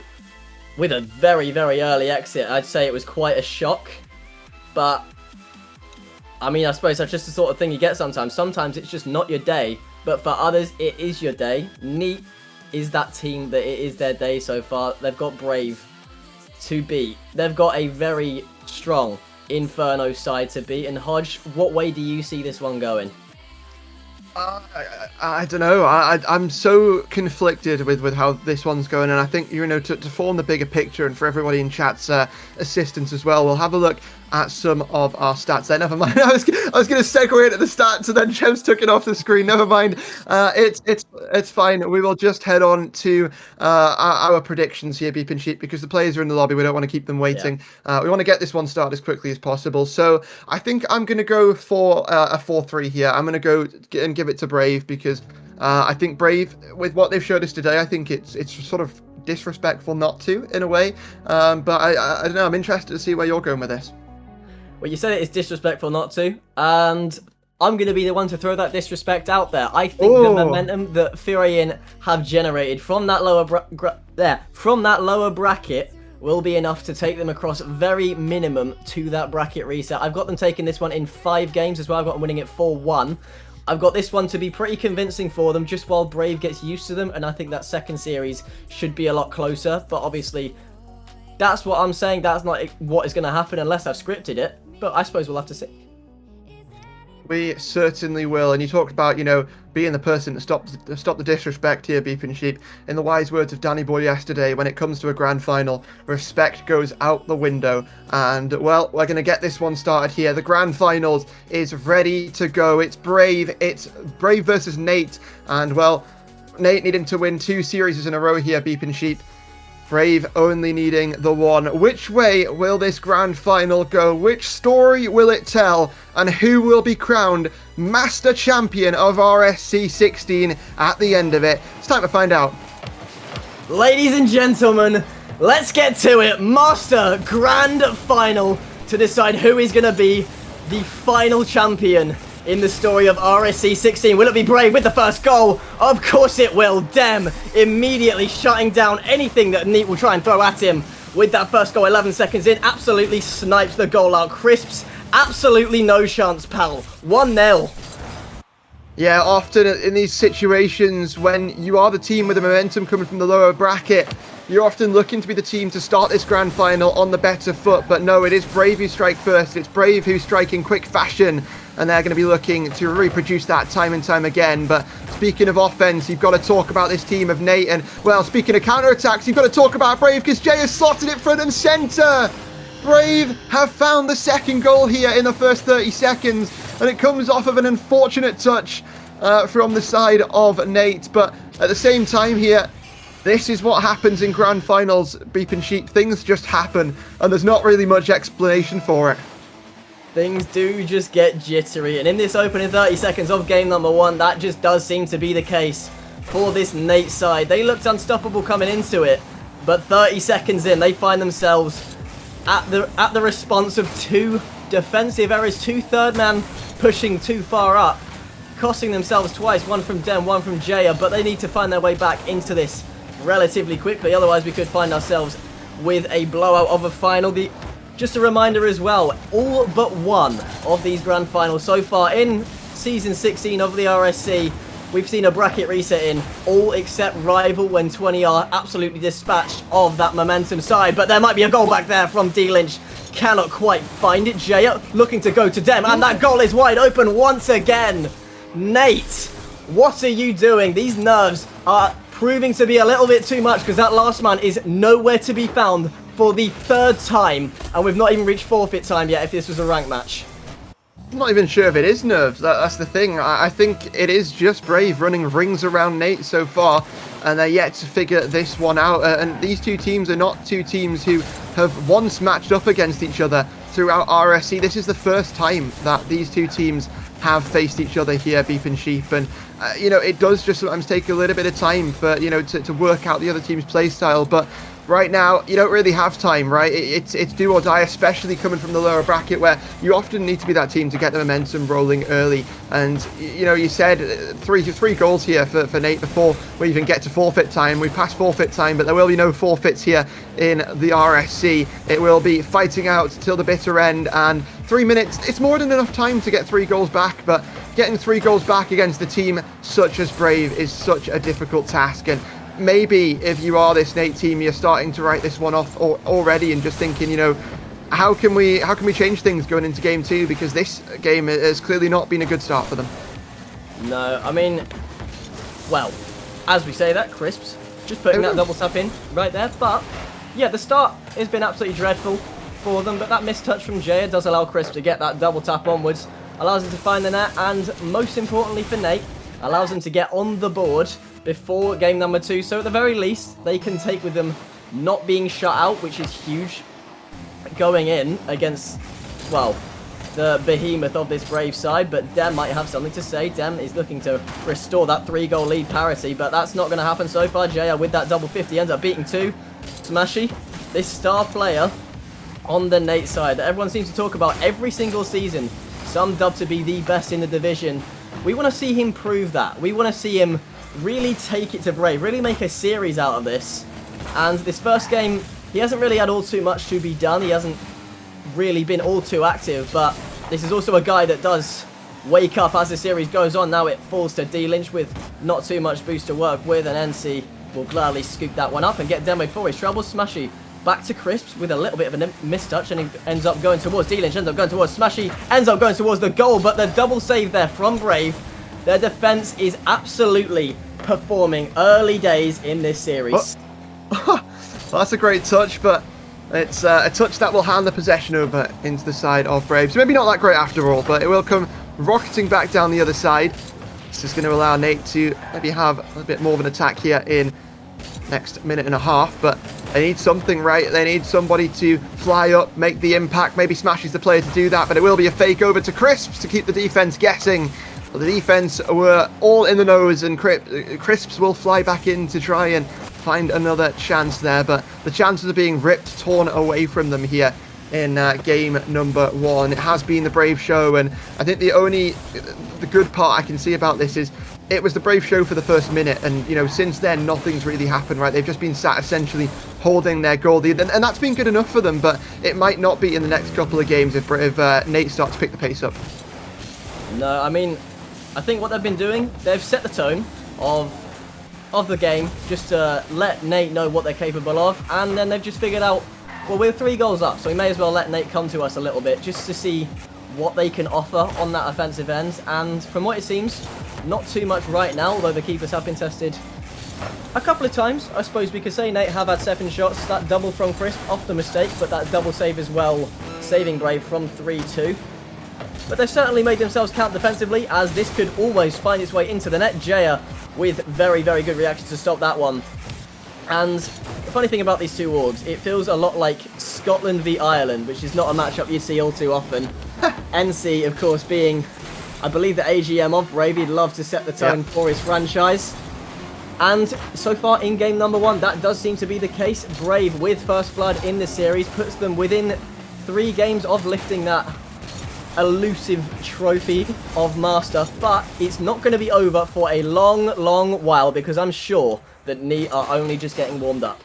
with a very, very early exit, I'd say it was quite a shock. But, I mean, I suppose that's just the sort of thing you get sometimes. Sometimes it's just not your day. But for others, it is your day. Neat is that team that it is their day so far. They've got Brave to beat. They've got a very strong Inferno side to beat. And Hodge, what way do you see this one going? I don't know. I'm so conflicted with how this one's going, and I think, you know, to form the bigger picture and for everybody in chat's assistance as well, we'll have a look at some of our stats there. Never mind. I was going to segue into the stats, and then Chem's took it off the screen. Never mind. It's fine. We will just head on to our predictions here, Beep and Sheep, because the players are in the lobby. We don't want to keep them waiting. Yeah. We want to get this one started as quickly as possible. So I think I'm going to go for a 4-3 here. I'm going to go and give it to Brave, because I think Brave, with what they've showed us today, I think it's sort of disrespectful not to, in a way. But I don't know. I'm interested to see where you're going with this. Well, you said it is disrespectful not to, and I'm going to be the one to throw that disrespect out there. I think the momentum that Furion have generated from that lower bracket will be enough to take them across very minimum to that bracket reset. I've got them taking this one in 5 games as well. I've got them winning it 4-1. I've got this one to be pretty convincing for them, just while Brave gets used to them, and I think that second series should be a lot closer, but obviously that's what I'm saying. That's not what is going to happen unless I've scripted it. But I suppose we'll have to see. We certainly will. And you talked about, you know, being the person to stop the disrespect here, Beep and Sheep. In the wise words of Danny Boy yesterday, when it comes to a grand final, respect goes out the window. And, well, we're going to get this one started here. The grand finals is ready to go. It's Brave versus Nate. And, well, Nate needing to win 2 series in a row here, Beep and Sheep. Brave only needing the one. Which way will this grand final go? Which story will it tell? And who will be crowned Master Champion of RSC16 at the end of it? It's time to find out. Ladies and gentlemen, let's get to it. Master Grand Final to decide who is going to be the final champion in the story of RSC16. Will it be Brave with the first goal? Of course it will. Dem immediately shutting down anything that Neat will try and throw at him with that first goal. 11 seconds in, absolutely snipes the goal out. Crisps, absolutely no chance, pal. 1-0. Yeah, often in these situations when you are the team with the momentum coming from the lower bracket, you're often looking to be the team to start this grand final on the better foot. But no, it is Brave who strike first. It's Brave who strike in quick fashion, and they're going to be looking to reproduce that time and time again. But speaking of offense, you've got to talk about this team of Nate. And, well, speaking of counterattacks, you've got to talk about Brave, because Jay has slotted it front and centre. Brave have found the second goal here in the first 30 seconds, and it comes off of an unfortunate touch from the side of Nate. But at the same time here, this is what happens in grand finals, Beep and Sheep. Things just happen, and there's not really much explanation for it. Things do just get jittery, and in this opening 30 seconds of game number 1, that just does seem to be the case for this Nate side. They looked unstoppable coming into it, but 30 seconds in, they find themselves at the response of 2 defensive errors, 2 third man pushing too far up, costing themselves twice, one from Dem, one from Jaya, but they need to find their way back into this relatively quickly, otherwise we could find ourselves with a blowout of a final. Just a reminder as well, all but one of these grand finals so far in Season 16 of the RSC, we've seen a bracket reset in, all except Rival, when 20 are absolutely dispatched of that momentum side. But there might be a goal back there from D-Lynch. Cannot quite find it. Jaya looking to go to Dem, and that goal is wide open once again. Nate, what are you doing? These nerves are proving to be a little bit too much, because that last man is nowhere to be found for the 3rd time, and we've not even reached forfeit time yet if this was a ranked match. I'm not even sure if it is nerves. That's the thing. I think it is just Brave running rings around Nate so far, and they're yet to figure this one out. And these 2 teams are not 2 teams who have once matched up against each other throughout RSC. This is the first time that these 2 teams have faced each other here, Beep and Sheep. And, you know, it does just sometimes take a little bit of time for, you know, to work out the other team's play style. But right now, you don't really have time, right? It's do or die, especially coming from the lower bracket, where you often need to be that team to get the momentum rolling early. And, you know, you said three goals here for Nate before we even get to forfeit time. We passed forfeit time, but there will be no forfeits here in the RSC. It will be fighting out till the bitter end, and 3 minutes, it's more than enough time to get 3 goals back, but getting 3 goals back against a team such as Brave is such a difficult task. And maybe if you are this Nate team, you're starting to write this one off already and just thinking, you know, how can we change things going into game 2, because this game has clearly not been a good start for them. No, I mean, well, as we say that, Crisps just putting that double tap in right there. But yeah, the start has been absolutely dreadful for them, but that missed touch from Jaya does allow Crisps to get that double tap onwards, allows him to find the net, and most importantly for Nate, allows him to get on the board before game number 2. So at the very least, they can take with them not being shut out, which is huge, going in against, well, the behemoth of this Brave side. But Dem might have something to say. Dem is looking to restore that 3-goal lead parity, but that's not going to happen so far. Jaya with that double 50 ends up beating 2. Smashy, this star player on the Nate side that everyone seems to talk about every single season, some dubbed to be the best in the division. We want to see him prove that. We want to see him really take it to Brave, really make a series out of this. And this first game, he hasn't really had all too much to be done. He hasn't really been all too active, but this is also a guy that does wake up as the series goes on. Now it falls to D-Lynch with not too much boost to work with, and NC will gladly scoop that one up and get demoed for his troubles. Smashy back to Crisps with a little bit of a mistouch, and he ends up going towards D-Lynch, ends up going towards Smashy, ends up going towards the goal, but the double save there from Brave. Their defense is absolutely performing early days in this series. Well, that's a great touch, but it's a touch that will hand the possession over into the side of Brave. So maybe not that great after all, but it will come rocketing back down the other side. This is going to allow Nate to maybe have a bit more of an attack here in next minute and a half, but they need something, right? They need somebody to fly up, make the impact. Maybe Smash is the player to do that, but it will be a fake over to Crisps to keep the defense guessing. But the defense were all in the nose, and Crisps will fly back in to try and find another chance there, but the chances are being torn away from them here in game number 1. It has been the Brave show, and I think the good part I can see about this is it was the Brave show for the first minute, and you know, since then nothing's really happened, right? They've just been sat essentially holding their goal lead, and that's been good enough for them, but it might not be in the next couple of games if Nate starts to pick the pace up. No, I mean, I think what they've been doing, they've set the tone of the game just to let Nate know what they're capable of, and then they've just figured out, well, we're 3 goals up, so we may as well let Nate come to us a little bit just to see what they can offer on that offensive end. And from what it seems, not too much right now, although the keepers have been tested a couple of times. I suppose we could say Nate have had 7 shots. That double from Crisp off the mistake, but that double save as well, saving Brave from 3-2. But they've certainly made themselves count defensively, as this could almost find its way into the net. Jaya with very, very good reaction to stop that one. And the funny thing about these two orgs, it feels a lot like Scotland v Ireland, which is not a matchup you see all too often. NC, of course, being, I believe, the AGM of Brave. He'd love to set the tone for his franchise. And so far in game number 1, that does seem to be the case. Brave, with first blood in the series, puts them within 3 games of lifting that elusive trophy of Master, but it's not going to be over for a long, long while, because I'm sure that NEAT are only just getting warmed up.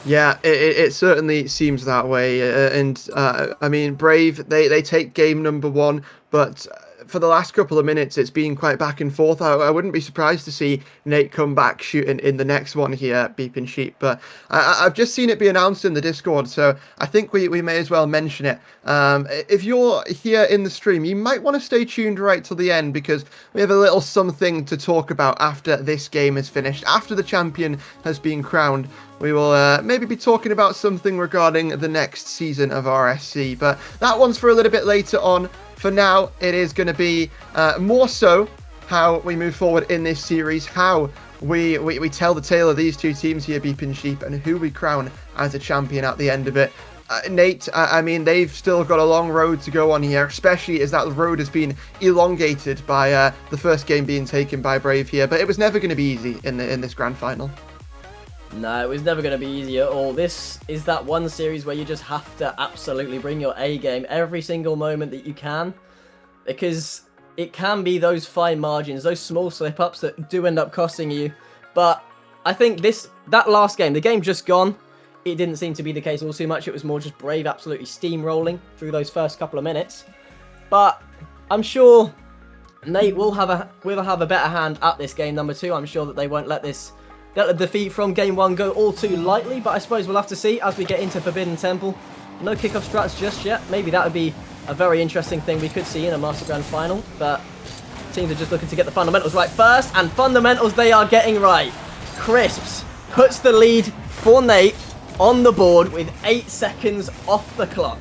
Yeah, it certainly seems that way, and I mean, Brave, they take game number 1, but for the last couple of minutes, it's been quite back and forth. I wouldn't be surprised to see Nate come back shooting in the next one here, Beeping Sheep. But I've just seen it be announced in the Discord, so I think we may as well mention it. If you're here in the stream, you might want to stay tuned right till the end, because we have a little something to talk about after this game is finished. After the champion has been crowned, we will maybe be talking about something regarding the next season of RSC. But that one's for a little bit later on. For now, it is going to be more so how we move forward in this series, how we tell the tale of these two teams here, Beeping Sheep, and who we crown as a champion at the end of it. Nate, I mean, they've still got a long road to go on here, especially as that road has been elongated by the first game being taken by Brave here, but it was never going to be easy in this grand final. No, it was never going to be easy at all. This is that one series where you just have to absolutely bring your A game every single moment that you can, because it can be those fine margins, those small slip-ups that do end up costing you. But I think that last game, the game just gone, it didn't seem to be the case all too much. It was more just Brave absolutely steamrolling through those first couple of minutes. But I'm sure Nate will have a better hand at this game number 2. I'm sure that they won't let the defeat from game 1 go all too lightly, but I suppose we'll have to see as we get into Forbidden Temple. No kickoff strats just yet. Maybe that would be a very interesting thing we could see in a Master Grand Final, but Teams are just looking to get the fundamentals right first, and fundamentals they are getting right. Crisps puts the lead for Nate on the board with 8 seconds off the clock.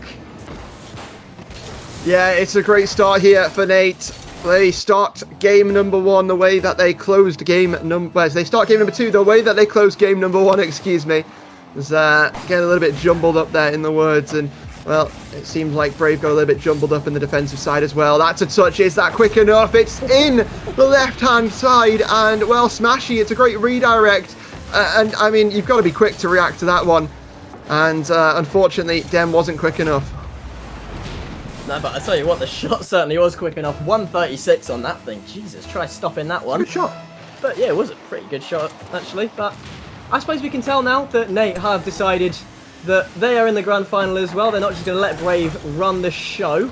Yeah, it's a great start here for Nate. They start game number 1 the way that they closed game number... They start game number 2 the way that they closed game number 1, excuse me. It's getting a little bit jumbled up there in the words, and, well, it seems like Brave got a little bit jumbled up in the defensive side as well. That's a touch. Is that quick enough? It's in the left-hand side, and, well, Smashy, it's a great redirect. And, I mean, you've got to be quick to react to that one. And, unfortunately, Dem wasn't quick enough. No, but I tell you what, the shot certainly was quick enough. 136 on that thing. Jesus, try stopping that one. Good shot. But yeah, it was a pretty good shot, actually. But I suppose we can tell now that Nate have decided that they are in the grand final as well. They're not just going to let Brave run the show.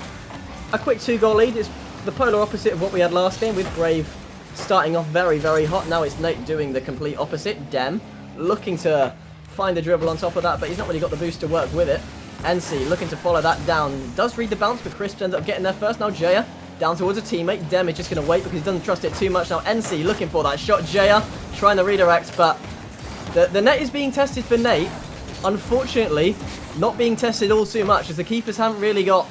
A quick 2-goal lead is the polar opposite of what we had last game, with Brave starting off very, very hot. Now it's Nate doing the complete opposite. Dem looking to find a dribble on top of that, but he's not really got the boost to work with it. NC looking to follow that down. Does read the bounce, but Crisp ends up getting there first. Now Jaya down towards a teammate. Dem is just going to wait because he doesn't trust it too much. Now NC looking for that shot. Jaya trying to redirect, but the net is being tested for Nate. Unfortunately, not being tested all too much, as the keepers haven't really got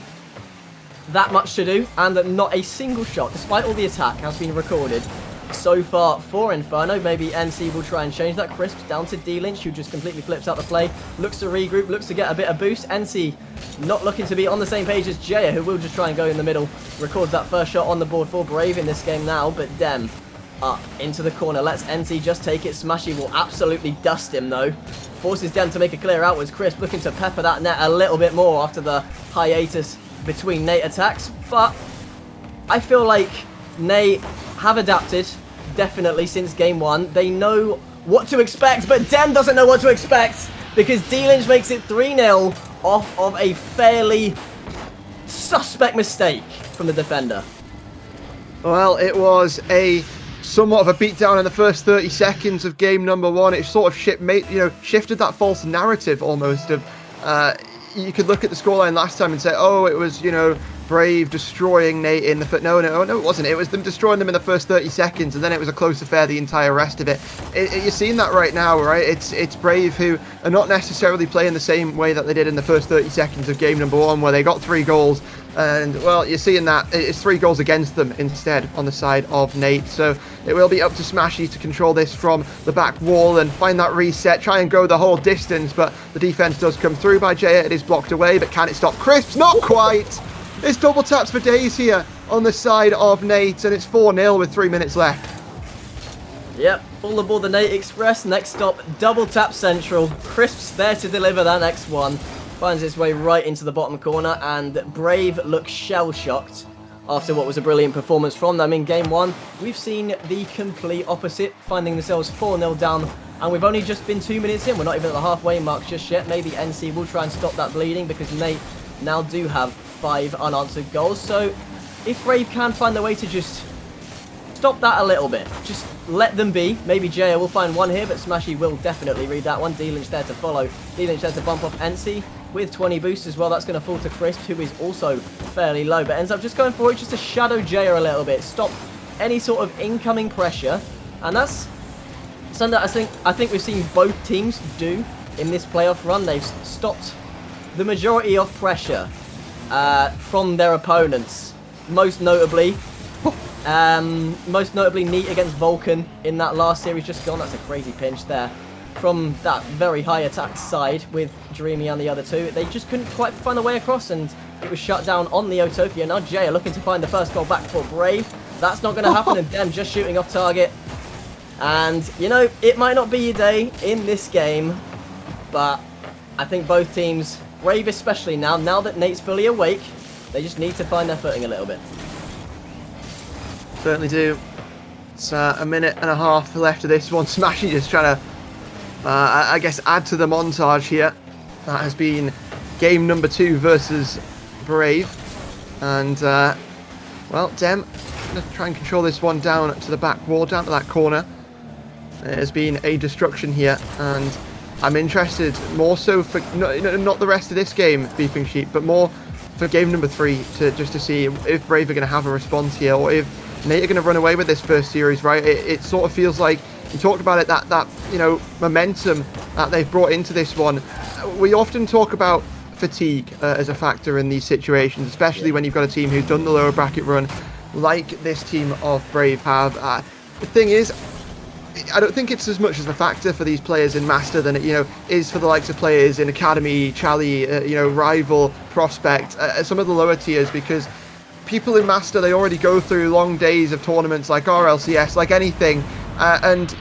that much to do, and not a single shot, despite all the attack, has been recorded so far for Inferno. Maybe NC will try and change that. Crisps down to D-Lynch, who just completely flips out the play. Looks to regroup, looks to get a bit of boost. NC not looking to be on the same page as Jaya, who will just try and go in the middle. Records that first shot on the board for Brave in this game now, but Dem up into the corner. Lets NC just take it. Smashy will absolutely dust him, though. Forces Dem to make a clear outwards. Crisp looking to pepper that net a little bit more after the hiatus between Nate attacks, but I feel like Nate have adapted, definitely, since game 1. They know what to expect, but Dem doesn't know what to expect, because D-Lynch makes it 3-0 off of a fairly suspect mistake from the defender. Well, it was somewhat of a beatdown in the first 30 seconds of game number 1. It sort of shifted that false narrative almost of... you could look at the scoreline last time and say, oh, it was, Brave destroying Nate in the... No, it wasn't. It was them destroying them in the first 30 seconds, and then it was a close affair the entire rest of it. You're seeing that right now, right? It's Brave who are not necessarily playing the same way that they did in the first 30 seconds of game number 1, where they got 3 goals. And, well, you're seeing that it's 3 goals against them instead on the side of Nate. So it will be up to Smashy to control this from the back wall and find that reset, try and go the whole distance. But the defense does come through by Jaya. It is blocked away, but can it stop Crisps? Not quite. It's double taps for days here on the side of Nate, and it's 4-0 with 3 minutes left. Yep, all aboard the Nate Express. Next stop, double tap central. Crisps there to deliver that next one. Finds its way right into the bottom corner, and Brave looks shell-shocked after what was a brilliant performance from them in game 1. We've seen the complete opposite, finding themselves 4-0 down, and we've only just been 2 minutes in. We're not even at the halfway mark just yet. Maybe NC will try and stop that bleeding, because Nate now do have 5 unanswered goals. So if Brave can find a way to just stop that a little bit, just let them be. Maybe Jaya will find one here, but Smashy will definitely read that one. D-Lynch there to follow. D-Lynch there to bump off NC with 20 boosts as well. That's going to fall to Crisp, who is also fairly low, but ends up just going for it just to shadow Jaya a little bit, stop any sort of incoming pressure. And that's something that I think we've seen both teams do in this playoff run. They've stopped the majority of pressure from their opponents. Most notably Neat against Vulcan in that last series just gone. That's a crazy pinch there from that very high attack side with Dreamy and the other two. They just couldn't quite find a way across, and it was shut down on the Utopia. Now Jaya looking to find the first goal back for Brave. That's not going to happen, and Dem just shooting off target. And, it might not be your day in this game, but I think both teams, Brave especially now that Nate's fully awake, they just need to find their footing a little bit. Certainly do. It's a minute and a half left of this one. Smashy just trying to, I guess, add to the montage here. That has been game number 2 versus Brave. And, well, Dem going to try and control this one down to the back wall, down to that corner. There's been a destruction here, and I'm interested more so for not the rest of this game, Beeping Sheep, but more for game number 3 just to see if Brave are going to have a response here, or if Nate are going to run away with this first series, right? It sort of feels like, you talked about it, that you know, momentum that they've brought into this one. We often talk about fatigue as a factor in these situations, especially when you've got a team who's done the lower bracket run like this team of Brave have. The thing is, I don't think it's as much as a factor for these players in Master than it, you know, is for the likes of players in Academy, Chally, you know, Rival, Prospect, some of the lower tiers, because people in Master, they already go through long days of tournaments like RLCS, like anything, and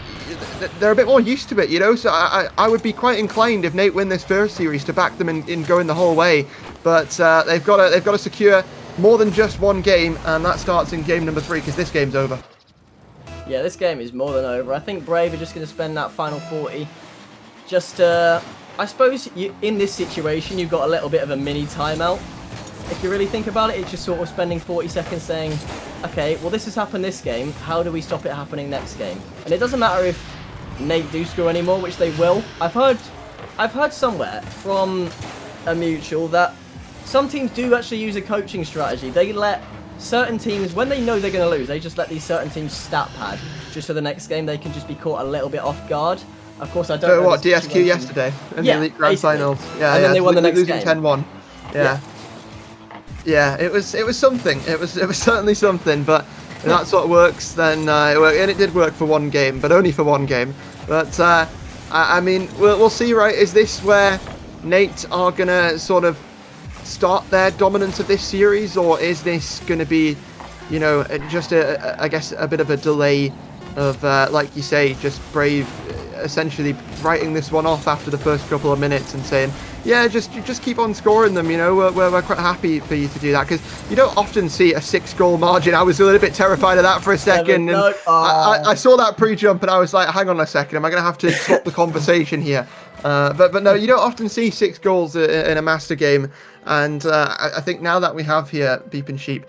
they're a bit more used to it, you know. So I would be quite inclined, if Nate win this first series, to back them in going the whole way. But they've got to secure more than just one game, and that starts in game number 3, because this game's over. Yeah, this game is more than over. I think Brave are just going to spend that final 40. Just, I suppose in this situation, you've got a little bit of a mini timeout. If you really think about it, it's just sort of spending 40 seconds saying, okay, well, this has happened this game. How do we stop it happening next game? And it doesn't matter if Nate do score anymore, which they will. I've heard somewhere from a mutual that some teams do actually use a coaching strategy. They let certain teams, when they know they're going to lose, they just let these certain teams stat pad, just for the next game they can just be caught a little bit off guard. Of course, I don't know. So what, DSQ yesterday in the Elite Grand Finals? Yeah, and then they won the next losing game. 10-1. Yeah, it was something. It was certainly something. But if that sort of works, then it worked, and it did work for one game, but only for one game. But I mean, we'll see, right? Is this where Nate are gonna sort of start their dominance of this series, or is this going to be, you know, just I guess a bit of a delay of, like you say, just Brave essentially writing this one off after the first couple of minutes and saying, yeah, just keep on scoring them, you know, we're quite happy for you to do that, because you don't often see a 6-goal margin. I was a little bit terrified of that for a second, and I saw that pre-jump and I was like, hang on a second, am I going to have to stop the conversation here? But no, you don't often see 6 goals in a Master game. And I think now that we have here Beeping Sheep,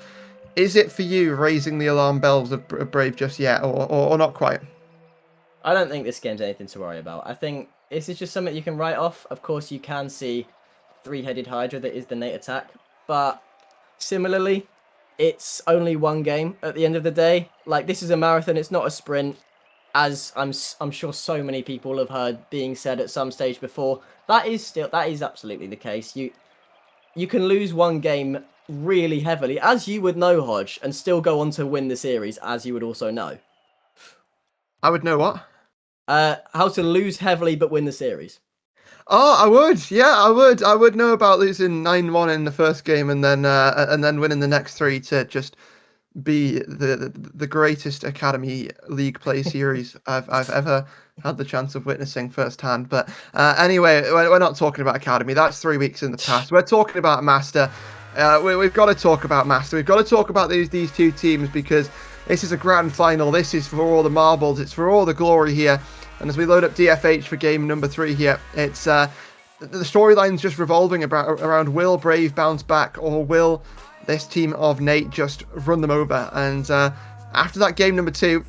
is it for you raising the alarm bells of Brave just yet, or not quite? I don't think this game's anything to worry about. I think this is just something you can write off. Of course, you can see 3-headed Hydra that is the Nate attack, but similarly, it's only one game at the end of the day. Like, this is a marathon, it's not a sprint, as I'm sure so many people have heard being said at some stage before. That is absolutely the case. You can lose one game really heavily, as you would know, Hodge, and still go on to win the series, as you would also know. I would know what? How to lose heavily but win the series. Oh, I would. Yeah, I would. I would know about losing 9-1 in the first game and then winning the next 3 to just be the greatest Academy League play series I've ever had the chance of witnessing firsthand. But anyway, we're not talking about Academy. That's 3 weeks in the past. We're talking about Master. We've got to talk about Master. We've got to talk about these two teams, because this is a grand final. This is for all the marbles. It's for all the glory here. And as we load up DFH for game number 3 here, it's the storyline's just revolving around will Brave bounce back, or will this team of Nate just run them over? And after that game number 2,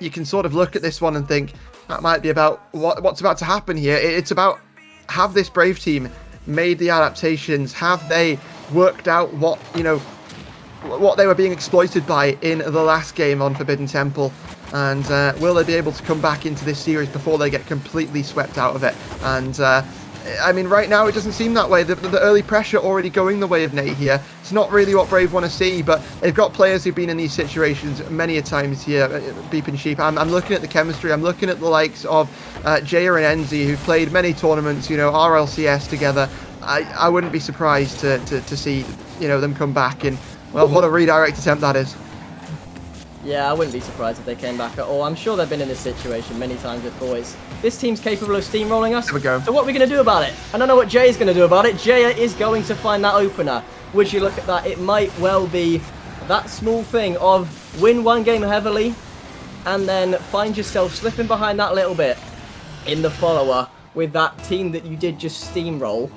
you can sort of look at this one and think that might be about what's about to happen here. It's about, have this Brave team made the adaptations? Have they worked out what they were being exploited by in the last game on Forbidden Temple? And will they be able to come back into this series before they get completely swept out of it? And I mean, right now it doesn't seem that way. The early pressure already going the way of Nate here. It's not really what Brave want to see, but they've got players who've been in these situations many a times here. Beeping Sheep. I'm looking at the chemistry. I'm looking at the likes of Jaya and Enzi, who've played many tournaments, you know, RLCS together. I wouldn't be surprised to see, you know, them come back, and well, what a redirect attempt that is. Yeah, I wouldn't be surprised if they came back at all. I'm sure they've been in this situation many times before. This team's capable of steamrolling us. There we go. So what are we going to do about it? I don't know what Jay is going to do about it. Jay is going to find that opener. Would you look at that? It might well be that small thing of win one game heavily and then find yourself slipping behind that little bit in the follower with that team that you did just steamroll,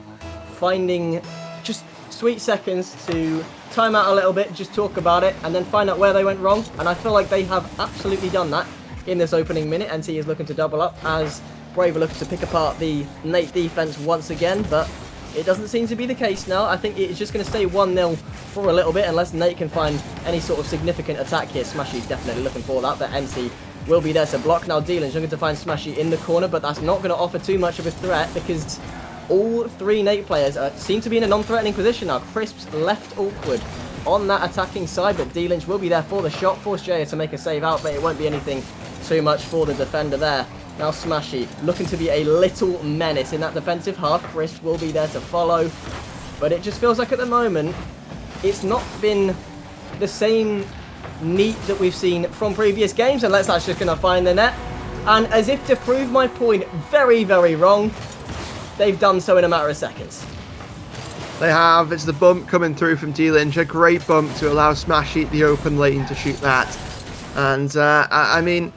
finding just sweet seconds to time out a little bit, just talk about it, and then find out where they went wrong. And I feel like they have absolutely done that in this opening minute. NT is looking to double up as Brave are looking to pick apart the Nate defense once again, but It doesn't seem to be the case now. I think it's just going to stay 1-0 for a little bit unless Nate can find any sort of significant attack here. Smashy's definitely looking for that, but NC will be there to block. Now Dylan's looking to find Smashy in the corner, but that's not going to offer too much of a threat because all three Nate players seem to be in a non-threatening position now. Crisp's left awkward on that attacking side, but D-Lynch will be there for the shot. Force Jaya to make a save out, but it won't be anything too much for the defender there. Now Smashy looking to be a little menace in that defensive half. Crisp will be there to follow, but it just feels like at the moment it's not been the same neat that we've seen from previous games, unless that's just going to find the net. And as if to prove my point very, very wrong, they've done so in a matter of seconds. They have. It's the bump coming through from D-Lynch. A great bump to allow Smashy the open lane to shoot that. And, I mean,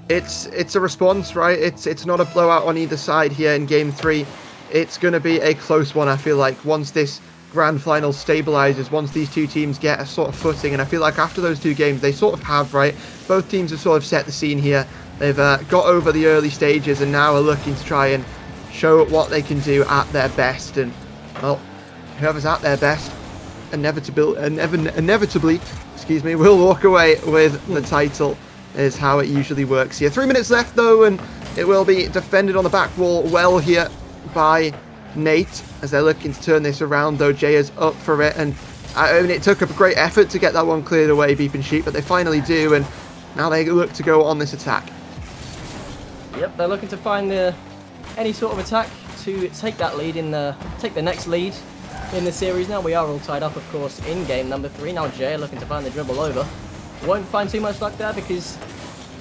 it's a response, right? It's not a blowout on either side here in Game 3. It's going to be a close one, I feel like, once this grand final stabilizes, once these two teams get a sort of footing. And I feel like after those two games, they sort of have, right? Both teams have sort of set the scene here. They've got over the early stages and now are looking to try and show what they can do at their best. And, well, whoever's at their best inevitably, excuse me, will walk away with the title, is how it usually works here. 3 minutes left though, and it will be defended on the back wall well here by Nate as they're looking to turn this around though. Jaya's up for it, and I mean it took a great effort to get that one cleared away, Beep and Sheep, but they finally do, and now they look to go on this attack. Yep, they're looking to find any sort of attack to take that lead take the next lead in the series. Now we are all tied up, of course, in game number 3. Now Jay looking to find the dribble over. Won't find too much luck there because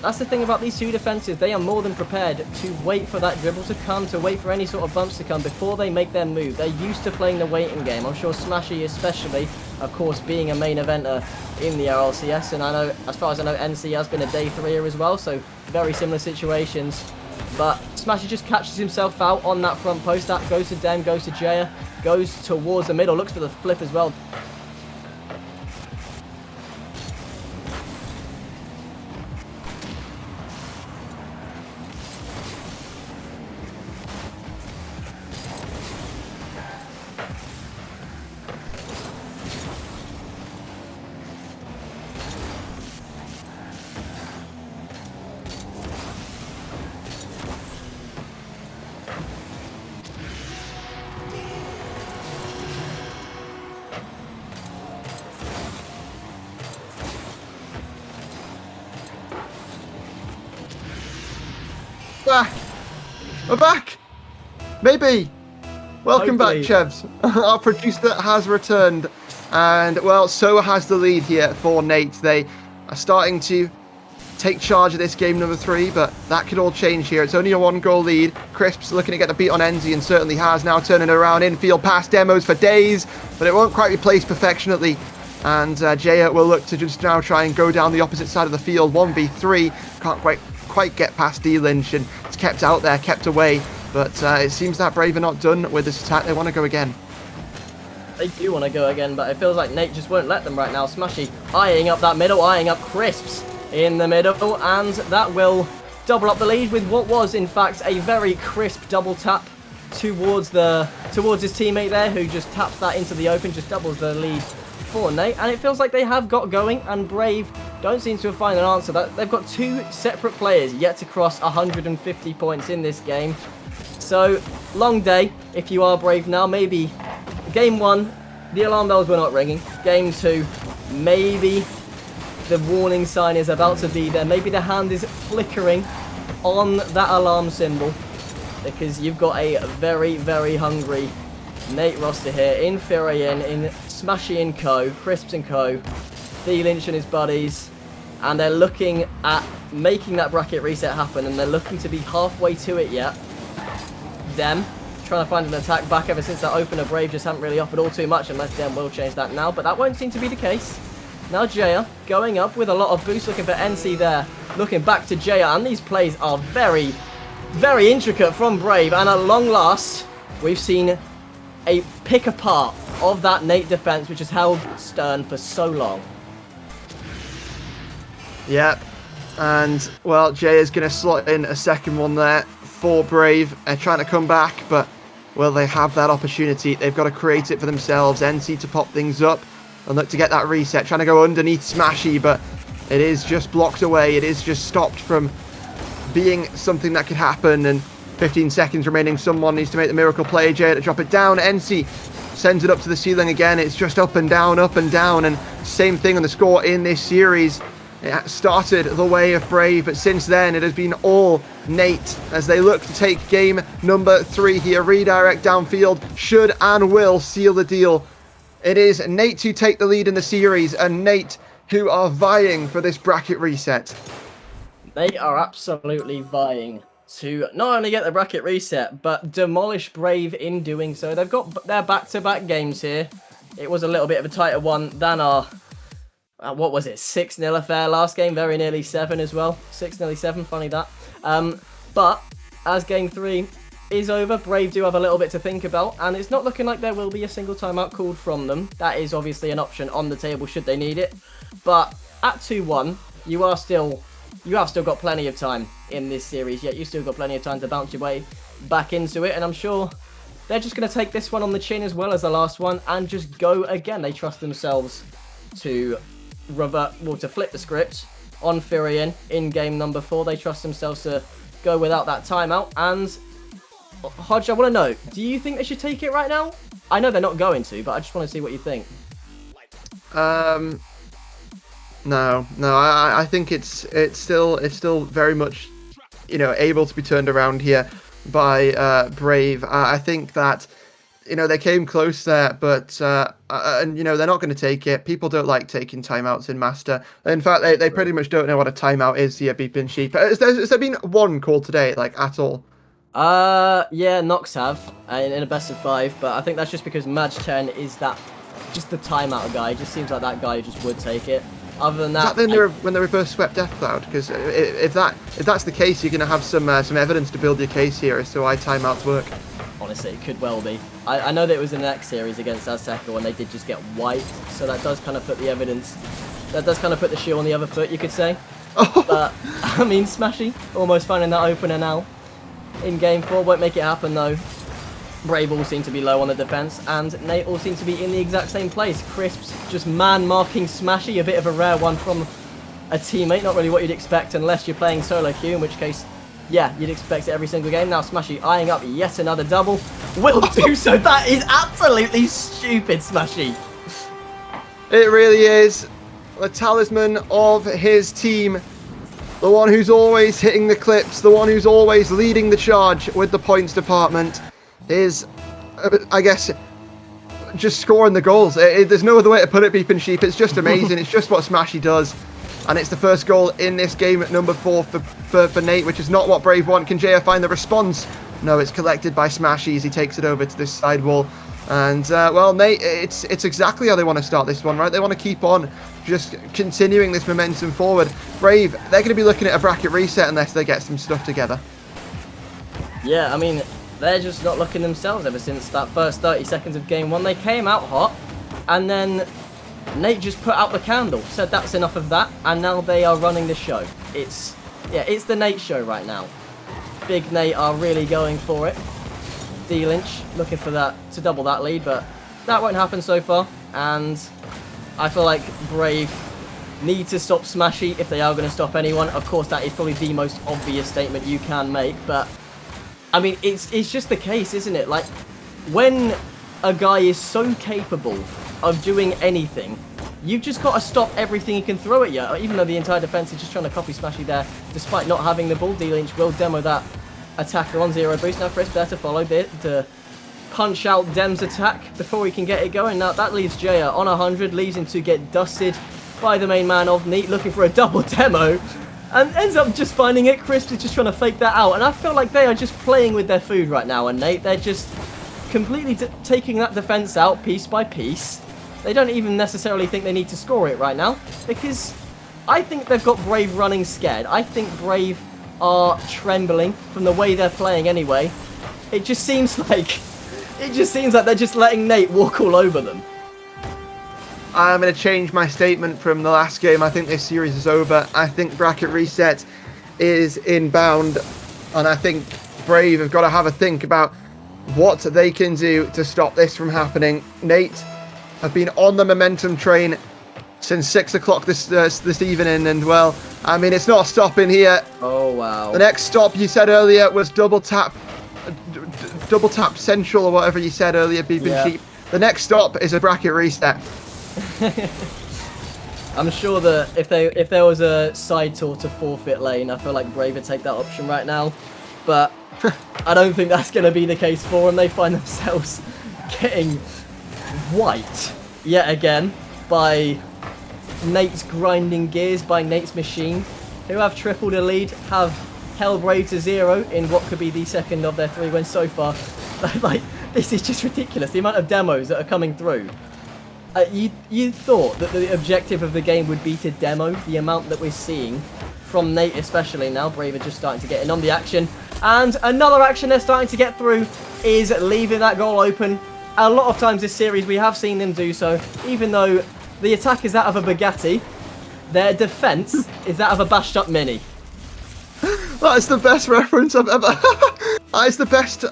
that's the thing about these two defenses. They are more than prepared to wait for that dribble to come, to wait for any sort of bumps to come before they make their move. They're used to playing the waiting game. I'm sure Smashy especially, of course, being a main eventer in the RLCS. And I know, as far as I know, NC has been a day 3er as well, so very similar situations. But Smashy just catches himself out on that front post. That goes to Dem, goes to Jaya, goes towards the middle, looks for the flip as well. Back. We're back. Maybe. Welcome Hopefully. back, Chevs. Our producer has returned, and well, so has the lead here for Nate. They are starting to take charge of this game number 3, but that could all change here. It's only a 1-goal lead. Crisp's looking to get the beat on Enzi, and certainly has, now turning it around. Infield pass demos for days, but it won't quite be placed perfectionately. And Jaya will look to just now try and go down the opposite side of the field. 1v3. Can't quite get past D-Lynch, and it's kept out there, kept away. But it seems that Brave are not done with this attack. They want to go again. They do want to go again, but it feels like Nate just won't let them right now. Smashy eyeing up that middle, eyeing up Crisps in the middle, and that will double up the lead with what was, in fact, a very crisp double tap towards his teammate there, who just taps that into the open, just doubles the lead for Nate. And it feels like they have got going, and Brave don't seem to have found an answer. They've got 2 separate players yet to cross 150 points in this game. So, long day if you are Brave now. Maybe Game 1, the alarm bells were not ringing. Game 2, maybe the warning sign is about to be there. Maybe the hand is flickering on that alarm symbol, because you've got a very, very hungry Nate roster here. In Firian, in Smashy and co, Crisps and co, D-Lynch and his buddies, and they're looking at making that bracket reset happen, and they're looking to be halfway to it yet. Dem trying to find an attack back ever since that opener. Brave just haven't really offered all too much, unless Dem will change that now, but that won't seem to be the case. Now Jaya going up with a lot of boost, looking for NC there, looking back to Jaya, and these plays are very, very intricate from Brave, and at long last, we've seen a pick apart of that Nate defense, which has held stern for so long. Yep, and well, Jay is going to slot in a second one there for Brave, trying to come back, but Will they have that opportunity? They've got to create it for themselves. NC to pop things up and look to get that reset. Trying to go underneath Smashy, but it is just blocked away. It is just stopped from being something that could happen. And 15 seconds remaining. Someone needs to make the miracle play. Jay to drop it down. NC sends it up to the ceiling again. It's just up and down, and same thing on the score in this series. It started the way of Brave, but since then it has been all Nate as they look to take game number 3 here. Redirect downfield should and will seal the deal. It is Nate who take the lead in the series, and Nate who are vying for this bracket reset. They are absolutely vying to not only get the bracket reset, but demolish Brave in doing so. They've got their back-to-back games here. It was a little bit of a tighter one than our, what was it, 6-0 affair last game, very nearly 7 as well. 6, nearly 7, funny that. But as game 3 is over, Brave do have a little bit to think about, and it's not looking like there will be a single timeout called from them. That is obviously an option on the table should they need it. But at 2-1, you have still got plenty of time in this series, yet you've still got plenty of time to bounce your way back into it, and I'm sure they're just going to take this one on the chin as well as the last one and just go again. They trust themselves to to flip the script on Furion in game number 4. They trust themselves to go without that timeout. And Hodge, I want to know, do you think they should take it right now? I know they're not going to, but I just want to see what you think. No, I think it's still very much, able to be turned around here by Brave. I think that, they came close there, but and they're not going to take it. People don't like taking timeouts in Master. In fact, they pretty much don't know what a timeout is here, Beepin' Sheep. Has there been one call today, at all? Yeah, Nox have in a best of 5, but I think that's just because Madge 10 is just the timeout guy. It just seems like that guy just would take it. Other than that, when the reverse swept Death Cloud? Because if that's the case, you're going to have some evidence to build your case here as to why timeouts work. Honestly, it could well be. I know that it was in the next series against Azteca when they did just get wiped, so that does kind of put the evidence, that does kind of put the shoe on the other foot, you could say. But, I mean, Smashy, almost finding that opener now in game 4, won't make it happen though. Brave all seem to be low on the defense, and Nate all seem to be in the exact same place. Crisps just man-marking Smashy, a bit of a rare one from a teammate, not really what you'd expect unless you're playing solo queue, in which case, yeah, you'd expect it every single game. Now Smashy eyeing up yet another double. Will do so. That is absolutely stupid, Smashy. It really is. The talisman of his team. The one who's always hitting the clips. The one who's always leading the charge with the points department. Is, I guess, just scoring the goals. There's no other way to put it, Beepin' Sheep. It's just amazing. It's just what Smashy does. And it's the first goal in this game at number 4 for Nate, which is not what Brave want. Can JR find the response? No, it's collected by Smashy as he takes it over to this side wall. And, well, Nate, it's exactly how they want to start this one, right? They want to keep on just continuing this momentum forward. Brave, they're going to be looking at a bracket reset unless they get some stuff together. Yeah, I mean, they're just not looking themselves ever since that first 30 seconds of game 1. They came out hot, and then Nate just put out the candle, said that's enough of that, and now they are running the show. It's the Nate show right now. Big Nate are really going for it. D-Lynch looking for that to double that lead, but that won't happen so far, and I feel like Brave need to stop Smashy if they are going to stop anyone. Of course, that is probably the most obvious statement you can make, but I mean, it's just the case, isn't it? Like, when a guy is so capable of doing anything, you've just got to stop everything he can throw at you. Even though the entire defense is just trying to copy Smashy there, despite not having the ball, D-Lynch will demo that attacker on 0 boost. Now Crisp there to follow to punch out Dem's attack before he can get it going. Now that leaves JR on 100, leaves him to get dusted by the main man of Neat, looking for a double demo. And ends up just finding it. Crisp is just trying to fake that out. And I feel like they are just playing with their food right now. And Nate, they're just completely taking that defense out piece by piece. They don't even necessarily think they need to score it right now. Because I think they've got Brave running scared. I think Brave are trembling from the way they're playing anyway. It just seems like they're just letting Nate walk all over them. I'm going to change my statement from the last game. I think this series is over. I think bracket reset is inbound. And I think Brave have got to have a think about what they can do to stop this from happening. Nate have been on the momentum train since 6 o'clock this evening, and well, I mean, it's not stopping here. Oh wow. The next stop you said earlier was double tap central, or whatever you said earlier, Beeping Sheep. The next stop is a bracket reset. I'm sure that if there was a side tour to forfeit lane, I feel like Brave would take that option right now, but I don't think that's going to be the case for them. They find themselves getting wiped yet again by Nate's grinding gears, by Nate's machine, who have tripled a lead, have held Brave to 0 in what could be the second of their 3 wins so far. Like, this is just ridiculous, the amount of demos that are coming through. You thought that the objective of the game would be to demo the amount that we're seeing from Nate, especially now. Brave are just starting to get in on the action. And another action they're starting to get through is leaving that goal open. A lot of times this series we have seen them do so, even though the attack is that of a Bugatti, their defense is that of a bashed up Mini. That is the best reference I've ever... That is the best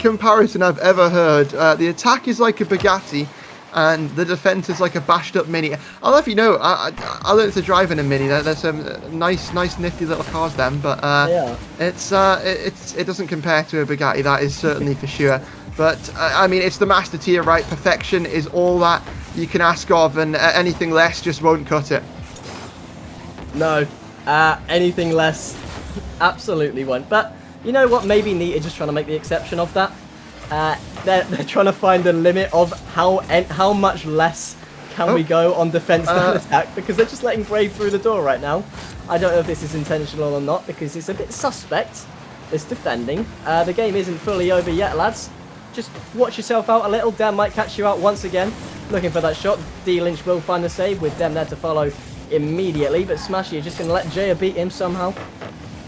comparison I've ever heard. The attack is like a Bugatti, and the defense is like a bashed up Mini. I'll have you know, I learned to drive in a Mini. There's some nice, nifty little cars then, but yeah. it doesn't compare to a Bugatti. That is certainly for sure. But I mean, it's the master tier, right? Perfection is all that you can ask of, and anything less just won't cut it. No, anything less absolutely won't. But you know what? Maybe Neat are just trying to make the exception of that. They're trying to find the limit of how much less can we go on defense than attack, because they're just letting Brave through the door right now. I don't know if this is intentional or not, because it's a bit suspect, this defending. The game isn't fully over yet, lads. Just watch yourself out a little. Dan might catch you out once again, looking for that shot. D-Lynch will find the save with Dem there to follow immediately, but Smashy is just going to let Jaya beat him somehow.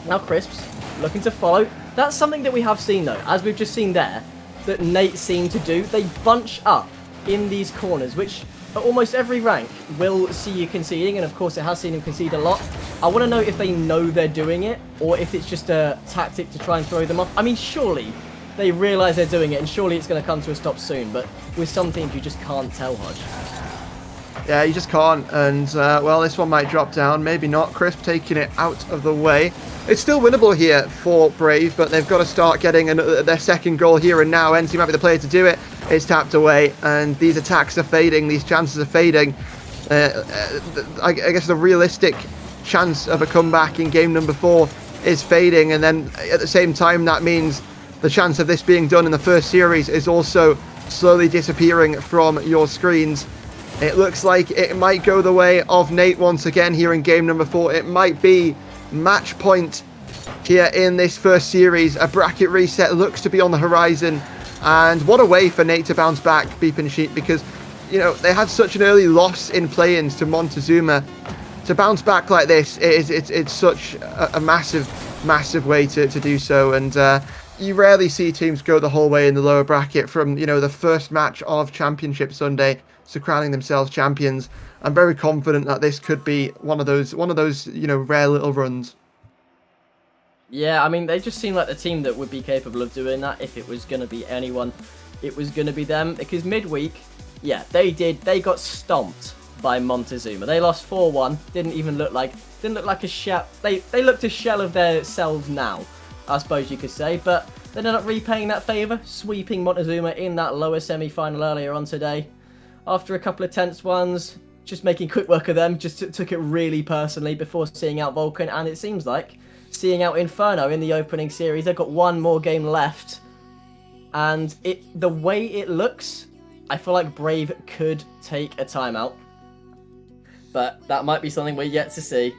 Now Crisps looking to follow. That's something that we have seen though, as we've just seen there, that Nate seemed to do. They bunch up in these corners, which at almost every rank will see you conceding, and of course it has seen him concede a lot. I want to know if they know they're doing it, or if it's just a tactic to try and throw them off. I mean, surely they realise they're doing it, and surely it's going to come to a stop soon, but with some teams you just can't tell, Hodge. Yeah, you just can't, and well, this one might drop down, maybe not. Crisp taking it out of the way. It's still winnable here for Brave, but they've got to start getting their second goal here and now. NC might be the player to do it. It's tapped away, and these attacks are fading, these chances are fading. I guess the realistic chance of a comeback in game number 4 is fading, and then at the same time that means the chance of this being done in the first series is also slowly disappearing from your screens. It looks like it might go the way of Nate once again here in game number 4. It might be match point here in this first series. A bracket reset looks to be on the horizon, and what a way for Nate to bounce back, Beeping Sheep, because you know they had such an early loss in play-ins to Montezuma. To bounce back like this, it's such a massive way to do so, and you rarely see teams go the whole way in the lower bracket from, you know, the first match of Championship Sunday to crowning themselves champions. I'm very confident that this could be one of those, you know, rare little runs. Yeah, I mean, they just seem like the team that would be capable of doing that. If it was going to be anyone, it was going to be them, because midweek, yeah, they got stomped by Montezuma. They lost 4-1. Didn't look like a shell. They looked a shell of their selves now, I suppose you could say, but they ended up repaying that favour, sweeping Montezuma in that lower semi-final earlier on today. After a couple of tense ones, just making quick work of them, just took it really personally before seeing out Vulcan, and it seems like seeing out Inferno in the opening series. They've got one more game left, and the way it looks, I feel like Brave could take a timeout, but that might be something we're yet to see.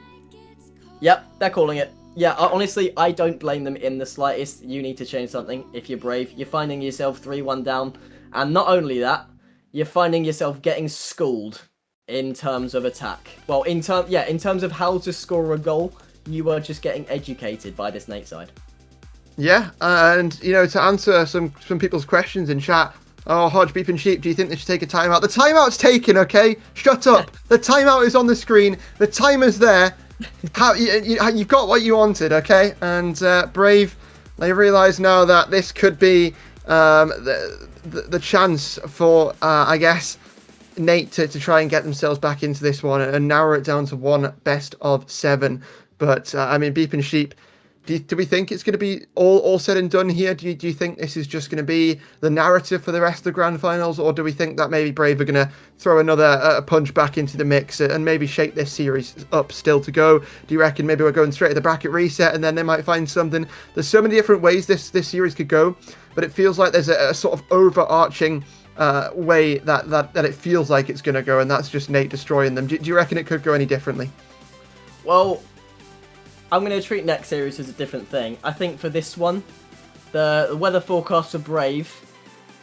Yep, they're calling it. Yeah, honestly, I don't blame them in the slightest. You need to change something if you're Brave. You're finding yourself 3-1 down, and not only that, you're finding yourself getting schooled in terms of attack. Well, in terms of how to score a goal, you are just getting educated by this Nate side. Yeah, and you know, to answer some people's questions in chat, oh, Hodge, Beeping Sheep, do you think they should take a timeout? The timeout's taken, okay? Shut up. The timeout is on the screen. The timer's there. You've got what you wanted, okay? And Brave, they realise now that this could be the chance for, I guess, Nate to try and get themselves back into this one and narrow it down to one best of 7. But, I mean, Beep and Sheep, do we think it's going to be all said and done here? Do you think this is just going to be the narrative for the rest of the grand finals, or do we think that maybe Brave are going to throw another punch back into the mix and maybe shake this series up still to go? Do you reckon maybe we're going straight to the bracket reset and then they might find something? There's so many different ways this series could go, but it feels like there's a sort of overarching way that it feels like it's going to go, and that's just Nate destroying them. Do you reckon it could go any differently? Well, I'm going to treat next series as a different thing. I think for this one, the weather forecast for Brave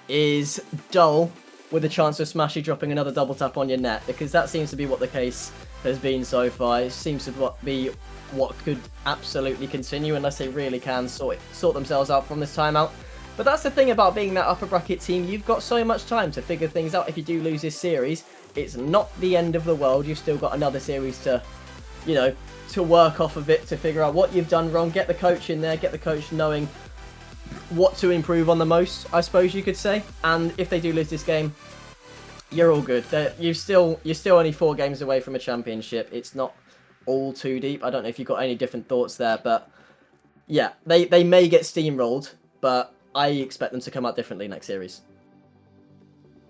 is dull with a chance of Smashy dropping another double tap on your net, because that seems to be what the case has been so far. It seems to be what could absolutely continue unless they really can sort themselves out from this timeout. But that's the thing about being that upper bracket team. You've got so much time to figure things out. If you do lose this series, it's not the end of the world. You've still got another series to, you know, to work off of it, to figure out what you've done wrong, get the coach in there, get the coach knowing what to improve on the most, I suppose you could say. And if they do lose this game, you're all good. You're still only 4 games away from a championship. It's not all too deep. I don't know if you've got any different thoughts there, but yeah, they may get steamrolled, but I expect them to come out differently next series.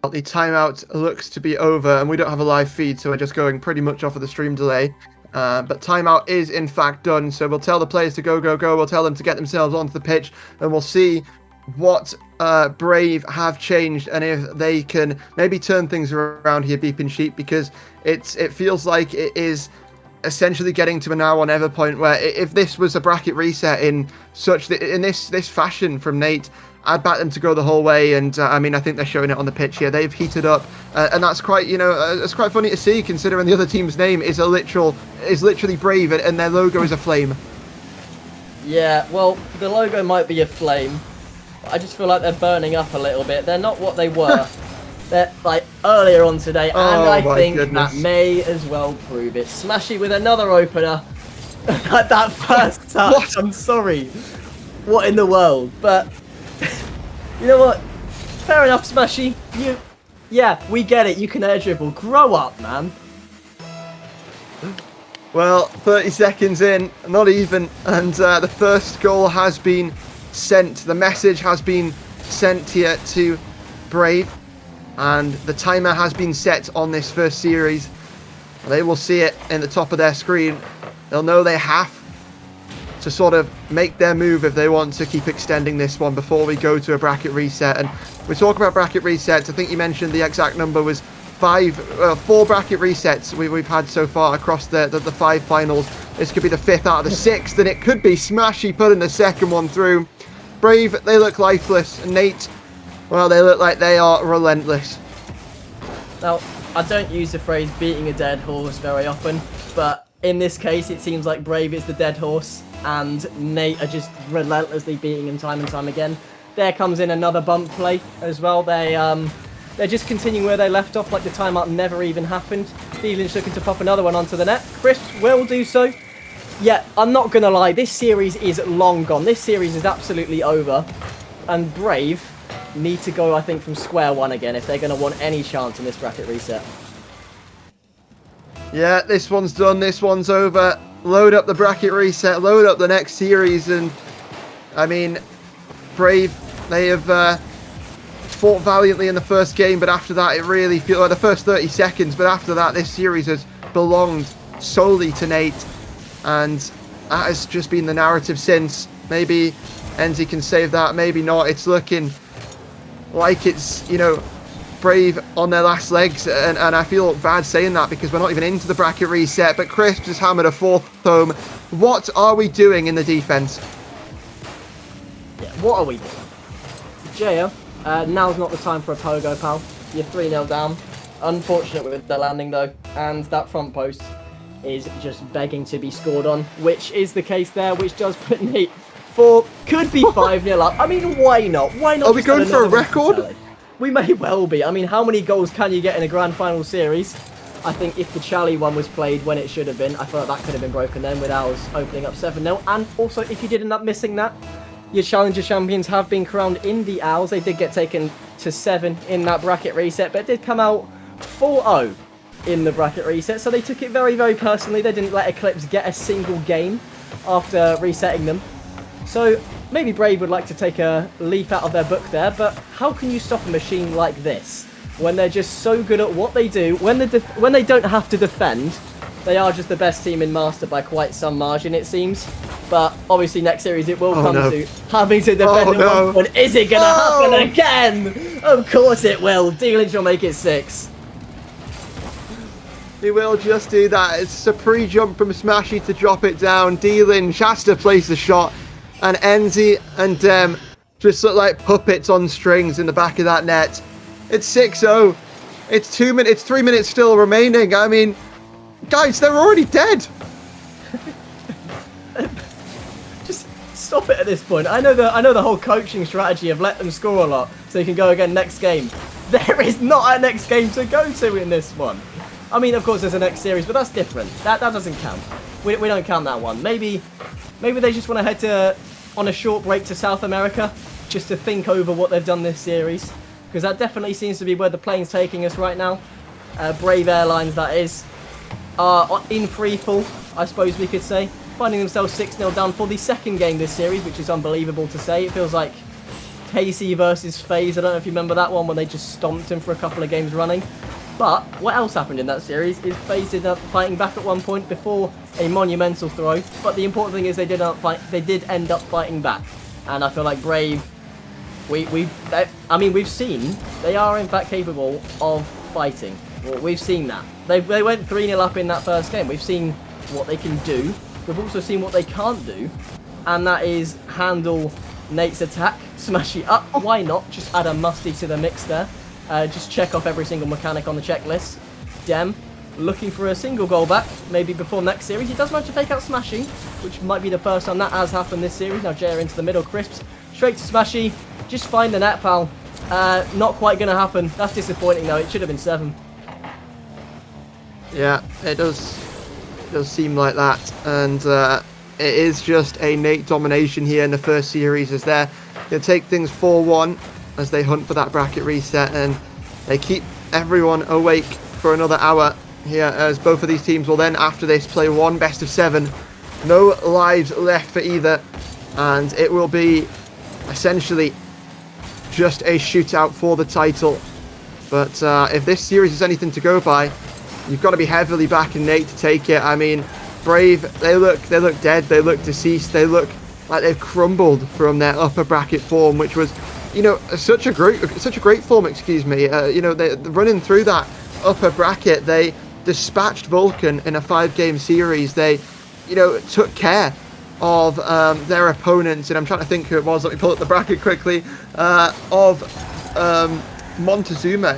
The timeout looks to be over, and we don't have a live feed, so we're just going pretty much off of the stream delay. But timeout is in fact done, so we'll tell the players to go. We'll tell them to get themselves onto the pitch, and we'll see what Brave have changed and if they can maybe turn things around here, Beep and Sheep, because it feels like it is essentially getting to a now or never point where if this was a bracket reset in this fashion from Nate, I'd back them to go the whole way, and I mean, I think they're showing it on the pitch here. They've heated up, and that's quite, it's quite funny to see, considering the other team's name is literally Brave, and their logo is a flame. Yeah, well, the logo might be a flame, but I just feel like they're burning up a little bit. They're not what they were. They're like earlier on today, and I think that may as well prove it. Smashy with another opener. That first touch. What? I'm sorry. What in the world? But you know what? Fair enough, Smashy. Yeah, we get it. You can air dribble. Grow up, man. Well, 30 seconds in, not even, and the first goal has been sent. The message has been sent here to Brave, and the timer has been set on this first series. They will see it in the top of their screen. They'll know they have to sort of make their move if they want to keep extending this one before we go to a bracket reset. And we're talking about bracket resets. I think you mentioned the exact number was 4 bracket resets we've had so far across the 5 finals. This could be the 5th out of the 6th, and it could be Smashy putting the second one through. Brave, they look lifeless. And Nate, well, they look like they are relentless. Now, I don't use the phrase beating a dead horse very often, but in this case, it seems like Brave is the dead horse, and Nate are just relentlessly beating him time and time again. There comes in another bump play as well. They're just continuing where they left off, like the timeout never even happened. Thieling's looking to pop another one onto the net. Chris will do so. Yeah, I'm not going to lie, this series is long gone. This series is absolutely over. And Brave need to go, I think, from square one again if they're going to want any chance in this bracket reset. Yeah, this one's done. This one's over. Load up the bracket reset. Load up the next series. And, I mean, Brave, they have fought valiantly in the first game, but after that, it really feels like the first 30 seconds. But after that, this series has belonged solely to Nate. And that has just been the narrative since. Maybe Enzi can save that, maybe not. It's looking like it's, Brave on their last legs, and I feel bad saying that because we're not even into the bracket reset, but Crisp has hammered a 4th home. What are we doing in the defense? Yeah, what are we doing? Jaya, now's not the time for a pogo, pal. You're 3-0 down. Unfortunate with the landing, though, and that front post is just begging to be scored on, which is the case there, which does put Nate could be 5-0 up. I mean, why not? Why not? Are we going for a record? We may well be. I mean, how many goals can you get in a grand final series? I think if the Chally one was played when it should have been, I feel like that could have been broken then with ours opening up 7-0. And also, if you did end up missing that, your Challenger champions have been crowned in the Owls. They did get taken to 7 in that bracket reset, but it did come out 4-0 in the bracket reset, so they took it very, very personally. They didn't let Eclipse get a single game after resetting them. So maybe Brave would like to take a leaf out of their book there, but how can you stop a machine like this when they're just so good at what they do? When they don't have to defend, they are just the best team in Master by quite some margin, it seems. But obviously next series it will come to having to defend at one point. Is it going to happen again? Of course it will. D-Lynch will make it 6. He will just do that. It's a pre-jump from Smashy to drop it down. D-Lynch has to place the shot. And Enzi and Dem just look like puppets on strings in the back of that net. It's 6-0. It's 2 minutes. It's 3 minutes still remaining. I mean, guys, they're already dead. Just stop it at this point. I know the whole coaching strategy of let them score a lot so you can go again next game. There is not a next game to go to in this one. I mean, of course, there's a next series, but that's different. That doesn't count. We don't count that one. Maybe they just want to head on a short break to South America just to think over what they've done this series, because that definitely seems to be where the plane's taking us right now. Brave Airlines, that is, are in free fall, I suppose we could say, finding themselves 6-0 down for the second game this series, which is unbelievable to say. It feels like KC versus FaZe. I don't know if you remember that one when they just stomped him for a couple of games running. But what else happened in that series is FaZe ended up fighting back at one point before a monumental throw. But the important thing is they did end up fighting back. And I feel like Brave, we've seen they are in fact capable of fighting. Well, we've seen that. They went 3-0 up in that first game. We've seen what they can do. We've also seen what they can't do. And that is handle Nate's attack, smash it up. Why not? Just add a musty to the mix there. Just check off every single mechanic on the checklist. Dem, looking for a single goal back, maybe before next series. He does manage to fake out Smashy, which might be the first time that has happened this series. Now Jaya into the middle, Crisps, straight to Smashy. Just find the net, pal. Not quite going to happen. That's disappointing, though. It should have been 7. Yeah, it does seem like that. And it is just a Nate domination here in the first series as they're going to take things 4-1. As they hunt for that bracket reset, and they keep everyone awake for another hour here, as both of these teams will then, after this, play one best of 7. No lives left for either, and it will be essentially just a shootout for the title. But if this series is anything to go by, you've got to be heavily backing Nate to take it. I mean, Brave, they look dead, they look deceased, they look like they've crumbled from their upper bracket form, which was, you know, such a great form, excuse me. You know, they running through that upper bracket, they dispatched Vulcan in a 5-game series. They, you know, took care of their opponents, and I'm trying to think who it was. Let me pull up the bracket quickly. Of Montezuma,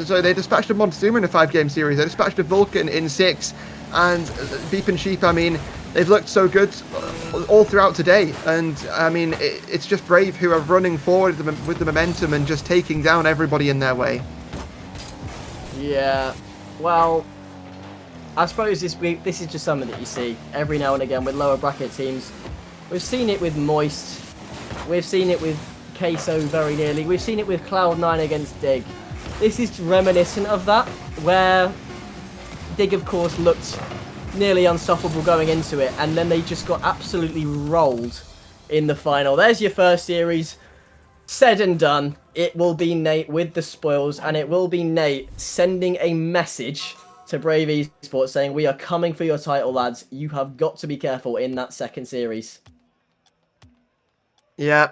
so they dispatched a Montezuma in a 5-game series. They dispatched a Vulcan in 6, and Beep and Sheep, I mean, they've looked so good all throughout today, and I mean, it's just Brave who are running forward with the momentum and just taking down everybody in their way. Yeah, well, I suppose this is just something that you see every now and again with lower bracket teams. We've seen it with Moist, we've seen it with Queso very nearly, we've seen it with Cloud9 against Dig. This is reminiscent of that, where Dig, of course, looked nearly unstoppable going into it, and then they just got absolutely rolled in the final. There's your first series said and done. It will be Nate with the spoils, and it will be Nate sending a message to Brave Esports saying, we are coming for your title, lads. You have got to be careful in that second series. Yeah,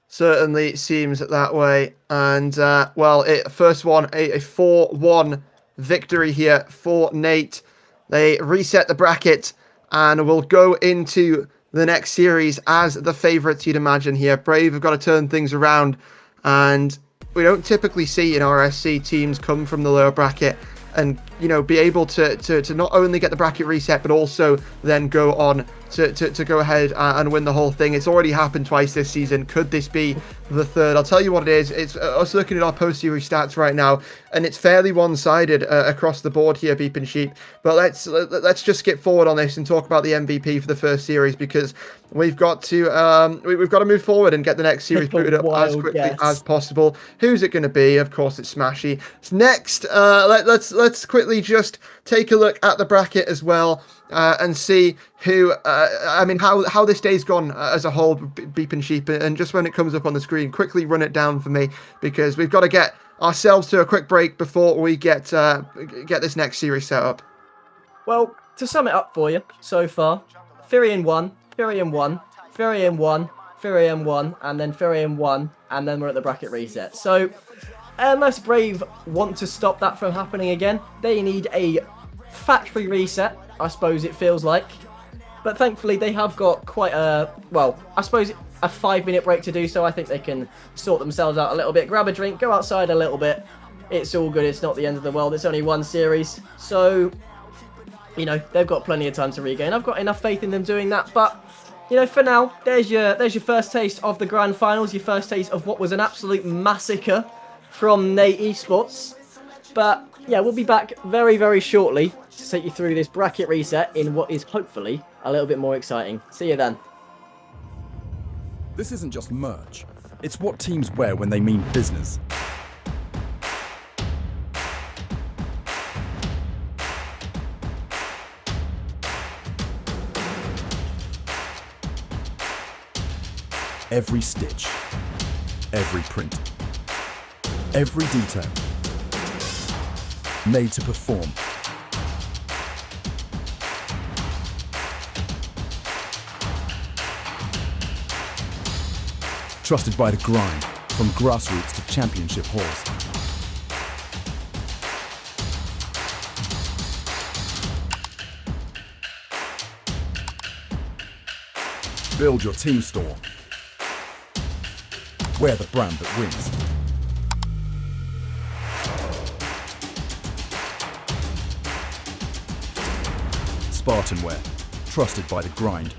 certainly seems that way. And well, first one, a 4-1 victory here for Nate. They reset the bracket and will go into the next series as the favourites, you'd imagine here. Brave have got to turn things around, and we don't typically see in RSC teams come from the lower bracket and you know, be able to not only get the bracket reset, but also then go on to go ahead and win the whole thing. It's already happened twice this season. Could this be the third? I'll tell you what it is. It's us looking at our post-series stats right now, and it's fairly one-sided across the board here, Beep and Sheep. But let's just skip forward on this and talk about the MVP for the first series, because we've got to we've got to move forward and get the next series booted up as quickly as possible. Who's it going to be? Of course, it's Smashy. Next, let's quickly just take a look at the bracket as well. And see who, I mean, how this day's gone as a whole, Beep and Sheep, and just when it comes up on the screen, quickly run it down for me, because we've got to get ourselves to a quick break before we get this next series set up. Well, to sum it up for you, so far, Firion 1, Firion 1, Firion 1, Firion 1, and then Firion 1, and then we're at the bracket reset. So, unless Brave want to stop that from happening again, they need a factory reset, I suppose it feels like. But thankfully they have got quite a, well, I suppose a 5-minute break to do so. I think they can sort themselves out a little bit, grab a drink, go outside a little bit. It's all good, it's not the end of the world, it's only one series. So, you know, they've got plenty of time to regain. I've got enough faith in them doing that, but, you know, for now, there's your first taste of the grand finals, your first taste of what was an absolute massacre from Nate Esports. But yeah, we'll be back very, very shortly to take you through this bracket reset in what is hopefully a little bit more exciting. See you then. This isn't just merch. It's what teams wear when they mean business. Every stitch, every print, every detail, made to perform. Trusted by the grind, from grassroots to championship halls. Build your team store. Wear the brand that wins. SpartanWare, trusted by the grind.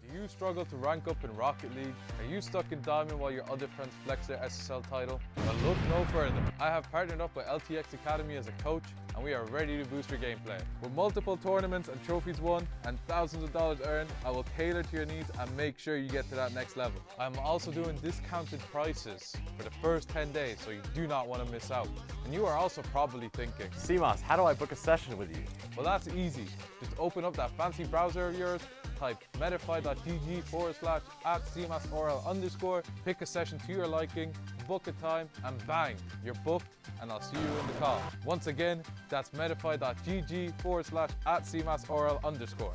Do you struggle to rank up in Rocket League? Are you stuck in Diamond while your other friends flex their SSL title? Well, look no further. I have partnered up with LTXAcademy as a coach, and we are ready to boost your gameplay. With multiple tournaments and trophies won and thousands of dollars earned, I will cater to your needs and make sure you get to that next level. I'm also doing discounted prices for the first 10 days, so you do not want to miss out. And you are also probably thinking, CMOS, how do I book a session with you? well, that's easy. Just open up that fancy browser of yours, type metafy.gg/@cmasorl_, pick a session to your liking, book a time, and bang, you're booked, and I'll see you in the call. Once again, that's metafy.gg/@cmasorl_.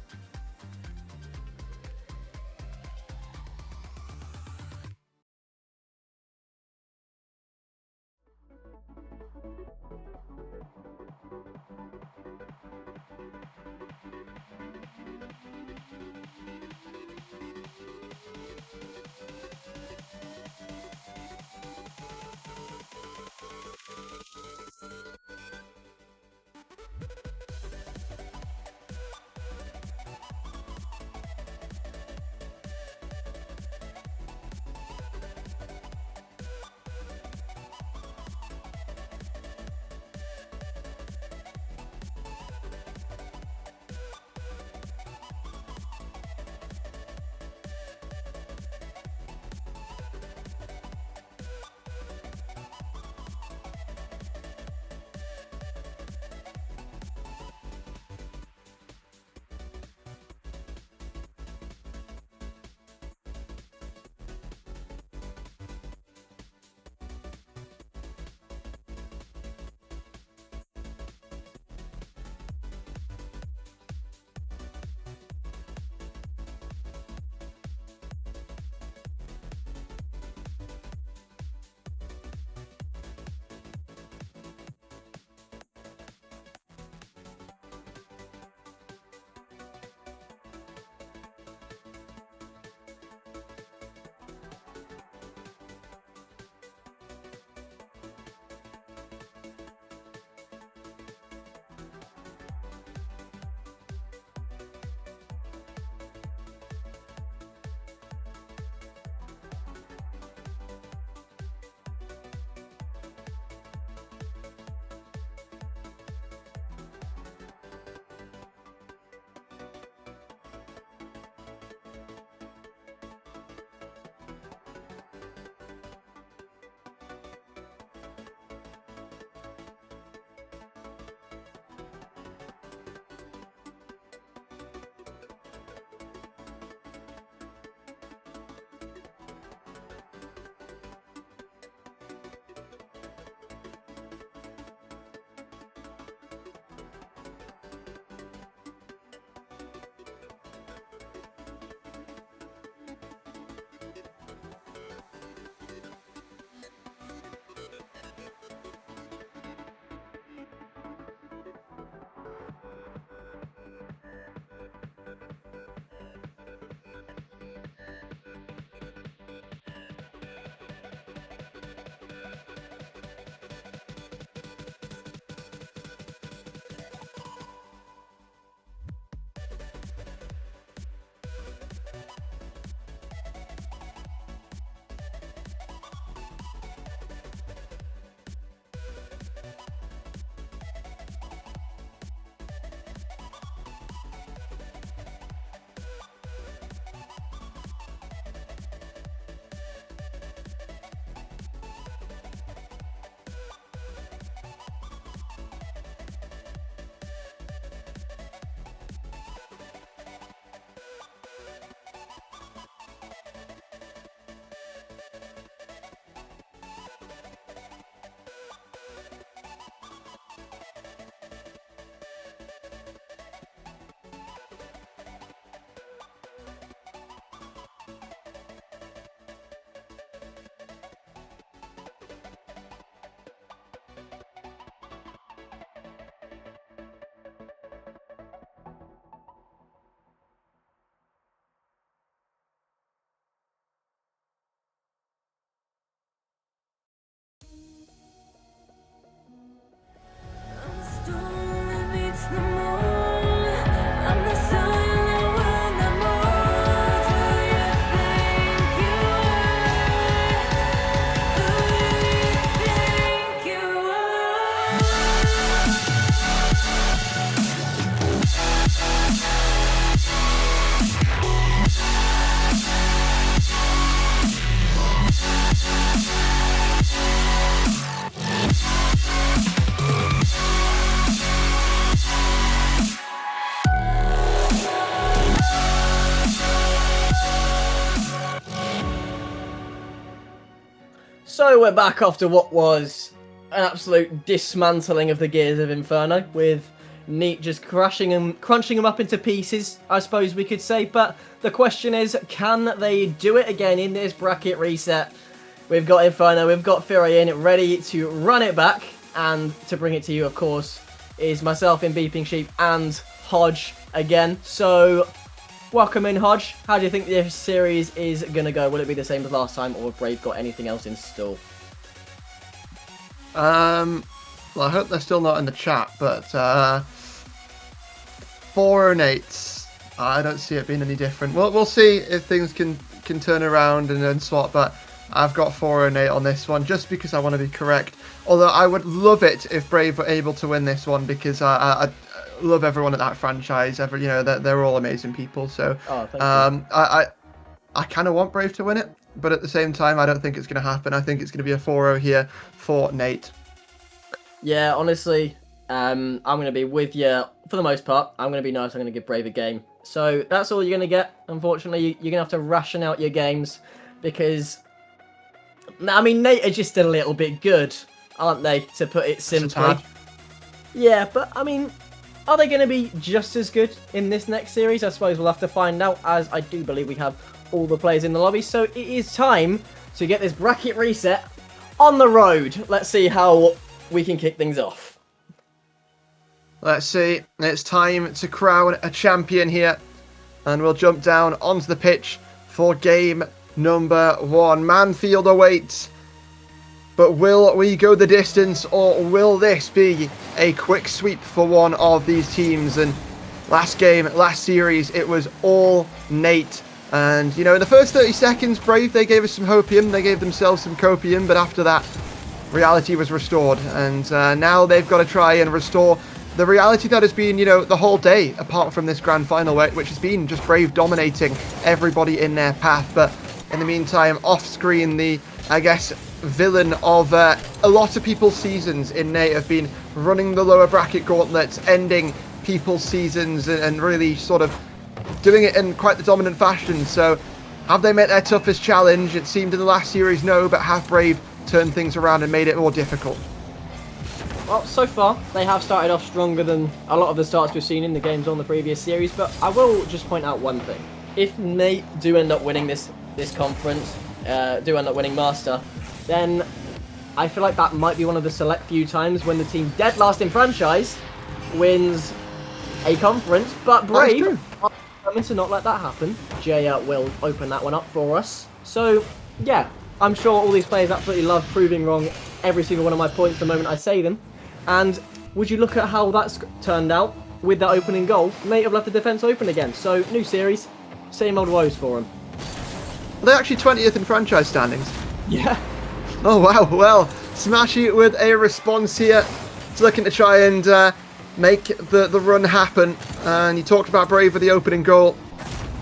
So we're back after what was an absolute dismantling of the gears of Inferno, with Neat just crunching them up into pieces, I suppose we could say. But the question is, can they do it again in this bracket reset? We've got Inferno, we've got Furion ready to run it back, and to bring it to you, of course, is myself in Beeping Sheep and Hodge again. So, welcome in, Hodge. How do you think this series is going to go? Will it be the same as last time, or have Brave got anything else in store? Well, I hope they're still not in the chat, but 4-8. I don't see it being any different. We'll see if things can turn around and then swap, but I've got 4-8 on this one, just because I want to be correct. Although I would love it if Brave were able to win this one, because I love everyone at that franchise. They're all amazing people. So I kind of want Brave to win it, but at the same time, I don't think it's going to happen. I think it's going to be a 4-0 here for Nate. Yeah, honestly, I'm going to be with you for the most part. I'm going to be nice. I'm going to give Brave a game. So that's all you're going to get. Unfortunately, you're going to have to ration out your games, because, I mean, Nate are just a little bit good, aren't they, to put it simply? Yeah, but, I mean, are they going to be just as good in this next series? I suppose we'll have to find out, as I do believe we have all the players in the lobby. So it is time to get this bracket reset on the road. Let's see how we can kick things off. Let's see. It's time to crown a champion here. And we'll jump down onto the pitch for game number 1. Manfield awaits. But will we go the distance, or will this be a quick sweep for one of these teams? And last series, it was all Nate. And, in the first 30 seconds, Brave, they gave us some hopium. They gave themselves some copium. But after that, reality was restored. And now they've got to try and restore the reality that has been, the whole day, apart from this grand final, which has been just Brave dominating everybody in their path. But in the meantime, off-screen, the, I guess, villain of a lot of people's seasons in Nate have been running the lower bracket gauntlets, ending people's seasons, and really sort of doing it in quite the dominant fashion. So have they met their toughest challenge? It seemed in the last series, no, but have Brave turned things around and made it more difficult? Well, so far, they have started off stronger than a lot of the starts we've seen in the games on the previous series, but I will just point out one thing. If Nate do end up winning this conference, do end up winning Master, then I feel like that might be one of the select few times when the team dead last in franchise wins a conference, but Brave are determined to not let that happen. Jay will open that one up for us. So, yeah, I'm sure all these players absolutely love proving wrong every single one of my points the moment I say them. And would you look at how that's turned out with that opening goal? Nate have left the defence open again. So, new series, same old woes for them. Are they actually 20th in franchise standings? Yeah. Oh, wow. Well, Smashy with a response here. It's looking to try and make the run happen. And you talked about Brave with the opening goal.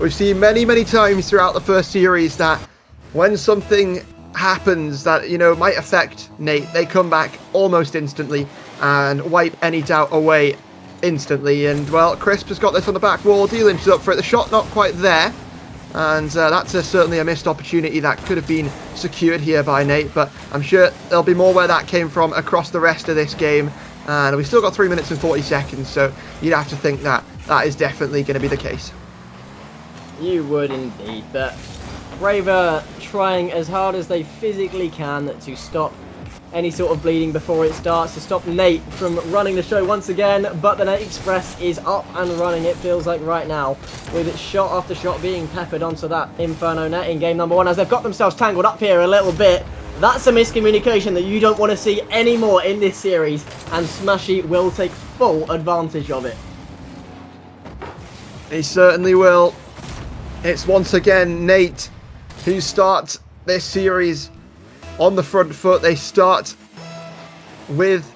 We've seen many, many times throughout the first series that when something happens that, might affect Nate, they come back almost instantly and wipe any doubt away instantly. And, well, Crisp has got this on the back wall. D-Lynch is up for it. The shot not quite there. And that's certainly a missed opportunity that could have been secured here by Nate. But I'm sure there'll be more where that came from across the rest of this game. And we've still got 3 minutes and 40 seconds. So you'd have to think that that is definitely going to be the case. You would indeed. But Brave are trying as hard as they physically can to stop any sort of bleeding before it starts, to stop Nate from running the show once again. But the Nate Express is up and running, it feels like right now, with its shot after shot being peppered onto that Inferno net in game number 1, as they've got themselves tangled up here a little bit. That's a miscommunication that you don't want to see anymore in this series, and Smashy will take full advantage of it. He certainly will. It's once again Nate who start this series on the front foot. They start with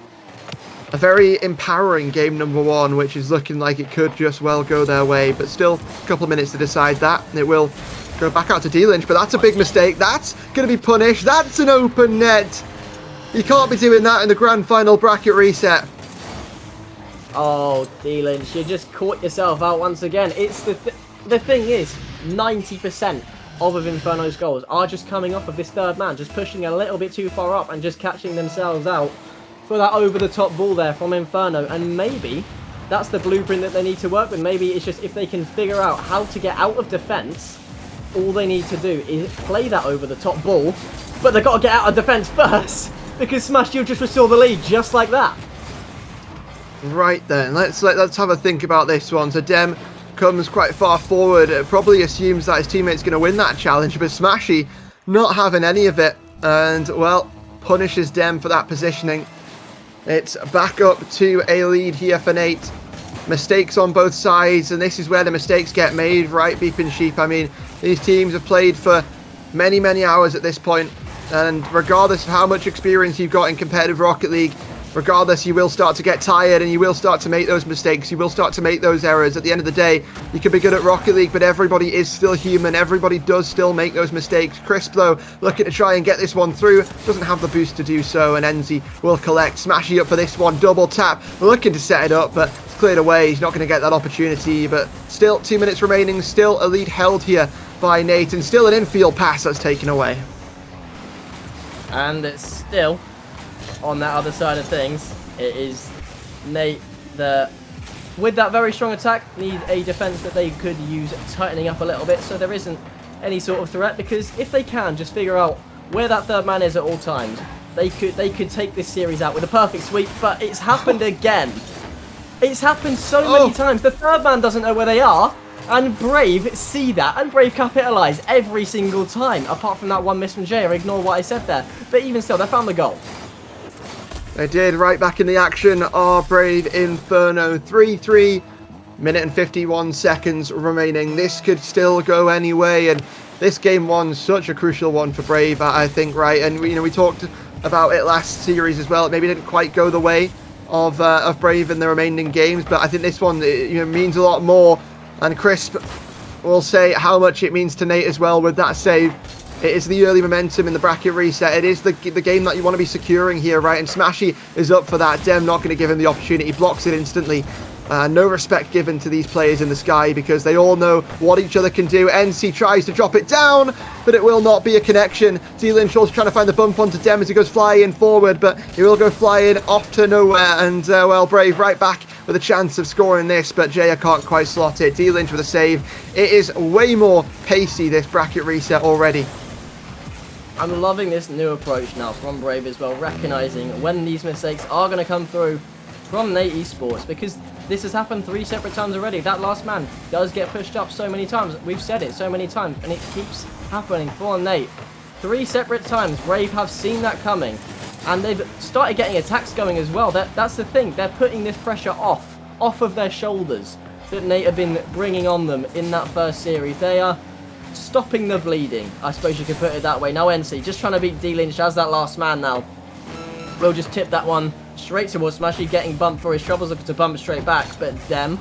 a very empowering game number 1, which is looking like it could just well go their way, but still a couple of minutes to decide that. It will go back out to D-Lynch, but that's a big mistake. That's going to be punished. That's an open net. You can't be doing that in the grand final bracket reset. Oh, D-Lynch, you just caught yourself out once again. It's the thing is, 90% of Inferno's goals are just coming off of this third man, just pushing a little bit too far up and just catching themselves out for that over-the-top ball there from Inferno. And maybe that's the blueprint that they need to work with. Maybe it's just if they can figure out how to get out of defense, all they need to do is play that over-the-top ball, but they've got to get out of defense first, because smash-u just restore the lead just like that. Right then, let's have a think about this one. So Dem comes quite far forward, probably assumes that his teammate's going to win that challenge, but smash-u not having any of it, and, well, punishes Dem for that positioning. It's back up to a lead here for Nate. Mistakes on both sides, and this is where the mistakes get made, right, Beeping Sheep? I mean, these teams have played for many, many hours at this point, and regardless of how much experience you've got in competitive Rocket League, regardless, you will start to get tired and you will start to make those mistakes. You will start to make those errors. At the end of the day, you can be good at Rocket League, but everybody is still human. Everybody does still make those mistakes. Crisp, though, looking to try and get this one through. Doesn't have the boost to do so, and Enzi will collect. Smashing up for this one. Double tap. Looking to set it up, but it's cleared away. He's not going to get that opportunity, but still 2 minutes remaining. Still a lead held here by Nate, and still an infield pass that's taken away. And it's still... on that other side of things, it is Nate that, with that very strong attack, need a defense that they could use tightening up a little bit so there isn't any sort of threat, because if they can just figure out where that third man is at all times, they could take this series out with a perfect sweep. But it's happened again. It's happened so many times. The third man doesn't know where they are, and Brave see that, and Brave capitalise every single time, apart from that one miss from Jay. Ignore what I said there, but even still, they found the goal. They did. Right back in the action are Brave Inferno. 3-3, minute and 51 seconds remaining. This could still go anyway, and this game one's such a crucial one for Brave, I think, right? And we talked about it last series as well. It maybe didn't quite go the way of Brave in the remaining games, but I think this one means a lot more. And Crisp will say how much it means to Nate as well with that save. It is the early momentum in the bracket reset. It is the game that you want to be securing here, right? And smash-u is up for that. Dem not going to give him the opportunity. Blocks it instantly. No respect given to these players in the sky because they all know what each other can do. NC tries to drop it down, but it will not be a connection. D-Lynch also trying to find the bump onto Dem as he goes flying forward, but he will go flying off to nowhere. And, well, Brave right back with a chance of scoring this, but Jaya can't quite slot it. D-Lynch with a save. It is way more pacey, this bracket reset already. I'm loving this new approach now from Brave as well, recognising when these mistakes are going to come through from Nate Esports, because this has happened 3 separate times already. That last man does get pushed up so many times. We've said it so many times, and it keeps happening for Nate. 3 separate times, Brave have seen that coming, and they've started getting attacks going as well. That's the thing, they're putting this pressure off of their shoulders that Nate have been bringing on them in that first series. They are stopping the bleeding, I suppose you could put it that way. Now NC just trying to beat D-Lynch as that last man now. We'll just tip that one straight towards Smashy, getting bumped for his troubles, looking to bump straight back. But Dem,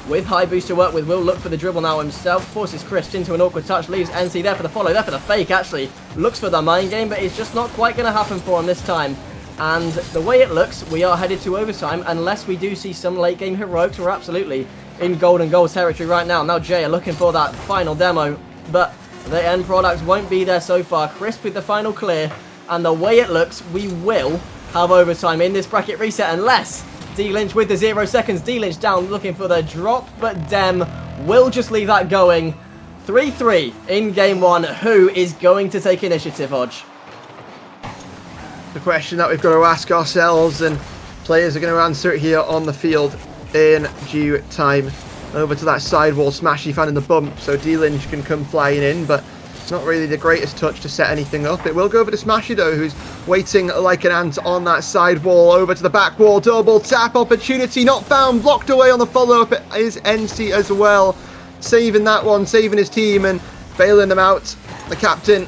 with high boost to work with, will look for the dribble now himself. Forces Crisp into an awkward touch, leaves NC there for the follow, there for the fake actually. Looks for the mind game, but it's just not quite going to happen for him this time. And the way it looks, we are headed to overtime, unless we do see some late game heroics. We're absolutely in golden goal territory right now. Now Jay are looking for that final demo, but the end product won't be there so far. Crisp with the final clear, and the way it looks, we will have overtime in this bracket reset, unless D-Lynch with the 0 seconds. D-Lynch down looking for the drop, but Dem will just leave that going. 3-3 in game one. Who is going to take initiative, Hodge? The question that we've got to ask ourselves, and players are going to answer it here on the field in due time. Over to that sidewall, Smashy finding the bump, so D-Lynch can come flying in, but it's not really the greatest touch to set anything up. It will go over to Smashy though, who's waiting like an ant on that sidewall. Over to the back wall, double tap opportunity, not found, blocked away on the follow-up. It is NC as well, saving that one, saving his team and bailing them out. The captain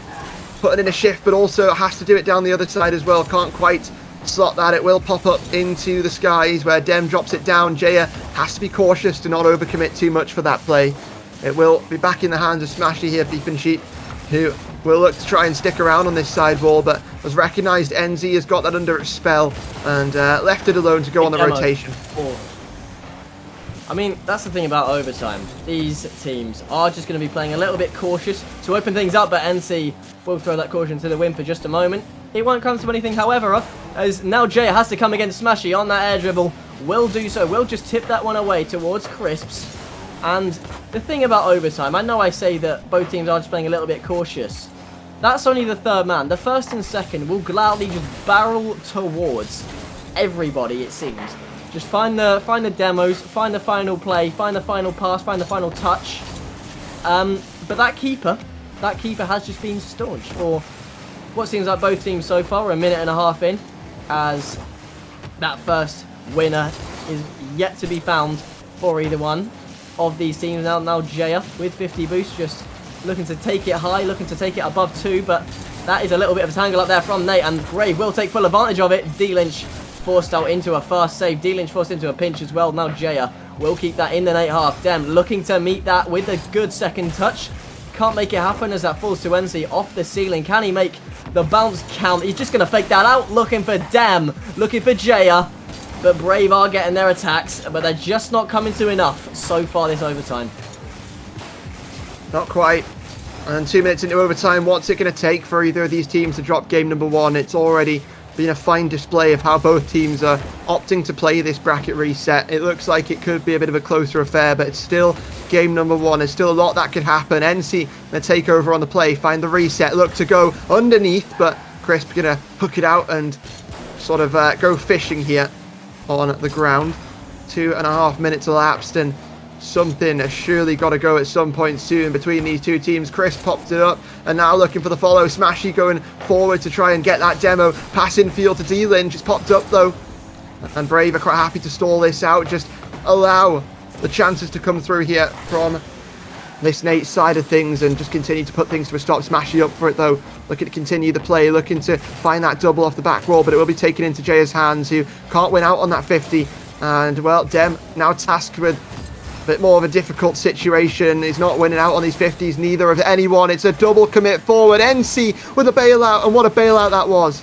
putting in a shift, but also has to do it down the other side as well. Can't quite slot that. It will pop up into the skies where Dem drops it down. Jaya has to be cautious to not overcommit too much for that play. It will be back in the hands of Smashy here, Beeping Sheep, who will look to try and stick around on this sidewall, but has recognised NZ has got that under its spell and left it alone to go on the rotation. I mean, that's the thing about overtime. These teams are just going to be playing a little bit cautious to open things up, but NC will throw that caution to the wind for just a moment. It won't come to anything, however, as now Jay has to come against Smashy on that air dribble. Will do so. Will just tip that one away towards Crisps. And the thing about overtime, I know I say that both teams are just playing a little bit cautious. That's only the third man. The first and second will gladly just barrel towards everybody, it seems. Just find the demos, find the final play, find the final pass, find the final touch. But that keeper has just been staunch for what seems like both teams so far. We're a minute and a half in, as that first winner is yet to be found for either one of these teams. Now Jaya with 50 boost, just looking to take it high, looking to take it above 2, but that is a little bit of a tangle up there from Nate, and Brave will take full advantage of it. D-Lynch forced out into a fast save. D-Lynch forced into a pinch as well. Now Jaya will keep that in the Nate half. Dem looking to meet that with a good second touch. Can't make it happen as that falls to NC off the ceiling. Can he make the bounce count? He's just going to fake that out. Looking for Dem, looking for Jaya. But Brave are getting their attacks, but they're just not coming to enough so far this overtime. Not quite. And 2 minutes into overtime, what's it going to take for either of these teams to drop game number 1? It's already been a fine display of how both teams are opting to play this bracket reset. It looks like it could be a bit of a closer affair, but it's still game number 1. There's still a lot that could happen. NC, the takeover on the play, find the reset, look to go underneath, but Crisp going to hook it out and sort of go fishing here on the ground. 2.5 minutes elapsed, and something has surely got to go at some point soon between these two teams. Chris popped it up and now looking for the follow. Smashy going forward to try and get that demo. Pass in field to D-Lynch. It's popped up though. And Brave are quite happy to stall this out. Just allow the chances to come through here from this Nate side of things and just continue to put things to a stop. Smashy up for it though. Looking to continue the play. Looking to find that double off the back wall, but it will be taken into Jaya's hands, who can't win out on that 50. And well, Dem now tasked with bit more of a difficult situation. He's not winning out on these 50s, neither of anyone. It's a double commit forward. NC with a bailout, and what a bailout that was.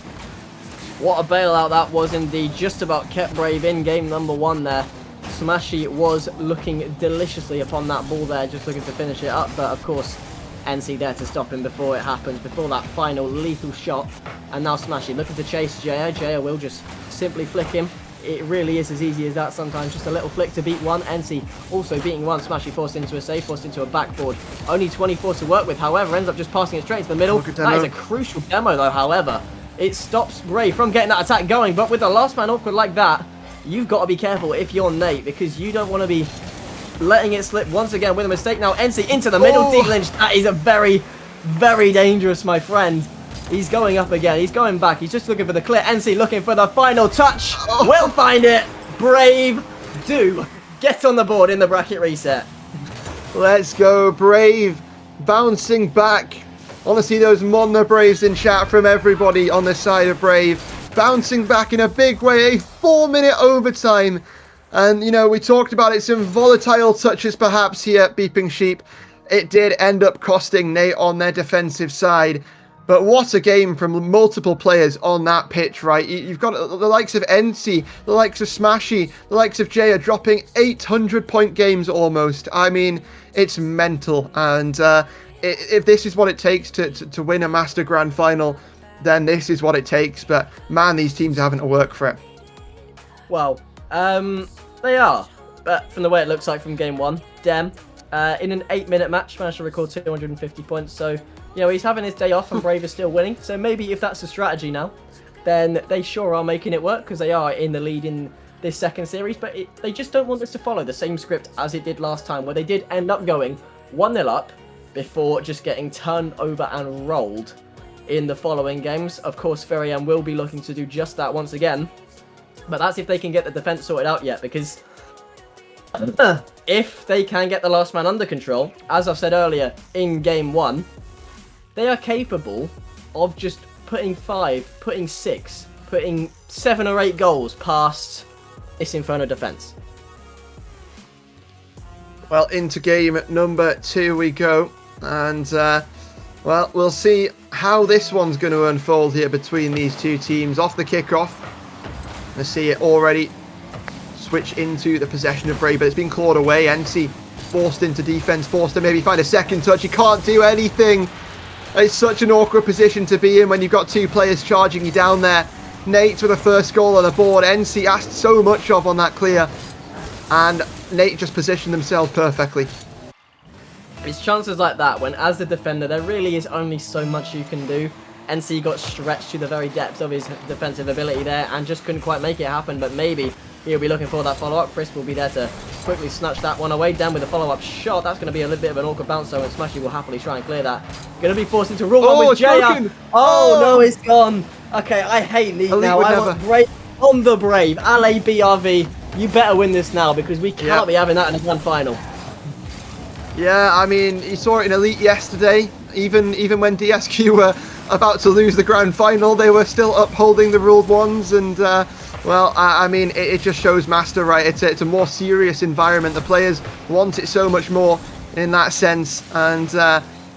What a bailout that was indeed. Just about kept Brave in game number 1 there. Smashy was looking deliciously upon that ball there, just looking to finish it up, but of course NC there to stop him before it happens, before that final lethal shot. And now Smashy looking to chase Jaya. Jaya will just simply flick him. It really is as easy as that sometimes. Just a little flick to beat one. NC also beating one. Smashy forced into a save, forced into a backboard. Only 24 to work with, however, ends up just passing it straight into the middle. That is a crucial demo though, however. It stops Brave from getting that attack going, but with the last man awkward like that, you've got to be careful if you're Nate, because you don't want to be letting it slip once again with a mistake. Now NC into the middle. D-Lynch, that is a very, very dangerous, my friend. He's going up again. He's going back. He's just looking for the clear. NC looking for the final touch. Will find it. Brave do get on the board in the bracket reset. Let's go, Brave. Bouncing back. Honestly, those Monna Braves in chat from everybody on the side of Brave. Bouncing back in a big way. A 4-minute overtime. And, you know, we talked about it. Some volatile touches perhaps here, Beeping Sheep. It did end up costing Nate on their defensive side. But what a game from multiple players on that pitch, right? You've got the likes of NC, the likes of Smashy, the likes of Jaya dropping 800-point games almost. I mean, it's mental. And if this is what it takes to win a Master Grand Final, then this is what it takes. But, man, these teams are having to work for it. Well, they are. But from the way it looks like from game 1, Dem, in an 8-minute match, managed to record 250 points. So, you know, he's having his day off and Brave is still winning. So maybe if that's the strategy now, then they sure are making it work, because they are in the lead in this second series. But they just don't want this to follow the same script as it did last time, where they did end up going 1-0 up before just getting turned over and rolled in the following games. Of course, Ferian will be looking to do just that once again. But that's if they can get the defense sorted out yet, because if they can get the last man under control, as I've said earlier in game 1, they are capable of just putting 5, putting 6, putting 7 or 8 goals past this Inferno defense. Well, into game number 2 we go. And, well, we'll see how this one's going to unfold here between these two teams. Off the kickoff, I see it already switch into the possession of Brave, but it's been clawed away. NC forced into defense, forced to maybe find a second touch. He can't do anything. It's such an awkward position to be in when you've got two players charging you down there. Nate with the first goal on the board. NC asked so much of on that clear, and Nate just positioned themselves perfectly. It's chances like that when, as the defender, there really is only so much you can do. NC got stretched to the very depths of his defensive ability there and just couldn't quite make it happen, but maybe he'll be looking for that follow-up. Chris will be there to quickly snatch that one away. Dan with a follow-up shot. That's going to be a little bit of an awkward bounce, so and Smashy will happily try and clear that. Going to be forced into rule one with Jaya. Oh, no, it's gone. Okay, I hate League now. I want Brave on the Brave. Allez, BRV. You better win this now because we cannot be having that in a grand final. Yeah, I mean, you saw it in Elite yesterday. Even when DSQ were about to lose the grand final, they were still upholding the ruled ones. And, well, I mean, it just shows Master, right? It's a more serious environment. The players want it so much more in that sense. And,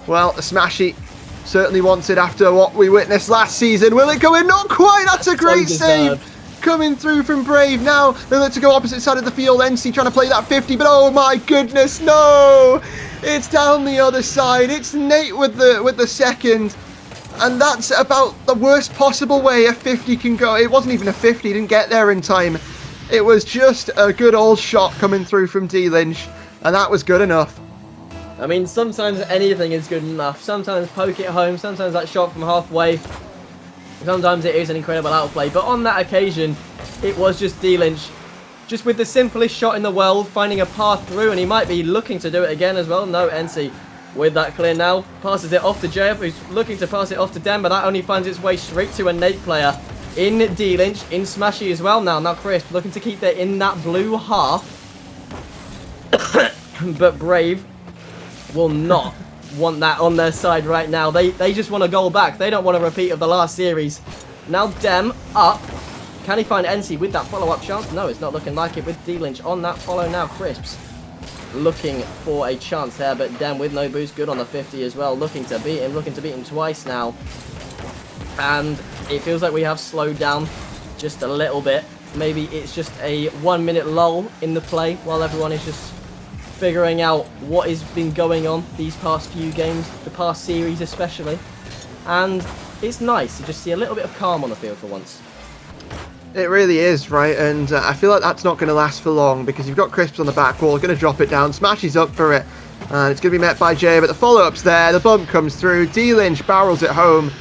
well, Smashy certainly wants it after what we witnessed last season. Will it go in? Not quite. That's a great save. Coming through from Brave. Now they look to go opposite side of the field. NC trying to play that 50, but oh my goodness, no! It's down the other side. It's Nate with the second, and that's about the worst possible way a 50 can go. It wasn't even a 50. He didn't get there in time. It was just a good old shot coming through from D Lynch, and that was good enough. I mean, sometimes anything is good enough. Sometimes poke it home. Sometimes that shot from halfway. Sometimes it is an incredible outplay, but on that occasion, it was just D Lynch, just with the simplest shot in the world, finding a path through, and he might be looking to do it again as well. No, NC with that clear now, passes it off to JF, who's looking to pass it off to Den, but that only finds its way straight to a Nate player in D Lynch, in Smashy as well now. Now Chris looking to keep that in that blue half, but Brave will not want that on their side right now. They just want a goal back. They don't want a repeat of the last series. Now Dem up. Can he find NC with that follow-up chance? No, it's not looking like it with D Lynch on that follow now. Crisps looking for a chance there, but Dem with no boost, good on the 50 as well. Looking to beat him twice now. And it feels like we have slowed down just a little bit. Maybe it's just a 1 minute lull in the play while everyone is just figuring out what has been going on these past few games, the past series especially, and it's nice to just see a little bit of calm on the field for once. It really is, right? And I feel like that's not going to last for long because you've got Crisps on the back wall, going to drop it down, Smashy's up for it, and it's going to be met by Jay, but the follow-up's there, the bump comes through, D Lynch barrels it home.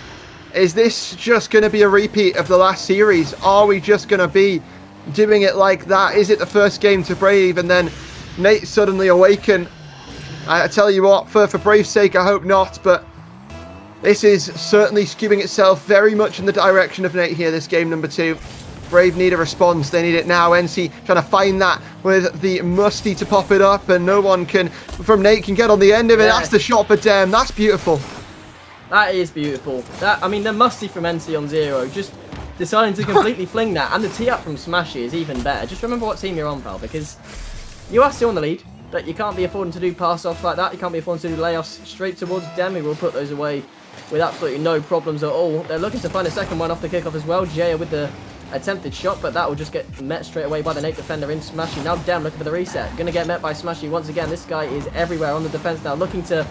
Is this just going to be a repeat of the last series? Are we just going to be doing it like that? Is it the first game to Brave and then Nate suddenly awaken? I tell you what, for Brave's sake, I hope not, but this is certainly skewing itself very much in the direction of Nate here, this game number 2. Brave need a response, they need it now. NC trying to find that with the Musty to pop it up, and no one can, from Nate, can get on the end of it. That's the shot for Dem, that's beautiful. That is beautiful. I mean, the Musty from NC on 0, just deciding to completely fling that, and the tee up from Smashy is even better. Just remember what team you're on, pal, because you are still in the lead, but you can't be affording to do pass-offs like that. You can't be affording to do layoffs straight towards Dem, who will put those away with absolutely no problems at all. They're looking to find a second one off the kickoff as well. Jaya with the attempted shot, but that will just get met straight away by the Nate defender in Smashy. Now Dem looking for the reset. Going to get met by Smashy once again. This guy is everywhere on the defense now, looking to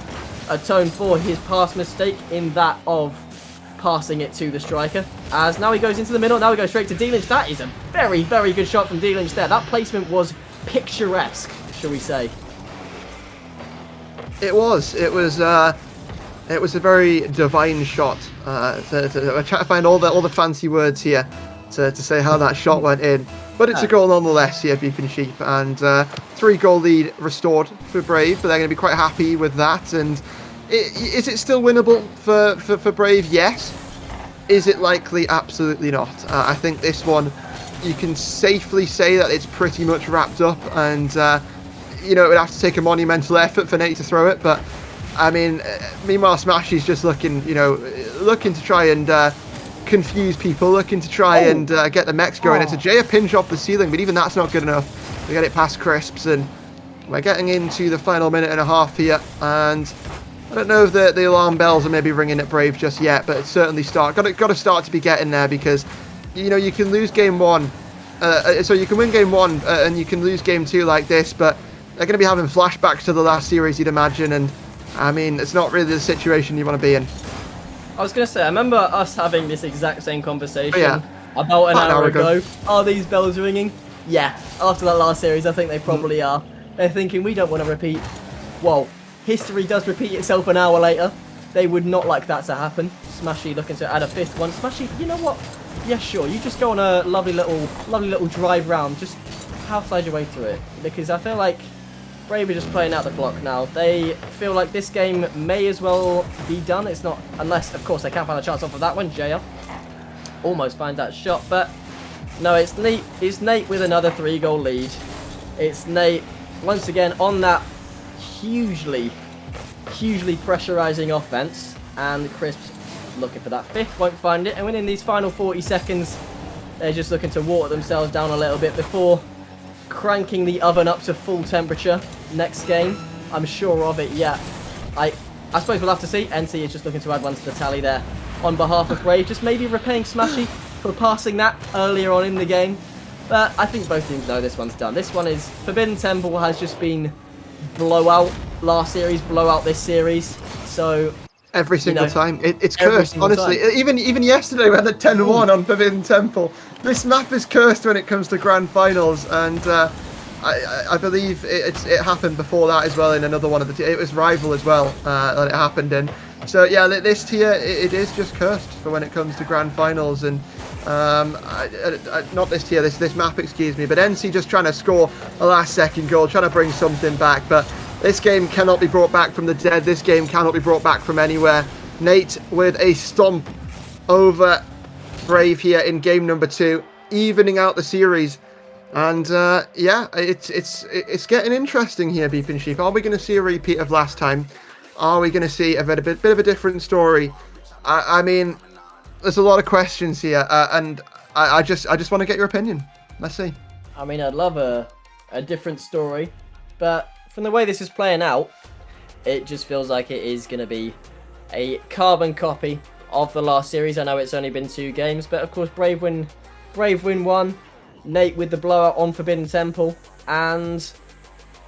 atone for his past mistake in that of passing it to the striker. As now he goes into the middle. Now we go straight to D Lynch. That is a very, very good shot from D Lynch there. That placement was picturesque, shall we say. It was a very divine shot. I try to find all the fancy words here to say how that shot went in, but it's a goal nonetheless here, Beeping Sheep, and 3-goal lead restored for Brave, but they're going to be quite happy with that. And is it still winnable for Brave? Yes. Is it likely? Absolutely not. I think this one, you can safely say that it's pretty much wrapped up, and you know, it would have to take a monumental effort for Nate to throw it, but I mean, meanwhile Smashy's just looking, you know, looking to try and confuse people, looking to try and get the mechs going. It's a Jaya pinch off the ceiling, but even that's not good enough to get it past Crisps, and we're getting into the final minute and a half here, and I don't know if the alarm bells are maybe ringing at Brave just yet, but it's certainly got to start to be getting there, because you know, you can lose game 1 So you can win game 1 and you can lose game 2 like this, but they're going to be having flashbacks to the last series, you'd imagine, and I mean, it's not really the situation you want to be in. I was going to say, I remember us having this exact same conversation about an About hour ago. Are these bells ringing? Yeah, after that last series, I think they probably are. They're thinking, we don't want to repeat. Well, history does repeat itself an hour later. They would not like that to happen. Smashy looking to add a 5th one. Smashy, you know what? Yeah, sure. You just go on a lovely little drive round. Just half-side your way through it. Because I feel like Brave are just playing out the clock now. They feel like this game may as well be done. It's not, unless, of course, they can't find a chance off of that one. Jaya almost finds that shot, but no, it's Nate. It's Nate with another 3-goal lead. It's Nate once again on that hugely pressurizing offense, and Crisps looking for that 5th, won't find it, and within these final 40 seconds, they're just looking to water themselves down a little bit before cranking the oven up to full temperature next game. I'm sure of it, yeah. I suppose we'll have to see. NC is just looking to add one to the tally there on behalf of Brave, just maybe repaying Smashy for passing that earlier on in the game. But I think both teams know this one's done. This one is, Forbidden Temple has just been blowout last series, blowout this series. So every single time, it's cursed. Honestly, even yesterday we had a 10-1 on Forbidden Temple. This map is cursed when it comes to grand finals, and I believe it happened before that as well in another one of the. It was Rival as well that it happened in. So yeah, this tier it is just cursed for when it comes to grand finals, and not this tier, this map, excuse me. But NC just trying to score a last-second goal, trying to bring something back, but. This game cannot be brought back from the dead. This game cannot be brought back from anywhere. Nate with a stomp over Brave here in game number 2, evening out the series. And yeah, it's getting interesting here, Beeping Sheep. Are we going to see a repeat of last time? Are we going to see a bit of a different story? I mean, there's a lot of questions here, and I just want to get your opinion. Let's see. I mean, I'd love a different story, but from the way this is playing out, it just feels like it is going to be a carbon copy of the last series. I know it's only been 2 games, but of course Brave win 1. Nate with the blowout on Forbidden Temple, and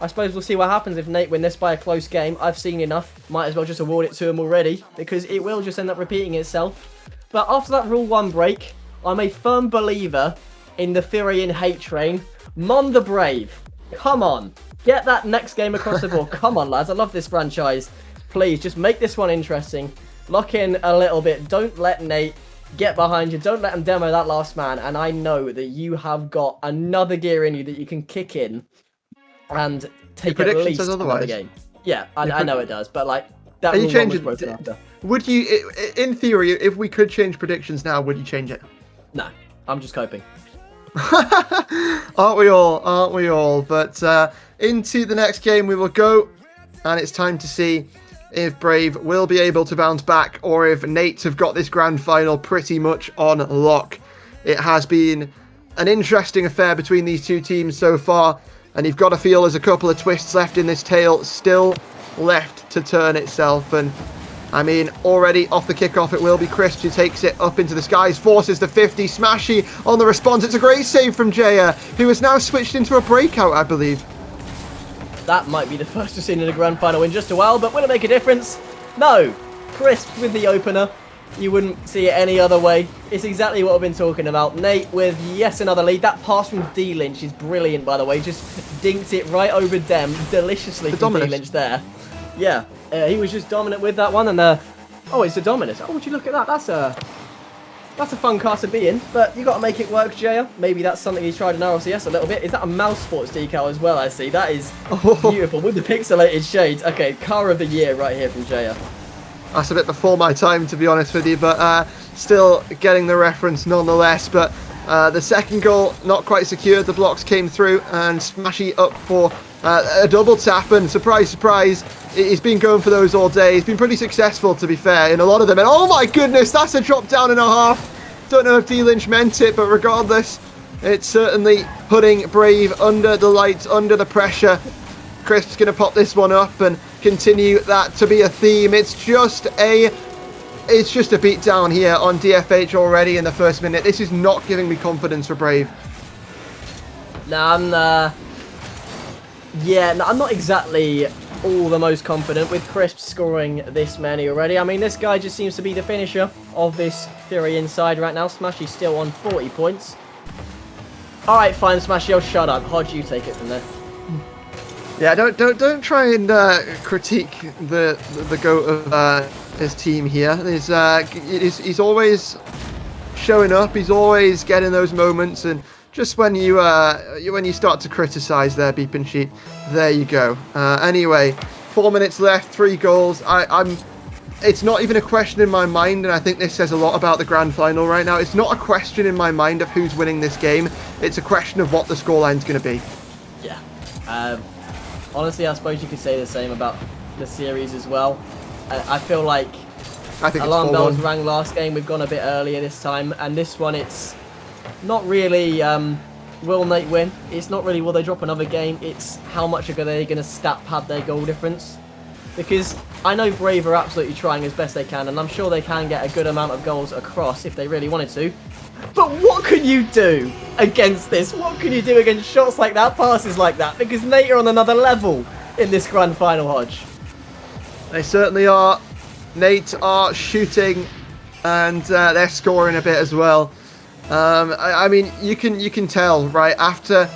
I suppose we'll see what happens if Nate win this by a close game. I've seen enough. Might as well just award it to him already, because it will just end up repeating itself. But after that Rule 1 break, I'm a firm believer in the Fury and Hate train. Mon the Brave. Come on. Get that next game across the board. Come on, lads. I love this franchise. Please, just make this one interesting. Lock in a little bit. Don't let Nate get behind you. Don't let him demo that last man. And I know that you have got another gear in you that you can kick in and take at least another game. Yeah, I know it does. But, like, that rule was broken after. Would you, in theory, if we could change predictions now, would you change it? No, I'm just coping. Aren't we all? But into the next game we will go, and it's time to see if Brave will be able to bounce back, or if Nate have got this grand final pretty much on lock. It has been an interesting affair between these two teams so far, and you've got to feel there's a couple of twists left in this tale, still left to turn itself. And I mean, already off the kickoff, it will be Chris who takes it up into the skies, forces the 50. Smashy on the response. It's a great save from Jaya, who has now switched into a breakout, I believe. That might be the first we've seen in a grand final in just a while, but will it make a difference? No. Crisp with the opener. You wouldn't see it any other way. It's exactly what we've been talking about. Nate with yet another lead. That pass from D-Lynch is brilliant, by the way. Just dinked it right over Dem deliciously from D-Lynch there. Yeah, he was just dominant with that one, and oh, it's a dominant. Oh, would you look at that? That's a fun car to be in, but you got to make it work, Jaya. Maybe that's something he's tried in RSCS a little bit. Is that a Mouse Sports decal as well? I see. That is beautiful with the pixelated shades. Okay, car of the year right here from Jaya. That's a bit before my time, to be honest with you, but still getting the reference nonetheless. But the second goal not quite secured. The blocks came through, and Smashy up for a double tap, and surprise, surprise, he's been going for those all day. He's been pretty successful, to be fair, in a lot of them. And oh my goodness, that's a drop down and a half. Don't know if D-Lynch meant it, but regardless, it's certainly putting Brave under the lights, under the pressure. Crisp's going to pop this one up and continue that to be a theme. It's just a beat down here on DFH already in the first minute. This is not giving me confidence for Brave. No, I'm not exactly all the most confident with Crisp scoring this many already. I mean, this guy just seems to be the finisher of this Fury inside right now. Smashy's still on 40 points. All right, fine, Smashy, shut up. Hodge, you take it from there. Yeah, don't try and critique the goat of his team here. He's always showing up. He's always getting those moments, and just when you start to criticize their beeping sheet, there you go. Anyway, 4 minutes left, 3 goals. It's not even a question in my mind, and I think this says a lot about the grand final right now. It's not a question in my mind of who's winning this game. It's a question of what the scoreline's going to be. Yeah. Honestly, I suppose you could say the same about the series as well. I feel like alarm bells rang last game. We've gone a bit earlier this time, and this one it's not really will Nate win. It's not really will they drop another game. It's how much are they going to stat pad their goal difference. Because I know Brave are absolutely trying as best they can, and I'm sure they can get a good amount of goals across if they really wanted to. But what can you do against this? What can you do against shots like that, passes like that? Because Nate are on another level in this grand final, Hodge. They certainly are. Nate are shooting, and they're scoring a bit as well. I mean, you can tell, right, after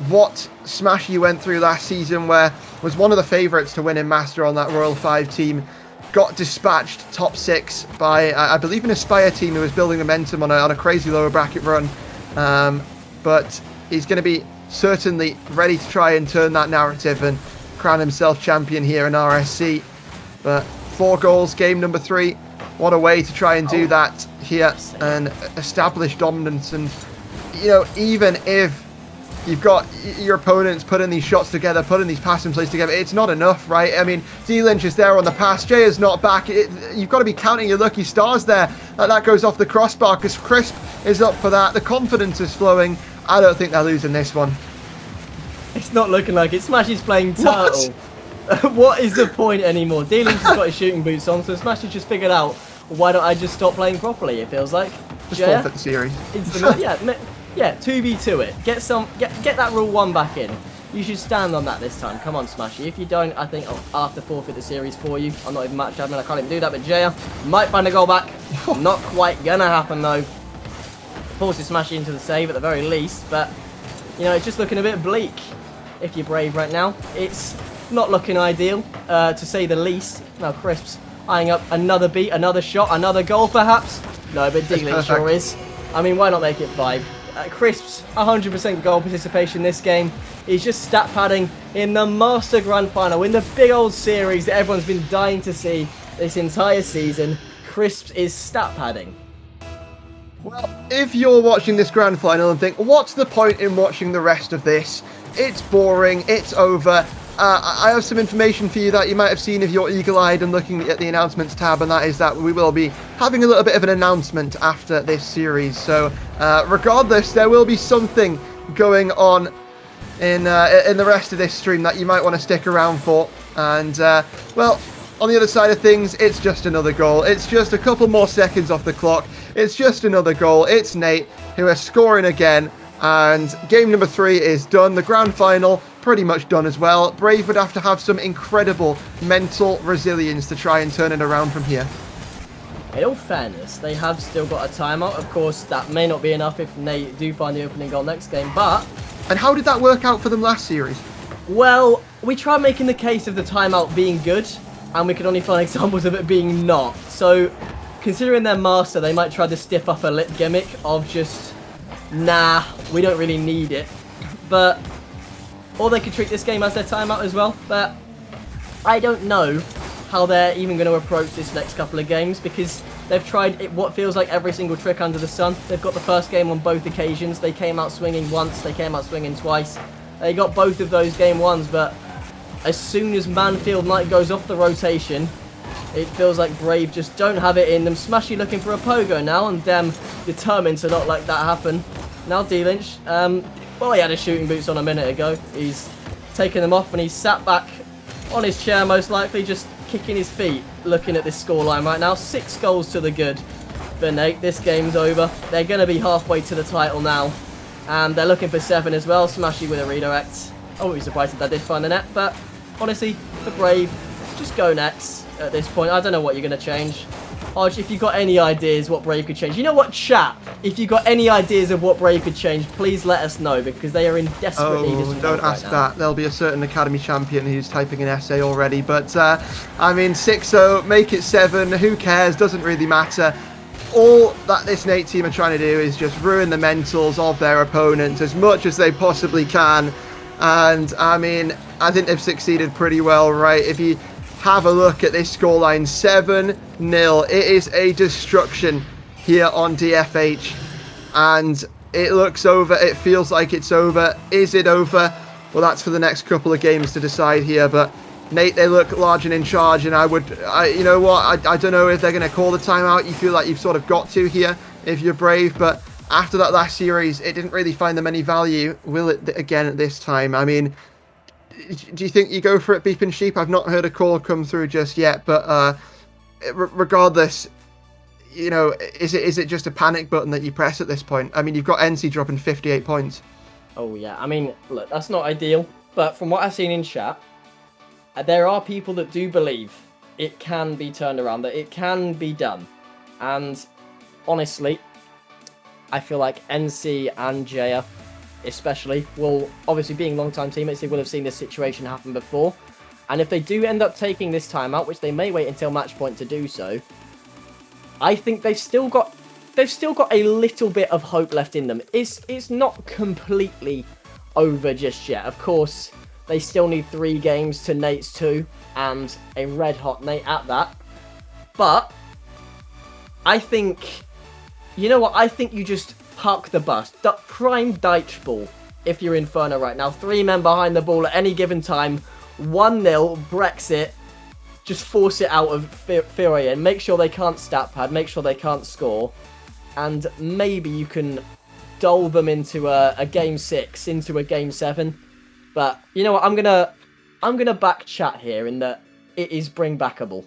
what Smashy went through last season, where was one of the favourites to win in Master on that Royal 5 team, got dispatched top 6 by, I believe, an Aspire team who was building momentum on a crazy lower bracket run. But he's going to be certainly ready to try and turn that narrative and crown himself champion here in RSC. But 4 goals, game number 3. What a way to try and do that here and establish dominance. And, you know, even if you've got your opponents putting these shots together, putting these passing plays together, it's not enough, right? I mean, D-Lynch is there on the pass. Jay is not back. You've got to be counting your lucky stars there. That goes off the crossbar because Crisp is up for that. The confidence is flowing. I don't think they're losing this one. It's not looking like it. Smashy's playing Turtle. What is the point anymore? D-Lynch has got his shooting boots on, so Smashy just figured out, why don't I just stop playing properly, it feels like. Just forfeit the series. Yeah, 2v2 it. Get that rule 1 back in. You should stand on that this time. Come on, Smashy. If you don't, I think I'll have to forfeit the series for you. I'm not even match admin. I can't even do that. But Jaya might find a goal back. Not quite gonna happen though. Forces Smashy into the save at the very least. But you know, it's just looking a bit bleak. If you're Brave right now, it's not looking ideal, to say the least. Now Crisp's eyeing up another beat, another shot, another goal perhaps. No, but D-Lynch sure is. I mean, why not make it 5? Crisp's 100% goal participation this game. He's just stat padding in the Master Grand Final, in the big old series that everyone's been dying to see this entire season. Crisp is stat padding. Well, if you're watching this Grand Final and think, what's the point in watching the rest of this? It's boring, it's over. I have some information for you that you might have seen if you're eagle-eyed and looking at the announcements tab, and that is that we will be having a little bit of an announcement after this series. So regardless, there will be something going on in the rest of this stream that you might want to stick around for. And well, on the other side of things, it's just another goal. It's just a couple more seconds off the clock. It's just another goal. It's Nate who is scoring again. And game number 3 is done. The grand final pretty much done as well. Brave would have to have some incredible mental resilience to try and turn it around from here. In all fairness, they have still got a timeout. Of course, that may not be enough if they do find the opening goal next game, but... And how did that work out for them last series? Well, we tried making the case of the timeout being good, and we could only find examples of it being not. So, considering their master, they might try the stiff upper lip gimmick of just... Nah, we don't really need it. But, or they could treat this game as their timeout as well. But I don't know how they're even going to approach this next couple of games, because they've tried what feels like every single trick under the sun. They've got the first game on both occasions. They came out swinging once, they came out swinging twice. They got both of those game 1s, but as soon as Manfield Knight goes off the rotation, it feels like Brave just don't have it in them. Smashy looking for a pogo now, and Dem determined to not let that happen. Now D-Lynch, well, he had his shooting boots on a minute ago. He's taken them off and he's sat back on his chair most likely, just kicking his feet, looking at this scoreline right now. 6 goals to the good for Nate. This game's over. They're going to be halfway to the title now. And they're looking for 7 as well. Smashy with a redirect. I wouldn't be surprised if that did find the net, but honestly, the Brave, just go nets at this point. I don't know what you're going to change. Hodge, if you've got any ideas what Brave could change. You know what, chat? If you've got any ideas of what Brave could change, please let us know, because they are in desperate need of support don't ask right now. that. There'll be a certain Academy champion who's typing an essay already. But, I mean, 6-0, make it 7. Who cares? Doesn't really matter. All that this Nate team are trying to do is just ruin the mentals of their opponents as much as they possibly can. And, I mean, I think they've succeeded pretty well, right? If you have a look at this scoreline, 7-0. It is a destruction here on DFH. And it looks over. It feels like it's over. Is it over? Well, that's for the next couple of games to decide here. But Nate, they look large and in charge. And you know what? I don't know if they're going to call the timeout. You feel like you've sort of got to here if you're Brave. But after that last series, it didn't really find them any value. Will it again at this time? I mean, do you think you go for it, Beeping Sheep? I've not heard a call come through just yet, but regardless, you know, is it just a panic button that you press at this point? I mean, you've got NC dropping 58 points. Oh yeah, I mean, look, that's not ideal, but from what I've seen in chat, there are people that do believe it can be turned around, that it can be done, and honestly, I feel like NC and Jaya especially will, obviously being long-time teammates, they will have seen this situation happen before. And if they do end up taking this timeout, which they may wait until match point to do so, I think they've still got a little bit of hope left in them. It's not completely over just yet. Of course, they still need 3 games to Nate's 2, and a red-hot Nate at that. But I think, you know what? I think you just park the bus. Prime Deitch ball if you're Inferno right now. 3 men behind the ball at any given time. 1-0, Brexit. Just force it out of Fury and make sure they can't stat pad, make sure they can't score. And maybe you can dole them into a game 6, into a game 7. But you know what? I'm gonna back chat here in that it is bring backable.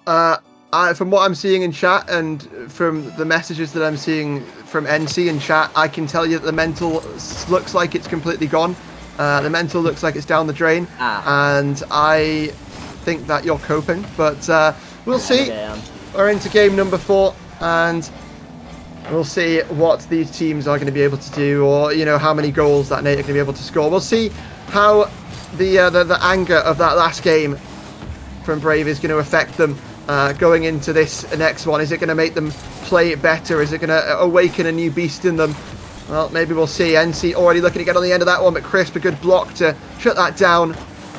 From what I'm seeing in chat and from the messages that I'm seeing from NC in chat, I can tell you that the mental looks like it's completely gone. The mental looks like it's down the drain. And I think that you're coping. But we'll see. We're into game number 4. And we'll see what these teams are going to be able to do, or, you know, how many goals that Nate are going to be able to score. We'll see how the anger of that last game from Brave is going to affect them. Going into this next one, is it going to make them play it better? Is it going to awaken a new beast in them? Well, maybe we'll see. NC already looking to get on the end of that one, but Crisp, a good block to shut that down.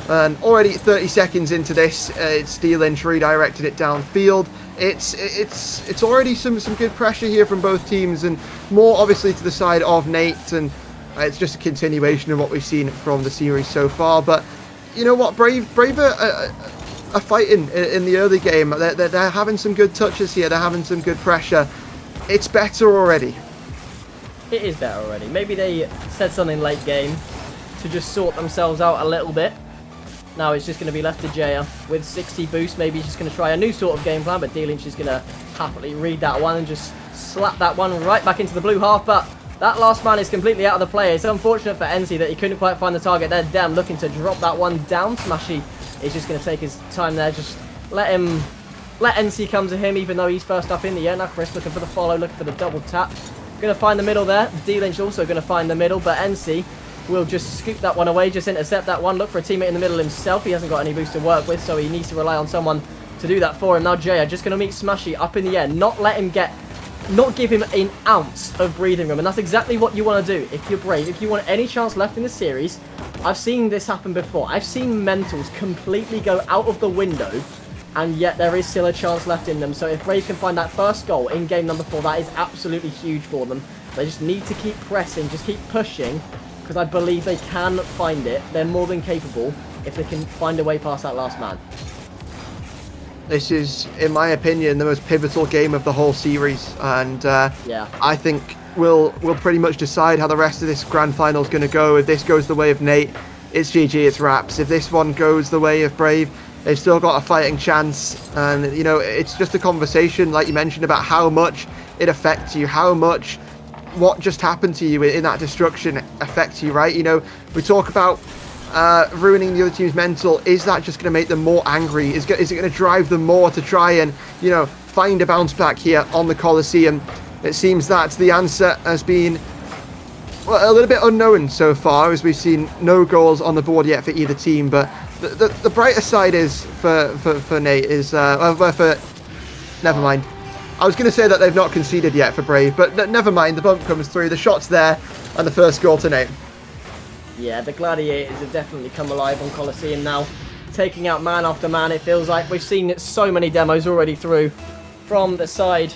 And already 30 seconds into this, it's D-Lynch redirected it downfield. It's already some good pressure here from both teams, and more obviously to the side of Nate, and it's just a continuation of what we've seen from the series so far. But you know what, Brave are fighting in the early game. They're having some good touches here. They're having some good pressure. It's better already. It is better already. Maybe they said something late game to just sort themselves out a little bit. Now it's just going to be left to Jaya with 60 boost. Maybe he's just going to try a new sort of game plan, but D-Lynch is going to happily read that one and just slap that one right back into the blue half. But that last man is completely out of the play. It's unfortunate for NC that he couldn't quite find the target there. Dem looking to drop that one down. Smashy is just going to take his time there. Just let NC come to him, even though he's first up in the air. Now Chris looking for the follow, looking for the double tap. Going to find the middle there. D-Lynch also going to find the middle, but NC will just scoop that one away, just intercept that one. Look for a teammate in the middle himself. He hasn't got any boost to work with, so he needs to rely on someone to do that for him. Now Jaya just going to meet Smashy up in the air. Not give him an ounce of breathing room, and that's exactly what you want to do if you're Brave. If you want any chance left in the series, I've seen this happen before. I've seen mentals completely go out of the window, and yet there is still a chance left in them. So if Brave can find that first goal in game number 4, that is absolutely huge for them. They just need to keep pressing, just keep pushing, because I believe they can find it. They're more than capable if they can find a way past that last man. This is, in my opinion, the most pivotal game of the whole series, and yeah, I think we'll pretty much decide how the rest of this grand final is going to go. If this goes the way of Nate, it's GG, it's wraps. If this one goes the way of Brave, they've still got a fighting chance, and you know, it's just a conversation, like you mentioned, about how much it affects you, how much what just happened to you in that destruction affect you, right? You know, we talk about ruining the other team's mental. Is that just going to make them more angry? Is it going to drive them more to try and, you know, find a bounce back here on the Coliseum? It seems that the answer has been, well, a little bit unknown so far, as we've seen no goals on the board yet for either team. But the brighter side is for Nate is never mind. I was going to say that they've not conceded yet for Brave, but never mind. The bump comes through, the shot's there, and the first goal to Nate. Yeah, the Gladiators have definitely come alive on Coliseum now, taking out man after man. It feels like we've seen so many demos already through from the side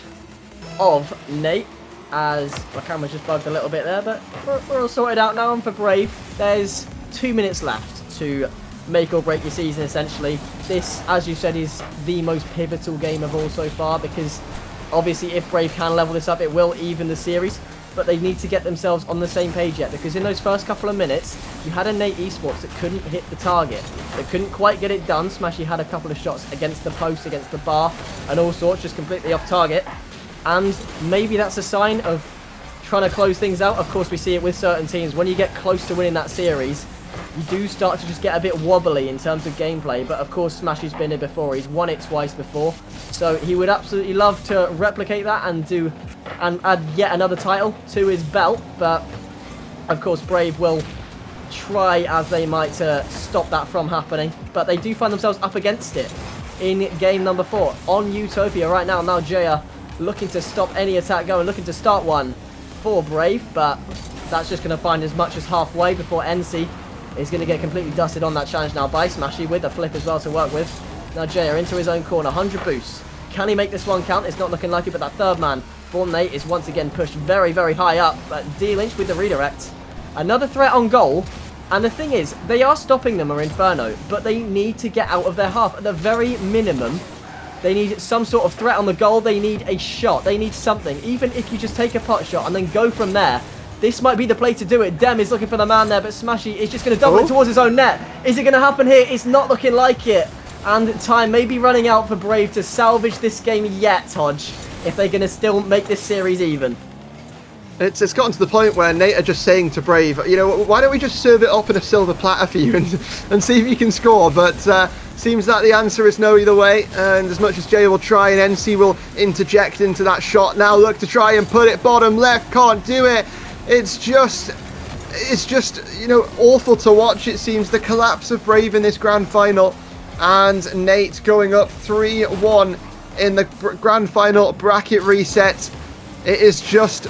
of Nate, as my camera just bugged a little bit there, but we're all sorted out now. And for Brave, there's 2 minutes left to make or break your season, essentially. This, as you said, is the most pivotal game of all so far, because obviously if Brave can level this up, it will even the series, but they need to get themselves on the same page yet, because in those first couple of minutes, you had a Nate Esports that couldn't hit the target. They couldn't quite get it done. Smashy had a couple of shots against the post, against the bar, and all sorts, just completely off target. And maybe that's a sign of trying to close things out. Of course, we see it with certain teams. When you get close to winning that series, you do start to just get a bit wobbly in terms of gameplay. But of course, Smashy's been here before. He's won it twice before. So he would absolutely love to replicate that and add yet another title to his belt. But of course, Brave will try as they might to stop that from happening. But they do find themselves up against it in game number 4 on Utopia right now. Now Jaya looking to stop any attack going, looking to start one for Brave, but that's just going to find as much as halfway before NC is going to get completely dusted on that challenge now by Smashy, with a flip as well to work with. Now Jaya into his own corner, 100 boosts. Can he make this one count? It's not looking like it, but that third man for Nate is once again pushed very, very high up. But D-Lynch with the redirect. Another threat on goal. And the thing is, they are stopping them or Inferno, but they need to get out of their half. At the very minimum, they need some sort of threat on the goal. They need a shot. They need something. Even if you just take a pot shot and then go from there, this might be the play to do it. Dem is looking for the man there, but Smashy is just going to double it towards his own net. Is it going to happen here? It's not looking like it. And time may be running out for Brave to salvage this game yet, Hodge, if they're going to still make this series even. It's gotten to the point where Nate are just saying to Brave, you know, why don't we just serve it up in a silver platter for you and see if you can score? But seems that the answer is no either way. And as much as Jay will try, and NC will interject into that shot now, look to try and put it bottom left, can't do it. It's just, you know, awful to watch. It seems the collapse of Brave in this grand final, and Nate going up 3-1 in the grand final bracket reset. It is just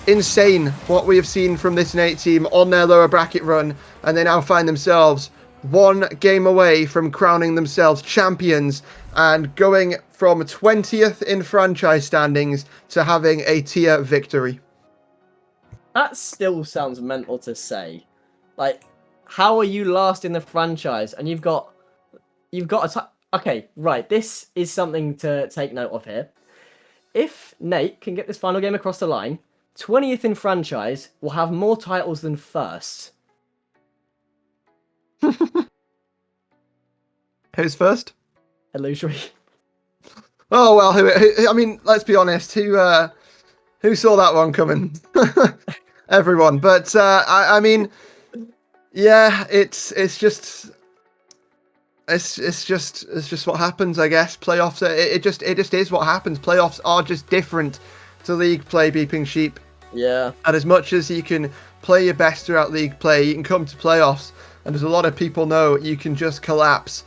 insane what we have seen from this Nate team on their lower bracket run, and they now find themselves one game away from crowning themselves champions and going from 20th in franchise standings to having a tier victory. That still sounds mental to say. Like, how are you last in the franchise and you've got okay, right, this is something to take note of here. If Nate can get this final game across the line, 20th in franchise will have more titles than first. Who's first? Illusory. Oh well, who I mean, let's be honest. Who saw that one coming? Everyone. But I mean, yeah, it's just what happens, I guess. Playoffs. It just is what happens. Playoffs are just different to league play, Beeping Sheep. Yeah. And as much as you can play your best throughout league play, you can come to playoffs, and as a lot of people know, you can just collapse.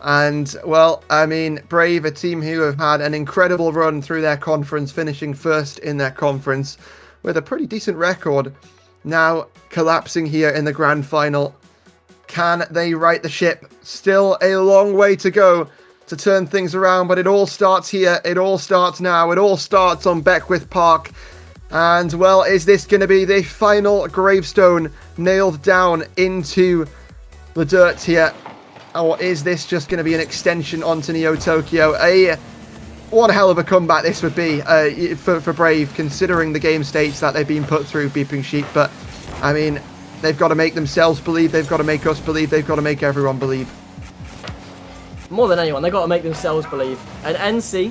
And, well, I mean, Brave, a team who have had an incredible run through their conference, finishing first in their conference with a pretty decent record, now collapsing here in the grand final. Can they right the ship? Still a long way to go to turn things around, but it all starts here. It all starts now. It all starts on Beckwith Park. And, well, is this going to be the final gravestone nailed down into the dirt here? Or is this just going to be an extension onto Neo Tokyo? One hell of a comeback this would be for Brave, considering the game states that they've been put through, Beeping Sheep. But, I mean, they've got to make themselves believe. They've got to make us believe. They've got to make everyone believe. More than anyone, they've got to make themselves believe. And NC,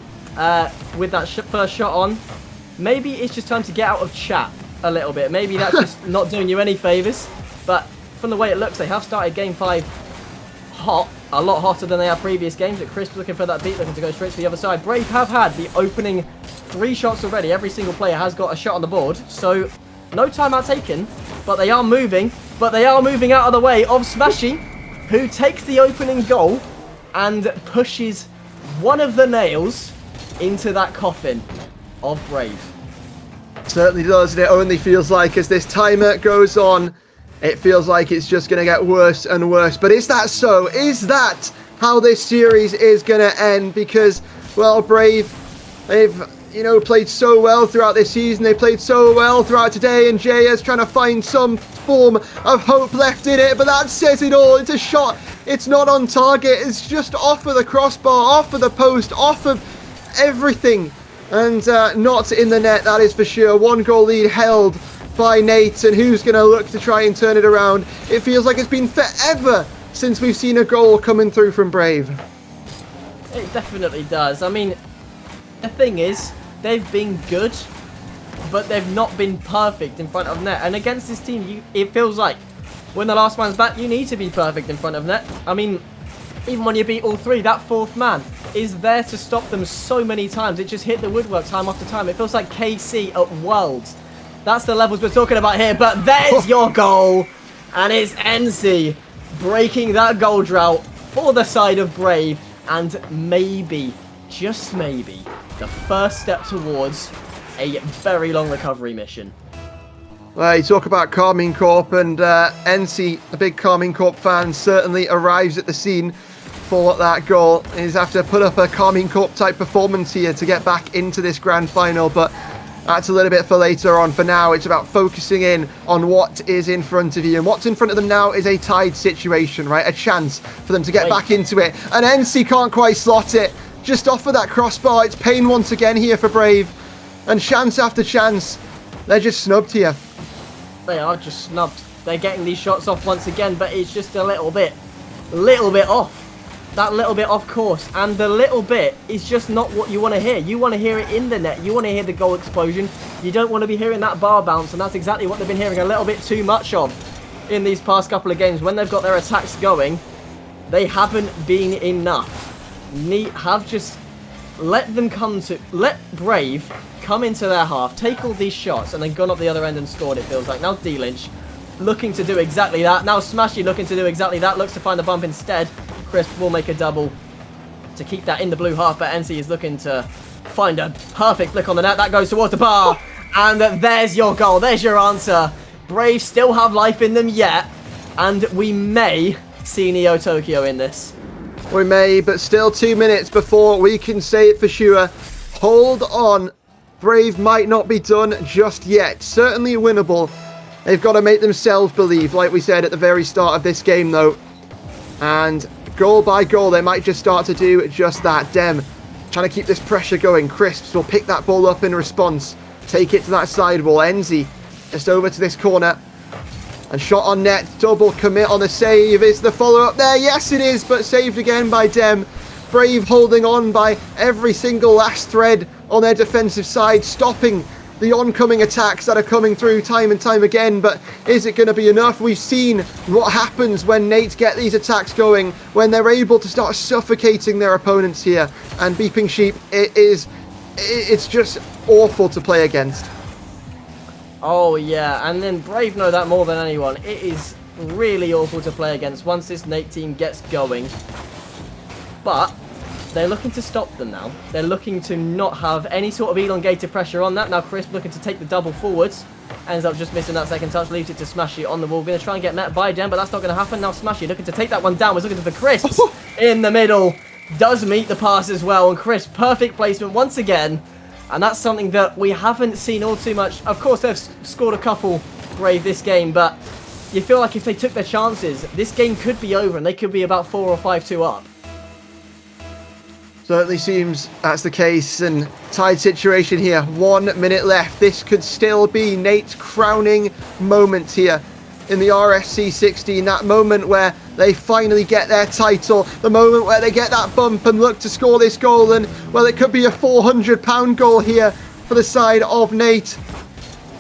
with that first shot on, maybe it's just time to get out of chat a little bit. Maybe that's just not doing you any favours. But from the way it looks, they have started Game 5 hot. A lot hotter than they have previous games. At Crisp looking for that beat, looking to go straight to the other side. Brave have had the opening 3 shots already. Every single player has got a shot on the board. So no timeout taken. But they are moving. But they are moving out of the way of Smashy, who takes the opening goal and pushes one of the nails into that coffin of Brave. Certainly does, and it only feels like as this timer goes on, it feels like it's just going to get worse and worse. But is that so? Is that how this series is going to end? Because, well, Brave, they've, you know, played so well throughout this season. They played so well throughout today, and JS trying to find some form of hope left in it. But that says it all. It's a shot. It's not on target. It's just off of the crossbar, off of the post, off of everything. And not in the net, that is for sure. 1 goal lead held by Nate, and who's going to look to try and turn it around? It feels like it's been forever since we've seen a goal coming through from Brave. It definitely does. I mean, the thing is, they've been good, but they've not been perfect in front of net. And against this team, it feels like when the last man's back, you need to be perfect in front of net. I mean, even when you beat all 3, that 4th man is there to stop them so many times. It just hit the woodwork time after time. It feels like KC at Worlds. That's the levels we're talking about here. But there's your goal. And it's NC breaking that goal drought for the side of Brave. And maybe, just maybe, the first step towards a very long recovery mission. Well, you talk about Carmine Corp, and NC, a big Carmine Corp fan, certainly arrives at the scene for that goal. He's have to put up a Carmine Corp type performance here to get back into this grand final, but that's a little bit for later on. For now, it's about focusing in on what is in front of you, and what's in front of them now is a tied situation, right? A chance for them to get back into it, and NC can't quite slot it. Just off of that crossbar, it's pain once again here for Brave, and chance after chance, they're just snubbed here. They are just snubbed. They're getting these shots off once again, but it's just a little bit off. That little bit off course, and the little bit is just not what you want to hear. You want to hear it in the net. You want to hear the goal explosion. You don't want to be hearing that bar bounce, and that's exactly what they've been hearing a little bit too much of in these past couple of games. When they've got their attacks going, they haven't been enough. Neat have just let Brave come into their half, take all these shots, and then gone up the other end and scored, it feels like. Now D-Lynch looking to do exactly that. Now Smashy looking to do exactly that. Looks to find the bump instead. Crisp will make a double to keep that in the blue half, but NC is looking to find a perfect flick on the net. That goes towards the bar, and there's your goal. There's your answer. Brave still have life in them yet, and we may see Neo Tokyo in this. We may, but still 2 minutes before we can say it for sure. Hold on. Brave might not be done just yet. Certainly winnable. They've got to make themselves believe, like we said at the very start of this game, though. And goal by goal, they might just start to do just that. Dem trying to keep this pressure going. Crisps will pick that ball up in response. Take it to that sidewall. Enzi just over to this corner. And shot on net. Double commit on the save. Is the follow-up there? Yes, it is, but saved again by Dem. Brave holding on by every single last thread on their defensive side, stopping the oncoming attacks that are coming through time and time again. But is it going to be enough? We've seen what happens when Nate get these attacks going, when they're able to start suffocating their opponents here. And Beeping Sheep, it's just awful to play against. Oh yeah, and then Brave know that more than anyone. It is really awful to play against once this Nate team gets going. But they're looking to stop them now. They're looking to not have any sort of elongated pressure on that. Now Crisp looking to take the double forwards. Ends up just missing that second touch, leaves it to Smashy on the wall. Going to try and get met by Dem, but that's not going to happen. Now Smashy looking to take that one down. Was looking for Crisp in the middle. Does meet the pass as well. And Crisp, perfect placement once again. And that's something that we haven't seen all too much. Of course, they've scored a couple, Brave, this game, but you feel like if they took their chances, this game could be over and they could be about 4 or 5-2 up. Certainly seems that's the case, and tied situation here. 1 minute left. This could still be Nate's crowning moment here in the RSC16. That moment where they finally get their title. The moment where they get that bump and look to score this goal. And, well, it could be a £400 goal here for the side of Nate.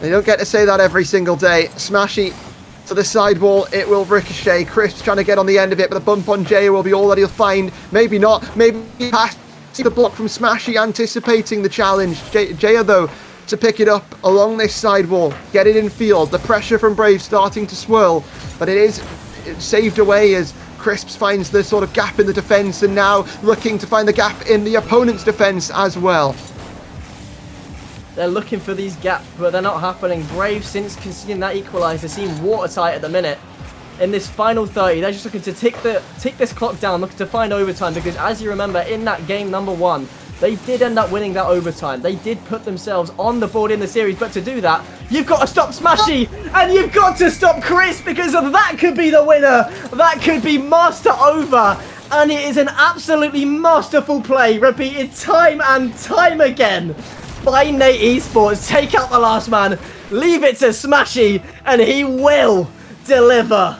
You don't get to say that every single day. Smashy to the sidewall, it will ricochet. Crisp trying to get on the end of it, but the bump on Jaya will be all that he'll find. Maybe not, maybe past the block from Smashy, anticipating the challenge. Jaya though, to pick it up along this sidewall, get it in field. The pressure from Brave starting to swirl, but it's saved away as Crisps finds the sort of gap in the defense, and now looking to find the gap in the opponent's defense as well. They're looking for these gaps, but they're not happening. Brave, since conceding that equaliser, seem watertight at the minute. In this final 30, they're just looking to tick this clock down, looking to find overtime, because as you remember, in that game number 1, they did end up winning that overtime. They did put themselves on the board in the series, but to do that, you've got to stop Smashy, and you've got to stop Chris, because that could be the winner. That could be master over, and it is an absolutely masterful play, repeated time and time again by Nate Esports. Take out the last man, leave it to Smashy, and he will deliver.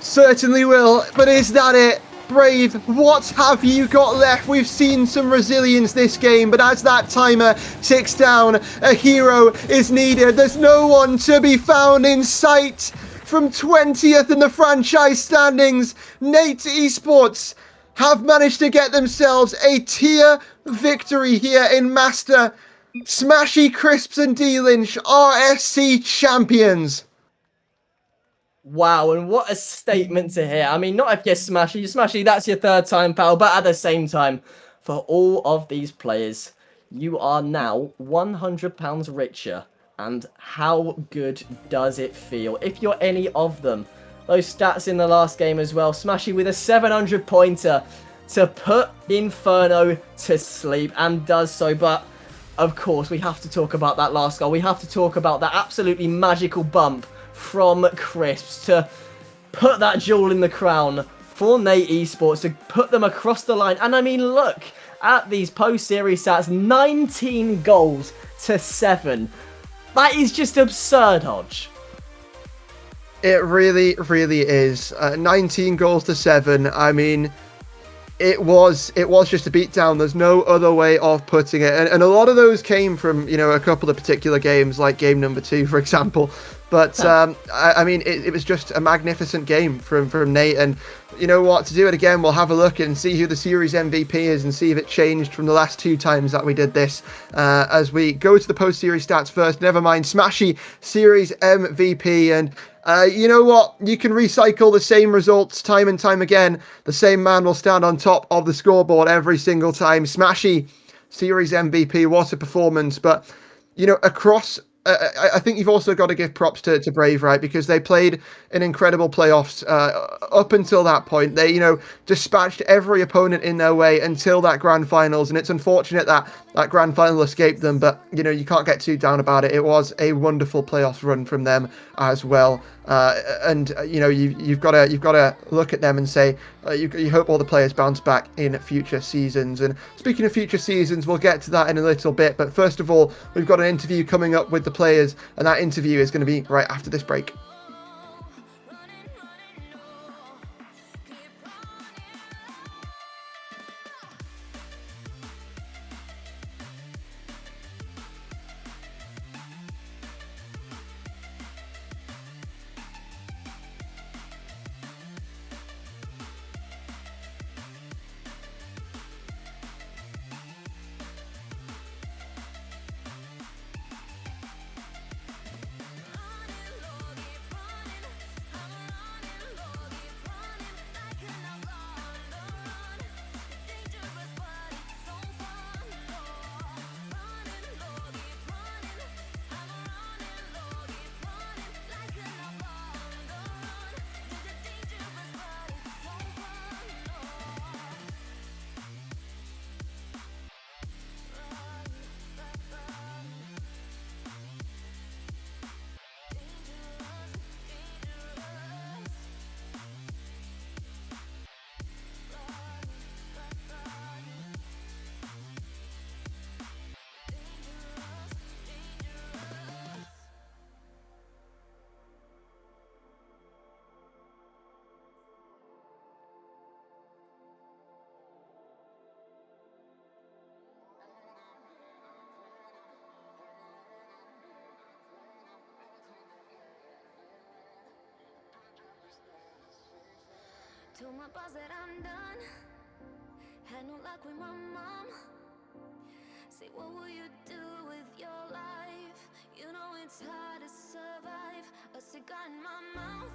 Certainly will, but is that it? Brave, what have you got left? We've seen some resilience this game, but as that timer ticks down, a hero is needed. There's no one to be found in sight. From 20th in the franchise standings, Nate Esports have managed to get themselves a tier victory here in Master. Smashy, Crisps and D-Lynch, RSC champions. Wow, and what a statement to hear. I mean, not if you're Smashy, that's your 3rd time, pal, but at the same time, for all of these players, you are now £100 richer. And how good does it feel if you're any of them? Those stats in the last game as well. Smashy with a 700 pointer to put Inferno to sleep, and does so. But of course, we have to talk about that last goal. We have to talk about that absolutely magical bump from Crisps to put that jewel in the crown for Nate Esports, to put them across the line. And I mean, look at these post-series stats, 19 goals to 7. That is just absurd, Hodge. It really, really is. 19 goals to 7. I mean, it was just a beatdown. There's no other way of putting it. And a lot of those came from, you know, a couple of particular games, like game number 2, for example. But, I mean, it was just a magnificent game from Nate. And you know what? To do it again, we'll have a look and see who the series MVP is and see if it changed from the last 2 times that we did this. As we go to the post-series stats first, never mind, Smashy, series MVP. And you know what? You can recycle the same results time and time again. The same man will stand on top of the scoreboard every single time. Smashy, series MVP, what a performance. But, you know, across... I think you've also got to give props to Brave, right? Because they played an incredible playoffs up until that point. They, you know, dispatched every opponent in their way until that grand finals. And it's unfortunate that that grand final escaped them. But, you know, you can't get too down about it. It was a wonderful playoffs run from them as well. And you know, you've got to look at them and say you hope all the players bounce back in future seasons. And speaking of future seasons, we'll get to that in a little bit. But first of all, we've got an interview coming up with the players, and that interview is going to be right after this break. Told my boss that I'm done. Had no luck with my mom. Say, what will you do with your life? You know it's hard to survive. A cigar in my mouth.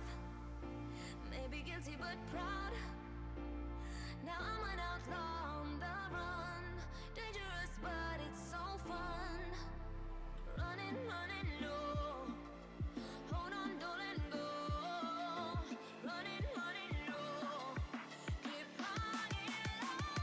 Maybe guilty but proud. Now I'm an outlaw on the run. Dangerous but it's so fun. Running, running low. Hold on, don't let go. Running, running low. Keep running low.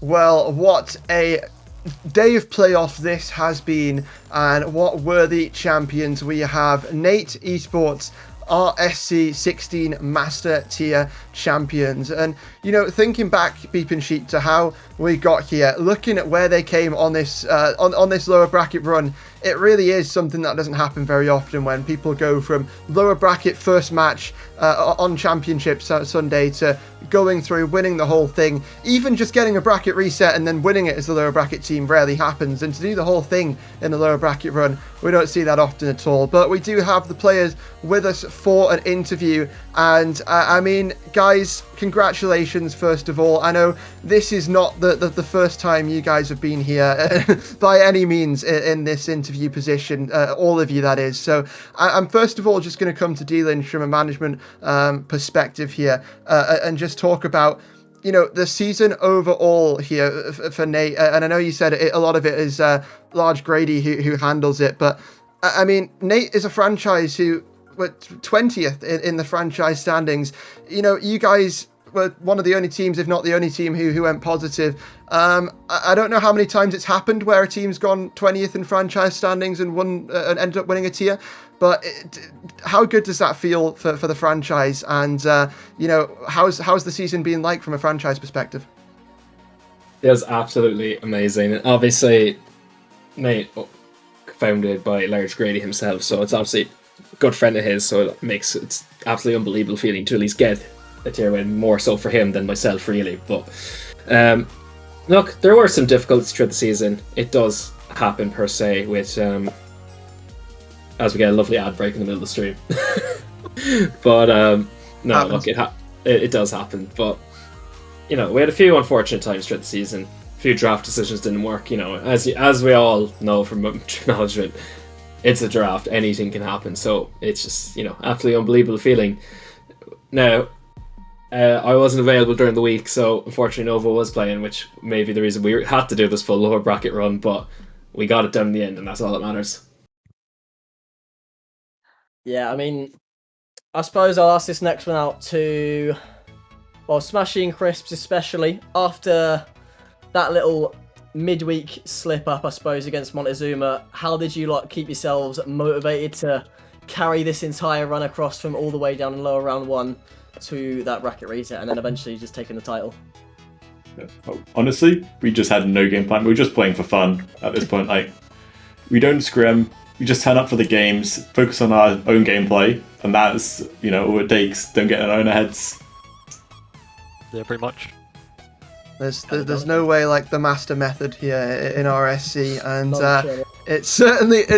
Well, what a day of playoff this has been, and what worthy champions we have. Nate Esports, RSC16 Master Tier champions. And, you know, thinking back, Beep and Sheep, to how we got here, looking at where they came on this on this lower bracket run, it really is something that doesn't happen very often, when people go from lower bracket first match on Championship Sunday to going through, winning the whole thing. Even just getting a bracket reset and then winning it as the lower bracket team rarely happens, and to do the whole thing in the lower bracket run, we don't see that often at all. But we do have the players with us for an interview, and I mean, guys, congratulations first of all. I know this is not the first time you guys have been here by any means in this interview position, all of you that is. So I'm first of all just going to come to D-Lynch from a management perspective here, and just talk about, you know, the season overall here for Nate. And I know you said a lot of it is Large Grady who handles it, but I mean, Nate is a franchise who were 20th in the franchise standings. You know, you guys were one of the only teams, if not the only team, who went positive. I don't know how many times it's happened where a team's gone 20th in franchise standings and ended up winning a tier. But how good does that feel for the franchise? And how's the season been like from a franchise perspective? It was absolutely amazing. Obviously, mate, founded by Large Grady himself, so it's obviously a good friend of his, so it's absolutely unbelievable feeling to at least get a tier win, more so for him than myself, really. But look, there were some difficulties throughout the season. It does happen, per se, with as we get a lovely ad break in the middle of the stream. But no, look, it does happen. But we had a few unfortunate times throughout the season. A few draft decisions didn't work. As we all know from management, it's a draft. Anything can happen. So it's just absolutely unbelievable feeling. Now, I wasn't available during the week, so unfortunately Nova was playing, which may be the reason we had to do this full lower bracket run. But we got it done in the end, and that's all that matters. Yeah, I mean, I suppose I'll ask this next one out to, Smashy and Crisps, especially after that little midweek slip up, I suppose, against Montezuma. How did you keep yourselves motivated to carry this entire run across from all the way down in lower round 1 to that bracket reset, and then eventually just taking the title? Honestly, we just had no game plan. We were just playing for fun at this point. We don't scrim. We just turn up for the games, focus on our own gameplay, and that's all it takes. Don't get in our own heads. Yeah, pretty much. There's no way like the master method here in RSC, and it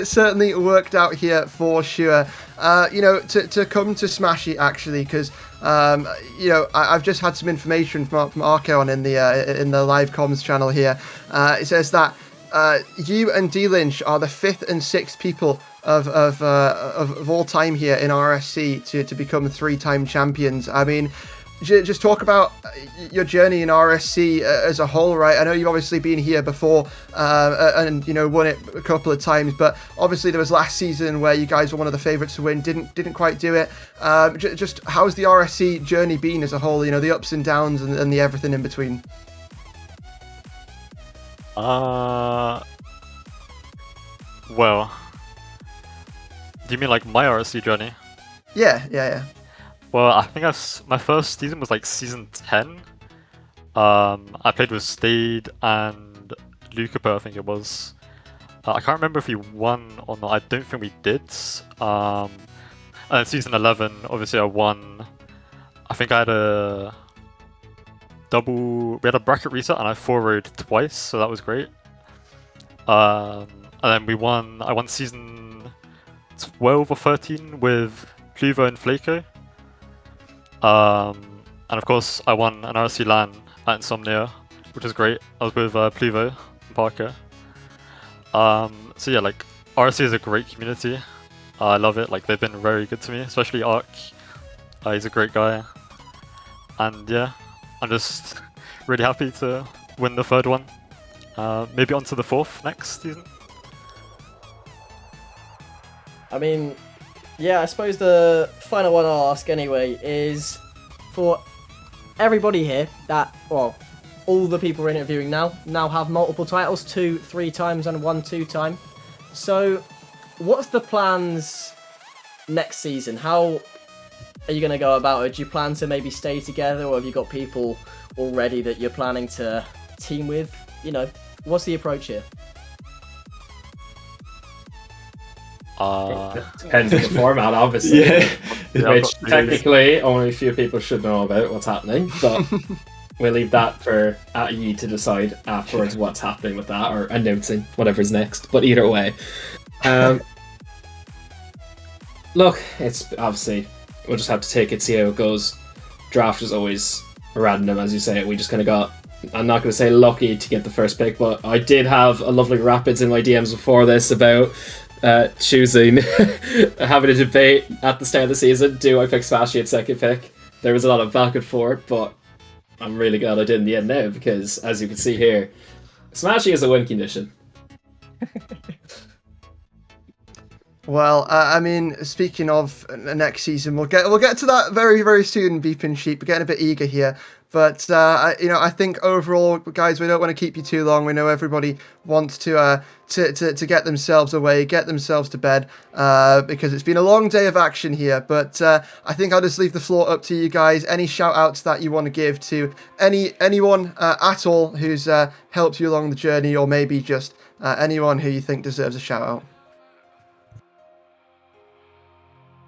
certainly worked out here for sure. To come to Smashy actually, because I've just had some information from Archeon in the live comms channel here. It says that you and D-Lynch are the 5th and 6th people of all time here in RSC to become 3-time champions. I mean, just talk about your journey in RSC as a whole, right? I know you've obviously been here before and won it a couple of times, but obviously there was last season where you guys were one of the favourites to win, didn't quite do it. Just how's the RSC journey been as a whole? The ups and downs and the everything in between. Well, do you mean like my RSC journey? Yeah. Well, I think my first season was season 10. I played with Stade and Lucaper, I think it was. I can't remember if we won or not. I don't think we did. And then season 11, obviously I won. I think I had we had a bracket reset and I forwarded twice, so that was great. And then I won season 12 or 13 with Pluvo and Flaco. And of course I won an RSC LAN at Insomnia, which was great. I was with Pluvo and Parker. So yeah, RSC is a great community. I love it. They've been very good to me, especially Ark. He's a great guy. And yeah, I'm just really happy to win the 3rd one. Maybe on to the 4th next season. I mean, yeah, I suppose the final one I'll ask anyway is for everybody here that, all the people we're interviewing now have multiple titles, 2 3 times and 1 2-time. So what's the plans next season? How are you going to go about it? Do you plan to maybe stay together, or have you got people already that you're planning to team with? What's the approach here? Depends on the format, obviously. Which technically only a few people should know about what's happening, but we'll leave that for ye to decide afterwards what's happening with that, or announcing whatever's next. But either way, look, it's obviously we'll just have to take it, see how it goes. Draft is always random, as you say. We just kind of got, I'm not going to say lucky to get the first pick, but I did have a lovely Rapids in my DMs before this about choosing, having a debate at the start of the season. Do I pick Smashy at 2nd pick? There was a lot of back and forth, but I'm really glad I did in the end now, because as you can see here, Smashy is a win condition. Well, I mean, speaking of next season, we'll get to that very very soon. Beeping sheep, we're getting a bit eager here, but I think overall, guys, we don't want to keep you too long. We know everybody wants to get themselves away, get themselves to bed, because it's been a long day of action here. But I think I'll just leave the floor up to you guys. Any shout outs that you want to give to anyone at all who's helped you along the journey, or maybe just anyone who you think deserves a shout out.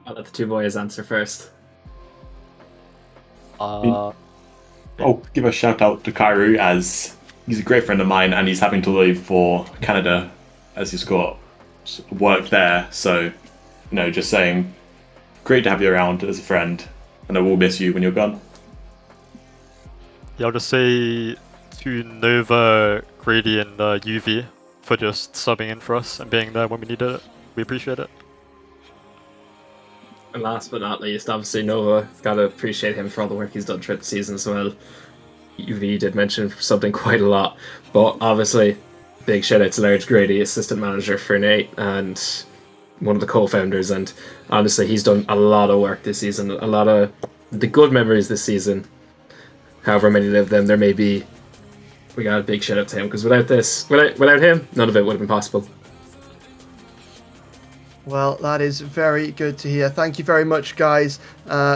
I'll let the two boys answer first. I'll give a shout out to Kairu, as he's a great friend of mine and he's having to leave for Canada as he's got work there. So, just saying, great to have you around as a friend, and I will miss you when you're gone. Yeah, I'll just say to Nova, Grady, and UV for just subbing in for us and being there when we needed it. We appreciate it. And last but not least, obviously Nova, gotta appreciate him for all the work he's done throughout the season as well. UV did mention something quite a lot, but obviously, big shout out to Large Grady, assistant manager for Nate, and one of the co-founders, and honestly, he's done a lot of work this season, a lot of the good memories this season, however many of them there may be. We got a big shout out to him, because without him, none of it would have been possible. Well, that is very good to hear. Thank you very much, guys,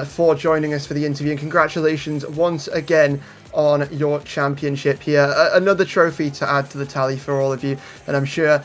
for joining us for the interview, and congratulations once again on your championship here. Another trophy to add to the tally for all of you, and I'm sure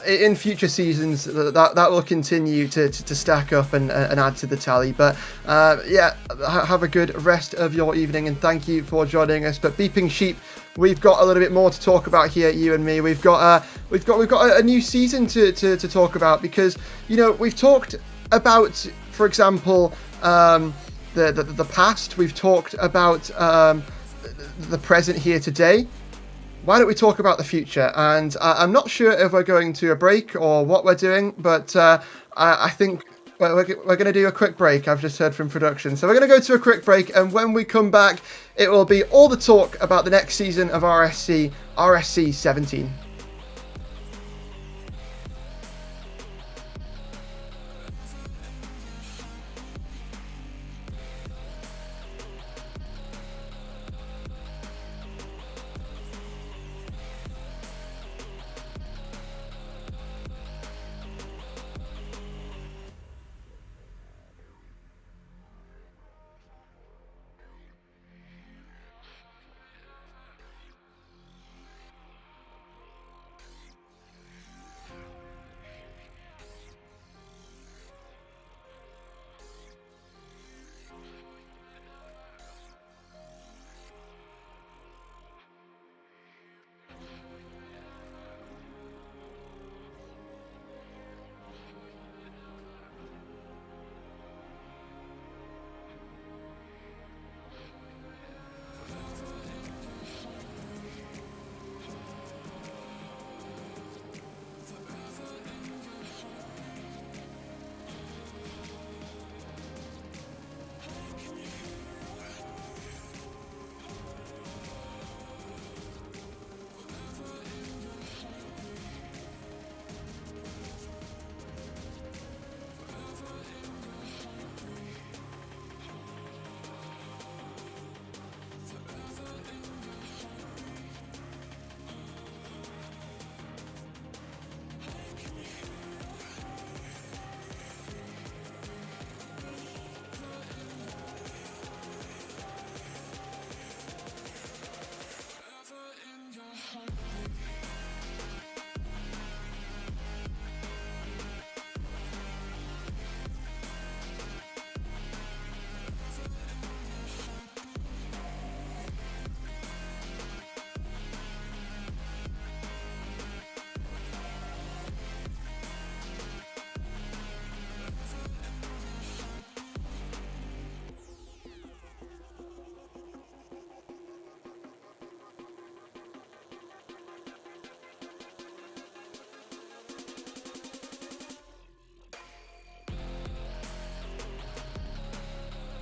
in future seasons that will continue to stack up and add to the tally. But yeah, have a good rest of your evening, and thank you for joining us. But Beeping Sheep, we've got a little bit more to talk about here, you and me. We've got a new season to talk about, because we've talked about, for example, the past. We've talked about the present here today. Why don't we talk about the future? And I'm not sure if we're going to a break or what we're doing, but I think we're going to do a quick break. I've just heard from production. So we're going to go to a quick break, and when we come back, it will be all the talk about the next season of RSC17.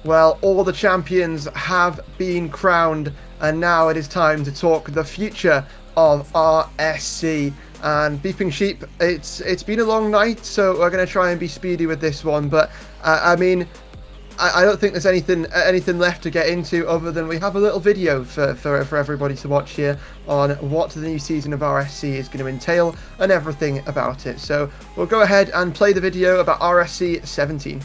Well, all the champions have been crowned, and now it is time to talk the future of RSC. And Beeping Sheep, it's been a long night, so we're going to try and be speedy with this one. But I mean, I don't think there's anything left to get into other than we have a little video for everybody to watch here on what the new season of RSC is going to entail and everything about it. So we'll go ahead and play the video about RSC17.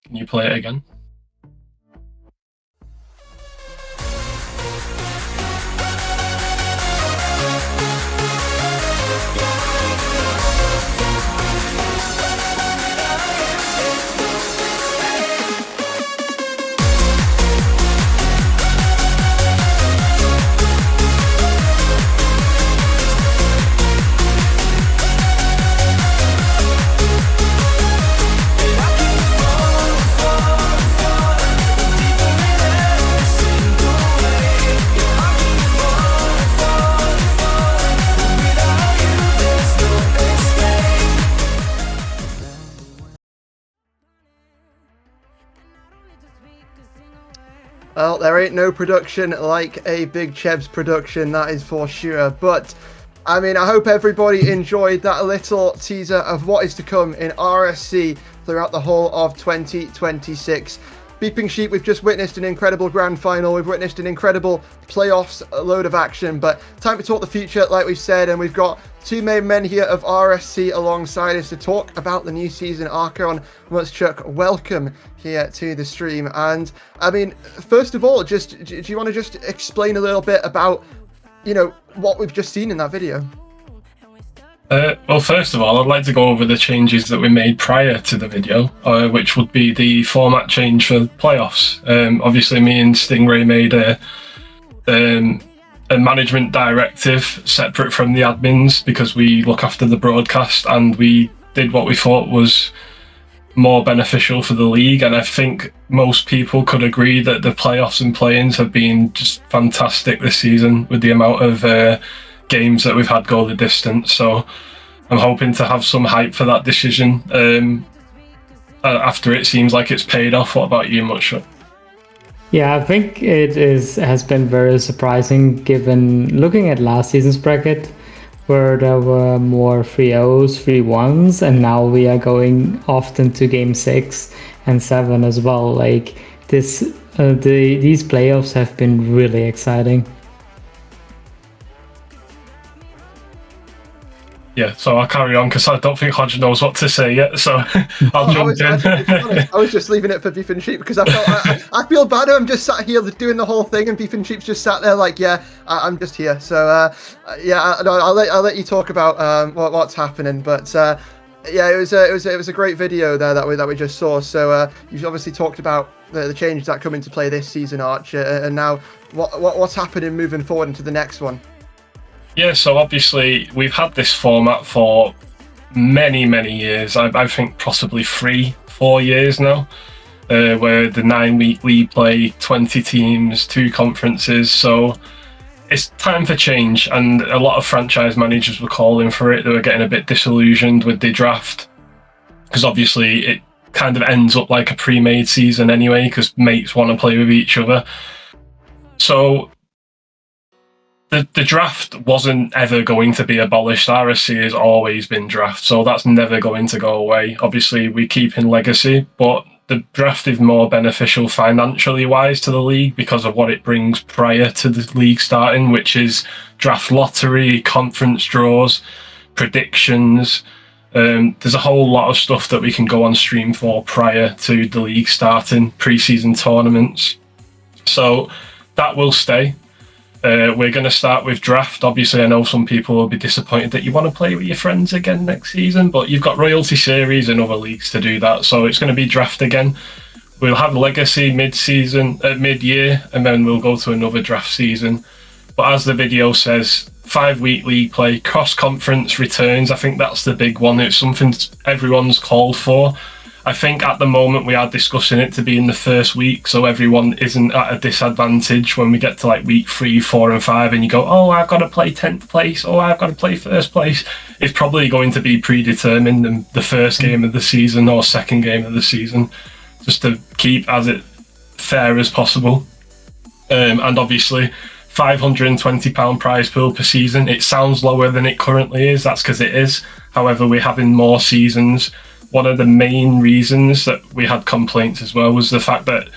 Can you play it again? Well, there ain't no production like a Big Cheb's production, that is for sure. But, I mean, I hope everybody enjoyed that little teaser of what is to come in RSC throughout the whole of 2026. Beeping Sheep, we've just witnessed an incredible grand final. We've witnessed an incredible playoffs, a load of action. But time to talk the future, like we've said. And we've got two main men here of RSC alongside us to talk about the new season. Archon, Chuck, welcome here to the stream. And I mean, first of all, do you want to just explain a little bit about, you know, what we've just seen in that video? Well, first of all, I'd like to go over the changes that we made prior to the video, which would be the format change for playoffs. Obviously, me and Stingray made a management directive separate from the admins because we look after the broadcast, and we did what we thought was more beneficial for the league. And I think most people could agree that the playoffs and play-ins have been just fantastic this season with the amount of games that we've had go the distance. So I'm hoping to have some hype for that decision after it seems like it's paid off. What about you, Mutchuk? Yeah, I think has been very surprising given looking at last season's bracket, where there were more 3-0s, 3-1s, and now we are going often to game 6 and 7 as well. Like these playoffs have been really exciting. Yeah, so I'll carry on because I don't think Hodge knows what to say yet, so I'll jump in. I was just leaving it for Beef and Sheep because I feel bad. I'm just sat here doing the whole thing, and Beef and Sheep's just sat there like, yeah, I'm just here. So yeah, I'll let you talk about what's happening. But yeah, it was a great video there that we just saw. So you've obviously talked about the changes that come into play this season, Arch, and now what's happening moving forward into the next one. Yeah, so obviously we've had this format for many years. I think possibly 3-4 years now, where the 9-week league play, 20 teams, 2 conferences. So it's time for change, and a lot of franchise managers were calling for it. They were getting a bit disillusioned with the draft because obviously it kind of ends up like a pre-made season anyway because mates want to play with each other. So the draft wasn't ever going to be abolished. RSC has always been draft, so that's never going to go away. Obviously, we keep in legacy, but the draft is more beneficial financially wise to the league because of what it brings prior to the league starting, which is draft lottery, conference draws, predictions. There's a whole lot of stuff that we can go on stream for prior to the league starting, pre-season tournaments. So that will stay. We're going to start with draft. Obviously, I know some people will be disappointed that you want to play with your friends again next season, but you've got Royalty Series and other leagues to do that, so it's going to be draft again. We'll have Legacy mid-year, and then we'll go to another draft season. But as the video says, 5-week league play, cross-conference returns. I think that's the big one. It's something everyone's called for. I think at the moment we are discussing it to be in the first week, so everyone isn't at a disadvantage when we get to like week 3, 4, and 5, and you go, oh, I've got to play 10th place, oh, I've got to play first place. It's probably going to be predetermined in the first game of the season or second game of the season, just to keep as it fair as possible. And obviously, £520 prize pool per season. It sounds lower than it currently is. That's because it is. However, we're having more seasons. One of the main reasons that we had complaints as well was the fact that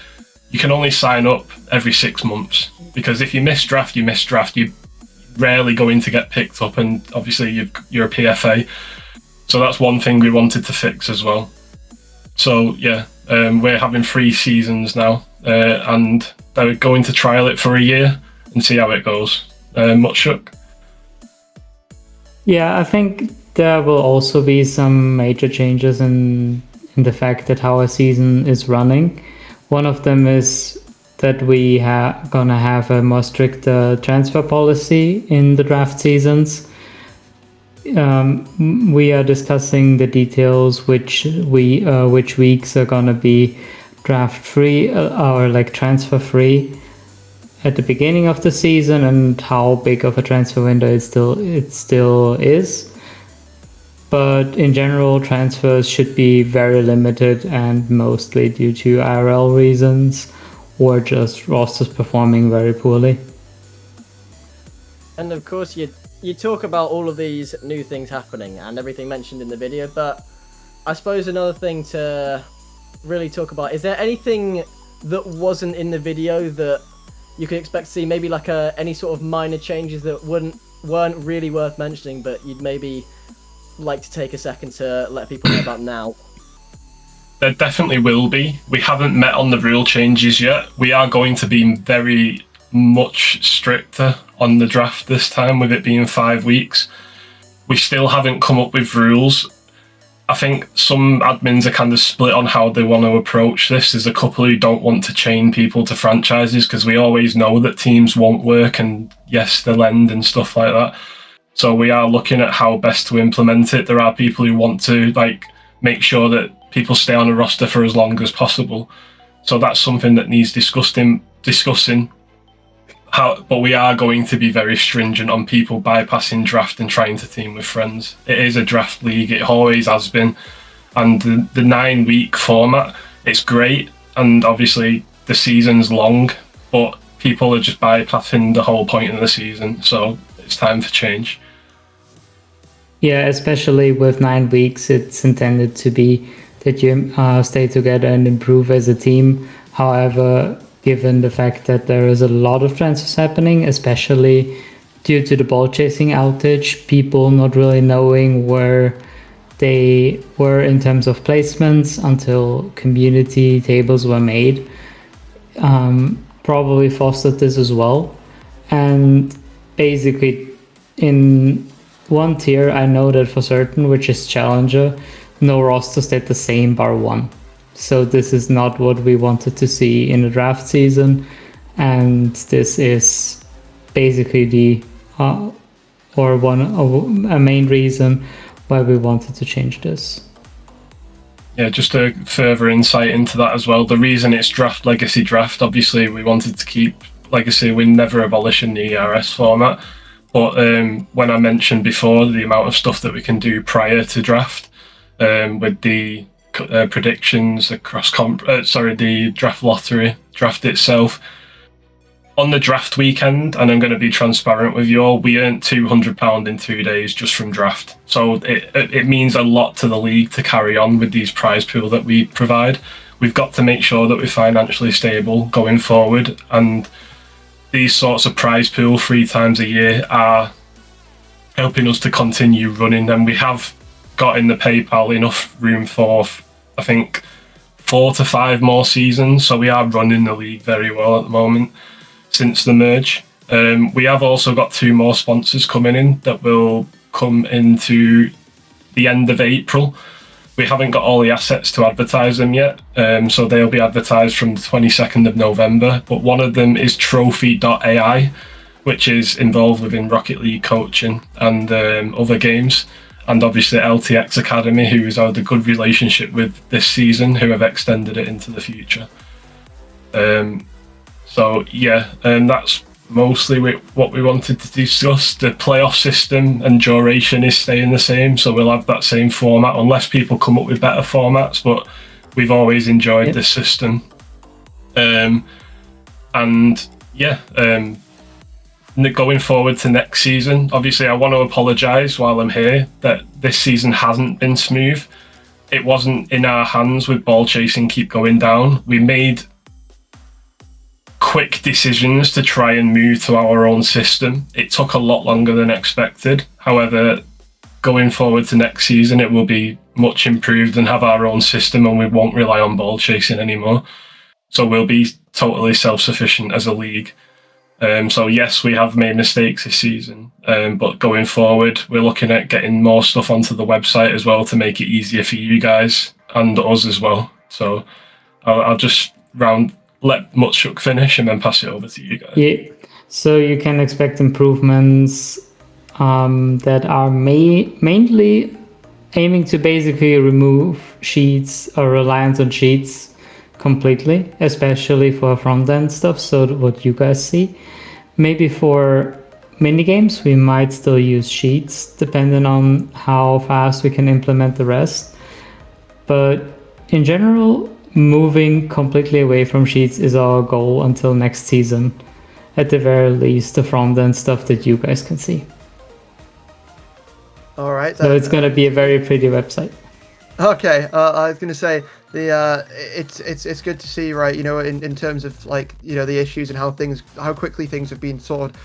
you can only sign up every 6 months, because if you miss draft, you miss draft. You're rarely going to get picked up, and obviously you're a PFA. So that's one thing we wanted to fix as well. So yeah, we're having 3 seasons now, and they're going to trial it for a year and see how it goes. Much shook. Yeah, I think there will also be some major changes in the fact that how a season is running. One of them is that we gonna have a more strict transfer policy in the draft seasons. We are discussing the details, which weeks are gonna be draft free or like transfer free at the beginning of the season, and how big of a transfer window it still is. But in general, transfers should be very limited and mostly due to IRL reasons or just rosters performing very poorly. And of course, you talk about all of these new things happening and everything mentioned in the video, but I suppose another thing to really talk about, is there anything that wasn't in the video that you could expect to see, maybe like any sort of minor changes that weren't really worth mentioning, but you'd maybe like to take a second to let people know about now? There definitely will be. We haven't met on the rule changes yet. We are going to be very much stricter on the draft this time, with it being 5 weeks. We still haven't come up with rules. I think some admins are kind of split on how they want to approach this. There's a couple who don't want to chain people to franchises, because we always know that teams won't work and yes, they'll end and stuff like that. So we are looking at how best to implement it. There are people who want to make sure that people stay on a roster for as long as possible. So that's something that needs discussing. But we are going to be very stringent on people bypassing draft and trying to team with friends. It is a draft league. It always has been. And the 9-week format, it's great. And obviously the season's long, but people are just bypassing the whole point of the season. So it's time for change. Yeah, especially with 9 weeks, it's intended to be that you stay together and improve as a team. However, given the fact that there is a lot of transfers happening, especially due to the ball chasing outage, people not really knowing where they were in terms of placements until community tables were made, probably fostered this as well. And basically in one tier, I know that for certain, which is Challenger, no roster stayed the same bar 1. So this is not what we wanted to see in the draft season, and this is basically a main reason why we wanted to change this. Yeah, just a further insight into that as well. The reason it's draft, legacy draft, obviously we wanted to keep legacy. We're never abolishing the ERS format. But when I mentioned before the amount of stuff that we can do prior to draft, with the predictions across the draft lottery, draft itself, on the draft weekend, and I'm going to be transparent with you all, we earned £200 in 2 days just from draft. So it means a lot to the league to carry on with these prize pool that we provide. We've got to make sure that we're financially stable going forward, and these sorts of prize pool 3 times a year are helping us to continue running. And we have got in the PayPal enough room for, I think, 4 to 5 more seasons. So we are running the league very well at the moment since the merge. We have also got 2 more sponsors coming in that will come into the end of April. We haven't got all the assets to advertise them yet, so they'll be advertised from the 22nd of November. But one of them is Trophy.ai, which is involved within Rocket League coaching and other games. And obviously LTXAcademy, who has had a good relationship with this season, who have extended it into the future. So yeah, that's mostly what we wanted to discuss. The playoff system and duration is staying the same, so we'll have that same format unless people come up with better formats, but we've always enjoyed this system. And yeah, going forward to next season, obviously I want to apologise while I'm here that this season hasn't been smooth. It wasn't in our hands with ball chasing keep going down. We made quick decisions to try and move to our own system. It took a lot longer than expected. However, going forward to next season, it will be much improved and have our own system, and we won't rely on ball chasing anymore. So we'll be totally self-sufficient as a league. So yes, we have made mistakes this season, but going forward, we're looking at getting more stuff onto the website as well to make it easier for you guys and us as well. So I'll just let Mutshuk finish and then pass it over to you guys. Yeah, so you can expect improvements that are mainly aiming to basically remove sheets or reliance on sheets completely, especially for front-end stuff, so what you guys see. Maybe for minigames, we might still use sheets, depending on how fast we can implement the rest. But in general, moving completely away from sheets is our goal until next season. At the very least, the front-end stuff that you guys can see. All right. So it's going to be a very pretty website. Okay, I was going to say it's good to see, right? You know, in terms of like, you know, the issues and how quickly things have been sorted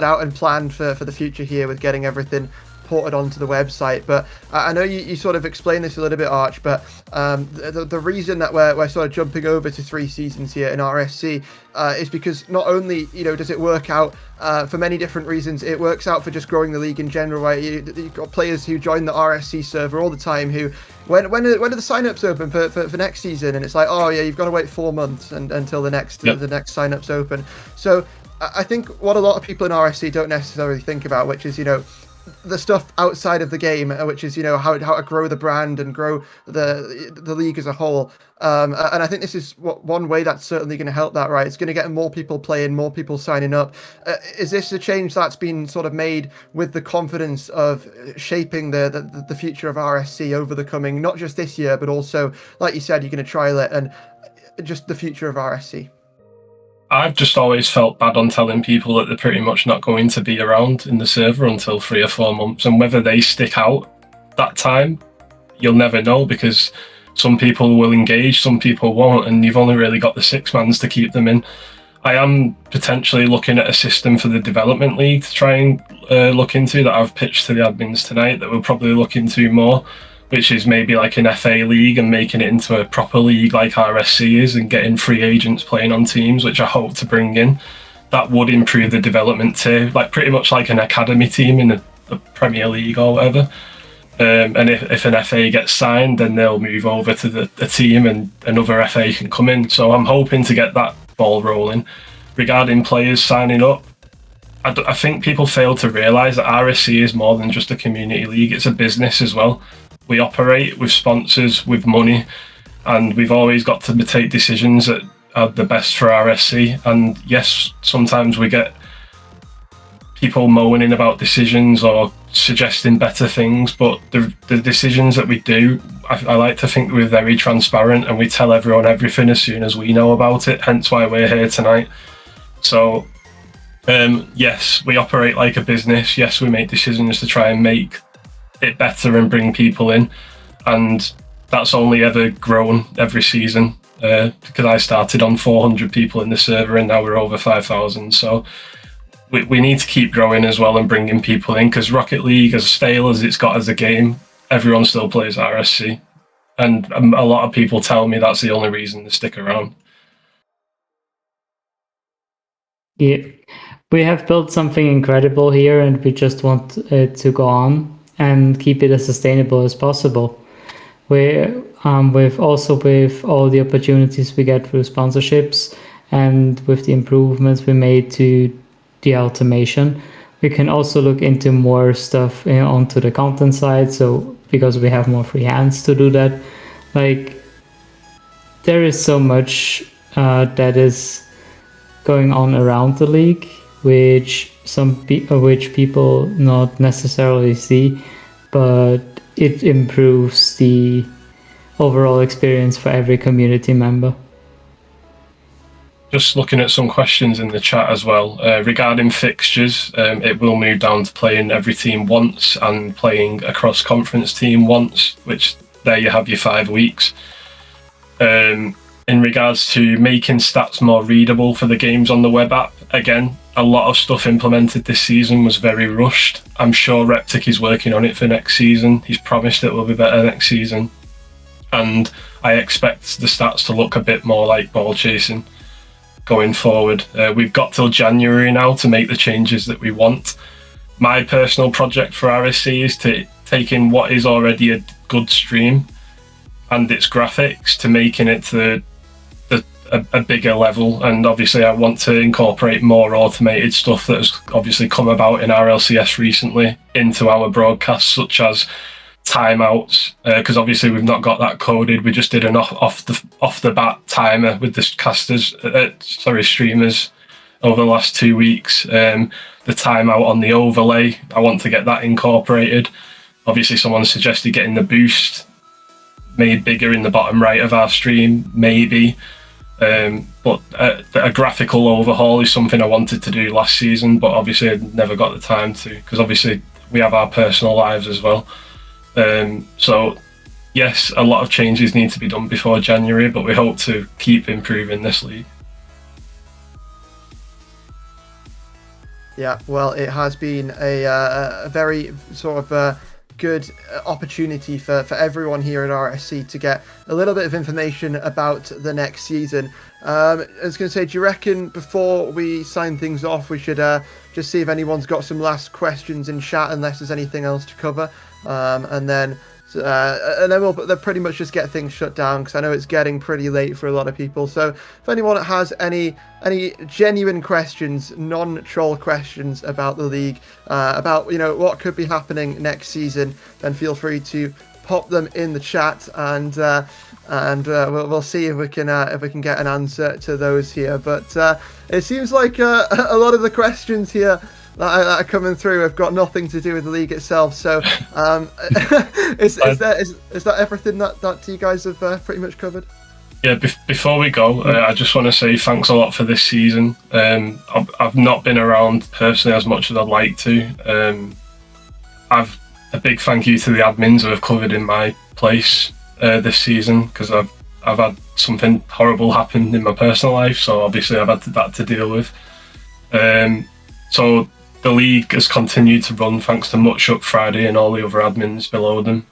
out and planned for the future here with getting everything ported onto the website. But I know you sort of explained this a little bit, Arch, but the reason that we're sort of jumping over to 3 seasons here in RSC is because not only, you know, does it work out for many different reasons, it works out for just growing the league in general, right? You've got players who join the RSC server all the time who, when are the sign-ups open for next season? And it's like, oh yeah, you've got to wait 4 months until the next sign-ups open. So I think what a lot of people in RSC don't necessarily think about, which is, you know, the stuff outside of the game, which is, you know, how to grow the brand and grow the league as a whole. And I think this is one way that's certainly going to help that, right? It's going to get more people playing, more people signing up. Is this a change that's been sort of made with the confidence of shaping the future of RSC over the coming, not just this year, but also, like you said, you're going to trial it and just the future of RSC? I've just always felt bad on telling people that they're pretty much not going to be around in the server until 3 or 4 months, and whether they stick out that time, you'll never know, because some people will engage, some people won't, and you've only really got the 6-mans to keep them in. I am potentially looking at a system for the development league to try and look into, that I've pitched to the admins tonight, that we'll probably look into more, which is maybe like an FA league and making it into a proper league like RSC is, and getting free agents playing on teams, which I hope to bring in. That would improve the development too, like pretty much like an academy team in the Premier League or whatever. And if an FA gets signed, then they'll move over to the team and another FA can come in. So I'm hoping to get that ball rolling. Regarding players signing up, I think people fail to realise that RSC is more than just a community league, it's a business as well. We operate with sponsors, with money, and we've always got to take decisions that are the best for RSC. And yes, sometimes we get people moaning about decisions or suggesting better things, but the decisions that we do, I like to think we're very transparent and we tell everyone everything as soon as we know about it, hence why we're here tonight. So yes, we operate like a business. Yes, we make decisions to try and make it better and bring people in, and that's only ever grown every season, because I started on 400 people in the server and now we're over 5,000. So we need to keep growing as well and bringing people in, because Rocket League, as stale as it's got as a game, everyone still plays RSC, and a lot of people tell me that's the only reason they stick around. Yeah, We have built something incredible here, and we just want it to go on and keep it as sustainable as possible. With all the opportunities we get through sponsorships and with the improvements we made to the automation, we can also look into more stuff onto the content side. So because we have more free hands to do that, like there is so much that is going on around the league, which which people not necessarily see, but it improves the overall experience for every community member. Just looking at some questions in the chat as well. Regarding fixtures, it will move down to playing every team once and playing a cross-conference team once, which there you have your 5 weeks. In regards to making stats more readable for the games on the web app, again, a lot of stuff implemented this season was very rushed. I'm sure Reptic is working on it for next season. He's promised it will be better next season. And I expect the stats to look a bit more like ball chasing going forward. We've got till January now to make the changes that we want. My personal project for RSC is to take in what is already a good stream and its graphics to making it to a bigger level, and obviously I want to incorporate more automated stuff that has obviously come about in RLCS recently into our broadcasts, such as timeouts, because obviously we've not got that coded. We just did an off the bat timer with the streamers over the last 2 weeks. The timeout on the overlay, I want to get that incorporated. Obviously someone suggested getting the boost made bigger in the bottom right of our stream, maybe. But a graphical overhaul is something I wanted to do last season, but obviously I never got the time to, because obviously we have our personal lives as well. So yes, a lot of changes need to be done before January, but we hope to keep improving this league. Yeah, well, it has been a very sort of good opportunity for everyone here at RSC to get a little bit of information about the next season. I was going to say, do you reckon before we sign things off, we should just see if anyone's got some last questions in chat, unless there's anything else to cover, and then we'll pretty much just get things shut down, because I know it's getting pretty late for a lot of people. So if anyone has any genuine questions, non-troll questions about the league, about what could be happening next season, then feel free to pop them in the chat, and we'll see if we can get an answer to those here. But it seems like a lot of the questions here that are coming through have got nothing to do with the league itself. So is that everything that you guys have pretty much covered? Yeah, before we go, I just want to say thanks a lot for this season. I've not been around personally as much as I'd like to. I've a big thank you to the admins who have covered in my place this season, because I've had something horrible happen in my personal life, so obviously I've had that to deal with. So the league has continued to run thanks to Mutshuck Friday and all the other admins below them.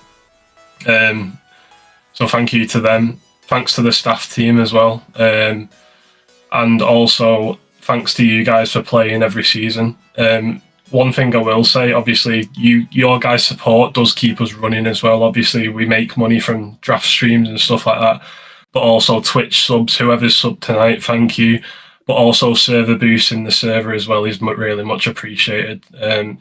So thank you to them. Thanks to the staff team as well. And also thanks to you guys for playing every season. One thing I will say, obviously, your guys' support does keep us running as well. Obviously, we make money from draft streams and stuff like that, but also Twitch subs, whoever's subbed tonight, thank you. But also server boosts in the server as well is really much appreciated.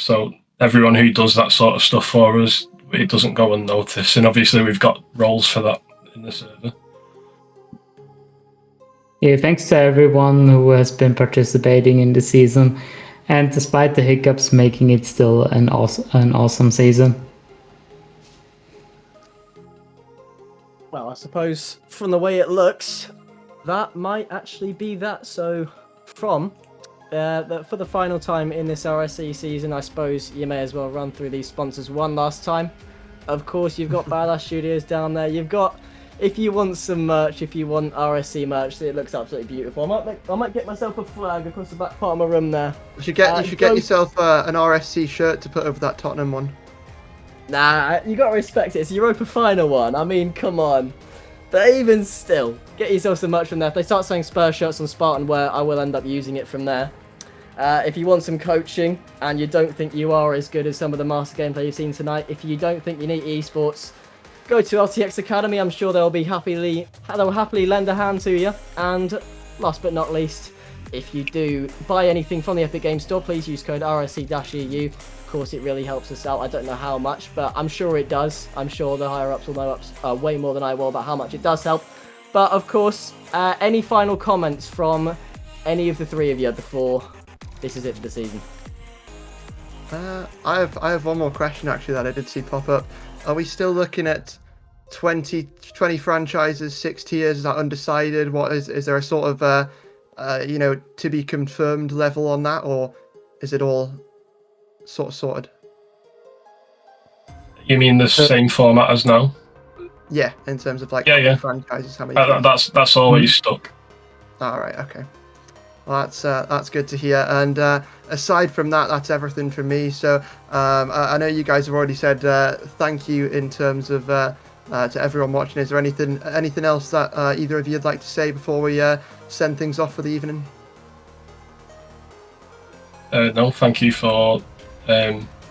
So everyone who does that sort of stuff for us, it doesn't go unnoticed. And obviously, we've got roles for that in the server. Yeah, thanks to everyone who has been participating in the season, and despite the hiccups, making it still an awesome season. Well, I suppose from the way it looks, that might actually be that. So for the final time in this RSC season, I suppose you may as well run through these sponsors one last time. Of course, you've got Badass Studios down there. You've got, if you want some merch, if you want RSC merch, it looks absolutely beautiful. I might get myself a flag across the back part of my room there. You should get yourself an RSC shirt to put over that Tottenham one. Nah, you gotta respect it. It's a Europa final one. I mean, come on. But even still, get yourself some merch from there. If they start selling Spurs shirts on SpartanWare, I will end up using it from there. If you want some coaching and you don't think you are as good as some of the master gameplay you've seen tonight, if you don't think you need esports, go to LTXAcademy. I'm sure they'll happily lend a hand to you. And last but not least, if you do buy anything from the Epic Games Store, please use code RSC-EU. Of course, it really helps us out. I don't know how much, but I'm sure it does. I'm sure the higher ups will know way more than I will about how much it does help. But of course, any final comments from any of the three of you before this is it for the season? I have one more question actually that I did see pop up. Are we still looking at 20 franchises, 6 tiers? Is that undecided? What is there a sort of to be confirmed level on that, or is it all sort of sorted? You mean the same format as now? Yeah, in terms of like franchises, how many? That's always stuck. All right, okay. Well, that's good to hear. And aside from that, that's everything from me. So I know you guys have already said thank you in terms of to everyone watching. Is there anything else that either of you'd like to say before we send things off for the evening? No, thank you for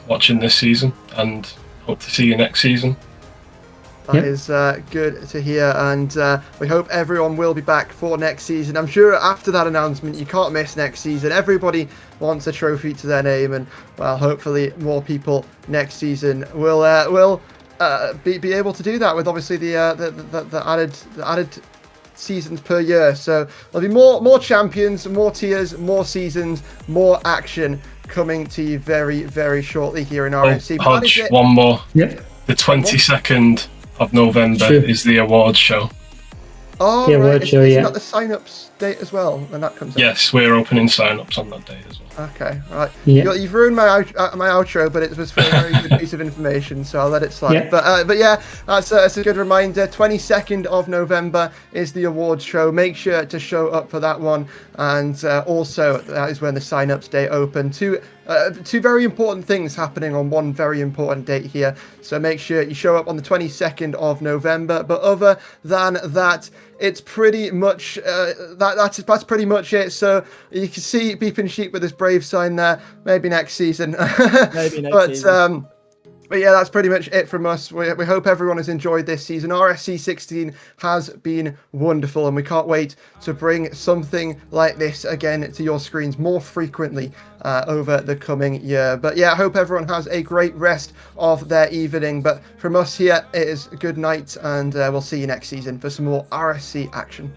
watching this season, and hope to see you next season. That is good to hear, and we hope everyone will be back for next season. I'm sure after that announcement, you can't miss next season. Everybody wants a trophy to their name, and well, hopefully more people next season will be able to do that with obviously the added seasons per year. So there'll be more champions, more tiers, more seasons, more action coming to you very, very shortly here in RSC. Hodge, one more. Yep. The 22nd of November is the awards show. Oh, Yeah, right. what show, Is yeah. that the sign-ups date as well when that comes out? Yes, we're opening sign-ups on that day as well. Okay, right. Yeah. You've ruined my outro, but it was for a very good piece of information, so I'll let it slide. Yeah. But yeah, that's a good reminder. 22nd of November is the awards show. Make sure to show up for that one, and also that is when the sign-ups day open. Two very important things happening on one very important date here, so make sure you show up on the 22nd of November. But other than that, it's pretty much that's pretty much it. So you can see Beeping Sheep with his brave sign there. Maybe next season. Maybe next season. But yeah, that's pretty much it from us. We hope everyone has enjoyed this season. RSC16 has been wonderful, and we can't wait to bring something like this again to your screens more frequently over the coming year. But yeah, I hope everyone has a great rest of their evening. But from us here, it is good night, and we'll see you next season for some more RSC action.